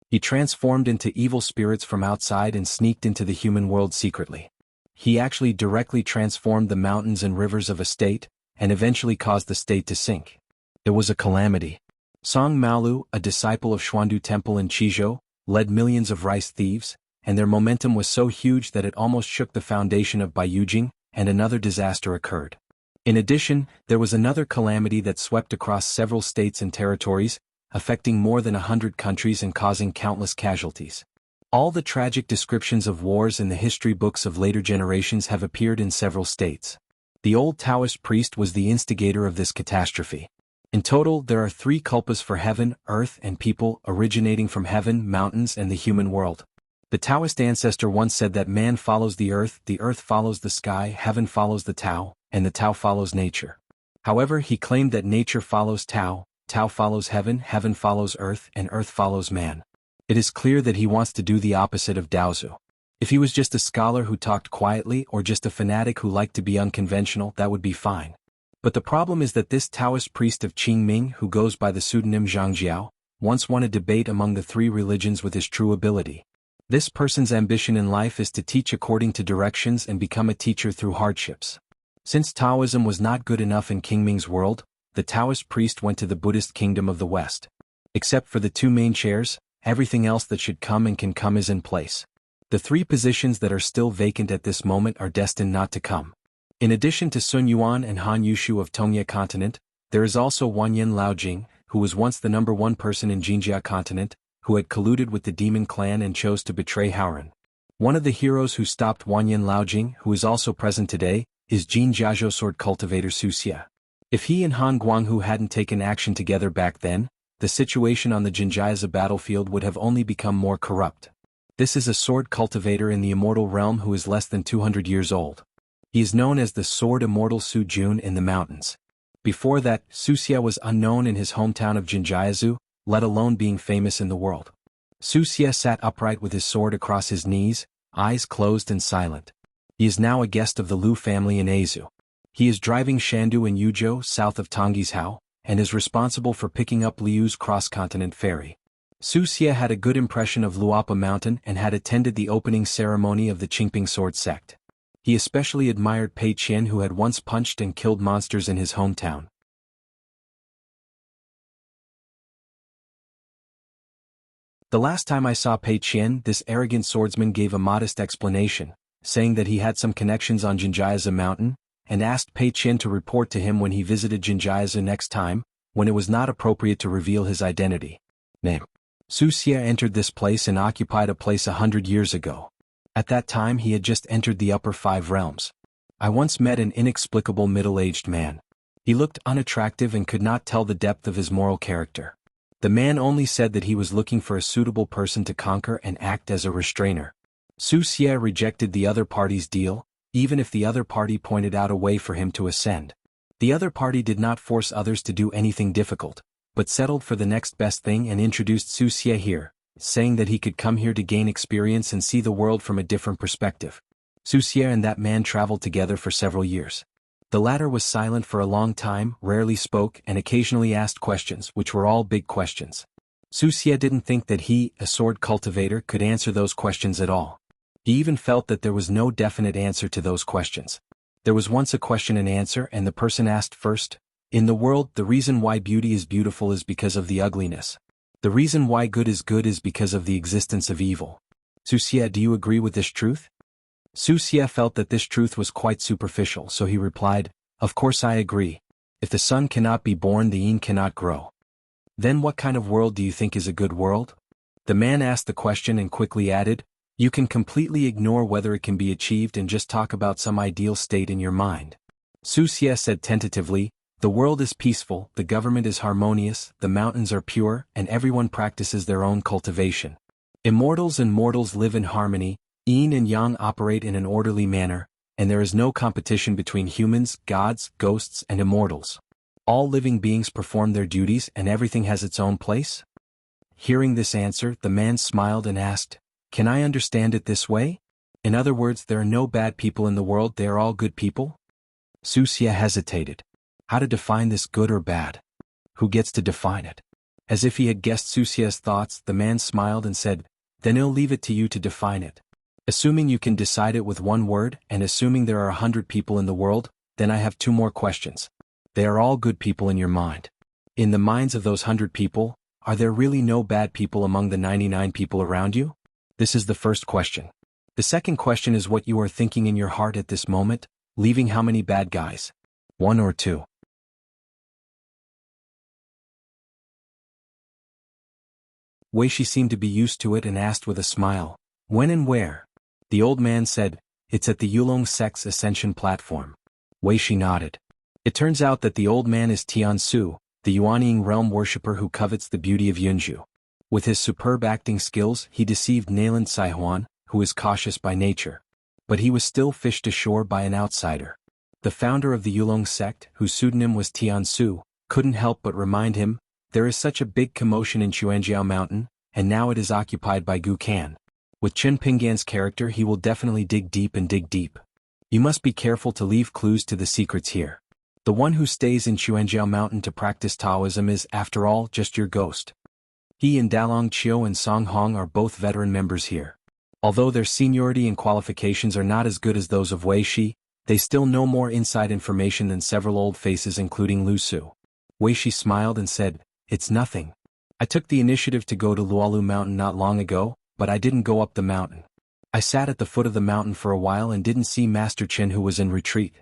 He transformed into evil spirits from outside and sneaked into the human world secretly. He actually directly transformed the mountains and rivers of a state, and eventually caused the state to sink. It was a calamity. Song Maolu, a disciple of Xuandu Temple in Qizhou, led millions of rice thieves, and their momentum was so huge that it almost shook the foundation of Baiyujing, and another disaster occurred. In addition, there was another calamity that swept across several states and territories, affecting more than 100 countries and causing countless casualties. All the tragic descriptions of wars in the history books of later generations have appeared in several states. The old Taoist priest was the instigator of this catastrophe. In total, there are 3 kalpas for heaven, earth, and people, originating from heaven, mountains, and the human world. The Taoist ancestor once said that man follows the earth follows the sky, heaven follows the Tao, and the Tao follows nature. However, he claimed that nature follows Tao, Tao follows heaven, heaven follows earth, and earth follows man. It is clear that he wants to do the opposite of Daozu. If he was just a scholar who talked quietly or just a fanatic who liked to be unconventional, that would be fine. But the problem is that this Taoist priest of Qingming, who goes by the pseudonym Xianxia, once won a debate among the 3 religions with his true ability. This person's ambition in life is to teach according to directions and become a teacher through hardships. Since Taoism was not good enough in Qingming's world, the Taoist priest went to the Buddhist kingdom of the West. Except for the 2 main chairs, everything else that should come and can come is in place. The 3 positions that are still vacant at this moment are destined not to come. In addition to Sun Yuan and Han Yushu of Tongye continent, there is also Wanyan Laojing, who was once the number 1 person in Jinjia continent, who had colluded with the demon clan and chose to betray Haoran. One of the heroes who stopped Wanyan Laojing, who is also present today, is Jin Jiazhou sword cultivator Su Xia. If he and Han Guanghu hadn't taken action together back then, the situation on the Jinjiazi battlefield would have only become more corrupt. This is a sword cultivator in the immortal realm who is less than 200 years old. He is known as the sword immortal Su Jun in the mountains. Before that, Su Xia was unknown in his hometown of Jinjiazu, let alone being famous in the world. Su Xia sat upright with his sword across his knees, eyes closed and silent. He is now a guest of the Liu family in Azu. He is driving Shandu in Yuzhou, south of Tonggishao, and is responsible for picking up Liu's cross-continent ferry. Su Xia had a good impression of Luopa Mountain and had attended the opening ceremony of the Qingping sword sect. He especially admired Pei Qian, who had once punched and killed monsters in his hometown. The last time I saw Pei Qian, this arrogant swordsman gave a modest explanation, saying that he had some connections on Jinjiazi Mountain, and asked Pei Qian to report to him when he visited Jinjiazi next time, when it was not appropriate to reveal his identity. Name. Su Xia entered this place and occupied a place 100 years ago. At that time he had just entered the upper 5 realms. I once met an inexplicable middle-aged man. He looked unattractive and could not tell the depth of his moral character. The man only said that he was looking for a suitable person to conquer and act as a restrainer. Su Xia rejected the other party's deal, even if the other party pointed out a way for him to ascend. The other party did not force others to do anything difficult, but settled for the next best thing and introduced Su Xia here, saying that he could come here to gain experience and see the world from a different perspective. Su Xia and that man traveled together for several years. The latter was silent for a long time, rarely spoke, and occasionally asked questions, which were all big questions. Su Xia didn't think that he, a sword cultivator, could answer those questions at all. He even felt that there was no definite answer to those questions. There was once a question and answer, and the person asked first, in the world, the reason why beauty is beautiful is because of the ugliness. The reason why good is because of the existence of evil. Su Xia, do you agree with this truth? Su Xia felt that this truth was quite superficial, so he replied, of course I agree. If the sun cannot be born, the yin cannot grow. Then what kind of world do you think is a good world? The man asked the question and quickly added, you can completely ignore whether it can be achieved and just talk about some ideal state in your mind. Su Xia said tentatively, the world is peaceful, the government is harmonious, the mountains are pure, and everyone practices their own cultivation. Immortals and mortals live in harmony, yin and yang operate in an orderly manner, and there is no competition between humans, gods, ghosts, and immortals. All living beings perform their duties and everything has its own place. Hearing this answer, the man smiled and asked, "Can I understand it this way? In other words, there are no bad people in the world, they are all good people?" Xuanxia hesitated. How to define this good or bad? Who gets to define it? As if he had guessed Xuanxia's thoughts, the man smiled and said, "Then I'll leave it to you to define it. Assuming you can decide it with one word, and assuming there are 100 people in the world, then I have two more questions. They are all good people in your mind. In the minds of those 100 people, are there really no bad people among the 99 people around you? This is the first question. The second question is what you are thinking in your heart at this moment, leaving how many bad guys? One or two?" Weishi seemed to be used to it and asked with a smile, "When and where?" The old man said, "It's at the Yulong sect's ascension platform." Weishi nodded. It turns out that the old man is Tiansu, the Yuanying realm worshipper who covets the beauty of Yunju. With his superb acting skills, he deceived Nayland Xuanhuan, who is cautious by nature. But he was still fished ashore by an outsider. The founder of the Yulong sect, whose pseudonym was Tiansu, couldn't help but remind him, "There is such a big commotion in Xuanjiao Mountain, and now it is occupied by Gu Kan. With Chen Pinggan's character, he will definitely dig deep and dig deep. You must be careful to leave clues to the secrets here. The one who stays in Xuanjiao Mountain to practice Taoism is, after all, just your ghost." He and Dalong Qiu and Song Hong are both veteran members here. Although their seniority and qualifications are not as good as those of Wei Shi, they still know more inside information than several old faces including Lu Su. Wei Shi smiled and said, "It's nothing. I took the initiative to go to Lualu Mountain not long ago, but I didn't go up the mountain. I sat at the foot of the mountain for a while and didn't see Master Qin, who was in retreat.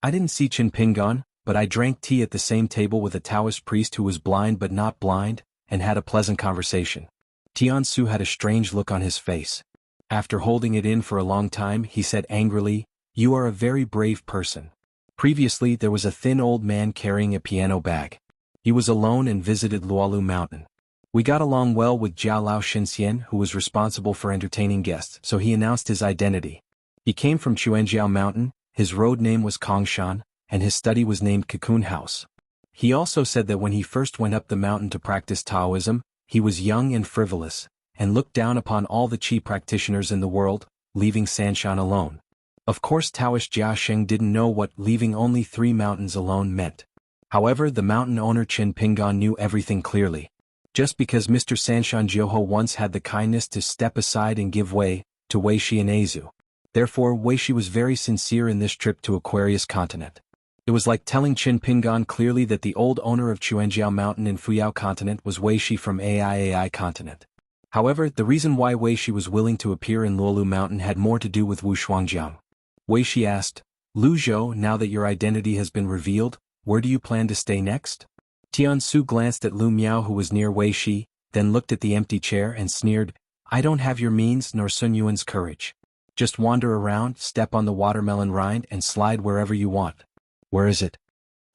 I didn't see Qin Pinggan, but I drank tea at the same table with a Taoist priest who was blind but not blind, and had a pleasant conversation." Tiansu had a strange look on his face. After holding it in for a long time, he said angrily, "You are a very brave person." Previously there was a thin old man carrying a piano bag. He was alone and visited Lualu Mountain. We got along well with Jiao Lao Xinxian, who was responsible for entertaining guests, so he announced his identity. He came from Xuanjiao Mountain, his road name was Kongshan, and his study was named Cocoon House. He also said that when he first went up the mountain to practice Taoism, he was young and frivolous, and looked down upon all the Qi practitioners in the world, leaving Sanshan alone. Of course Taoist Jia Sheng didn't know what leaving only 3 mountains alone meant. However, the mountain owner Qin Pinggan knew everything clearly. Just because Mr. Sanshan Jiuho once had the kindness to step aside and give way to Wei Shi and Azu. Therefore Wei Shi was very sincere in this trip to Aquarius Continent. It was like telling Qin Pinggan clearly that the old owner of Xuanjiao Mountain in Fuyao Continent was Wei Shi from AI Continent. However, the reason why Wei Shi was willing to appear in Luolu Mountain had more to do with Wu Shuangjiang. Wei Shi asked, "Lu Zhou, now that your identity has been revealed, where do you plan to stay next?" Tiansu glanced at Lu Miao, who was near Wei Shi, then looked at the empty chair and sneered, "I don't have your means nor Sun Yuan's courage. Just wander around, step on the watermelon rind and slide wherever you want." "Where is it?"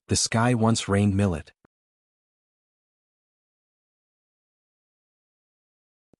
"The sky once rained millet."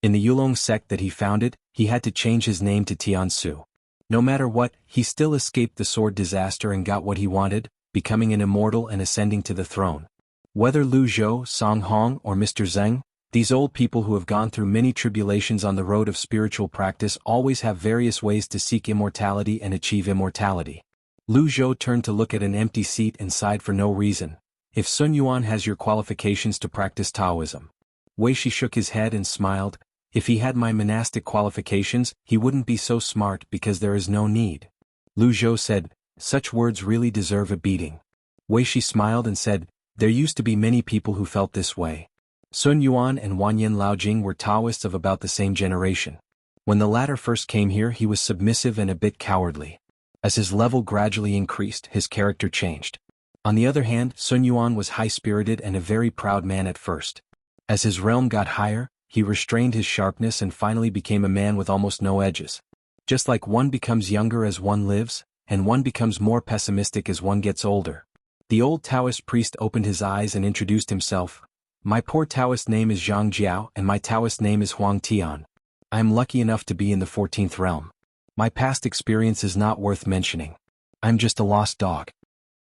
In the Yulong sect that he founded, he had to change his name to Tiansu. No matter what, he still escaped the sword disaster and got what he wanted, becoming an immortal and ascending to the throne. Whether Lu Zhou, Song Hong, or Mr. Zheng, these old people who have gone through many tribulations on the road of spiritual practice always have various ways to seek immortality and achieve immortality. Lu Zhou turned to look at an empty seat and sighed for no reason. "If Sun Yuan has your qualifications to practice Taoism." Wei Shi shook his head and smiled. "If he had my monastic qualifications, he wouldn't be so smart because there is no need." Lu Zhou said, "Such words really deserve a beating." Wei Shi smiled and said, "There used to be many people who felt this way. Sun Yuan and Wanyan Laojing were Taoists of about the same generation. When the latter first came here, he was submissive and a bit cowardly. As his level gradually increased, his character changed. On the other hand, Sun Yuan was high-spirited and a very proud man at first. As his realm got higher, he restrained his sharpness and finally became a man with almost no edges. Just like one becomes younger as one lives, and one becomes more pessimistic as one gets older." The old Taoist priest opened his eyes and introduced himself. "My poor Taoist name is Zhang Jiao and my Taoist name is Huang Tian. I am lucky enough to be in the 14th realm. My past experience is not worth mentioning. I am just a lost dog."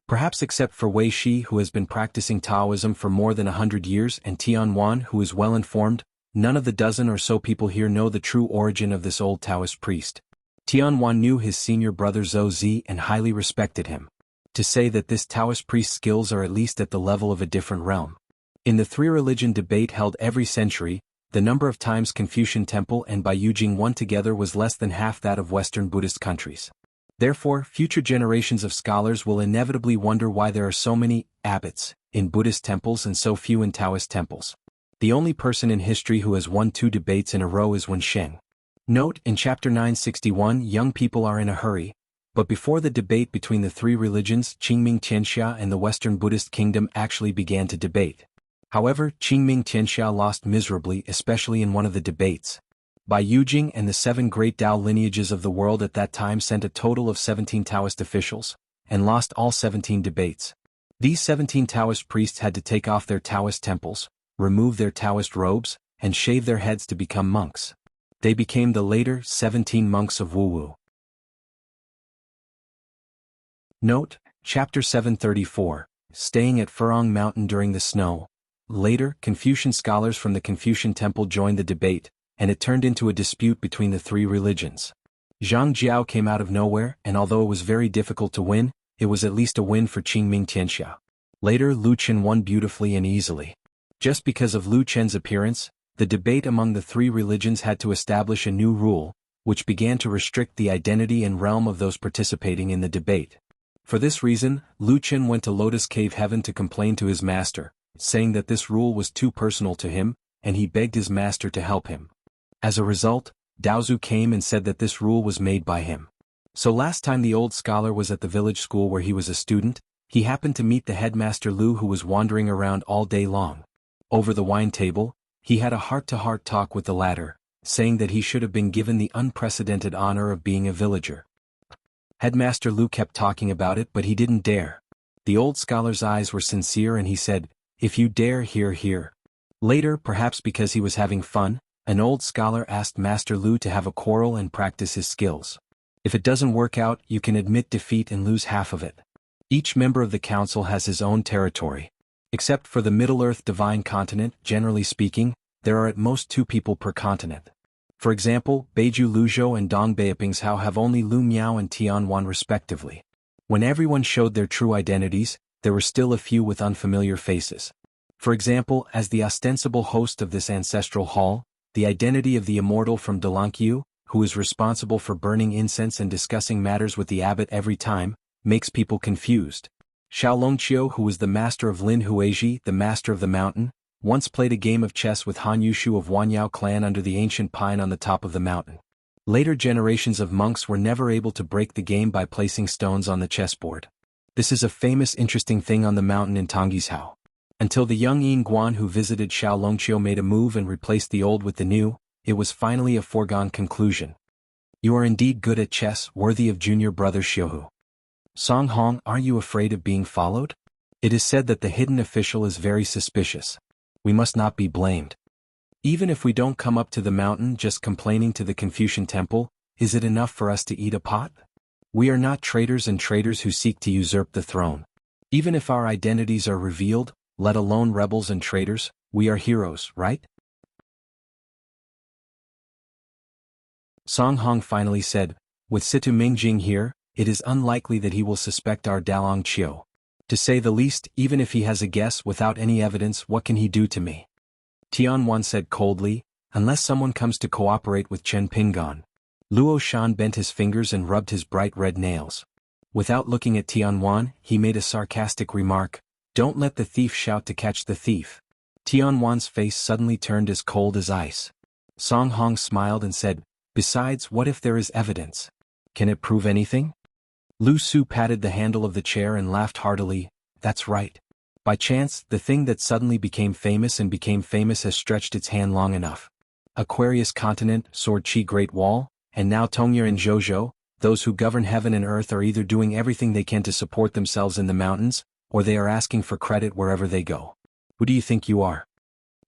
Perhaps except for Wei Shi, who has been practicing Taoism for more than 100 years, and Tianhuan, who is well informed, None of the dozen or so people here know the true origin of this old Taoist priest. Xuanhuan knew his senior brother Zhou Zi and highly respected him. To say that this Taoist priest's skills are at least at the level of a different realm. In the three-religion debate held every century, the number of times Confucian Temple and Baiyujing won together was less than half that of Western Buddhist countries. Therefore, future generations of scholars will inevitably wonder why there are so many abbots in Buddhist temples and so few in Taoist temples. The only person in history who has won 2 debates in a row is Wen Sheng. Note, in chapter 961, young people are in a hurry, but before the debate between the 3 religions, Qingming Xianxia and the Western Buddhist kingdom actually began to debate. However, Qingming Xianxia lost miserably, especially in one of the debates. Baiyujing and the 7 great Tao lineages of the world at that time sent a total of 17 Taoist officials, and lost all 17 debates. These 17 Taoist priests had to take off their Taoist temples, remove their Taoist robes, and shave their heads to become monks. They became the later 17 monks of Wu. Note, Chapter 734, Staying at Furong Mountain during the snow. Later, Confucian scholars from the Confucian Temple joined the debate, and it turned into a dispute between the 3 religions. Zhang Jiao came out of nowhere, and although it was very difficult to win, it was at least a win for Qingming Qianxia. Later, Lu Chen won beautifully and easily. Just because of Lu Chen's appearance, the debate among the 3 religions had to establish a new rule, which began to restrict the identity and realm of those participating in the debate. For this reason, Lu Chen went to Lotus Cave Heaven to complain to his master, saying that this rule was too personal to him, and he begged his master to help him. As a result, Daozu came and said that this rule was made by him. So last time the old scholar was at the village school where he was a student, he happened to meet the headmaster Lu, who was wandering around all day long. Over the wine table, he had a heart-to-heart talk with the latter, saying that he should have been given the unprecedented honor of being a villager. Headmaster Lu kept talking about it, but he didn't dare. The old scholar's eyes were sincere and he said, "If you dare, here." Later, perhaps because he was having fun, an old scholar asked Master Lu to have a quarrel and practice his skills. If it doesn't work out, you can admit defeat and lose half of it. Each member of the council has his own territory. Except for the Middle-earth divine continent, generally speaking, there are at most 2 people per continent. For example, Beiju Luzhou and Dong Beipingshao have only Lu Miao and Tianwan respectively. When everyone showed their true identities, there were still a few with unfamiliar faces. For example, as the ostensible host of this ancestral hall, the identity of the immortal from Delankyu, who is responsible for burning incense and discussing matters with the abbot every time, makes people confused. Xiaolongqiu, who was the master of Lin Huizhi, the master of the mountain, once played a game of chess with Han Yushu of Wanyao clan under the ancient pine on the top of the mountain. Later generations of monks were never able to break the game by placing stones on the chessboard. This is a famous interesting thing on the mountain in Tonggishao. Until the young Yin Guan who visited Xiaolongqiu made a move and replaced the old with the new, it was finally a foregone conclusion. You are indeed good at chess, worthy of junior brother Xiuhu. Song Hong, are you afraid of being followed? It is said that the hidden official is very suspicious. We must not be blamed. Even if we don't come up to the mountain just complaining to the Confucian temple, is it enough for us to eat a pot? We are not traitors and traitors who seek to usurp the throne. Even if our identities are revealed, let alone rebels and traitors, we are heroes, right? Song Hong finally said, with Situ Mingjing here, it is unlikely that he will suspect our Dalong Qiu. To say the least, even if he has a guess without any evidence, what can he do to me? Tianwan said coldly, unless someone comes to cooperate with Chen Pingan. Luo Shan bent his fingers and rubbed his bright red nails. Without looking at Tianwan, he made a sarcastic remark, don't let the thief shout to catch the thief. Tianwan's face suddenly turned as cold as ice. Song Hong smiled and said, besides, what if there is evidence? Can it prove anything? Lu Su patted the handle of the chair and laughed heartily, that's right. By chance, the thing that suddenly became famous has stretched its hand long enough. Aquarius Continent, Sword Chi Great Wall, and now Tongya and Zhozhou, those who govern heaven and earth are either doing everything they can to support themselves in the mountains, or they are asking for credit wherever they go. Who do you think you are?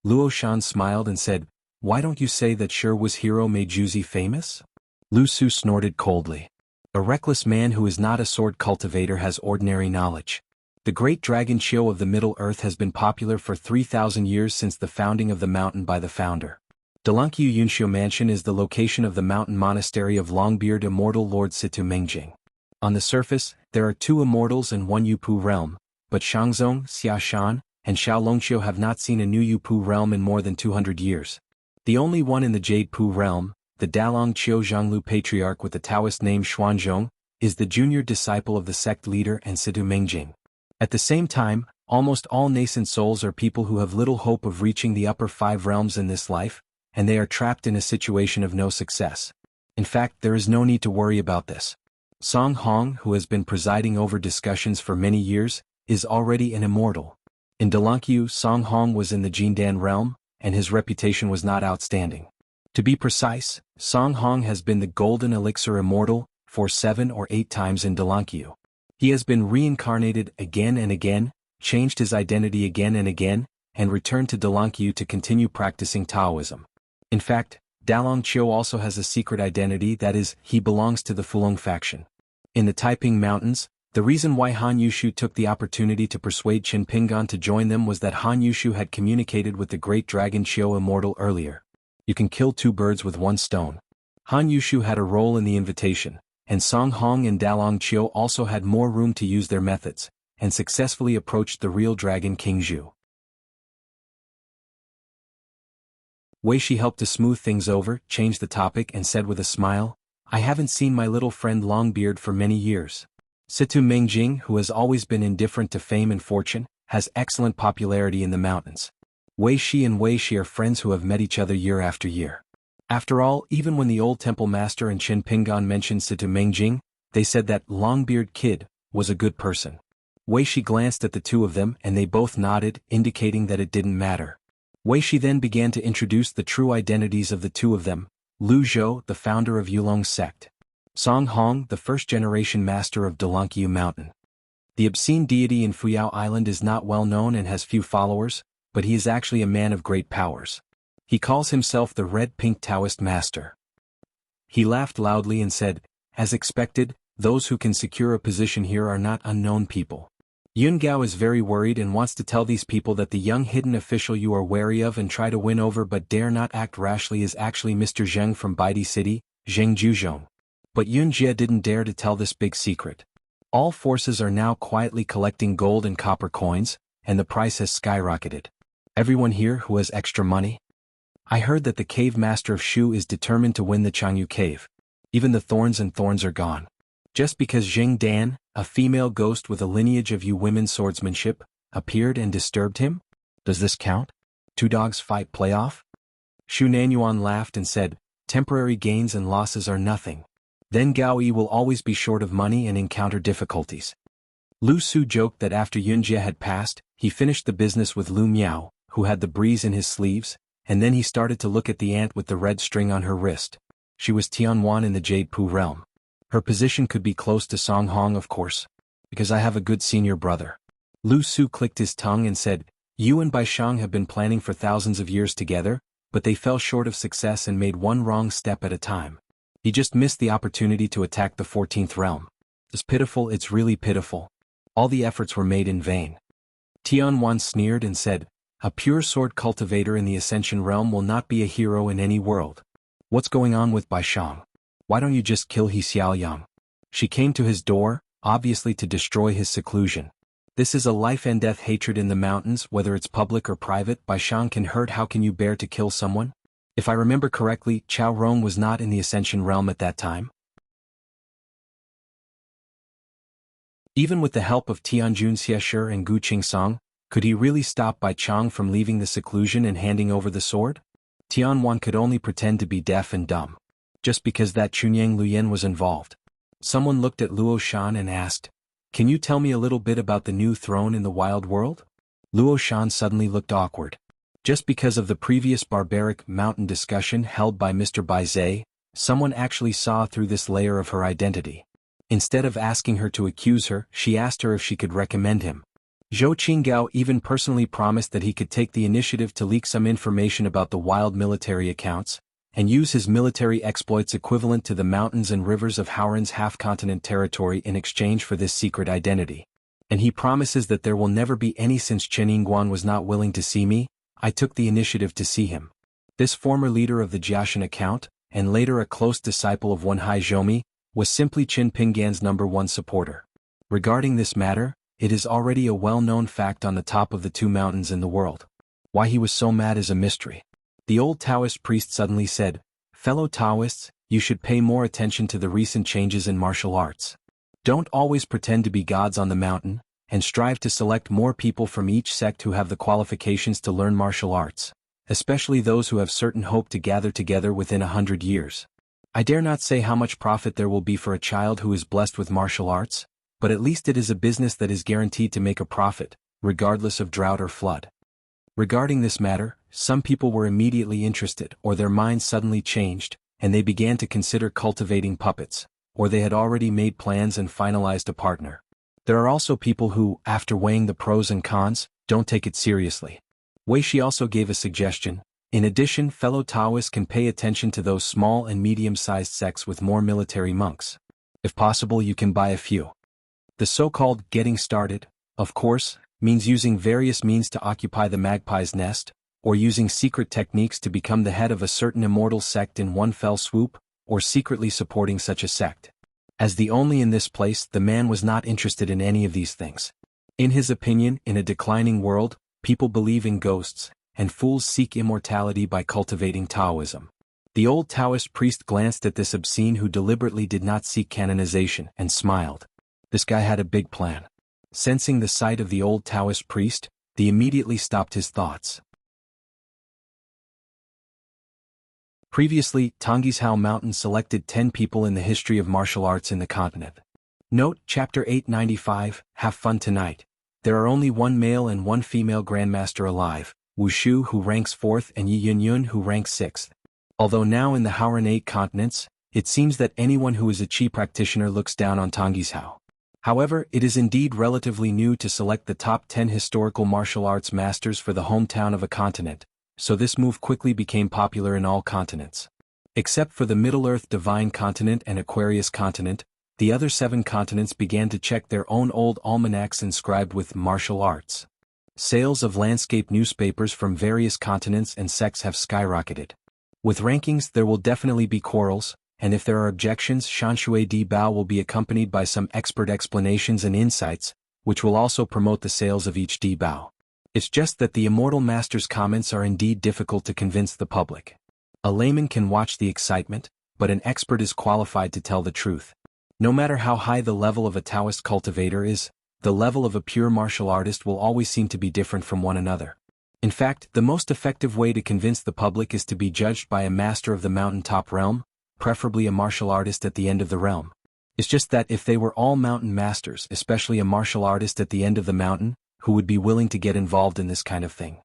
Luo Shan smiled and said, why don't you say that Sherwa's hero made Juzi famous? Lu Su snorted coldly. A reckless man who is not a sword cultivator has ordinary knowledge. The great dragon Qiu of the Middle Earth has been popular for 3,000 years since the founding of the mountain by the founder. Delankyu Yunxiu Mansion is the location of the mountain monastery of Longbeard immortal Lord Situ Mengjing. On the surface, there are 2 immortals and 1 Yupu realm, but Shangzong, Xiaoshan, and Xiaolongqiu have not seen a new Yupu realm in more than 200 years. The only one in the Jade Pu realm, the Dalong Qiu Zhanglu patriarch with the Taoist name Xuanzhong, is the junior disciple of the sect leader and Situ Mengjing. At the same time, almost all nascent souls are people who have little hope of reaching the upper 5 realms in this life, and they are trapped in a situation of no success. In fact, there is no need to worry about this. Song Hong, who has been presiding over discussions for many years, is already an immortal. In Delankyu, Song Hong was in the Jindan realm, and his reputation was not outstanding. To be precise, Song Hong has been the Golden Elixir Immortal for 7 or 8 times in Delankyu. He has been reincarnated again and again, changed his identity again and again, and returned to Delankyu to continue practicing Taoism. In fact, Dalong Qiu also has a secret identity, that is, he belongs to the Fulong faction. In the Taiping Mountains, the reason why Han Yushu took the opportunity to persuade Qin Pingan to join them was that Han Yushu had communicated with the great dragon Qiu Immortal earlier. You can kill 2 birds with 1 stone. Han Yushu had a role in the invitation, and Song Hong and Dalong Qiu also had more room to use their methods, and successfully approached the real dragon King Zhu. Wei Shi helped to smooth things over, changed the topic and said with a smile, "I haven't seen my little friend Longbeard for many years." Situ Mengjing, who has always been indifferent to fame and fortune, has excellent popularity in the mountains. Wei Shi and Wei Shi are friends who have met each other year after year. After all, even when the old temple master and Qin Pingan mentioned Situ Mengjing, they said that Longbeard Kid was a good person. Wei Shi glanced at the 2 of them and they both nodded, indicating that it didn't matter. Wei Shi then began to introduce the true identities of the 2 of them: Lu Zhou, the founder of Yulong's sect; Song Hong, the first-generation master of Delankyu Mountain. The obscene deity in Fuyao Island is not well known and has few followers, but he is actually a man of great powers. He calls himself the Red-Pink Taoist Master. He laughed loudly and said, "As expected, those who can secure a position here are not unknown people." Yun Gao is very worried and wants to tell these people that the young hidden official you are wary of and try to win over but dare not act rashly is actually Mr. Zheng from Baidi City, Zheng Juzhong. But Yun Jie didn't dare to tell this big secret. All forces are now quietly collecting gold and copper coins, and the price has skyrocketed. Everyone here who has extra money? I heard that the cave master of Shu is determined to win the Changyu cave. Even the thorns are gone. Just because Jing Dan, a female ghost with a lineage of Yu women's swordsmanship, appeared and disturbed him? Does this count? 2 dogs fight playoff? Shu Nanyuan laughed and said, "Temporary gains and losses are nothing. Then Gao Yi will always be short of money and encounter difficulties." Lu Su joked that after Yun Jie had passed, he finished the business with Lu Miao, who had the breeze in his sleeves, and then he started to look at the ant with the red string on her wrist. She was Tianhuan in the Jade Pu realm. Her position could be close to Song Hong, of course, because I have a good senior brother. Lu Su clicked his tongue and said, "You and Bai Shang have been planning for thousands of years together, but they fell short of success and made one wrong step at a time. He just missed the opportunity to attack the 14th realm. It's pitiful, it's really pitiful. All the efforts were made in vain." Tianhuan sneered and said, "A pure sword cultivator in the Ascension realm will not be a hero in any world. What's going on with Bai Shang? Why don't you just kill He Xiaoyang?" She came to his door, obviously to destroy his seclusion. This is a life-and-death hatred in the mountains, whether it's public or private. Bai Shang can hurt. How can you bear to kill someone? If I remember correctly, Chao Rong was not in the Ascension realm at that time. Even with the help of Tianjun Xiashi and Gu Qingsong, could he really stop Bai Chang from leaving the seclusion and handing over the sword? Tianhuan could only pretend to be deaf and dumb. Just because that Chunyang Luyen was involved. Someone looked at Luo Shan and asked, "Can you tell me a little bit about the new throne in the wild world?" Luo Shan suddenly looked awkward. Just because of the previous barbaric mountain discussion held by Mr. Bai Zhe, someone actually saw through this layer of her identity. Instead of asking her to accuse her, she asked her if she could recommend him. Zhou Qinggao even personally promised that he could take the initiative to leak some information about the wild military accounts, and use his military exploits equivalent to the mountains and rivers of Howran's half-continent territory in exchange for this secret identity. And he promises that there will never be any. Since Chen Yingguan was not willing to see me, I took the initiative to see him. This former leader of the Jiaxian account, and later a close disciple of wuxialover, was simply Qin Pinggan's #1 supporter. Regarding this matter, it is already a well-known fact on the top of the 2 mountains in the world. Why he was so mad is a mystery. The old Taoist priest suddenly said, "Fellow Taoists, you should pay more attention to the recent changes in martial arts. Don't always pretend to be gods on the mountain, and strive to select more people from each sect who have the qualifications to learn martial arts, especially those who have certain hope to gather together within 100 years. I dare not say how much profit there will be for a child who is blessed with martial arts, but at least it is a business that is guaranteed to make a profit, regardless of drought or flood." Regarding this matter, some people were immediately interested, or their minds suddenly changed, and they began to consider cultivating puppets, or they had already made plans and finalized a partner. There are also people who, after weighing the pros and cons, don't take it seriously. Weishi also gave a suggestion. In addition, fellow Taoists can pay attention to those small and medium-sized sects with more military monks. If possible, you can buy a few. The so-called getting started, of course, means using various means to occupy the magpie's nest, or using secret techniques to become the head of a certain immortal sect in one fell swoop, or secretly supporting such a sect. As the only in this place, the man was not interested in any of these things. In his opinion, in a declining world, people believe in ghosts, and fools seek immortality by cultivating Taoism. The old Taoist priest glanced at this obscene who deliberately did not seek canonization, and smiled. This guy had a big plan. Sensing the sight of the old Taoist priest, he immediately stopped his thoughts. Previously, Tonghishao Mountain selected 10 people in the history of martial arts in the continent. Note, Chapter 895, Have fun tonight. There are only 1 male and 1 female grandmaster alive, Wushu who ranks 4th and Yunyun who ranks 6th. Although now in the Howran 8 continents, it seems that anyone who is a chi practitioner looks down on Tonghishao. However, it is indeed relatively new to select the top 10 historical martial arts masters for the hometown of a continent, so this move quickly became popular in all continents. Except for the Middle-earth Divine Continent and Aquarius Continent, the other 7 continents began to check their own old almanacs inscribed with martial arts. Sales of landscape newspapers from various continents and sects have skyrocketed. With rankings there will definitely be quarrels, and if there are objections, Shanshui Di Bao will be accompanied by some expert explanations and insights, which will also promote the sales of each Di Bao. It's just that the immortal master's comments are indeed difficult to convince the public. A layman can watch the excitement, but an expert is qualified to tell the truth. No matter how high the level of a Taoist cultivator is, the level of a pure martial artist will always seem to be different from one another. In fact, the most effective way to convince the public is to be judged by a master of the mountaintop realm, preferably a martial artist at the end of the realm. It's just that if they were all mountain masters, especially a martial artist at the end of the mountain, who would be willing to get involved in this kind of thing?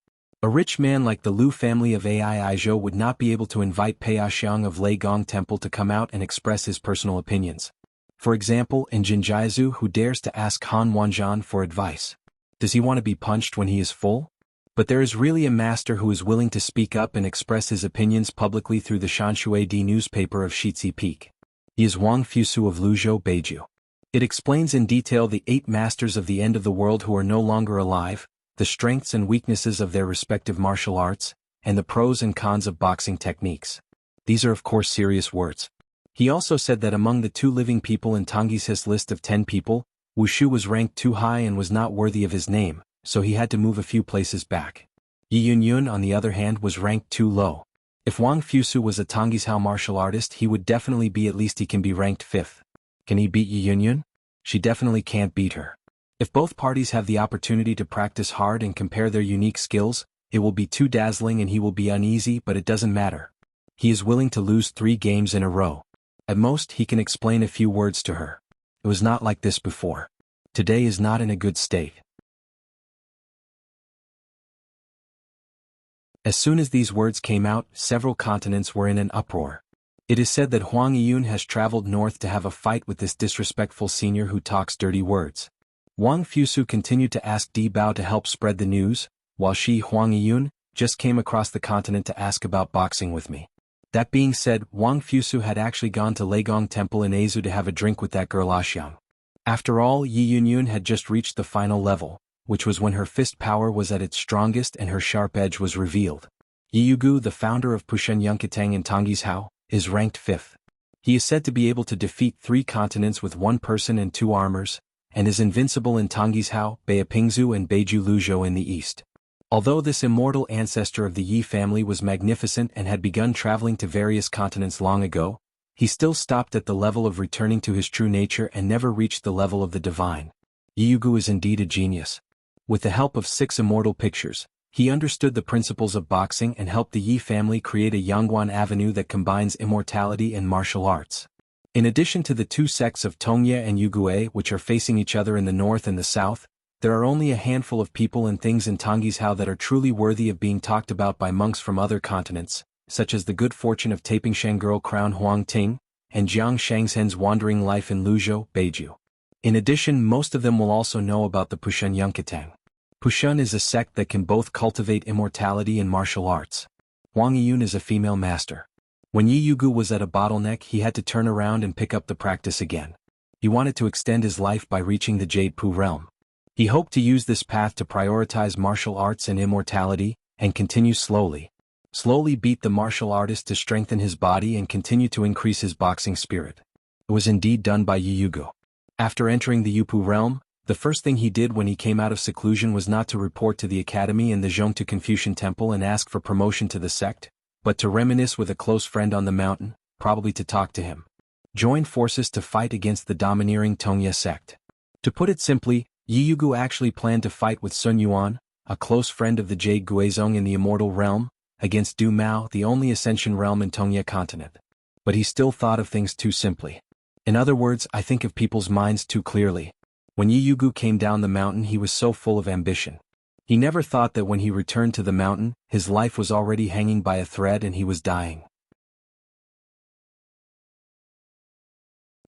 A rich man like the Liu family of Aizhou would not be able to invite Pei Xiang of Lei Gong Temple to come out and express his personal opinions. For example, in Jinjiazu, who dares to ask Han Wanzhan for advice? Does he want to be punched when he is full? But there is really a master who is willing to speak up and express his opinions publicly through the Shanshui Di newspaper of Shizi Peak. He is Wang Fusu of Luzhou Beiju. It explains in detail the 8 masters of the end of the world who are no longer alive, the strengths and weaknesses of their respective martial arts, and the pros and cons of boxing techniques. These are of course serious words. He also said that among the 2 living people in Tonghis's list of 10 people, Wushu was ranked too high and was not worthy of his name, so he had to move a few places back. Yi Yunyun on the other hand was ranked too low. If Wang Fusu was a Tonghishao martial artist, he would definitely be, at least he can be ranked 5th. Can he beat Yi Yunyun? She definitely can't beat her. If both parties have the opportunity to practice hard and compare their unique skills, it will be too dazzling and he will be uneasy, but it doesn't matter. He is willing to lose 3 games in a row. At most, he can explain a few words to her. It was not like this before. Today is not in a good state. As soon as these words came out, several continents were in an uproar. It is said that Huang Yiyun has traveled north to have a fight with this disrespectful senior who talks dirty words. Wang Fusu continued to ask Di Bao to help spread the news, while she, Huang Yiyun, just came across the continent to ask about boxing with me. That being said, Wang Fusu had actually gone to Leigong Temple in Azu to have a drink with that girl Xiang. After all, Yi Yunyun had just reached the final level, which was when her fist power was at its strongest and her sharp edge was revealed. Yiyugu, the founder of Pushen in Tongyishao, is ranked 5th. He is said to be able to defeat 3 continents with 1 person and 2 armors, and is invincible in Tongyishao, Beipingzu and Beiju Luzhou in the east. Although this immortal ancestor of the Yi family was magnificent and had begun traveling to various continents long ago, he still stopped at the level of returning to his true nature and never reached the level of the divine. Yiyugu is indeed a genius. With the help of 6 immortal pictures, he understood the principles of boxing and helped the Yi family create a xuanhuan avenue that combines immortality and martial arts. In addition to the 2 sects of Tongye and Yugue which are facing each other in the north and the south, there are only a handful of people and things in Tongyishao that are truly worthy of being talked about by monks from other continents, such as the good fortune of taping Shangirl Crown Huang Ting, and Jiang Shangzhen's wandering life in Luzhou, Beiju. In addition, most of them will also know about the Pushen Yunkatang. Pushen is a sect that can both cultivate immortality and martial arts. Wang Yiyun is a female master. When Yiyugu was at a bottleneck, he had to turn around and pick up the practice again. He wanted to extend his life by reaching the Jade Pu realm. He hoped to use this path to prioritize martial arts and immortality, and continue slowly beat the martial artist to strengthen his body and continue to increase his boxing spirit. It was indeed done by Yiyugu. After entering the Yupu realm, the first thing he did when he came out of seclusion was not to report to the academy and the Zhongtu Confucian temple and ask for promotion to the sect, but to reminisce with a close friend on the mountain, probably to talk to him. Join forces to fight against the domineering Tongye sect. To put it simply, Yiyugu actually planned to fight with Xuanhuan, a close friend of the Jade Guizhong in the immortal realm, against Du Mao, the only ascension realm in Tongye continent. But he still thought of things too simply. In other words, I think of people's minds too clearly. When Yiyugu came down the mountain, he was so full of ambition. He never thought that when he returned to the mountain, his life was already hanging by a thread and he was dying.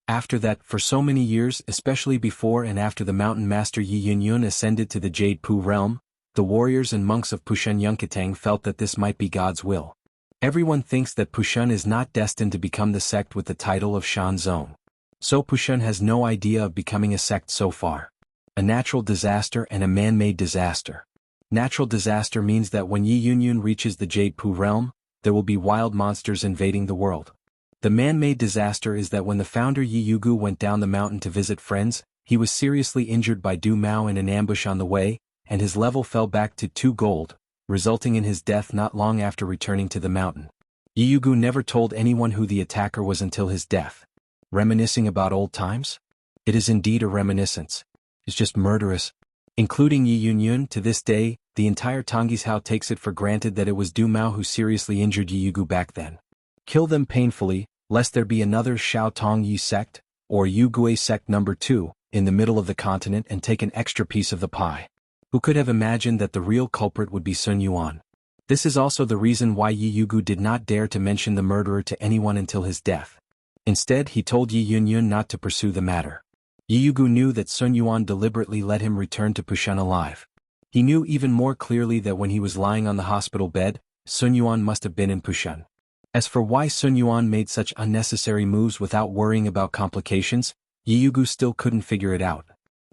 After that, for so many years, especially before and after the mountain master Yi Yunyun ascended to the Jade Pu realm, the warriors and monks of Pushen Yunkatang felt that this might be God's will. Everyone thinks that Pushen is not destined to become the sect with the title of Shan Zone. So Pushen has no idea of becoming a sect so far. A natural disaster and a man-made disaster. Natural disaster means that when Yi Yunyun reaches the Jade Pu realm, there will be wild monsters invading the world. The man-made disaster is that when the founder Yiyugu went down the mountain to visit friends, he was seriously injured by Du Mao in an ambush on the way, and his level fell back to 2 gold, resulting in his death not long after returning to the mountain. Yiyugu never told anyone who the attacker was until his death. Reminiscing about old times? It is indeed a reminiscence. It's just murderous. Including Yi Yunyun, to this day, the entire Tongyishao takes it for granted that it was Du Mao who seriously injured Yiyugu back then. Kill them painfully, lest there be another Shao Tong Yi sect, or Yugui sect number 2, in the middle of the continent and take an extra piece of the pie. Who could have imagined that the real culprit would be Xuanhuan? This is also the reason why Yiyugu did not dare to mention the murderer to anyone until his death. Instead, he told Yi Yunyun not to pursue the matter. Yiyugu knew that Xuanhuan deliberately let him return to Pushen alive. He knew even more clearly that when he was lying on the hospital bed, Xuanhuan must have been in Pushen. As for why Xuanhuan made such unnecessary moves without worrying about complications, Yiyugu still couldn't figure it out.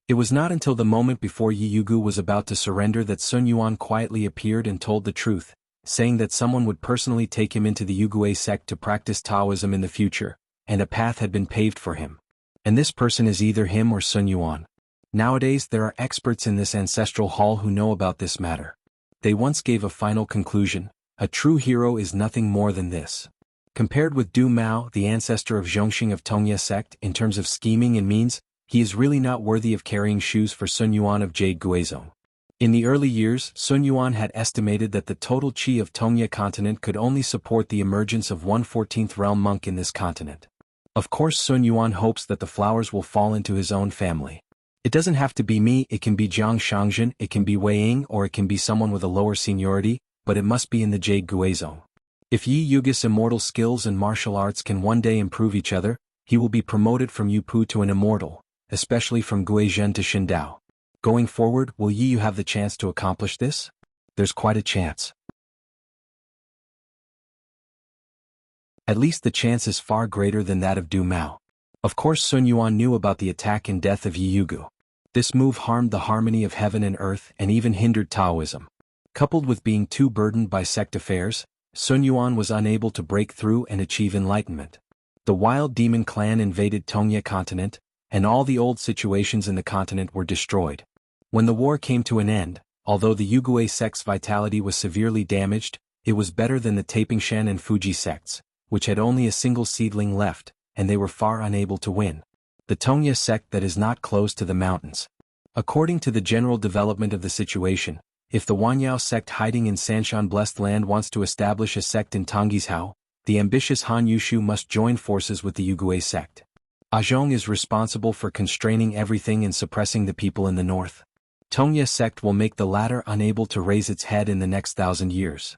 It was not until the moment before Yiyugu was about to surrender that Xuanhuan quietly appeared and told the truth, saying that someone would personally take him into the Yugui sect to practice Taoism in the future, and a path had been paved for him. And this person is either him or Xuanhuan. Nowadays there are experts in this ancestral hall who know about this matter. They once gave a final conclusion: a true hero is nothing more than this. Compared with Du Mao, the ancestor of Zhongxing of Tongye sect, in terms of scheming and means, he is really not worthy of carrying shoes for Xuanhuan of Jade Guizhong. In the early years, Xuanhuan had estimated that the total qi of Tongye continent could only support the emergence of 1/14th realm monk in this continent. Of course, Xuanhuan hopes that the flowers will fall into his own family. It doesn't have to be me, it can be Jiang Shangzhen, it can be Wei Ying, or it can be someone with a lower seniority, but it must be in the Jade Guizhong. If Yi Yugi's immortal skills and martial arts can one day improve each other, he will be promoted from Yupu to an immortal, especially from Guizhen to Shindao. Going forward, will Yi Yu have the chance to accomplish this? There's quite a chance. At least the chance is far greater than that of Du Mao. Of course, Xuanhuan knew about the attack and death of Yiyugu. This move harmed the harmony of heaven and earth and even hindered Taoism. Coupled with being too burdened by sect affairs, Xuanhuan was unable to break through and achieve enlightenment. The wild demon clan invaded Tongya continent, and all the old situations in the continent were destroyed. When the war came to an end, although the Yugui sect's vitality was severely damaged, it was better than the Taipingshan and Fuji sects, which had only a single seedling left, and they were far unable to win. The Tongya sect that is not close to the mountains. According to the general development of the situation, if the Wanyao sect hiding in Sanshan Blessed Land wants to establish a sect in Tonggishao, the ambitious Han Yushu must join forces with the Yugui sect. Azhong is responsible for constraining everything and suppressing the people in the north. Tongya sect will make the latter unable to raise its head in the next 1,000 years.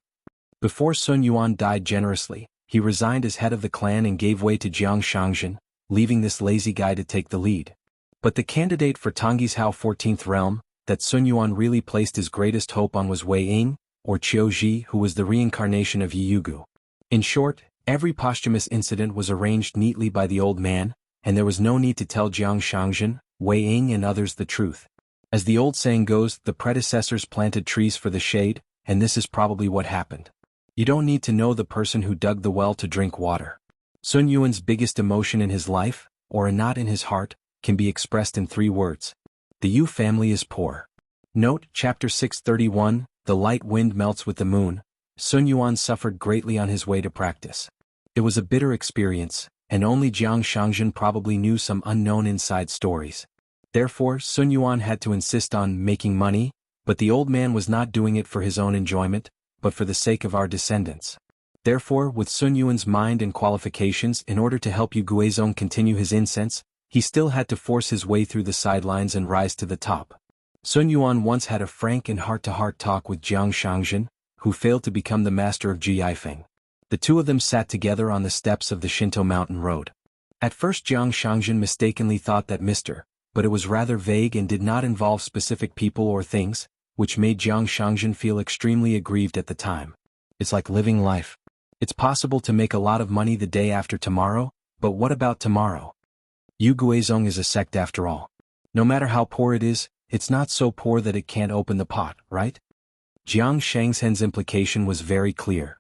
Before Xuanhuan died generously, he resigned as head of the clan and gave way to Jiang Shangzhen, leaving this lazy guy to take the lead. But the candidate for Tonggishao 14th realm, that Xuanhuan really placed his greatest hope on was Wei Ying, or Qiu Ji, who was the reincarnation of Yi Yugu. In short, every posthumous incident was arranged neatly by the old man, and there was no need to tell Jiang Shangzhen, Wei Ying and others the truth. As the old saying goes, the predecessors planted trees for the shade, and this is probably what happened. You don't need to know the person who dug the well to drink water. Sun Yuan's biggest emotion in his life, or a knot in his heart, can be expressed in 3 words. The Yu family is poor. Note, Chapter 631, The light wind melts with the moon. Sun Yuan suffered greatly on his way to practice. It was a bitter experience, and only Jiang Shangzhen probably knew some unknown inside stories. Therefore, Sun Yuan had to insist on making money, but the old man was not doing it for his own enjoyment, but for the sake of our descendants. Therefore, with Sun Yuan's mind and qualifications in order to help Yu Guizhong continue his incense, he still had to force his way through the sidelines and rise to the top. Sun Yuan once had a frank and heart-to-heart talk with Jiang Shangzhen, who failed to become the master of Jiaifeng. The two of them sat together on the steps of the Shinto mountain road. At first Jiang Shangzhen mistakenly thought that but it was rather vague and did not involve specific people or things, which made Jiang Shangzhen feel extremely aggrieved at the time. It's like living life. It's possible to make a lot of money the day after tomorrow, but what about tomorrow? Yu Guizhong is a sect after all. No matter how poor it is, it's not so poor that it can't open the pot, right? Jiang Shangzhen's implication was very clear.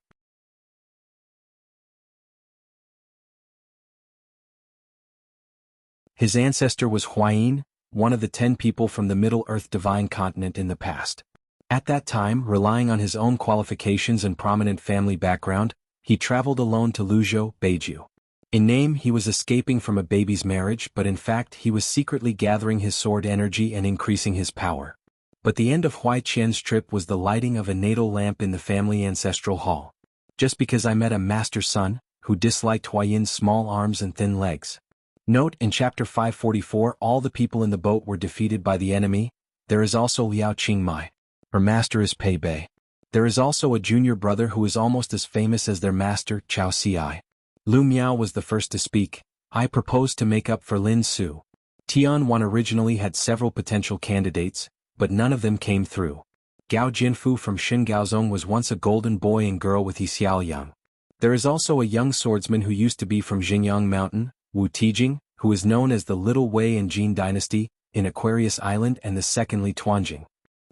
His ancestor was Huayin, one of the 10 people from the Middle Earth Divine Continent in the past. At that time, relying on his own qualifications and prominent family background, he traveled alone to Luzhou, Beiju. In name he was escaping from a baby's marriage, but in fact he was secretly gathering his sword energy and increasing his power. But the end of Huai Qian's trip was the lighting of a natal lamp in the family ancestral hall. Just because I met a master son, who disliked Huayin's small arms and thin legs. Note, in chapter 544 all the people in the boat were defeated by the enemy. There is also Liao Qingmai. Her master is Pei Bei. There is also a junior brother who is almost as famous as their master, Chao Ci. Lu Miao was the first to speak. I proposed to make up for Lin Su. Tianhuan originally had several potential candidates, but none of them came through. Gao Jinfu from Xingaozong was once a golden boy and girl with He Xiaoliang. There is also a young swordsman who used to be from Xingyang Mountain, Wu Tijing, who is known as the Little Wei in Jin Dynasty, in Aquarius Island and the second Li Tuanjing.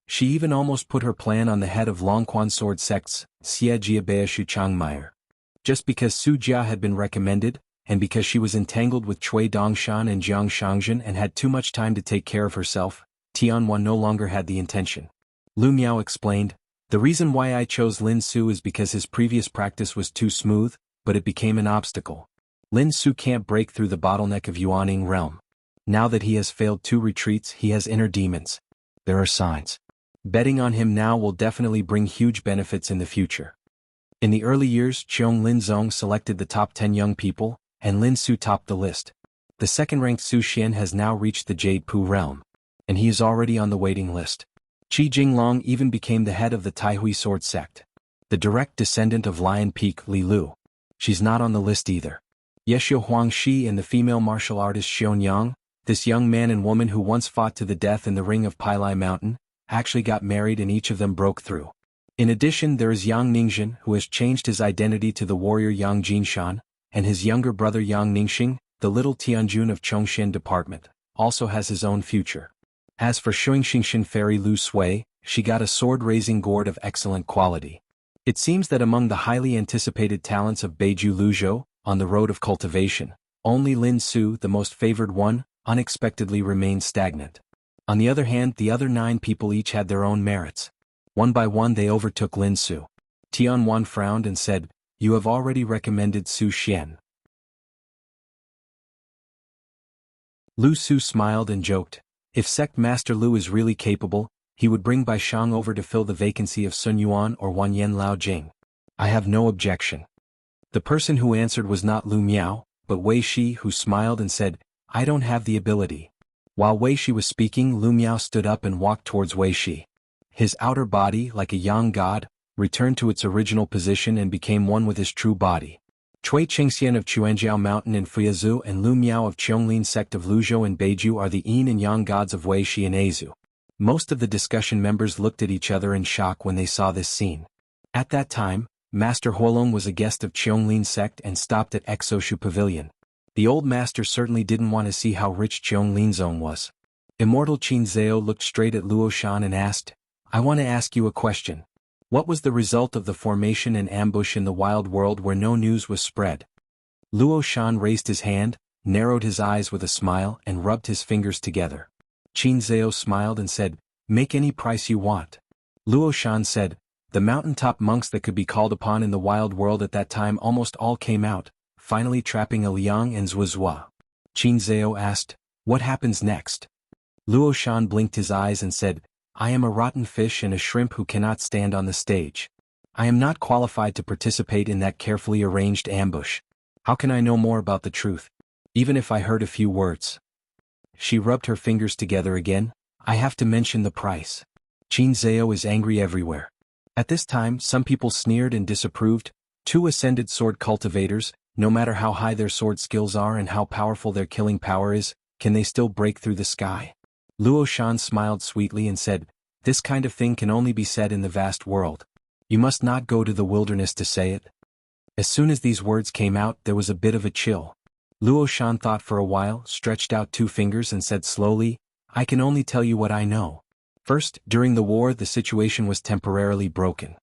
She even almost put her plan on the head of Longquan sword sects, Xie Jiabeishu Changmeier. Just because Su Jia had been recommended, and because she was entangled with Cui Dongshan and Jiang Shangzhen and had too much time to take care of herself, Tianhuan no longer had the intention. Lu Miao explained, the reason why I chose Lin Su is because his previous practice was too smooth, but it became an obstacle. Lin Su can't break through the bottleneck of Yuaning realm. Now that he has failed 2 retreats, he has inner demons. There are signs. Betting on him now will definitely bring huge benefits in the future. In the early years, Cheong Linzong selected the top 10 young people, and Lin Su topped the list. The second-ranked Su Xian has now reached the Jade Pu realm, and he is already on the waiting list. Qi Jinglong even became the head of the Taihui sword sect. The direct descendant of Lion Peak, Li Lu. She's not on the list either. Yeshio Huangxi and the female martial artist Xionyang, this young man and woman who once fought to the death in the ring of Pailai Mountain, actually got married and each of them broke through. In addition, there is Yang Ningxin, who has changed his identity to the warrior Yang Jinshan, and his younger brother Yang Ningxing, the little Tianjun of Chongshin department, also has his own future. As for Shuingshingshin fairy Lu Sui, she got a sword-raising gourd of excellent quality. It seems that among the highly anticipated talents of Beiju Luzhou, on the road of cultivation, only Lin Su, the most favored one, unexpectedly remained stagnant. On the other hand, the other 9 people each had their own merits. One by one they overtook Lin Su. Xuanhuan frowned and said, "You have already recommended Su Xian." Lu Su smiled and joked, "If Sect Master Lu is really capable, he would bring Bai Shang over to fill the vacancy of Sun Yuan or Wan Yen Lao Jing. I have no objection." The person who answered was not Lu Miao, but Wei Shi, who smiled and said, "I don't have the ability." While Wei Shi was speaking, Lu Miao stood up and walked towards Wei Shi. His outer body, like a yang god, returned to its original position and became one with his true body. Cui Qingxian of Quanzhou Mountain in Fuyazu and Lu Miao of Qianglin sect of Luzhou and Beiju are the yin and yang gods of Wei Shi and Azu. Most of the discussion members looked at each other in shock when they saw this scene. At that time, Master Huolong was a guest of Qianglin sect and stopped at Exoshu Pavilion. The old master certainly didn't want to see how rich Qianglin Zone was. Immortal Qin Zhao looked straight at Luo Shan and asked, "I want to ask you a question. What was the result of the formation and ambush in the wild world where no news was spread?" Luo Shan raised his hand, narrowed his eyes with a smile and rubbed his fingers together. Qin Zhao smiled and said, "Make any price you want." Luo Shan said, "The mountaintop monks that could be called upon in the wild world at that time almost all came out, finally trapping a Liang and Zuozua." Qin Zhao asked, "What happens next?" Luo Shan blinked his eyes and said, "I am a rotten fish and a shrimp who cannot stand on the stage. I am not qualified to participate in that carefully arranged ambush. How can I know more about the truth? Even if I heard a few words." She rubbed her fingers together again. "I have to mention the price. Qin Zhao is angry everywhere." At this time, some people sneered and disapproved. 2 ascended sword cultivators, no matter how high their sword skills are and how powerful their killing power is, can they still break through the sky? Luo Shan smiled sweetly and said, "This kind of thing can only be said in the vast world. You must not go to the wilderness to say it." As soon as these words came out, there was a bit of a chill. Luo Shan thought for a while, stretched out 2 fingers and said slowly, "I can only tell you what I know. First, during the war the situation was temporarily broken."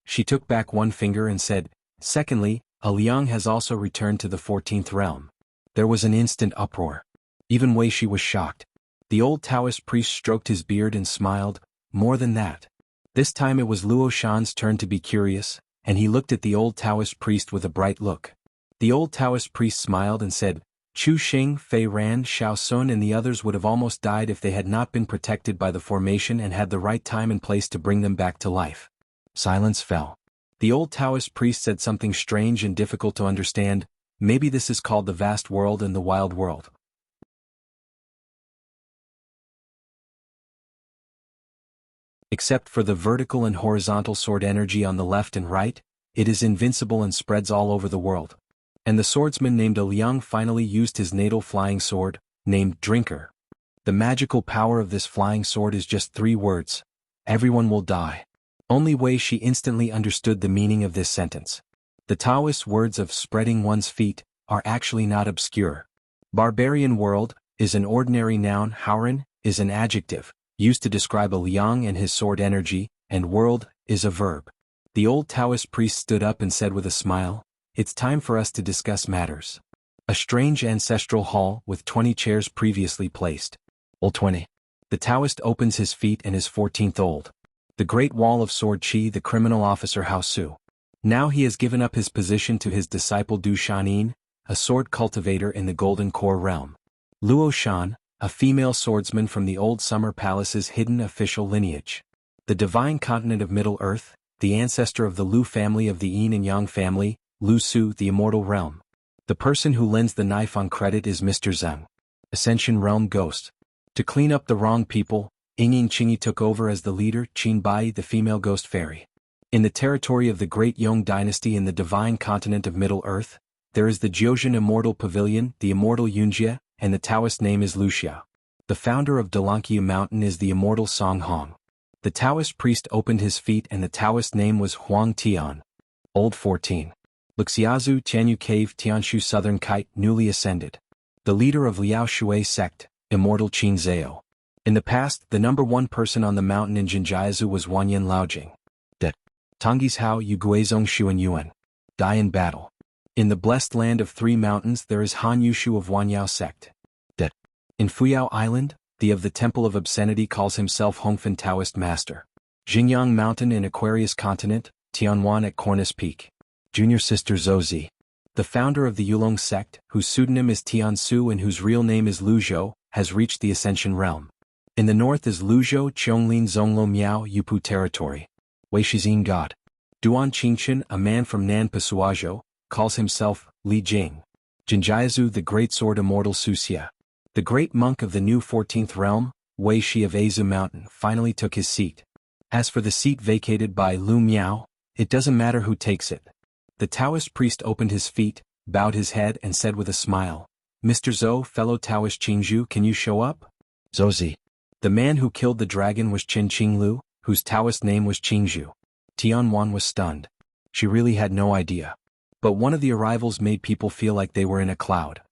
She took back 1 finger and said, "Secondly, a Liang has also returned to the 14th realm." There was an instant uproar. Even Wei Shi was shocked. The old Taoist priest stroked his beard and smiled. More than that. This time it was Luo Shan's turn to be curious, and he looked at the old Taoist priest with a bright look. The old Taoist priest smiled and said, "Chu Xing, Fei Ran, Xiao Sun and the others would have almost died if they had not been protected by the formation and had the right time and place to bring them back to life." Silence fell. The old Taoist priest said something strange and difficult to understand. "Maybe this is called the vast world and the wild world. Except for the vertical and horizontal sword energy on the left and right, it is invincible and spreads all over the world." And the swordsman named Liang finally used his natal flying sword, named Drinker. The magical power of this flying sword is just 3 words. Everyone will die. Only Wei Shi instantly understood the meaning of this sentence. The Taoist words of spreading one's feet are actually not obscure. Barbarian world is an ordinary noun, Hauran is an adjective, used to describe a Liang and his sword energy, and world is a verb. The old Taoist priest stood up and said with a smile, "It's time for us to discuss matters." A strange ancestral hall with 20 chairs previously placed. Old 20. The Taoist opens his feet and is 14th old. The Great Wall of Sword Qi, the criminal officer Hao Su. Now he has given up his position to his disciple Du Shanin, a sword cultivator in the Golden Core realm. Luo Shan, a female swordsman from the old Summer Palace's hidden official lineage. The divine continent of Middle Earth, the ancestor of the Lu family of the Yin and Yang family, Lu Su, the immortal realm. The person who lends the knife on credit is Mr. Zheng. Ascension realm ghost. To clean up the wrong people, Yingyin Qingyi took over as the leader, Qin Bai the female ghost fairy. In the territory of the Great Yong dynasty in the divine continent of Middle Earth, there is the Jiozhen Immortal Pavilion, the immortal Yunjie, and the Taoist name is Luxia. The founder of Dalanqiu Mountain is the immortal Song Hong. The Taoist priest opened his feet and the Taoist name was Huang Tian. Old 14. Luxiazu Tianyu Cave Tianshu Southern Kite newly ascended. The leader of Liao Shui sect, immortal Qin Zhao. In the past, the number one person on the mountain in Jinjiazu was Wanyan Laojing. Det. Tongis Hao Yu Guizong Xuanhuan. Die in battle. In the blessed land of three mountains there is Han Yushu of Wanyao sect. Det. In Fuyao Island, the of the Temple of Obscenity calls himself Hongfen Taoist Master. Xingyang Mountain in Aquarius Continent, Tianhuan at Cornice Peak. Junior sister Zhouzi. The founder of the Yulong sect, whose pseudonym is Tiansu and whose real name is Luzhou, has reached the Ascension realm. In the north is Luzhou Qiongling Zonglo Miao Yupu territory. Weishizin God. Duan Qingchen, a man from Nan Pasuazhou, calls himself Li Jing. Jinjiazu the great sword immortal Suxia. The great monk of the new 14th realm, Wei Shi of Azu Mountain, finally took his seat. As for the seat vacated by Lu Miao, it doesn't matter who takes it. The Taoist priest opened his feet, bowed his head and said with a smile, Mr. Zhou, fellow Taoist Qingzhu, can you show up? Zhouzi. The man who killed the dragon was Qin Qinglu, whose Taoist name was Qingzhu. Tianhuan was stunned. She really had no idea. But one of the arrivals made people feel like they were in a cloud.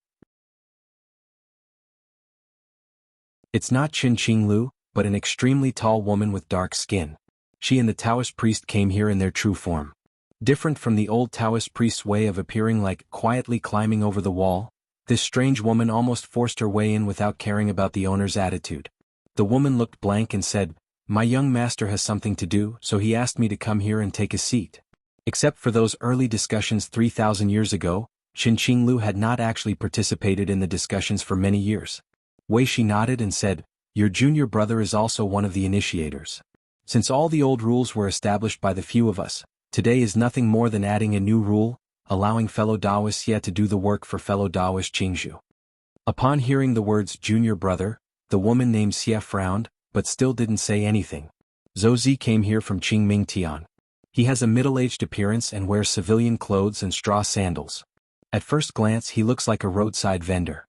It's not Qin Qinglu, but an extremely tall woman with dark skin. She and the Taoist priest came here in their true form. Different from the old Taoist priest's way of appearing like quietly climbing over the wall, this strange woman almost forced her way in without caring about the owner's attitude. The woman looked blank and said, My young master has something to do, so he asked me to come here and take a seat. Except for those early discussions 3,000 years ago, Qin Qinglu had not actually participated in the discussions for many years. Wei Shi nodded and said, Your junior brother is also one of the initiators. Since all the old rules were established by the few of us, today is nothing more than adding a new rule, allowing fellow Daoists yet to do the work for fellow Daoist Qingzhu. Upon hearing the words junior brother, the woman named Xia frowned, but still didn't say anything. Zhouzi came here from Qingming Tian. He has a middle-aged appearance and wears civilian clothes and straw sandals. At first glance he looks like a roadside vendor.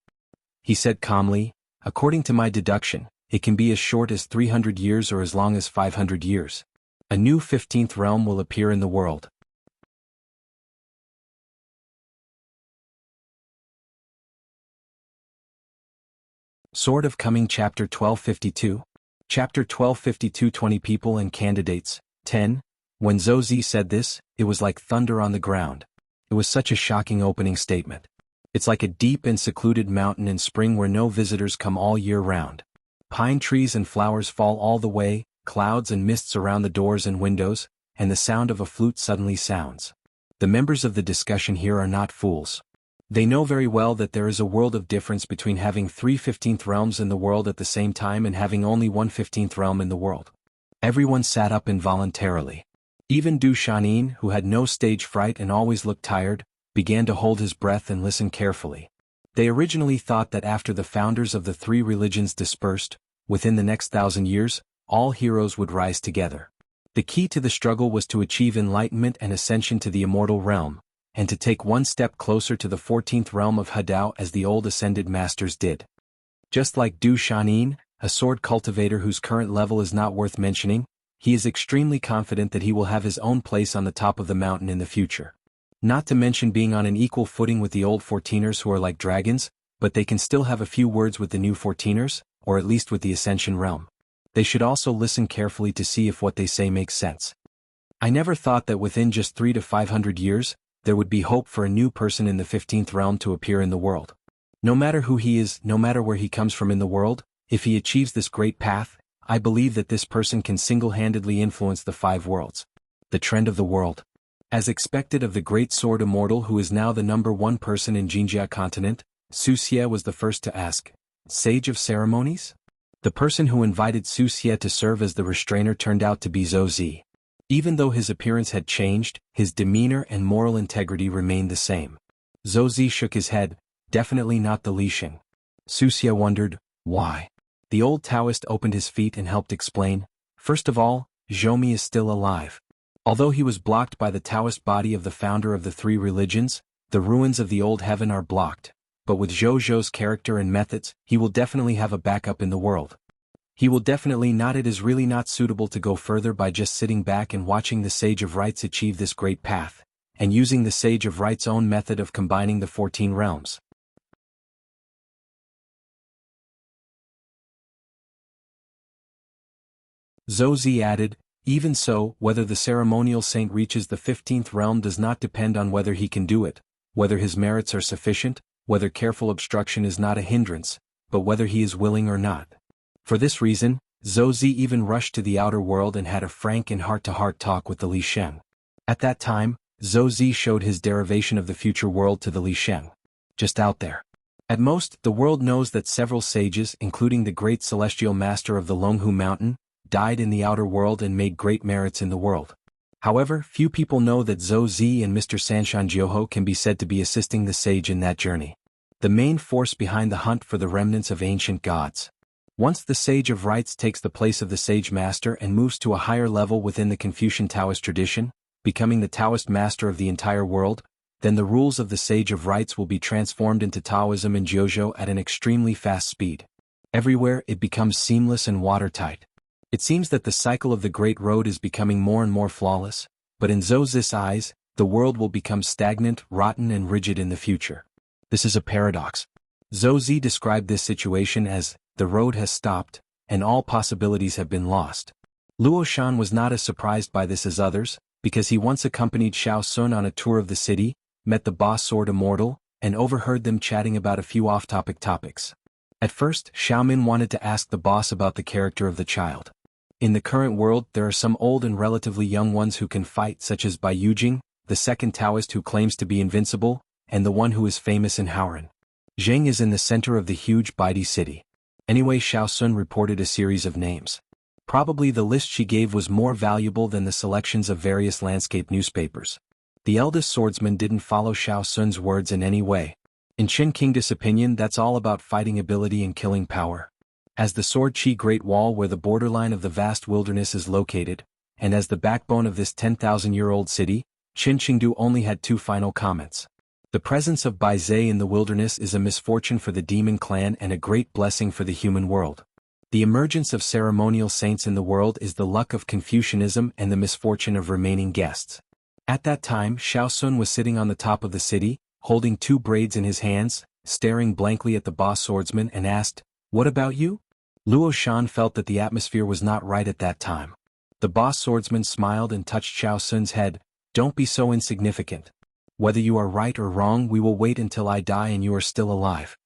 He said calmly, According to my deduction, it can be as short as 300 years or as long as 500 years. A new 15th realm will appear in the world. Sword of Coming Chapter 1252. Chapter 1252 20 People and Candidates. 10. When Zhouzi said this, it was like thunder on the ground. It was such a shocking opening statement. It's like a deep and secluded mountain in spring where no visitors come all year round. Pine trees and flowers fall all the way, clouds and mists around the doors and windows, and the sound of a flute suddenly sounds. The members of the discussion here are not fools. They know very well that there is a world of difference between having 3 15th realms in the world at the same time and having only 1 15th realm in the world. Everyone sat up involuntarily. Even Du Shanin, who had no stage fright and always looked tired, began to hold his breath and listen carefully. They originally thought that after the founders of the three religions dispersed, within the next 1,000 years, all heroes would rise together. The key to the struggle was to achieve enlightenment and ascension to the immortal realm, and to take one step closer to the 14th realm of Hadao as the old ascended masters did. Just like Du Shanin, a sword cultivator whose current level is not worth mentioning, he is extremely confident that he will have his own place on the top of the mountain in the future. Not to mention being on an equal footing with the old 14ers who are like dragons, but they can still have a few words with the new 14ers, or at least with the Ascension realm. They should also listen carefully to see if what they say makes sense. I never thought that within just 300 to 500 years, there would be hope for a new person in the 15th realm to appear in the world. No matter who he is, no matter where he comes from in the world, if he achieves this great path, I believe that this person can single-handedly influence the 5 worlds. The trend of the world. As expected of the great sword immortal who is now the number 1 person in Jinjia continent, Suxia was the first to ask, Sage of Ceremonies? The person who invited Suxia to serve as the restrainer turned out to be Zhouzi. Even though his appearance had changed, his demeanor and moral integrity remained the same. Zhouzi shook his head, definitely not the Li Xing. Suxia wondered, why? The old Taoist opened his feet and helped explain, first of all, Zhoumi is still alive. Although he was blocked by the Taoist body of the founder of the 3 religions, the ruins of the old heaven are blocked, but with Zhou's character and methods, he will definitely have a backup in the world. He will definitely not. It is really not suitable to go further by just sitting back and watching the Sage of Rights achieve this great path, and using the Sage of Rights' own method of combining the 14 realms. Zhou Zi added, even so, whether the ceremonial saint reaches the 15th realm does not depend on whether he can do it, whether his merits are sufficient, whether careful obstruction is not a hindrance, but whether he is willing or not. For this reason, Zhou Zi even rushed to the outer world and had a frank and heart-to-heart talk with the Li Sheng. At that time, Zhou Zi showed his derivation of the future world to the Li Sheng. Just out there. At most, the world knows that several sages, including the great celestial master of the Longhu Mountain, died in the outer world and made great merits in the world. However, few people know that Zhou Zi and Mr. Sanshan Jiuho can be said to be assisting the sage in that journey. The main force behind the hunt for the remnants of ancient gods. Once the Sage of Rites takes the place of the Sage Master and moves to a higher level within the Confucian Taoist tradition, becoming the Taoist master of the entire world, then the rules of the Sage of Rites will be transformed into Taoism and Jiuzhou at an extremely fast speed. Everywhere it becomes seamless and watertight. It seems that the cycle of the Great Road is becoming more and more flawless, but in Zhou Zi's eyes, the world will become stagnant, rotten and rigid in the future. This is a paradox. Zhou Zi described this situation as, the road has stopped, and all possibilities have been lost. Luo Shan was not as surprised by this as others, because he once accompanied Xiao Sun on a tour of the city, met the boss sword immortal, and overheard them chatting about a few off-topic topics. At first, Xiaomin wanted to ask the boss about the character of the child. In the current world, there are some old and relatively young ones who can fight, such as Bai Yujing, the second Taoist who claims to be invincible, and the one who is famous in Haoran. Zheng is in the center of the huge Baidi city. Anyway, Xiao Sun reported a series of names. Probably the list she gave was more valuable than the selections of various landscape newspapers. The eldest swordsman didn't follow Xiao Sun's words in any way. In Qin Kingdis' opinion, that's all about fighting ability and killing power. As the Sword Qi Great Wall where the borderline of the vast wilderness is located, and as the backbone of this 10,000-year-old city, Qin Qingdu only had two final comments. The presence of Bai Zhe in the wilderness is a misfortune for the demon clan and a great blessing for the human world. The emergence of ceremonial saints in the world is the luck of Confucianism and the misfortune of remaining guests. At that time, Xiao Sun was sitting on the top of the city, holding two braids in his hands, staring blankly at the boss swordsman and asked, "What about you?" Luo Shan felt that the atmosphere was not right at that time. The boss swordsman smiled and touched Xiao Sun's head. "Don't be so insignificant. Whether you are right or wrong, we will wait until I die and you are still alive."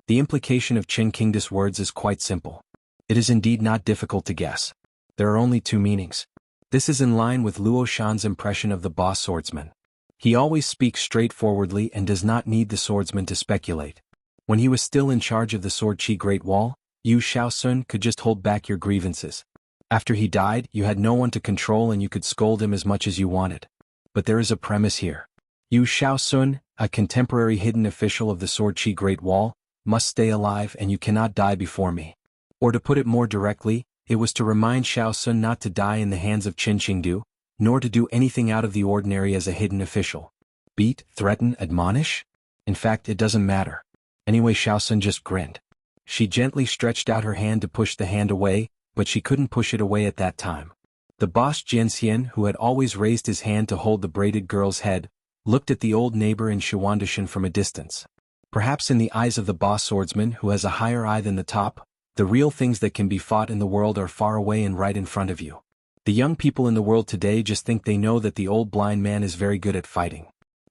The implication of Qin Kingdis' words is quite simple. It is indeed not difficult to guess. There are only two meanings. This is in line with Luo Shan's impression of the boss swordsman. He always speaks straightforwardly and does not need the swordsman to speculate. When he was still in charge of the Sword Qi Great Wall, you Xiao Sun could just hold back your grievances. After he died, you had no one to control and you could scold him as much as you wanted. But there is a premise here. You Xiao Sun, a contemporary hidden official of the Sword Qi Great Wall, must stay alive and you cannot die before me. Or to put it more directly, it was to remind Xiao Sun not to die in the hands of Qin Qingdu, nor to do anything out of the ordinary as a hidden official. Beat, threaten, admonish? In fact, it doesn't matter. Anyway, Xiao Sun just grinned. She gently stretched out her hand to push the hand away, but she couldn't push it away at that time. The boss Jianxian, who had always raised his hand to hold the braided girl's head, looked at the old neighbor in Xuanhuan from a distance. Perhaps in the eyes of the boss swordsman who has a higher eye than the top, the real things that can be fought in the world are far away and right in front of you. The young people in the world today just think they know that the old blind man is very good at fighting.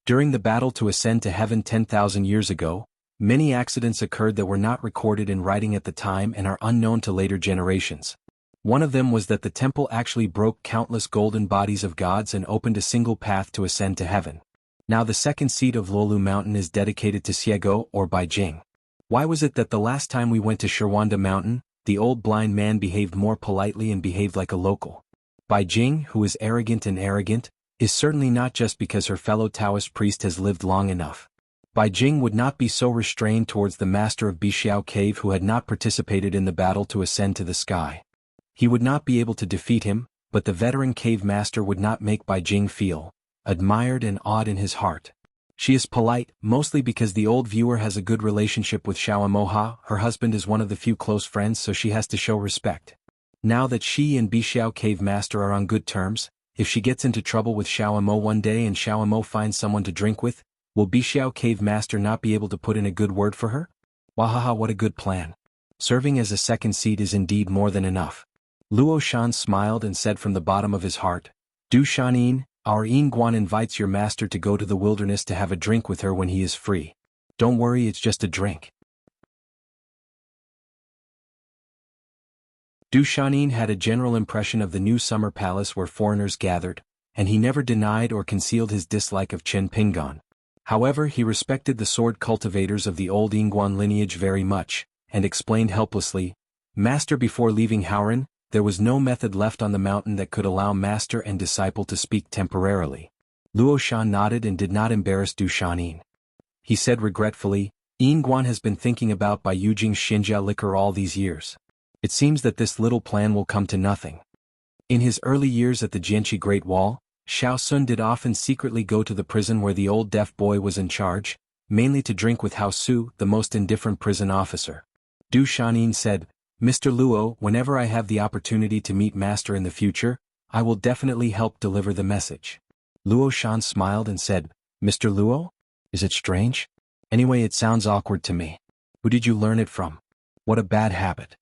During the battle to ascend to heaven 10,000 years ago, many accidents occurred that were not recorded in writing at the time and are unknown to later generations. One of them was that the temple actually broke countless golden bodies of gods and opened a single path to ascend to heaven. Now the second seat of Lolu Mountain is dedicated to Xiego or Beijing. Why was it that the last time we went to Shirwanda Mountain, the old blind man behaved more politely and behaved like a local? Beijing, who is arrogant, is certainly not just because her fellow Taoist priest has lived long enough. Beijing would not be so restrained towards the master of Bixiao Cave who had not participated in the battle to ascend to the sky. He would not be able to defeat him, but the veteran cave master would not make Beijing feel admired and awed in his heart. She is polite, mostly because the old viewer has a good relationship with Xiao Moha. Her husband is one of the few close friends, so she has to show respect. Now that she and Bixiao Cave Master are on good terms, if she gets into trouble with Xiao Mo one day and Xiao Mo finds someone to drink with, will Bixiao Cave Master not be able to put in a good word for her? Wahaha, what a good plan. Serving as a second seat is indeed more than enough. Luo Shan smiled and said from the bottom of his heart, Du Shanin, our Yinguan invites your master to go to the wilderness to have a drink with her when he is free. Don't worry, it's just a drink. Du Shanin had a general impression of the new summer palace where foreigners gathered, and he never denied or concealed his dislike of Chen Pingan. However, he respected the sword cultivators of the old Yinguan lineage very much, and explained helplessly, Master, before leaving Howran, there was no method left on the mountain that could allow master and disciple to speak temporarily. Luo Shan nodded and did not embarrass Du Shanin. He said regretfully, Yinguan has been thinking about by using xianxia liquor all these years. It seems that this little plan will come to nothing. In his early years at the Jianghu Great Wall, Xiao Sun did often secretly go to the prison where the old deaf boy was in charge, mainly to drink with Hao Su, the most indifferent prison officer. Du Shanin said, Mr. Luo, whenever I have the opportunity to meet Master in the future, I will definitely help deliver the message. Luo Shan smiled and said, Mr. Luo? Is it strange? Anyway, it sounds awkward to me. Who did you learn it from? What a bad habit.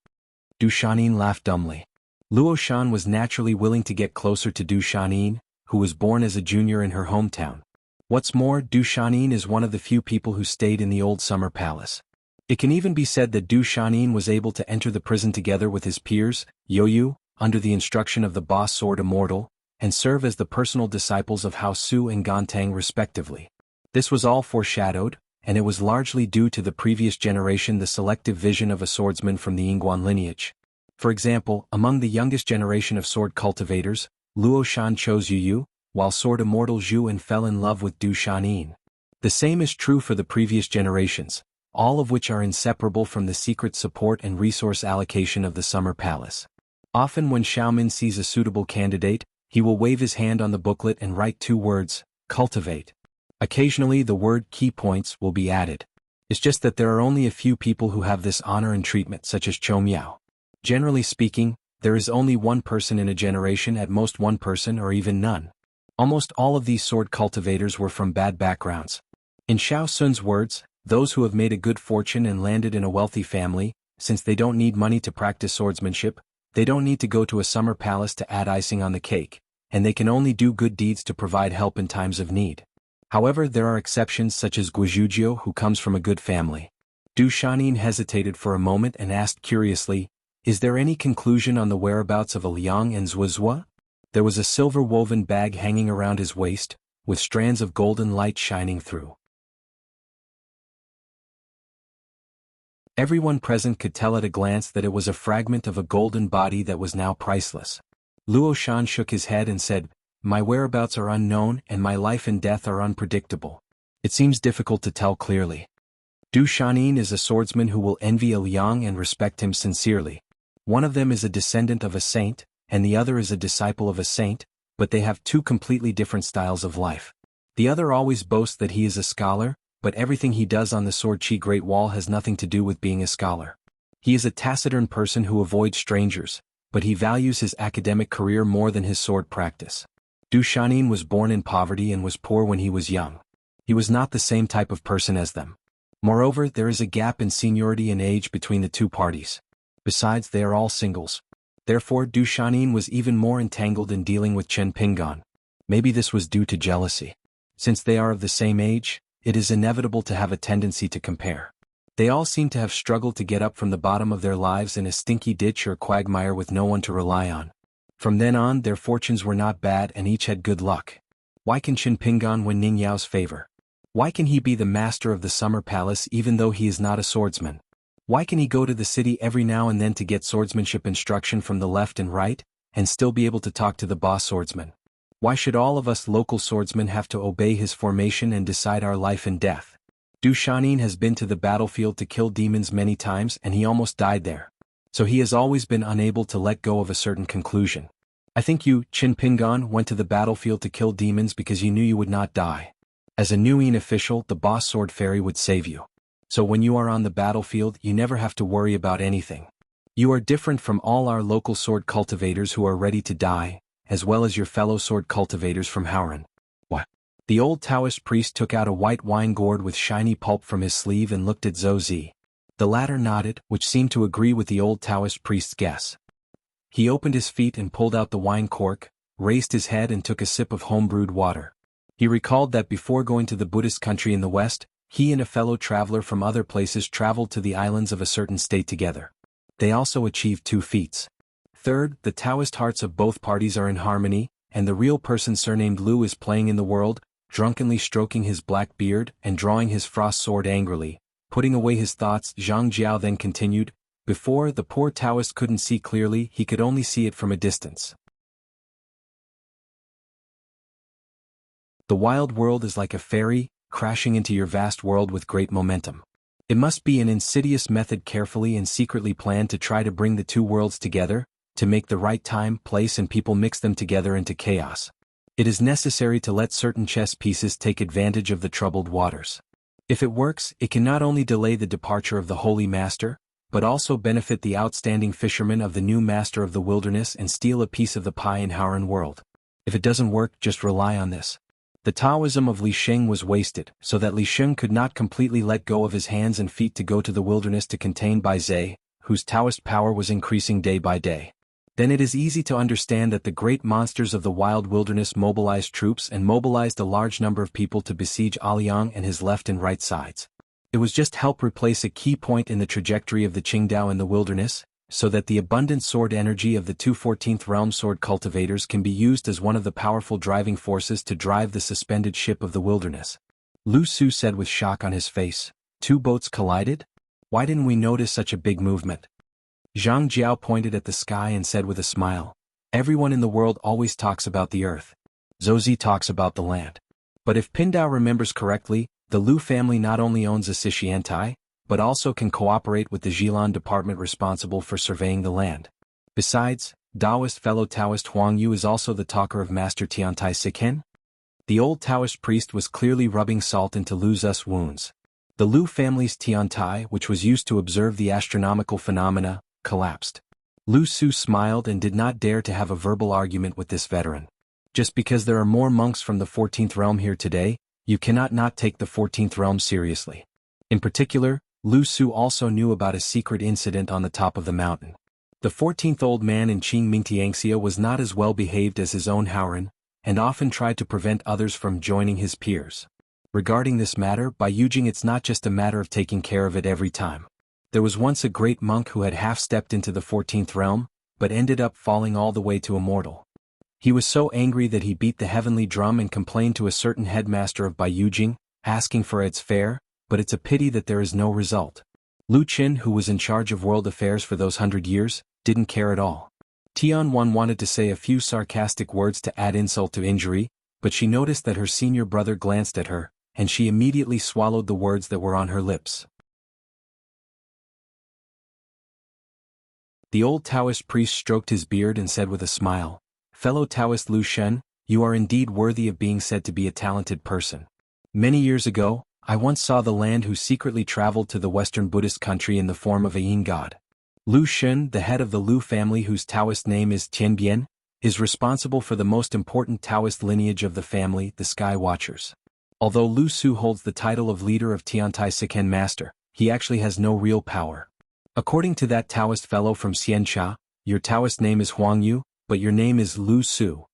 Du Shanin laughed dumbly. Luo Shan was naturally willing to get closer to Du Shanin, who was born as a junior in her hometown. What's more, Du Shanin is one of the few people who stayed in the old summer palace. It can even be said that Du Shanin was able to enter the prison together with his peers, Youyu, under the instruction of the boss sword immortal, and serve as the personal disciples of Hao Su and Gantang respectively. This was all foreshadowed, and it was largely due to the previous generation the selective vision of a swordsman from the Yinguan lineage. For example, among the youngest generation of sword cultivators, Luo Shan chose Youyu, while sword immortal Zhu fell in love with Du Shanin. The same is true for the previous generations, all of which are inseparable from the secret support and resource allocation of the Summer Palace. Often when Xiaomin sees a suitable candidate, he will wave his hand on the booklet and write 2 words, cultivate. Occasionally the word key points will be added. It's just that there are only a few people who have this honor and treatment, such as Chou Miao. Generally speaking, there is only one person in a generation, at most one person or even none. Almost all of these sword cultivators were from bad backgrounds. In Xiao Sun's words, those who have made a good fortune and landed in a wealthy family, since they don't need money to practice swordsmanship, they don't need to go to a summer palace to add icing on the cake, and they can only do good deeds to provide help in times of need. However, there are exceptions such as Guizhuzhou, who comes from a good family. Du Shanin hesitated for a moment and asked curiously, Is there any conclusion on the whereabouts of a Liang and Zuozua? There was a silver-woven bag hanging around his waist, with strands of golden light shining through. Everyone present could tell at a glance that it was a fragment of a golden body that was now priceless. Luo Shan shook his head and said, My whereabouts are unknown and my life and death are unpredictable. It seems difficult to tell clearly. Du Shanin is a swordsman who will envy a Liang and respect him sincerely. One of them is a descendant of a saint, and the other is a disciple of a saint, but they have 2 completely different styles of life. The other always boasts that he is a scholar, but everything he does on the Sword Chi Great Wall has nothing to do with being a scholar. He is a taciturn person who avoids strangers, but he values his academic career more than his sword practice. Du Shanin was born in poverty and was poor when he was young. He was not the same type of person as them. Moreover, there is a gap in seniority and age between the 2 parties. Besides, they are all singles. Therefore, Du Shanin was even more entangled in dealing with Chen Pingan. Maybe this was due to jealousy. Since they are of the same age, it is inevitable to have a tendency to compare. They all seem to have struggled to get up from the bottom of their lives in a stinky ditch or quagmire with no one to rely on. From then on, their fortunes were not bad and each had good luck. Why can Chen Pingan win Ning Yao's favor? Why can he be the master of the Summer Palace even though he is not a swordsman? Why can he go to the city every now and then to get swordsmanship instruction from the left and right, and still be able to talk to the boss swordsman? Why should all of us local swordsmen have to obey his formation and decide our life and death? Du Shanin has been to the battlefield to kill demons many times and he almost died there. So he has always been unable to let go of a certain conclusion. I think you, Chen Pingan, went to the battlefield to kill demons because you knew you would not die. As a New Yin official, the boss sword fairy would save you. So when you are on the battlefield, you never have to worry about anything. You are different from all our local sword cultivators who are ready to die, as well as your fellow sword cultivators from Howran. What? The old Taoist priest took out a white wine gourd with shiny pulp from his sleeve and looked at Zhou Zi. The latter nodded, which seemed to agree with the old Taoist priest's guess. He opened his feet and pulled out the wine cork, raised his head and took a sip of home-brewed water. He recalled that before going to the Buddhist country in the West, he and a fellow traveler from other places traveled to the islands of a certain state together. They also achieved 2 feats. Third, the Taoist hearts of both parties are in harmony, and the real person surnamed Lu is playing in the world, drunkenly stroking his black beard and drawing his frost sword angrily. Putting away his thoughts, Zhang Jiao then continued, before, the poor Taoist couldn't see clearly, he could only see it from a distance. The wild world is like a ferry, crashing into your vast world with great momentum. It must be an insidious method carefully and secretly planned to try to bring the 2 worlds together, to make the right time, place and people mix them together into chaos. It is necessary to let certain chess pieces take advantage of the troubled waters. If it works, it can not only delay the departure of the Holy Master, but also benefit the outstanding fishermen of the new Master of the Wilderness and steal a piece of the pie in Howran world. If it doesn't work, just rely on this. The Taoism of Li Sheng was wasted, so that Li Sheng could not completely let go of his hands and feet to go to the wilderness to contain Bai Zhe, whose Taoist power was increasing day by day. Then it is easy to understand that the great monsters of the wild wilderness mobilized troops and mobilized a large number of people to besiege Aliang and his left and right sides. It was just help replace a key point in the trajectory of the Qingdao in the wilderness, so that the abundant sword energy of the 2 14th realm sword cultivators can be used as one of the powerful driving forces to drive the suspended ship of the wilderness. Lu Su said with shock on his face, 2 boats collided? Why didn't we notice such a big movement? Zhang Jiao pointed at the sky and said with a smile, everyone in the world always talks about the earth. Zhouzi talks about the land. But if Pindao remembers correctly, the Lu family not only owns a Xianxia, but also can cooperate with the Zhilan department responsible for surveying the land. Besides, Daoist fellow Taoist Huang Yu is also the talker of Master Tiantai Siken. The old Taoist priest was clearly rubbing salt into Lu's wounds. The Lu family's Tiantai, which was used to observe the astronomical phenomena, collapsed. Lu Su smiled and did not dare to have a verbal argument with this veteran. Just because there are more monks from the 14th realm here today, you cannot not take the 14th realm seriously. In particular, Lu Su also knew about a secret incident on the top of the mountain. The 14th old man in Qingming xianxia was not as well behaved as his own Howran, and often tried to prevent others from joining his peers. Regarding this matter, by Yujing, it's not just a matter of taking care of it every time. There was once a great monk who had half-stepped into the 14th realm, but ended up falling all the way to immortal. He was so angry that he beat the heavenly drum and complained to a certain headmaster of Bai Yujing, asking for its fare, but it's a pity that there is no result. Lu Qin, who was in charge of world affairs for those 100 years, didn't care at all. Tianhuan wanted to say a few sarcastic words to add insult to injury, but she noticed that her senior brother glanced at her, and she immediately swallowed the words that were on her lips. The old Taoist priest stroked his beard and said with a smile, "Fellow Taoist Lu Shen, you are indeed worthy of being said to be a talented person. Many years ago, I once saw the land who secretly traveled to the Western Buddhist country in the form of a yin god. Lu Shen, the head of the Lu family whose Taoist name is Tianbian, is responsible for the most important Taoist lineage of the family, the Sky Watchers. Although Lu Su holds the title of leader of Tiantai Siken Master, he actually has no real power. According to that Taoist fellow from xianxia, your Taoist name is Huang Yu, but your name is Lu Su.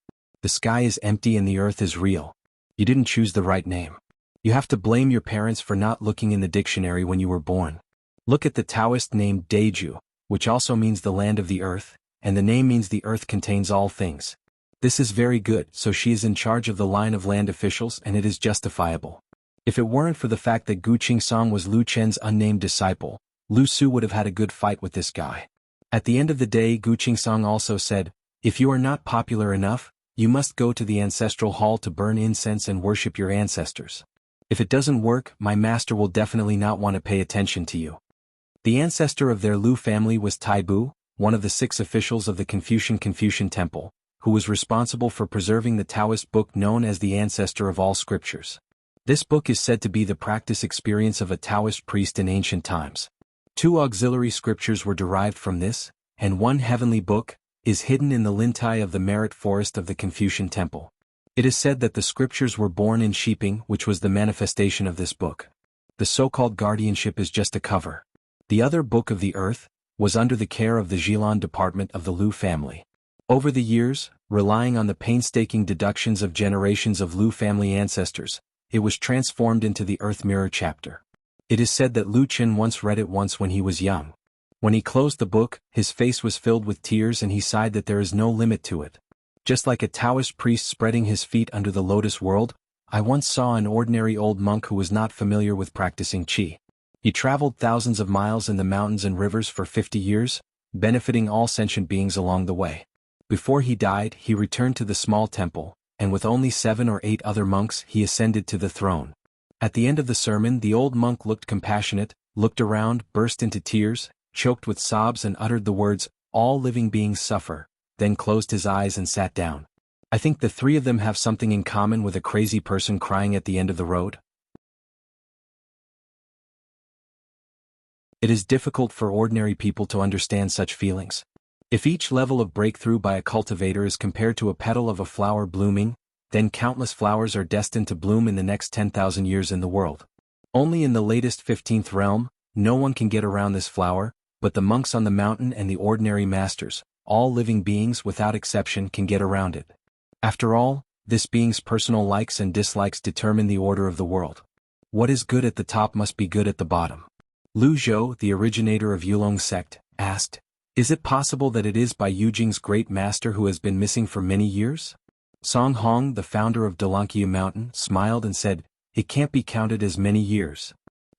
The sky is empty and the earth is real. You didn't choose the right name. You have to blame your parents for not looking in the dictionary when you were born. Look at the Taoist name Deju, which also means the land of the earth, and the name means the earth contains all things. This is very good, so she is in charge of the line of land officials and it is justifiable. If it weren't for the fact that Gu Qingsong was Lu Chen's unnamed disciple, Lu Su would have had a good fight with this guy. At the end of the day, Gu Qingsong also said, if you are not popular enough, you must go to the ancestral hall to burn incense and worship your ancestors. If it doesn't work, my master will definitely not want to pay attention to you. The ancestor of their Lu family was Tai Bu, one of the 6 officials of the Confucian Temple, who was responsible for preserving the Taoist book known as the ancestor of all scriptures. This book is said to be the practice experience of a Taoist priest in ancient times. 2 auxiliary scriptures were derived from this, and 1 heavenly book is hidden in the lintai of the merit forest of the Confucian Temple. It is said that the scriptures were born in Shiping, which was the manifestation of this book. The so-called guardianship is just a cover. The other book of the earth was under the care of the Zhilan department of the Lu family. Over the years, relying on the painstaking deductions of generations of Lu family ancestors, it was transformed into the Earth Mirror chapter. It is said that Lu Qin once read it when he was young. When he closed the book, his face was filled with tears and he sighed that there is no limit to it. Just like a Taoist priest spreading his feet under the lotus world, I once saw an ordinary old monk who was not familiar with practicing qi. He traveled thousands of miles in the mountains and rivers for 50 years, benefiting all sentient beings along the way. Before he died, he returned to the small temple, and with only 7 or 8 other monks he ascended to the throne. At the end of the sermon the old monk looked compassionate, looked around, burst into tears, choked with sobs and uttered the words, "All living beings suffer," then closed his eyes and sat down. I think the 3 of them have something in common with a crazy person crying at the end of the road. It is difficult for ordinary people to understand such feelings. If each level of breakthrough by a cultivator is compared to a petal of a flower blooming, then countless flowers are destined to bloom in the next 10,000 years in the world. Only in the latest 15th realm, no one can get around this flower, but the monks on the mountain and the ordinary masters, all living beings without exception, can get around it. After all, this being's personal likes and dislikes determine the order of the world. What is good at the top must be good at the bottom. Lu Zhou, the originator of Yulong sect, asked, "Is it possible that it is by Yujing's great master who has been missing for many years?" Song Hong, the founder of Dalanqiu Mountain, smiled and said, "It can't be counted as many years."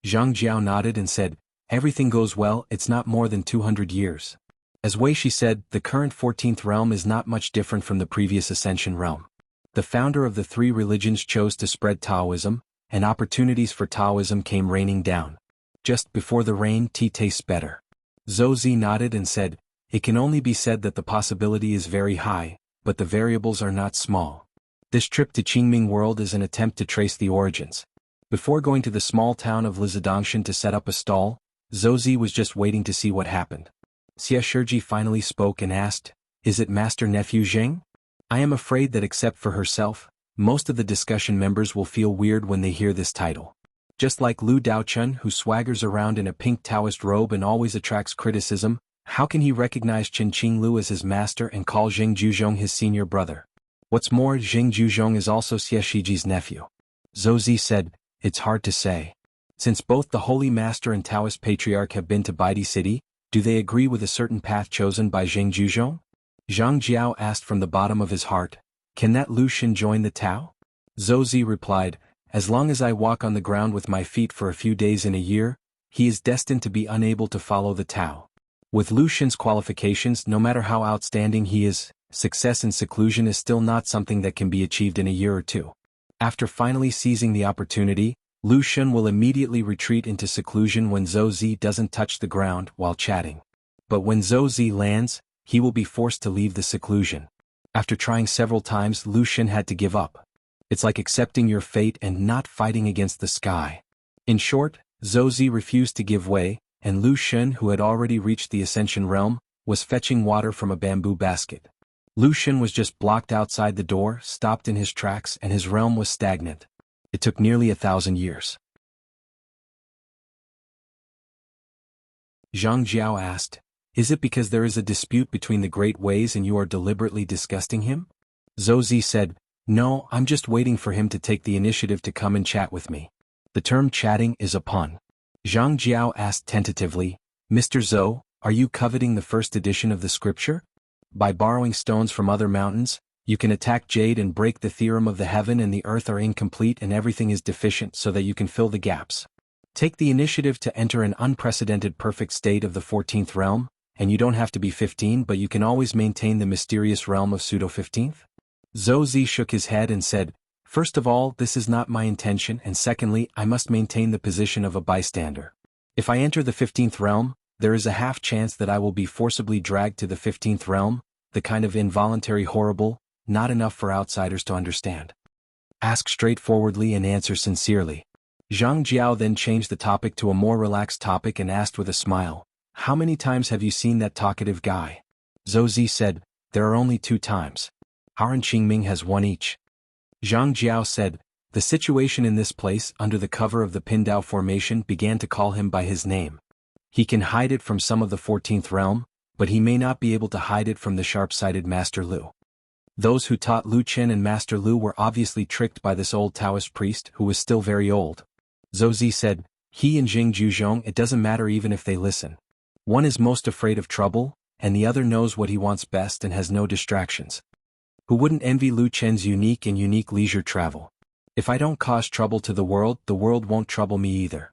Zhang Jiao nodded and said, "Everything goes well, it's not more than 200 years. As Wei Shi said, the current 14th realm is not much different from the previous Ascension realm. The founder of the 3 religions chose to spread Taoism, and opportunities for Taoism came raining down. Just before the rain, tea tastes better." Zhou Zi nodded and said, "It can only be said that the possibility is very high, but the variables are not small. This trip to Qingming World is an attempt to trace the origins." Before going to the small town of Lizidongshan to set up a stall, Zhou Zi was just waiting to see what happened. Xia Shiji finally spoke and asked, "Is it Master Nephew Zheng?" I am afraid that except for herself, most of the discussion members will feel weird when they hear this title. Just like Lu Daochun, who swaggers around in a pink Taoist robe and always attracts criticism, how can he recognize Qin Qinglu as his master and call Zheng Juzhong his senior brother? What's more, Zheng Juzhong is also Xia Shiji's nephew. Zhou Zi said, "It's hard to say. Since both the Holy Master and Taoist Patriarch have been to Baidi City, do they agree with a certain path chosen by Zheng Juzhong?" Zhang Jiao asked from the bottom of his heart, "Can that Lu Xun join the Tao?" Zhou Zi replied, "As long as I walk on the ground with my feet for a few days in a year, he is destined to be unable to follow the Tao. With Lu Xun's qualifications, no matter how outstanding he is, success in seclusion is still not something that can be achieved in a year or two. After finally seizing the opportunity, Lu Xun will immediately retreat into seclusion when Zhou Zi doesn't touch the ground while chatting. But when Zhou Zi lands, he will be forced to leave the seclusion. After trying several times, Lu Xun had to give up. It's like accepting your fate and not fighting against the sky. In short, Zhou Zi refused to give way, and Lu Xun, who had already reached the Ascension realm, was fetching water from a bamboo basket. Lu Xun was just blocked outside the door, stopped in his tracks, and his realm was stagnant. It took nearly 1,000 years. Zhang Jiao asked, "Is it because there is a dispute between the great ways and you are deliberately disgusting him?" Zhou Zi said, "No, I'm just waiting for him to take the initiative to come and chat with me." The term chatting is a pun. Zhang Jiao asked tentatively, "Mr. Zhou, are you coveting the first edition of the scripture? By borrowing stones from other mountains, you can attack jade and break the theorem of the heaven and the earth are incomplete and everything is deficient so that you can fill the gaps. Take the initiative to enter an unprecedented perfect state of the 14th realm, and you don't have to be 15 but you can always maintain the mysterious realm of pseudo-15th?" Zhou Zi shook his head and said, "First of all, this is not my intention, and secondly, I must maintain the position of a bystander. If I enter the 15th realm, there is a half chance that I will be forcibly dragged to the 15th realm, the kind of involuntary horrible, not enough for outsiders to understand. Ask straightforwardly and answer sincerely." Zhang Jiao then changed the topic to a more relaxed topic and asked with a smile, "How many times have you seen that talkative guy?" Zhou Zi said, "There are only 2 times. Haran Qingming has 1 each." Zhang Jiao said, "The situation in this place under the cover of the Pindao formation began to call him by his name. He can hide it from some of the 14th realm, but he may not be able to hide it from the sharp-sighted Master Lu. Those who taught Lu Qin and Master Lu were obviously tricked by this old Taoist priest who was still very old. Zhou Zi said, he and Jing Zhuzhong, it doesn't matter even if they listen. One is most afraid of trouble, and the other knows what he wants best and has no distractions. Who wouldn't envy Lu Chen's unique leisure travel? If I don't cause trouble to the world won't trouble me either.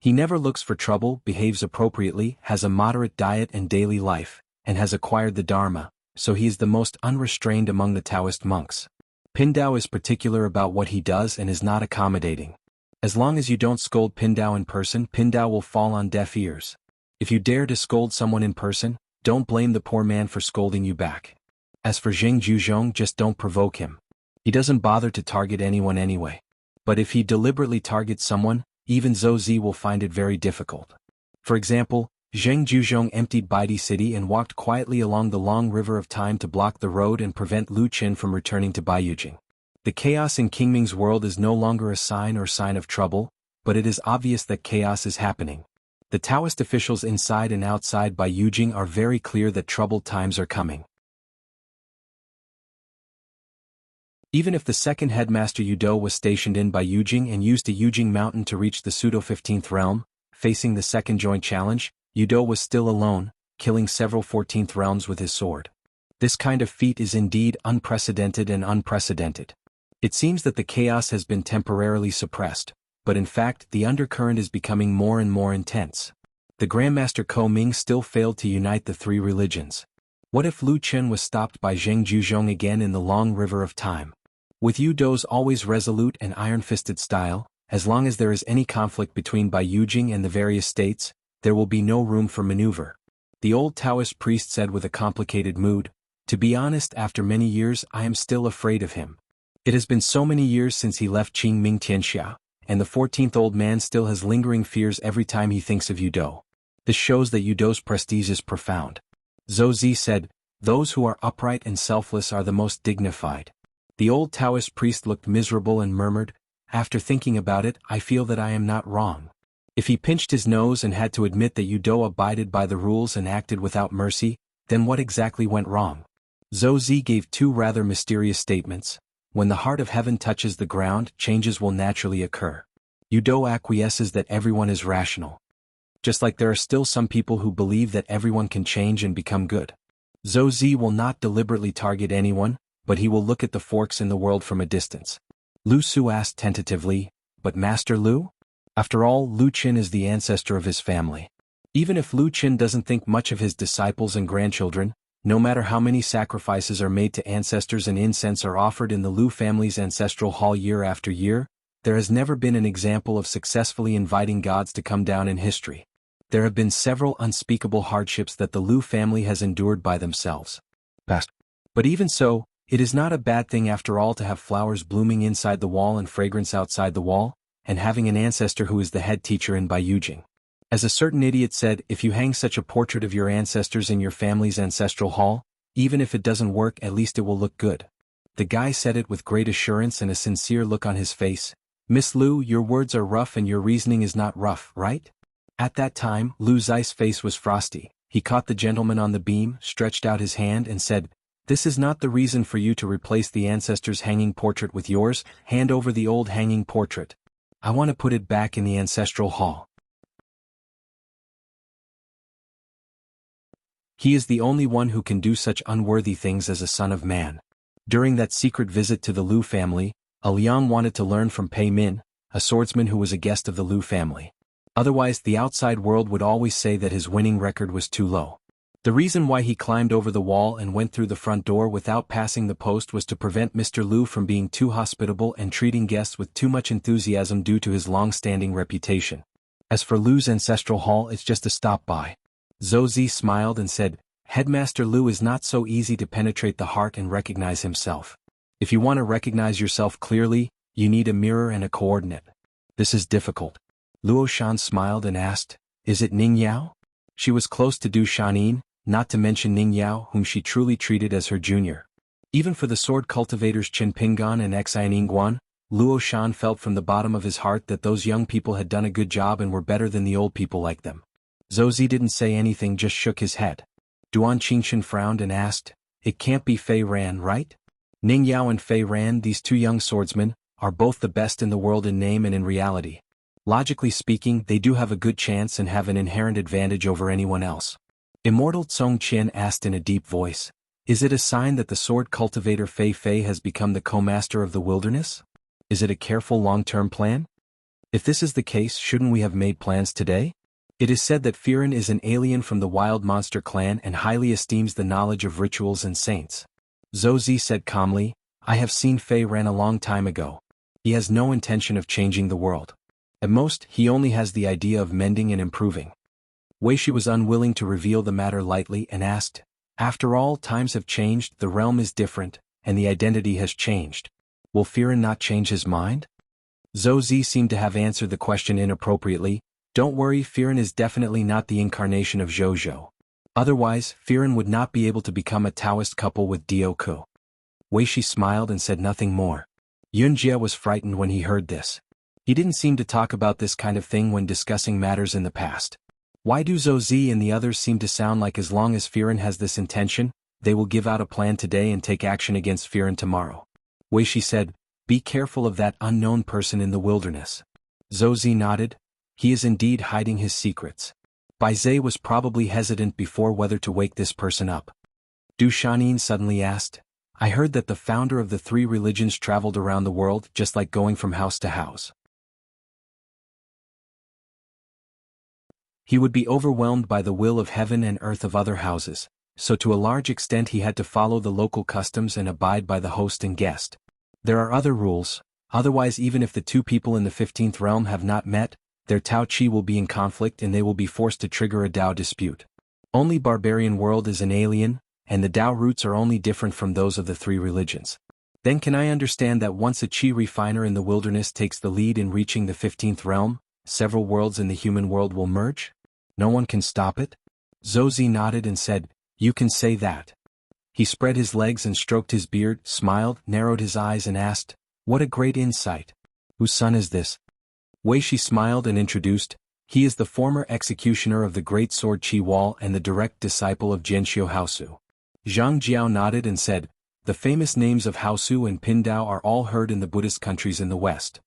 He never looks for trouble, behaves appropriately, has a moderate diet and daily life, and has acquired the Dharma, so he is the most unrestrained among the Taoist monks. Pindao is particular about what he does and is not accommodating. As long as you don't scold Pindao in person, Pindao will fall on deaf ears. If you dare to scold someone in person, don't blame the poor man for scolding you back. As for Jing Zhuzhong, just don't provoke him. He doesn't bother to target anyone anyway. But if he deliberately targets someone, even Zhou Zi will find it very difficult. For example, Zheng Zhuzhong emptied Baidi City and walked quietly along the long river of time to block the road and prevent Lu Qin from returning to Baiyujing. The chaos in Qingming's world is no longer a sign of trouble, but it is obvious that chaos is happening. The Taoist officials inside and outside Baiyujing are very clear that troubled times are coming. Even if the second headmaster Yudo was stationed in Baiyujing and used a Yujing mountain to reach the pseudo-15th realm, facing the second joint challenge, Yudo was still alone, killing several 14th realms with his sword. This kind of feat is indeed unprecedented. It seems that the chaos has been temporarily suppressed, but in fact the undercurrent is becoming more and more intense. The Grandmaster Ko Ming still failed to unite the three religions. What if Lu Qin was stopped by Zheng Zhuzhong again in the long river of time? With Yu Dou's always resolute and iron-fisted style, as long as there is any conflict between Baiyujing and the various states, there will be no room for maneuver. The old Taoist priest said with a complicated mood, to be honest, after many years I am still afraid of him. It has been so many years since he left Qingming Tianxia, and the 14th old man still has lingering fears every time he thinks of Yu Dou. This shows that Yu Dou's prestige is profound. Zhou Zi said, those who are upright and selfless are the most dignified. The old Taoist priest looked miserable and murmured, after thinking about it, I feel that I am not wrong. If he pinched his nose and had to admit that Yu Dou abided by the rules and acted without mercy, then what exactly went wrong? Zhou Zi gave two rather mysterious statements. When the heart of heaven touches the ground, changes will naturally occur. Yu Dou acquiesces that everyone is rational. Just like there are still some people who believe that everyone can change and become good. Zhou Zi will not deliberately target anyone, but he will look at the forks in the world from a distance. Lu Su asked tentatively, but Master Lu? After all, Lu Qin is the ancestor of his family. Even if Lu Qin doesn't think much of his disciples and grandchildren, no matter how many sacrifices are made to ancestors and incense are offered in the Lu family's ancestral hall year after year, there has never been an example of successfully inviting gods to come down in history. There have been several unspeakable hardships that the Lu family has endured by themselves. But even so, it is not a bad thing after all to have flowers blooming inside the wall and fragrance outside the wall, and having an ancestor who is the head teacher in Baiyujing. As a certain idiot said, if you hang such a portrait of your ancestors in your family's ancestral hall, even if it doesn't work, at least it will look good. The guy said it with great assurance and a sincere look on his face. Miss Lu, your words are rough and your reasoning is not rough, right? At that time, Lu Zai's face was frosty. He caught the gentleman on the beam, stretched out his hand and said, this is not the reason for you to replace the ancestor's hanging portrait with yours. Hand over the old hanging portrait. I want to put it back in the ancestral hall. He is the only one who can do such unworthy things as a son of man. During that secret visit to the Lu family, a Liang wanted to learn from Pei Min, a swordsman who was a guest of the Lu family. Otherwise, the outside world would always say that his winning record was too low. The reason why he climbed over the wall and went through the front door without passing the post was to prevent Mr. Lu from being too hospitable and treating guests with too much enthusiasm due to his long-standing reputation. As for Lu's ancestral hall, it's just a stop-by. Zhou Zi smiled and said, Headmaster Lu is not so easy to penetrate the heart and recognize himself. If you want to recognize yourself clearly, you need a mirror and a coordinate. This is difficult. Luo Shan smiled and asked, is it Ning Yao? She was close to Du Shanin, not to mention Ning Yao, whom she truly treated as her junior. Even for the sword cultivators Qin Pingan and Xianhuan, Luo Shan felt from the bottom of his heart that those young people had done a good job and were better than the old people like them. Zhou didn't say anything, just shook his head. Duan Qingchen frowned and asked, "It can't be Fei Ran, right?" Ning Yao and Fei Ran, these two young swordsmen, are both the best in the world in name and in reality. Logically speaking, they do have a good chance and have an inherent advantage over anyone else. Immortal Cong Qian asked in a deep voice, "Is it a sign that the sword cultivator Fei Fei has become the co-master of the wilderness? Is it a careful long-term plan? If this is the case, shouldn't we have made plans today? It is said that Firen is an alien from the wild monster clan and highly esteems the knowledge of rituals and saints." Zhou said calmly, "I have seen Fei Ran a long time ago. He has no intention of changing the world. At most, he only has the idea of mending and improving." Wei Shi was unwilling to reveal the matter lightly and asked, "After all, times have changed, the realm is different, and the identity has changed. Will Firen not change his mind?" Zhou seemed to have answered the question inappropriately. "Don't worry, Firen is definitely not the incarnation of Zhou. Otherwise, Firen would not be able to become a Taoist couple with Dio Ku." Wei Shi smiled and said nothing more. Yunjia was frightened when he heard this. He didn't seem to talk about this kind of thing when discussing matters in the past. Why do Zhou and the others seem to sound like as long as Firen has this intention, they will give out a plan today and take action against Firen tomorrow? Wei Shi said, "Be careful of that unknown person in the wilderness." Zhou nodded. He is indeed hiding his secrets. Bai Zhe was probably hesitant before whether to wake this person up. Du Shanin suddenly asked, "I heard that the founder of the three religions traveled around the world just like going from house to house. He would be overwhelmed by the will of heaven and earth of other houses, so to a large extent he had to follow the local customs and abide by the host and guest. There are other rules, otherwise even if the two people in the 15th realm have not met, their Tao Chi will be in conflict and they will be forced to trigger a Tao dispute. Only barbarian world is an alien, and the Tao roots are only different from those of the three religions. Then can I understand that once a Chi refiner in the wilderness takes the lead in reaching the 15th realm, several worlds in the human world will merge? No one can stop it?" Zhou nodded and said, "You can say that." He spread his legs and stroked his beard, smiled, narrowed his eyes and asked, "What a great insight. Whose son is this?" Wei Shi smiled and introduced, "He is the former executioner of the great sword Qi Wall and the direct disciple of Jianxiu Haosu." Zhang Jiao nodded and said, "The famous names of Haosu and Pindao are all heard in the Buddhist countries in the West.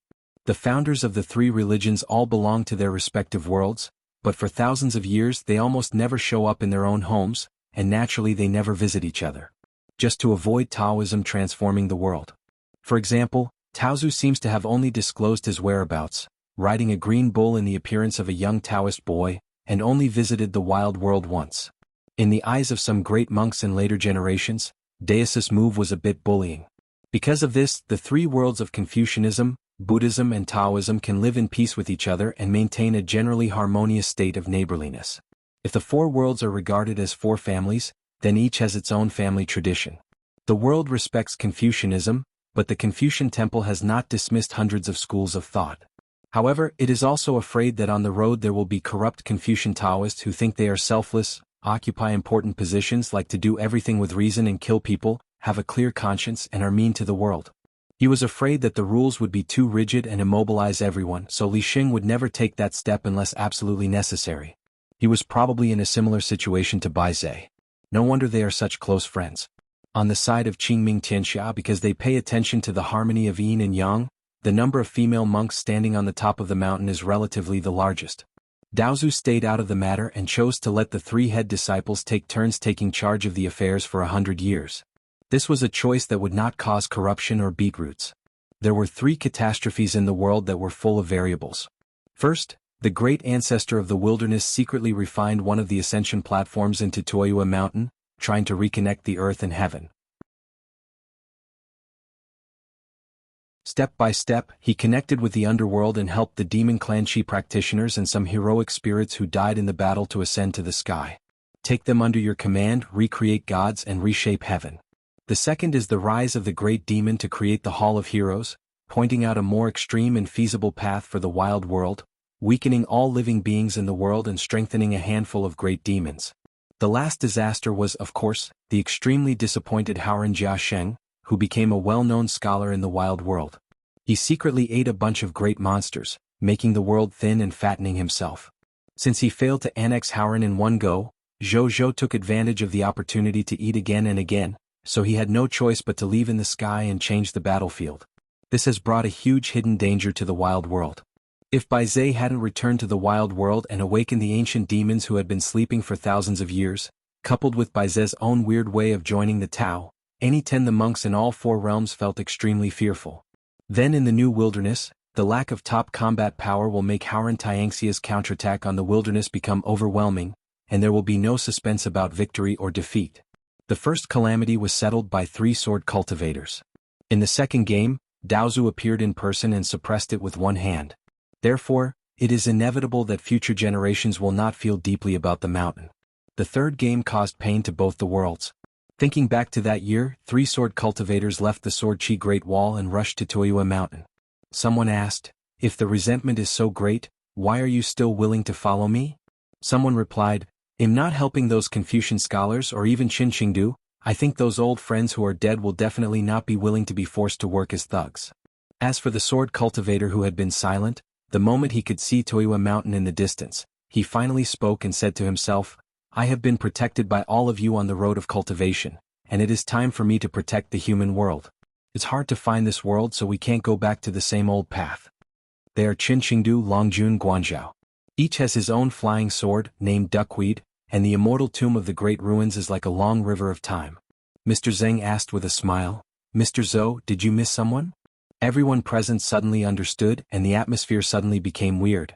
The founders of the three religions all belong to their respective worlds, but for thousands of years they almost never show up in their own homes, and naturally they never visit each other. Just to avoid Taoism transforming the world. For example, Taozu seems to have only disclosed his whereabouts, riding a green bull in the appearance of a young Taoist boy, and only visited the wild world once. In the eyes of some great monks in later generations, Daoist's move was a bit bullying. Because of this, the three worlds of Confucianism, Buddhism and Taoism can live in peace with each other and maintain a generally harmonious state of neighborliness. If the four worlds are regarded as four families, then each has its own family tradition. The world respects Confucianism, but the Confucian temple has not dismissed hundreds of schools of thought. However, it is also afraid that on the road there will be corrupt Confucian Taoists who think they are selfless, occupy important positions like to do everything with reason and kill people, have a clear conscience and are mean to the world. He was afraid that the rules would be too rigid and immobilize everyone, so Li Xing would never take that step unless absolutely necessary. He was probably in a similar situation to Bai Zhe. No wonder they are such close friends. On the side of Qingming Tianxia, because they pay attention to the harmony of yin and yang, the number of female monks standing on the top of the mountain is relatively the largest. Daozu stayed out of the matter and chose to let the three head disciples take turns taking charge of the affairs for 100 years. This was a choice that would not cause corruption or beetroots. There were three catastrophes in the world that were full of variables. First, the great ancestor of the wilderness secretly refined one of the ascension platforms into Toyua Mountain, trying to reconnect the earth and heaven. Step by step, he connected with the underworld and helped the demon clan Chi practitioners and some heroic spirits who died in the battle to ascend to the sky. Take them under your command, recreate gods and reshape heaven. The second is the rise of the great demon to create the Hall of Heroes, pointing out a more extreme and feasible path for the wild world, weakening all living beings in the world and strengthening a handful of great demons. The last disaster was, of course, the extremely disappointed Haoran Jia Sheng, who became a well-known scholar in the wild world. He secretly ate a bunch of great monsters, making the world thin and fattening himself. Since he failed to annex Howran in one go, Zhou Zhou took advantage of the opportunity to eat again and again, so he had no choice but to leave in the sky and change the battlefield. This has brought a huge hidden danger to the wild world. If Bai Zhe hadn't returned to the wild world and awakened the ancient demons who had been sleeping for thousands of years, coupled with Bai Zhe's own weird way of joining the Tao, any 10 the monks in all 4 realms felt extremely fearful. Then in the new wilderness, the lack of top combat power will make Howran Xianxia's counterattack on the wilderness become overwhelming, and there will be no suspense about victory or defeat. The first calamity was settled by 3 sword cultivators. In the second game, Daozu appeared in person and suppressed it with one hand. Therefore, it is inevitable that future generations will not feel deeply about the mountain. The third game caused pain to both the worlds. Thinking back to that year, 3 sword cultivators left the Sword Chi Great Wall and rushed to Toyua Mountain. Someone asked, "If the resentment is so great, why are you still willing to follow me?" Someone replied, "I'm not helping those Confucian scholars or even Qin Xingdu. I think those old friends who are dead will definitely not be willing to be forced to work as thugs." As for the sword cultivator who had been silent, the moment he could see Toyua Mountain in the distance, he finally spoke and said to himself, "I have been protected by all of you on the road of cultivation, and it is time for me to protect the human world. It's hard to find this world, so we can't go back to the same old path." They are Qin Xingdu, Longjun, Guanzhou. Each has his own flying sword, named Duckweed, and the immortal tomb of the great ruins is like a long river of time. Mr. Zheng asked with a smile, "Mr. Zhou, did you miss someone?" Everyone present suddenly understood and the atmosphere suddenly became weird.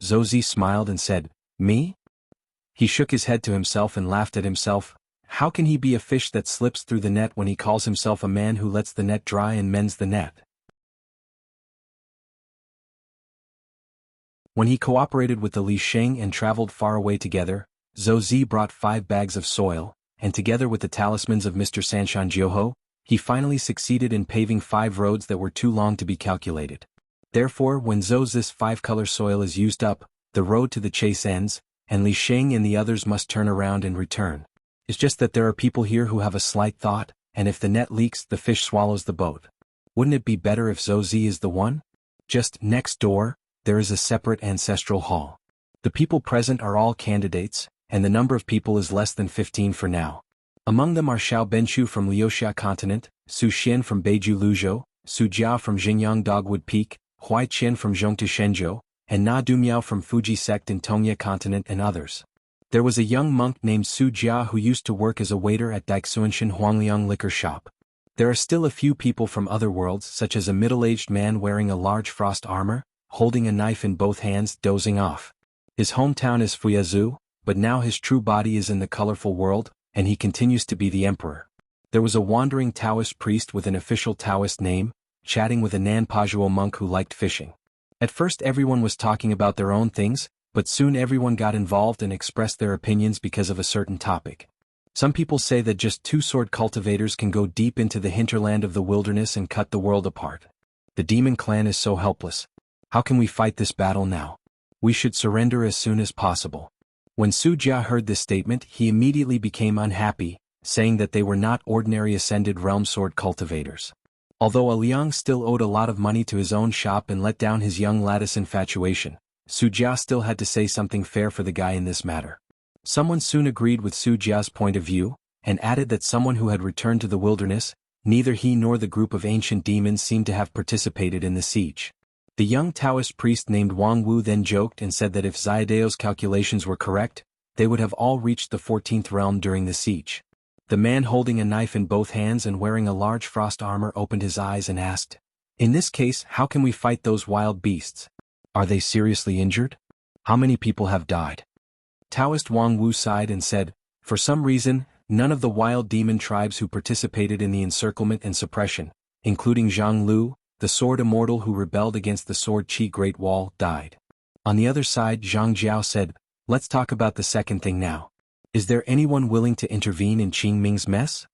Zhou Zi smiled and said, "Me?" He shook his head to himself and laughed at himself. How can he be a fish that slips through the net when he calls himself a man who lets the net dry and mends the net? When he cooperated with the Li Sheng and traveled far away together, Zhou Zi brought 5 bags of soil, and together with the talismans of Mr. Sanshan Jiuho, he finally succeeded in paving 5 roads that were too long to be calculated. Therefore, when Zhou Zi's 5-color soil is used up, the road to the chase ends, and Li Sheng and the others must turn around and return. It's just that there are people here who have a slight thought, and if the net leaks, the fish swallows the boat. Wouldn't it be better if Zhou Zi is the one? Just next door, there is a separate ancestral hall. The people present are all candidates, and the number of people is less than 15 for now. Among them are Xiao Benshu from Liuxia Continent, Su Xian from Beiju Luzhou, Su Jia from Xinjiang Dogwood Peak, Huai Qian from Zhongtu Shenzhou, and Na Dumiao from Fuji Sect in Tongya Continent and others. There was a young monk named Su Jia who used to work as a waiter at Daixuanshan Huangliang liquor shop. There are still a few people from other worlds, such as a middle-aged man wearing a large frost armor, holding a knife in both hands, dozing off. His hometown is Fuyazu, but now his true body is in the colorful world, and he continues to be the emperor. There was a wandering Taoist priest with an official Taoist name, chatting with a Nanpajuo monk who liked fishing. At first everyone was talking about their own things, but soon everyone got involved and expressed their opinions because of a certain topic. Some people say that just 2 sword cultivators can go deep into the hinterland of the wilderness and cut the world apart. The demon clan is so helpless. How can we fight this battle now? We should surrender as soon as possible. When Su Jia heard this statement, he immediately became unhappy, saying that they were not ordinary ascended realm sword cultivators. Although Liang still owed a lot of money to his own shop and let down his young lattice infatuation, Su Jia still had to say something fair for the guy in this matter. Someone soon agreed with Su Jia's point of view, and added that someone who had returned to the wilderness, neither he nor the group of ancient demons seemed to have participated in the siege. The young Taoist priest named Wang Wu then joked and said that if Xiaodao's calculations were correct, they would have all reached the 14th realm during the siege. The man holding a knife in both hands and wearing a large frost armor opened his eyes and asked, "In this case, how can we fight those wild beasts? Are they seriously injured? How many people have died?" Taoist Wang Wu sighed and said, "For some reason, none of the wild demon tribes who participated in the encirclement and suppression, including Zhang Lu, the sword immortal who rebelled against the Sword Chi Great Wall, died." On the other side, Zhang Jiao said, "Let's talk about the second thing now. Is there anyone willing to intervene in Qing Ming's mess?"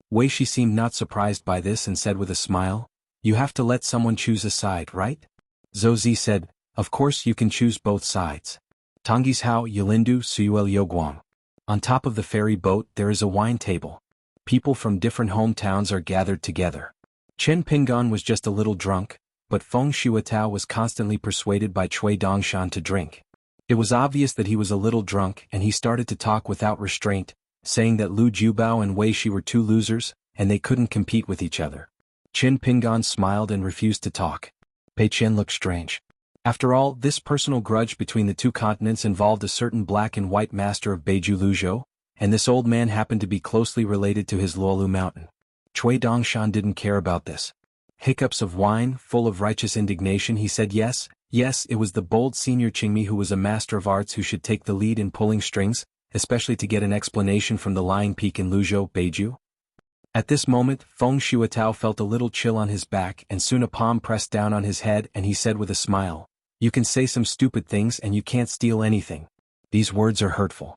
Wei Shi seemed not surprised by this and said with a smile, "You have to let someone choose a side, right?" Zhou Zi said, "Of course you can choose both sides. Tongis Hao Yilindu Suyuel Yoguang." On top of the ferry boat there is a wine table. People from different hometowns are gathered together. Chen Pingon was just a little drunk, but Feng Shuatao was constantly persuaded by Cui Dongshan to drink. It was obvious that he was a little drunk and he started to talk without restraint, saying that Lu Jubao and Wei Shi were two losers, and they couldn't compete with each other. Qin Pingan smiled and refused to talk. Pei Qian looked strange. After all, this personal grudge between the two continents involved a certain black and white master of Beiju Luzhou, and this old man happened to be closely related to his Luolu mountain. Cui Dongshan didn't care about this. Hiccups of wine, full of righteous indignation, he said yes, it was the bold senior Qingmi who was a master of arts who should take the lead in pulling strings, especially to get an explanation from the lying peak in Luzhou, Beiju. At this moment, Feng Shuatao felt a little chill on his back and soon a palm pressed down on his head and he said with a smile, "You can say some stupid things and you can't steal anything. These words are hurtful."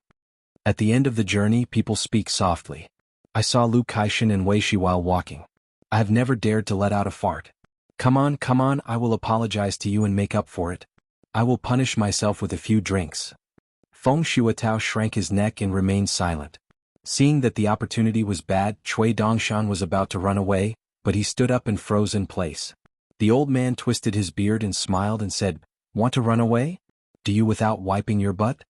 At the end of the journey, people speak softly. I saw Lu Kaishan and Wei Shi while walking. I have never dared to let out a fart. Come on, I will apologize to you and make up for it. I will punish myself with a few drinks. Feng Shuatao shrank his neck and remained silent. Seeing that the opportunity was bad, Cui Dongshan was about to run away, but he stood up and froze in place. The old man twisted his beard and smiled and said, "Want to run away? Do you without wiping your butt?"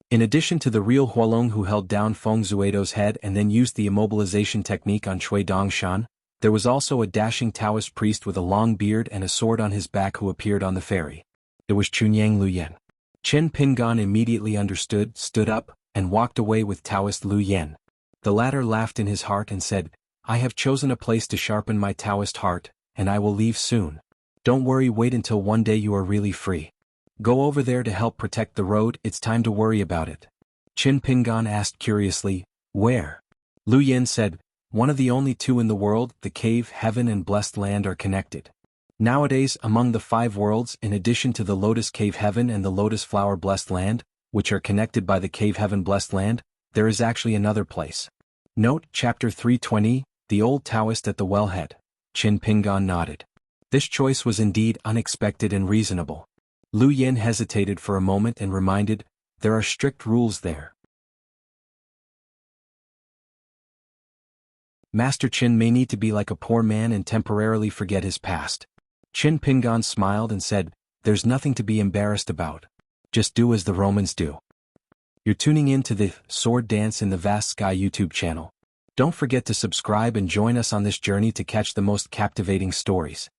In addition to the real Hualong who held down Feng Zuido's head and then used the immobilization technique on Cui Dongshan, there was also a dashing Taoist priest with a long beard and a sword on his back who appeared on the ferry. It was Chunyang Luyen. Chen Pingan immediately understood, stood up, and walked away with Taoist Lu Yen. The latter laughed in his heart and said, "I have chosen a place to sharpen my Taoist heart, and I will leave soon. Don't worry, wait until one day you are really free. Go over there to help protect the road, it's time to worry about it." Qin Pingan asked curiously, "Where?" Lu Yen said, "One of the only two in the world, the cave, heaven and blessed land are connected. Nowadays, among the 5 worlds, in addition to the Lotus Cave Heaven and the Lotus Flower Blessed Land, which are connected by the Cave Heaven Blessed Land, there is actually another place." Note, Chapter 320, The Old Taoist at the Wellhead. Qin Pingan nodded. This choice was indeed unexpected and reasonable. Lu Yen hesitated for a moment and reminded, "There are strict rules there. Master Qin may need to be like a poor man and temporarily forget his past." Qin Pingan smiled and said, "There's nothing to be embarrassed about. Just do as the Romans do." You're tuning in to the Sword Dance in the Vast Sky YouTube channel. Don't forget to subscribe and join us on this journey to catch the most captivating stories.